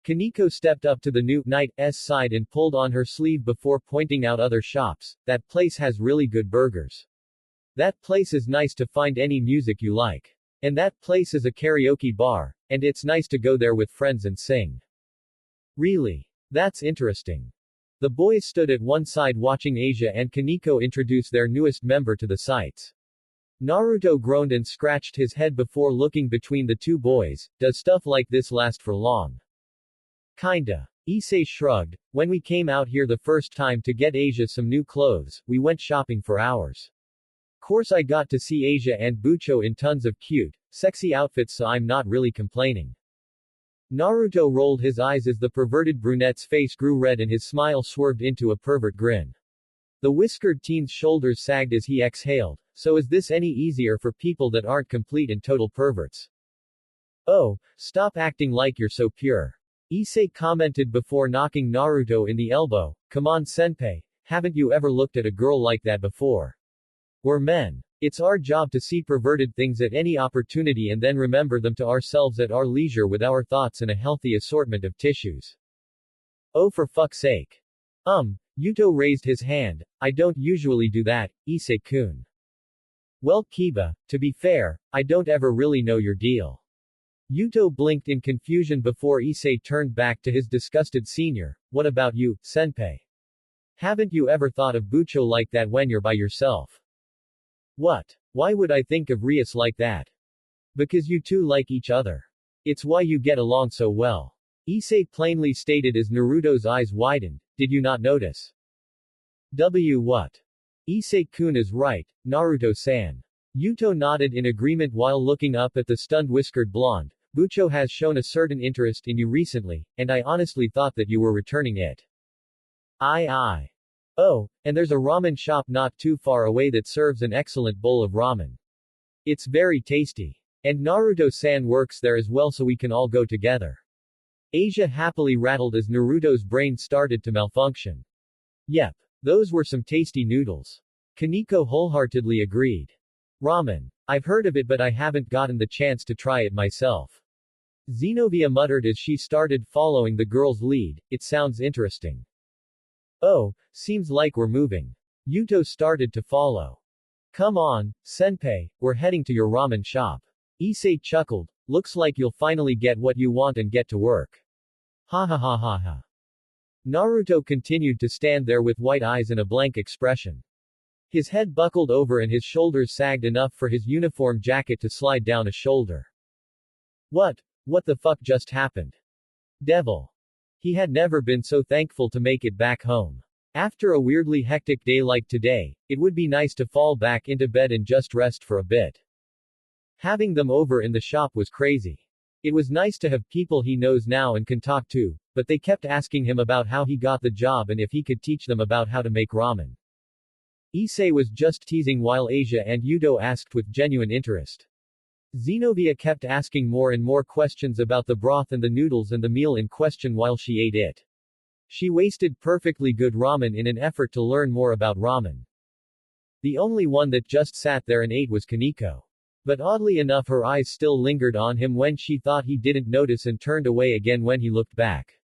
Kaneko stepped up to the new knight's side and pulled on her sleeve before pointing out other shops. That place has really good burgers. That place is nice to find any music you like. And that place is a karaoke bar, and it's nice to go there with friends and sing. Really? That's interesting. The boys stood at one side watching Asia and Kaneko introduce their newest member to the sights. Naruto groaned and scratched his head before looking between the two boys. Does stuff like this last for long? Kinda. Issei shrugged. When we came out here the first time to get Asia some new clothes, we went shopping for hours. Course I got to see Asia and Bucho in tons of cute, sexy outfits, so I'm not really complaining. Naruto rolled his eyes as the perverted brunette's face grew red and his smile swerved into a pervert grin. The whiskered teen's shoulders sagged as he exhaled. So is this any easier for people that aren't complete and total perverts? Oh, stop acting like you're so pure. Issei commented before knocking Naruto in the elbow. Come on senpai, haven't you ever looked at a girl like that before? We're men. It's our job to see perverted things at any opportunity and then remember them to ourselves at our leisure with our thoughts and a healthy assortment of tissues. Oh for fuck's sake. Yuto raised his hand. I don't usually do that, Issei-kun. Well Kiba, to be fair, I don't ever really know your deal. Yuto blinked in confusion before Issei turned back to his disgusted senior. What about you, senpai? Haven't you ever thought of Bucho like that when you're by yourself? What? Why would I think of Rias like that? Because you two like each other. It's why you get along so well. Issei plainly stated as Naruto's eyes widened. Did you not notice? What? Issei-kun is right, Naruto-san. Yuto nodded in agreement while looking up at the stunned whiskered blonde. Bucho has shown a certain interest in you recently, and I honestly thought that you were returning it. Aye. Oh, and there's a ramen shop not too far away that serves an excellent bowl of ramen. It's very tasty. And Naruto-san works there as well, so we can all go together. Asia happily rattled as Naruto's brain started to malfunction. Yep. Those were some tasty noodles. Kaneko wholeheartedly agreed. Ramen. I've heard of it but I haven't gotten the chance to try it myself. Zenobia muttered as she started following the girl's lead. It sounds interesting. Oh, seems like we're moving. Yuto started to follow. Come on, senpai, we're heading to your ramen shop. Issei chuckled. Looks like you'll finally get what you want and get to work. Ha ha ha ha ha. Naruto continued to stand there with white eyes and a blank expression. His head buckled over and his shoulders sagged enough for his uniform jacket to slide down a shoulder. What the fuck just happened? Devil. He had never been so thankful to make it back home. After a weirdly hectic day like today, it would be nice to fall back into bed and just rest for a bit. Having them over in the shop was crazy. It was nice to have people he knows now and can talk to, but they kept asking him about how he got the job and if he could teach them about how to make ramen. Issei was just teasing while Asia and Yudo asked with genuine interest. Zenobia kept asking more and more questions about the broth and the noodles and the meal in question while she ate it. She wasted perfectly good ramen in an effort to learn more about ramen. The only one that just sat there and ate was Kaneko. But oddly enough her eyes still lingered on him when she thought he didn't notice and turned away again when he looked back.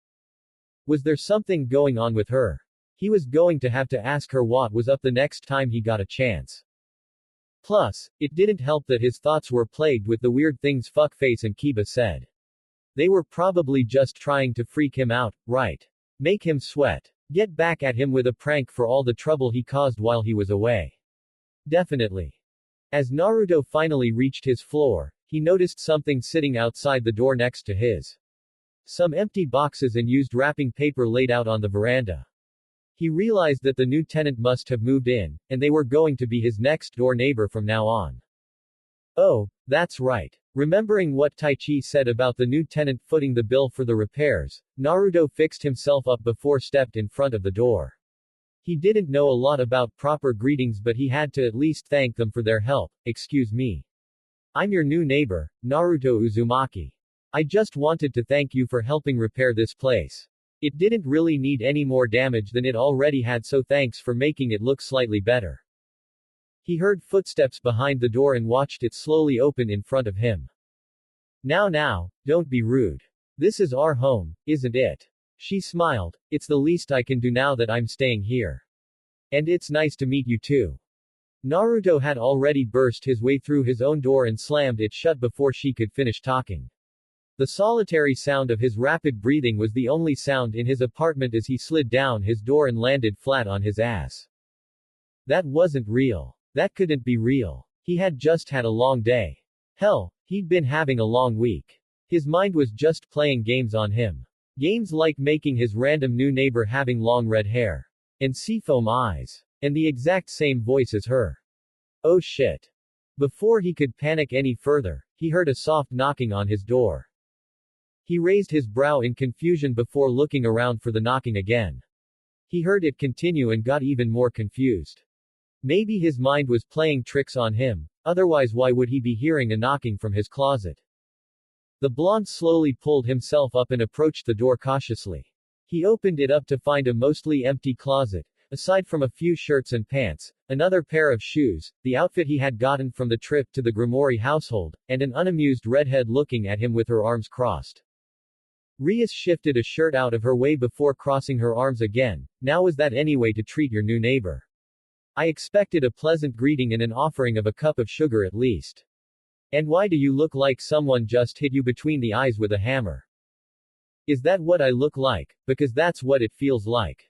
Was there something going on with her? He was going to have to ask her what was up the next time he got a chance. Plus, it didn't help that his thoughts were plagued with the weird things Fuckface and Kiba said. They were probably just trying to freak him out, right? Make him sweat. Get back at him with a prank for all the trouble he caused while he was away. Definitely. As Naruto finally reached his floor, he noticed something sitting outside the door next to his. Some empty boxes and used wrapping paper laid out on the veranda. He realized that the new tenant must have moved in, and they were going to be his next-door neighbor from now on. Oh, that's right. Remembering what Taichi said about the new tenant footing the bill for the repairs, Naruto fixed himself up before stepped in front of the door. He didn't know a lot about proper greetings but he had to at least thank them for their help. Excuse me. I'm your new neighbor, Naruto Uzumaki. I just wanted to thank you for helping repair this place. It didn't really need any more damage than it already had, so thanks for making it look slightly better. He heard footsteps behind the door and watched it slowly open in front of him. Now, don't be rude. This is our home, isn't it? She smiled. It's the least I can do now that I'm staying here. And it's nice to meet you too. Naruto had already burst his way through his own door and slammed it shut before she could finish talking. The solitary sound of his rapid breathing was the only sound in his apartment as he slid down his door and landed flat on his ass. That wasn't real. That couldn't be real. He had just had a long day. Hell, he'd been having a long week. His mind was just playing games on him. Games like making his random new neighbor having long red hair. And seafoam eyes. And the exact same voice as her. Oh shit. Before he could panic any further, he heard a soft knocking on his door. He raised his brow in confusion before looking around for the knocking again. He heard it continue and got even more confused. Maybe his mind was playing tricks on him, otherwise why would he be hearing a knocking from his closet? The blonde slowly pulled himself up and approached the door cautiously. He opened it up to find a mostly empty closet, aside from a few shirts and pants, another pair of shoes, the outfit he had gotten from the trip to the Gremory household, and an unamused redhead looking at him with her arms crossed. Rias shifted a shirt out of her way before crossing her arms again. Now was that any way to treat your new neighbor? I expected a pleasant greeting and an offering of a cup of sugar at least. And why do you look like someone just hit you between the eyes with a hammer? Is that what I look like? Because that's what it feels like.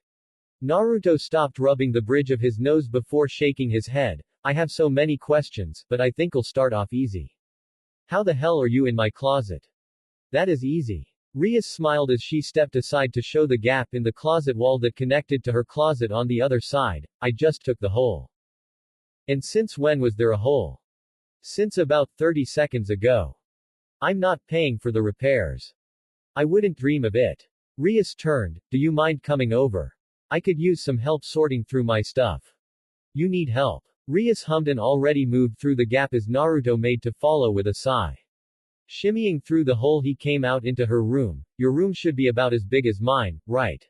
Naruto stopped rubbing the bridge of his nose before shaking his head. I have so many questions, but I think I'll start off easy. How the hell are you in my closet? That is easy. Rias smiled as she stepped aside to show the gap in the closet wall that connected to her closet on the other side. I just took the hole. And since when was there a hole? Since about 30 seconds ago. I'm not paying for the repairs. I wouldn't dream of it. Rias turned. Do you mind coming over? I could use some help sorting through my stuff. You need help. Rias hummed and already moved through the gap as Naruto made to follow with a sigh. Shimmying through the hole he came out into her room. Your room should be about as big as mine, right?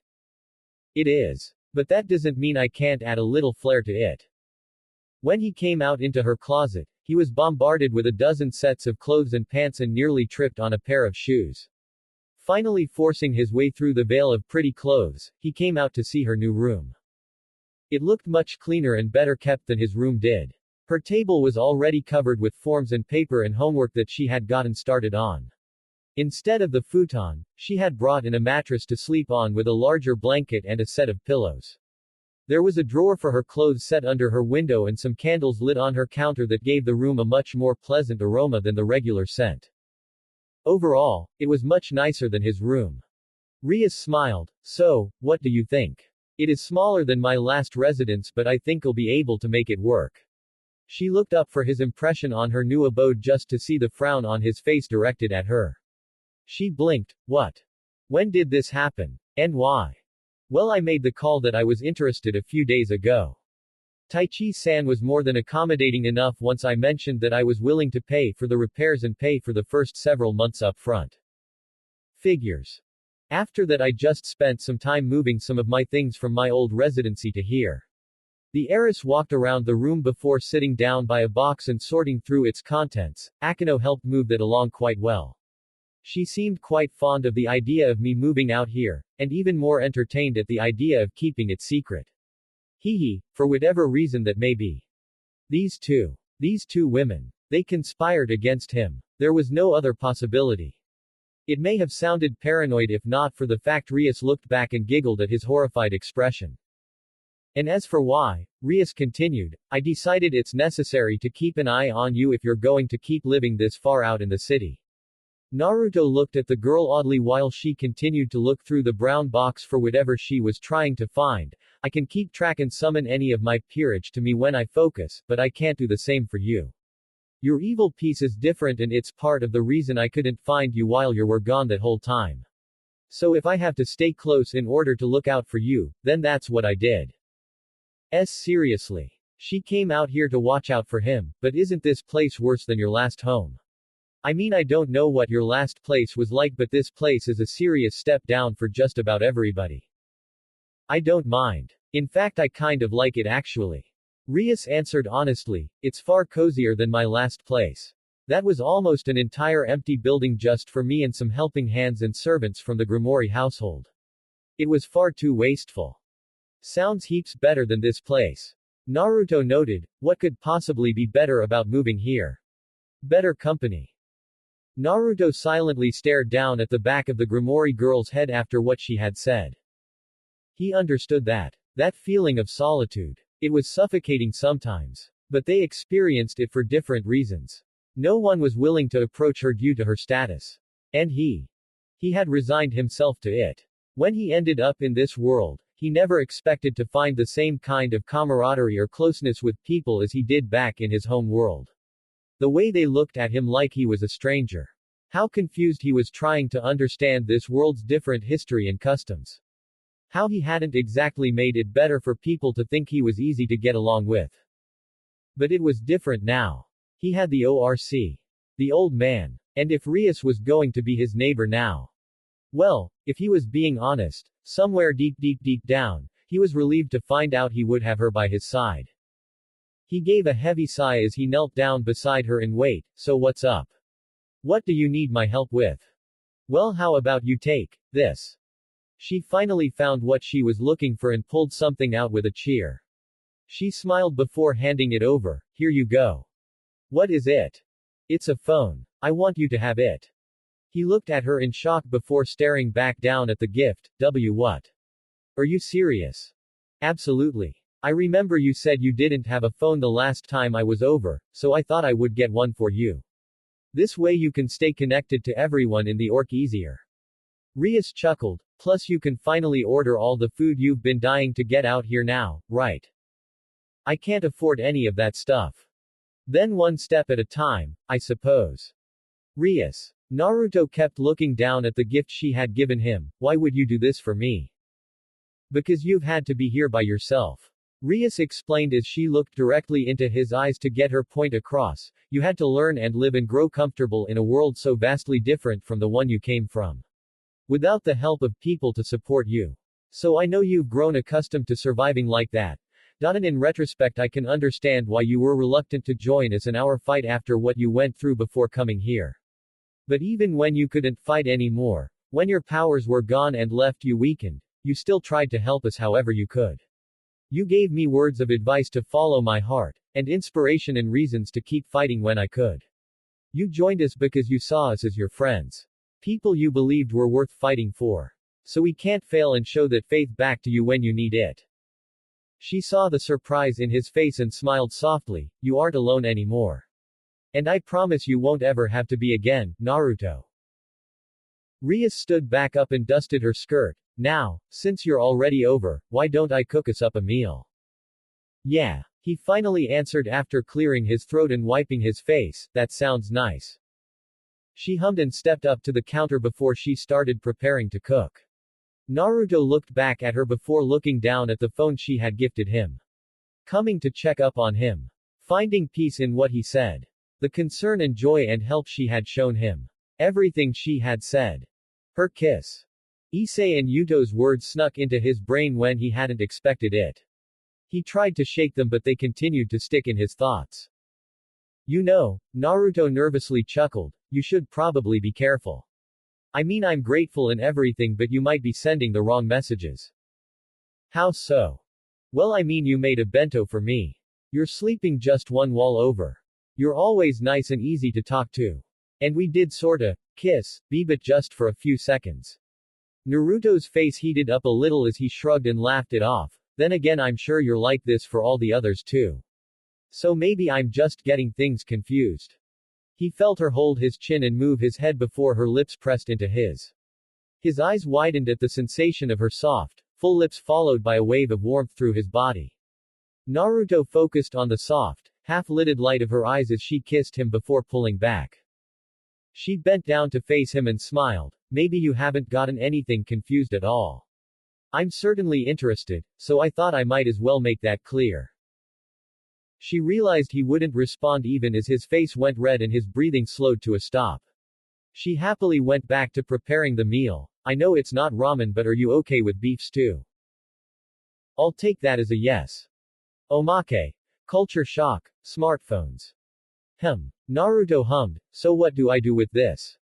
It is. But that doesn't mean I can't add a little flair to it. When he came out into her closet, he was bombarded with a dozen sets of clothes and pants and nearly tripped on a pair of shoes. Finally forcing his way through the veil of pretty clothes, he came out to see her new room. It looked much cleaner and better kept than his room did. Her table was already covered with forms and paper and homework that she had gotten started on. Instead of the futon, she had brought in a mattress to sleep on with a larger blanket and a set of pillows. There was a drawer for her clothes set under her window and some candles lit on her counter that gave the room a much more pleasant aroma than the regular scent. Overall, it was much nicer than his room. Rias smiled. So, what do you think? It is smaller than my last residence, but I think I'll be able to make it work. She looked up for his impression on her new abode just to see the frown on his face directed at her. She blinked. What? When did this happen? And why? Well, I made the call that I was interested a few days ago. Taichi-san was more than accommodating enough once I mentioned that I was willing to pay for the repairs and pay for the first several months up front. Figures. After that I just spent some time moving some of my things from my old residency to here. The heiress walked around the room before sitting down by a box and sorting through its contents. Akino helped move that along quite well. She seemed quite fond of the idea of me moving out here, and even more entertained at the idea of keeping it secret. Hee, for whatever reason that may be. These two women. They conspired against him. There was no other possibility. It may have sounded paranoid if not for the fact Rias looked back and giggled at his horrified expression. And as for why, Rias continued, I decided it's necessary to keep an eye on you if you're going to keep living this far out in the city. Naruto looked at the girl oddly while she continued to look through the brown box for whatever she was trying to find. I can keep track and summon any of my peerage to me when I focus, but I can't do the same for you. Your evil piece is different and it's part of the reason I couldn't find you while you were gone that whole time. So if I have to stay close in order to look out for you, then that's what I did. Seriously. She came out here to watch out for him, but isn't this place worse than your last home? I mean, I don't know what your last place was like, but this place is a serious step down for just about everybody. I don't mind. In fact, I kind of like it actually. Rias answered honestly, it's far cozier than my last place. That was almost an entire empty building just for me and some helping hands and servants from the Gremory household. It was far too wasteful. Sounds heaps better than this place. Naruto noted, what could possibly be better about moving here? Better company. Naruto silently stared down at the back of the Gremory girl's head after what she had said. He understood that feeling of solitude. It was suffocating sometimes. But they experienced it for different reasons. No one was willing to approach her due to her status. And he had resigned himself to it. When he ended up in this world, he never expected to find the same kind of camaraderie or closeness with people as he did back in his home world. The way they looked at him like he was a stranger. How confused he was trying to understand this world's different history and customs. How he hadn't exactly made it better for people to think he was easy to get along with. But it was different now. He had the ORC. The old man. And if Rias was going to be his neighbor now. Well, if he was being honest, somewhere deep down, he was relieved to find out he would have her by his side. He gave a heavy sigh as he knelt down beside her and wait, so what's up? What do you need my help with? Well, how about you take this? She finally found what she was looking for and pulled something out with a cheer. She smiled before handing it over. Here you go. What is it? It's a phone. I want you to have it. He looked at her in shock before staring back down at the gift. What? Are you serious? Absolutely. I remember you said you didn't have a phone the last time I was over, so I thought I would get one for you. This way you can stay connected to everyone in the orc easier. Rias chuckled, plus you can finally order all the food you've been dying to get out here now, right? I can't afford any of that stuff. Then one step at a time, I suppose. Rias. Naruto kept looking down at the gift she had given him. Why would you do this for me? Because you've had to be here by yourself. Rias explained as she looked directly into his eyes to get her point across. You had to learn and live and grow comfortable in a world so vastly different from the one you came from. Without the help of people to support you. So I know you've grown accustomed to surviving like that. And in retrospect I can understand why you were reluctant to join us in our fight after what you went through before coming here. But even when you couldn't fight anymore, when your powers were gone and left you weakened, you still tried to help us however you could. You gave me words of advice to follow my heart, and inspiration and reasons to keep fighting when I could. You joined us because you saw us as your friends. People you believed were worth fighting for. So we can't fail and show that faith back to you when you need it. She saw the surprise in his face and smiled softly. You aren't alone anymore. And I promise you won't ever have to be again, Naruto. Rias stood back up and dusted her skirt. Now, since you're already over, why don't I cook us up a meal? Yeah. He finally answered after clearing his throat and wiping his face. That sounds nice. She hummed and stepped up to the counter before she started preparing to cook. Naruto looked back at her before looking down at the phone she had gifted him. Coming to check up on him. Finding peace in what he said. The concern and joy and help she had shown him. Everything she had said. Her kiss. Issei and Yuto's words snuck into his brain when he hadn't expected it. He tried to shake them but they continued to stick in his thoughts. You know, Naruto nervously chuckled, you should probably be careful. I mean I'm grateful and everything but you might be sending the wrong messages. How so? Well I mean you made a bento for me. You're sleeping just one wall over. You're always nice and easy to talk to. And we did sorta kiss, but just for a few seconds. Naruto's face heated up a little as he shrugged and laughed it off. Then again I'm sure you're like this for all the others too. So maybe I'm just getting things confused. He felt her hold his chin and move his head before her lips pressed into his. His eyes widened at the sensation of her soft, full lips followed by a wave of warmth through his body. Naruto focused on the soft, half-lidded light of her eyes as she kissed him before pulling back. She bent down to face him and smiled. Maybe you haven't gotten anything confused at all. I'm certainly interested, so I thought I might as well make that clear. She realized he wouldn't respond even as his face went red and his breathing slowed to a stop. She happily went back to preparing the meal. I know it's not ramen but are you okay with beef stew? I'll take that as a yes. Omake. Culture shock. Smartphones. Naruto hummed, so what do I do with this?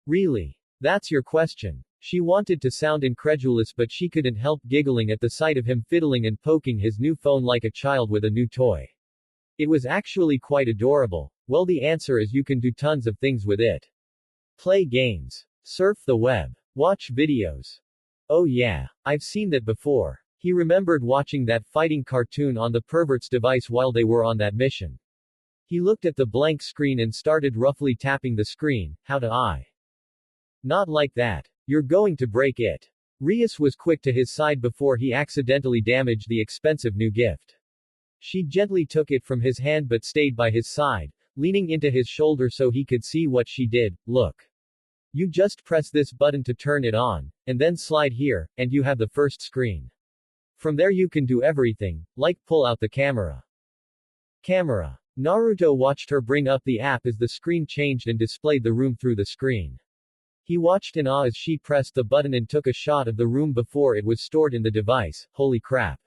Really? That's your question. She wanted to sound incredulous but she couldn't help giggling at the sight of him fiddling and poking his new phone like a child with a new toy. It was actually quite adorable. Well the answer is you can do tons of things with it. Play games. Surf the web. Watch videos. Oh yeah. I've seen that before. He remembered watching that fighting cartoon on the pervert's device while they were on that mission. He looked at the blank screen and started roughly tapping the screen. How do I? Not like that. You're going to break it. Rias was quick to his side before he accidentally damaged the expensive new gift. She gently took it from his hand but stayed by his side, leaning into his shoulder so he could see what she did. Look. You just press this button to turn it on, and then slide here, and you have the first screen. From there you can do everything, like pull out the camera. Camera. Naruto watched her bring up the app as the screen changed and displayed the room through the screen. He watched in awe as she pressed the button and took a shot of the room before it was stored in the device. Holy crap.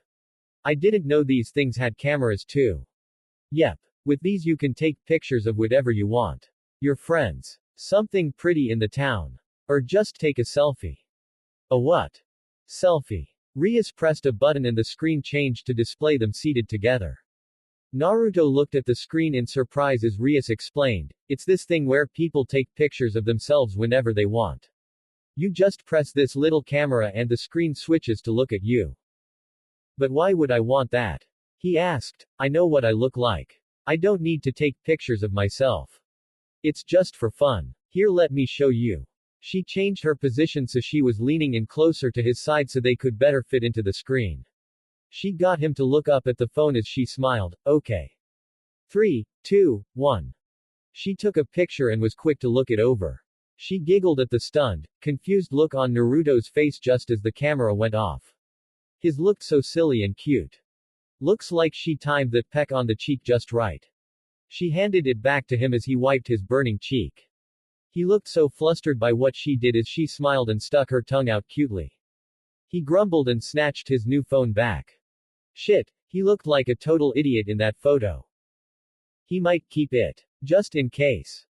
I didn't know these things had cameras too. Yep. With these you can take pictures of whatever you want. Your friends. Something pretty in the town. Or just take a selfie. A what? Selfie. Rias pressed a button and the screen changed to display them seated together. Naruto looked at the screen in surprise as Rias explained, it's this thing where people take pictures of themselves whenever they want. You just press this little camera and the screen switches to look at you. But why would I want that? He asked. I know what I look like. I don't need to take pictures of myself. It's just for fun. Here let me show you. She changed her position so she was leaning in closer to his side so they could better fit into the screen. She got him to look up at the phone as she smiled. Okay. 3, 2, 1. She took a picture and was quick to look it over. She giggled at the stunned, confused look on Naruto's face just as the camera went off. His looked so silly and cute. Looks like she timed that peck on the cheek just right. She handed it back to him as he wiped his burning cheek. He looked so flustered by what she did as she smiled and stuck her tongue out cutely. He grumbled and snatched his new phone back. Shit, he looked like a total idiot in that photo. He might keep it. Just in case.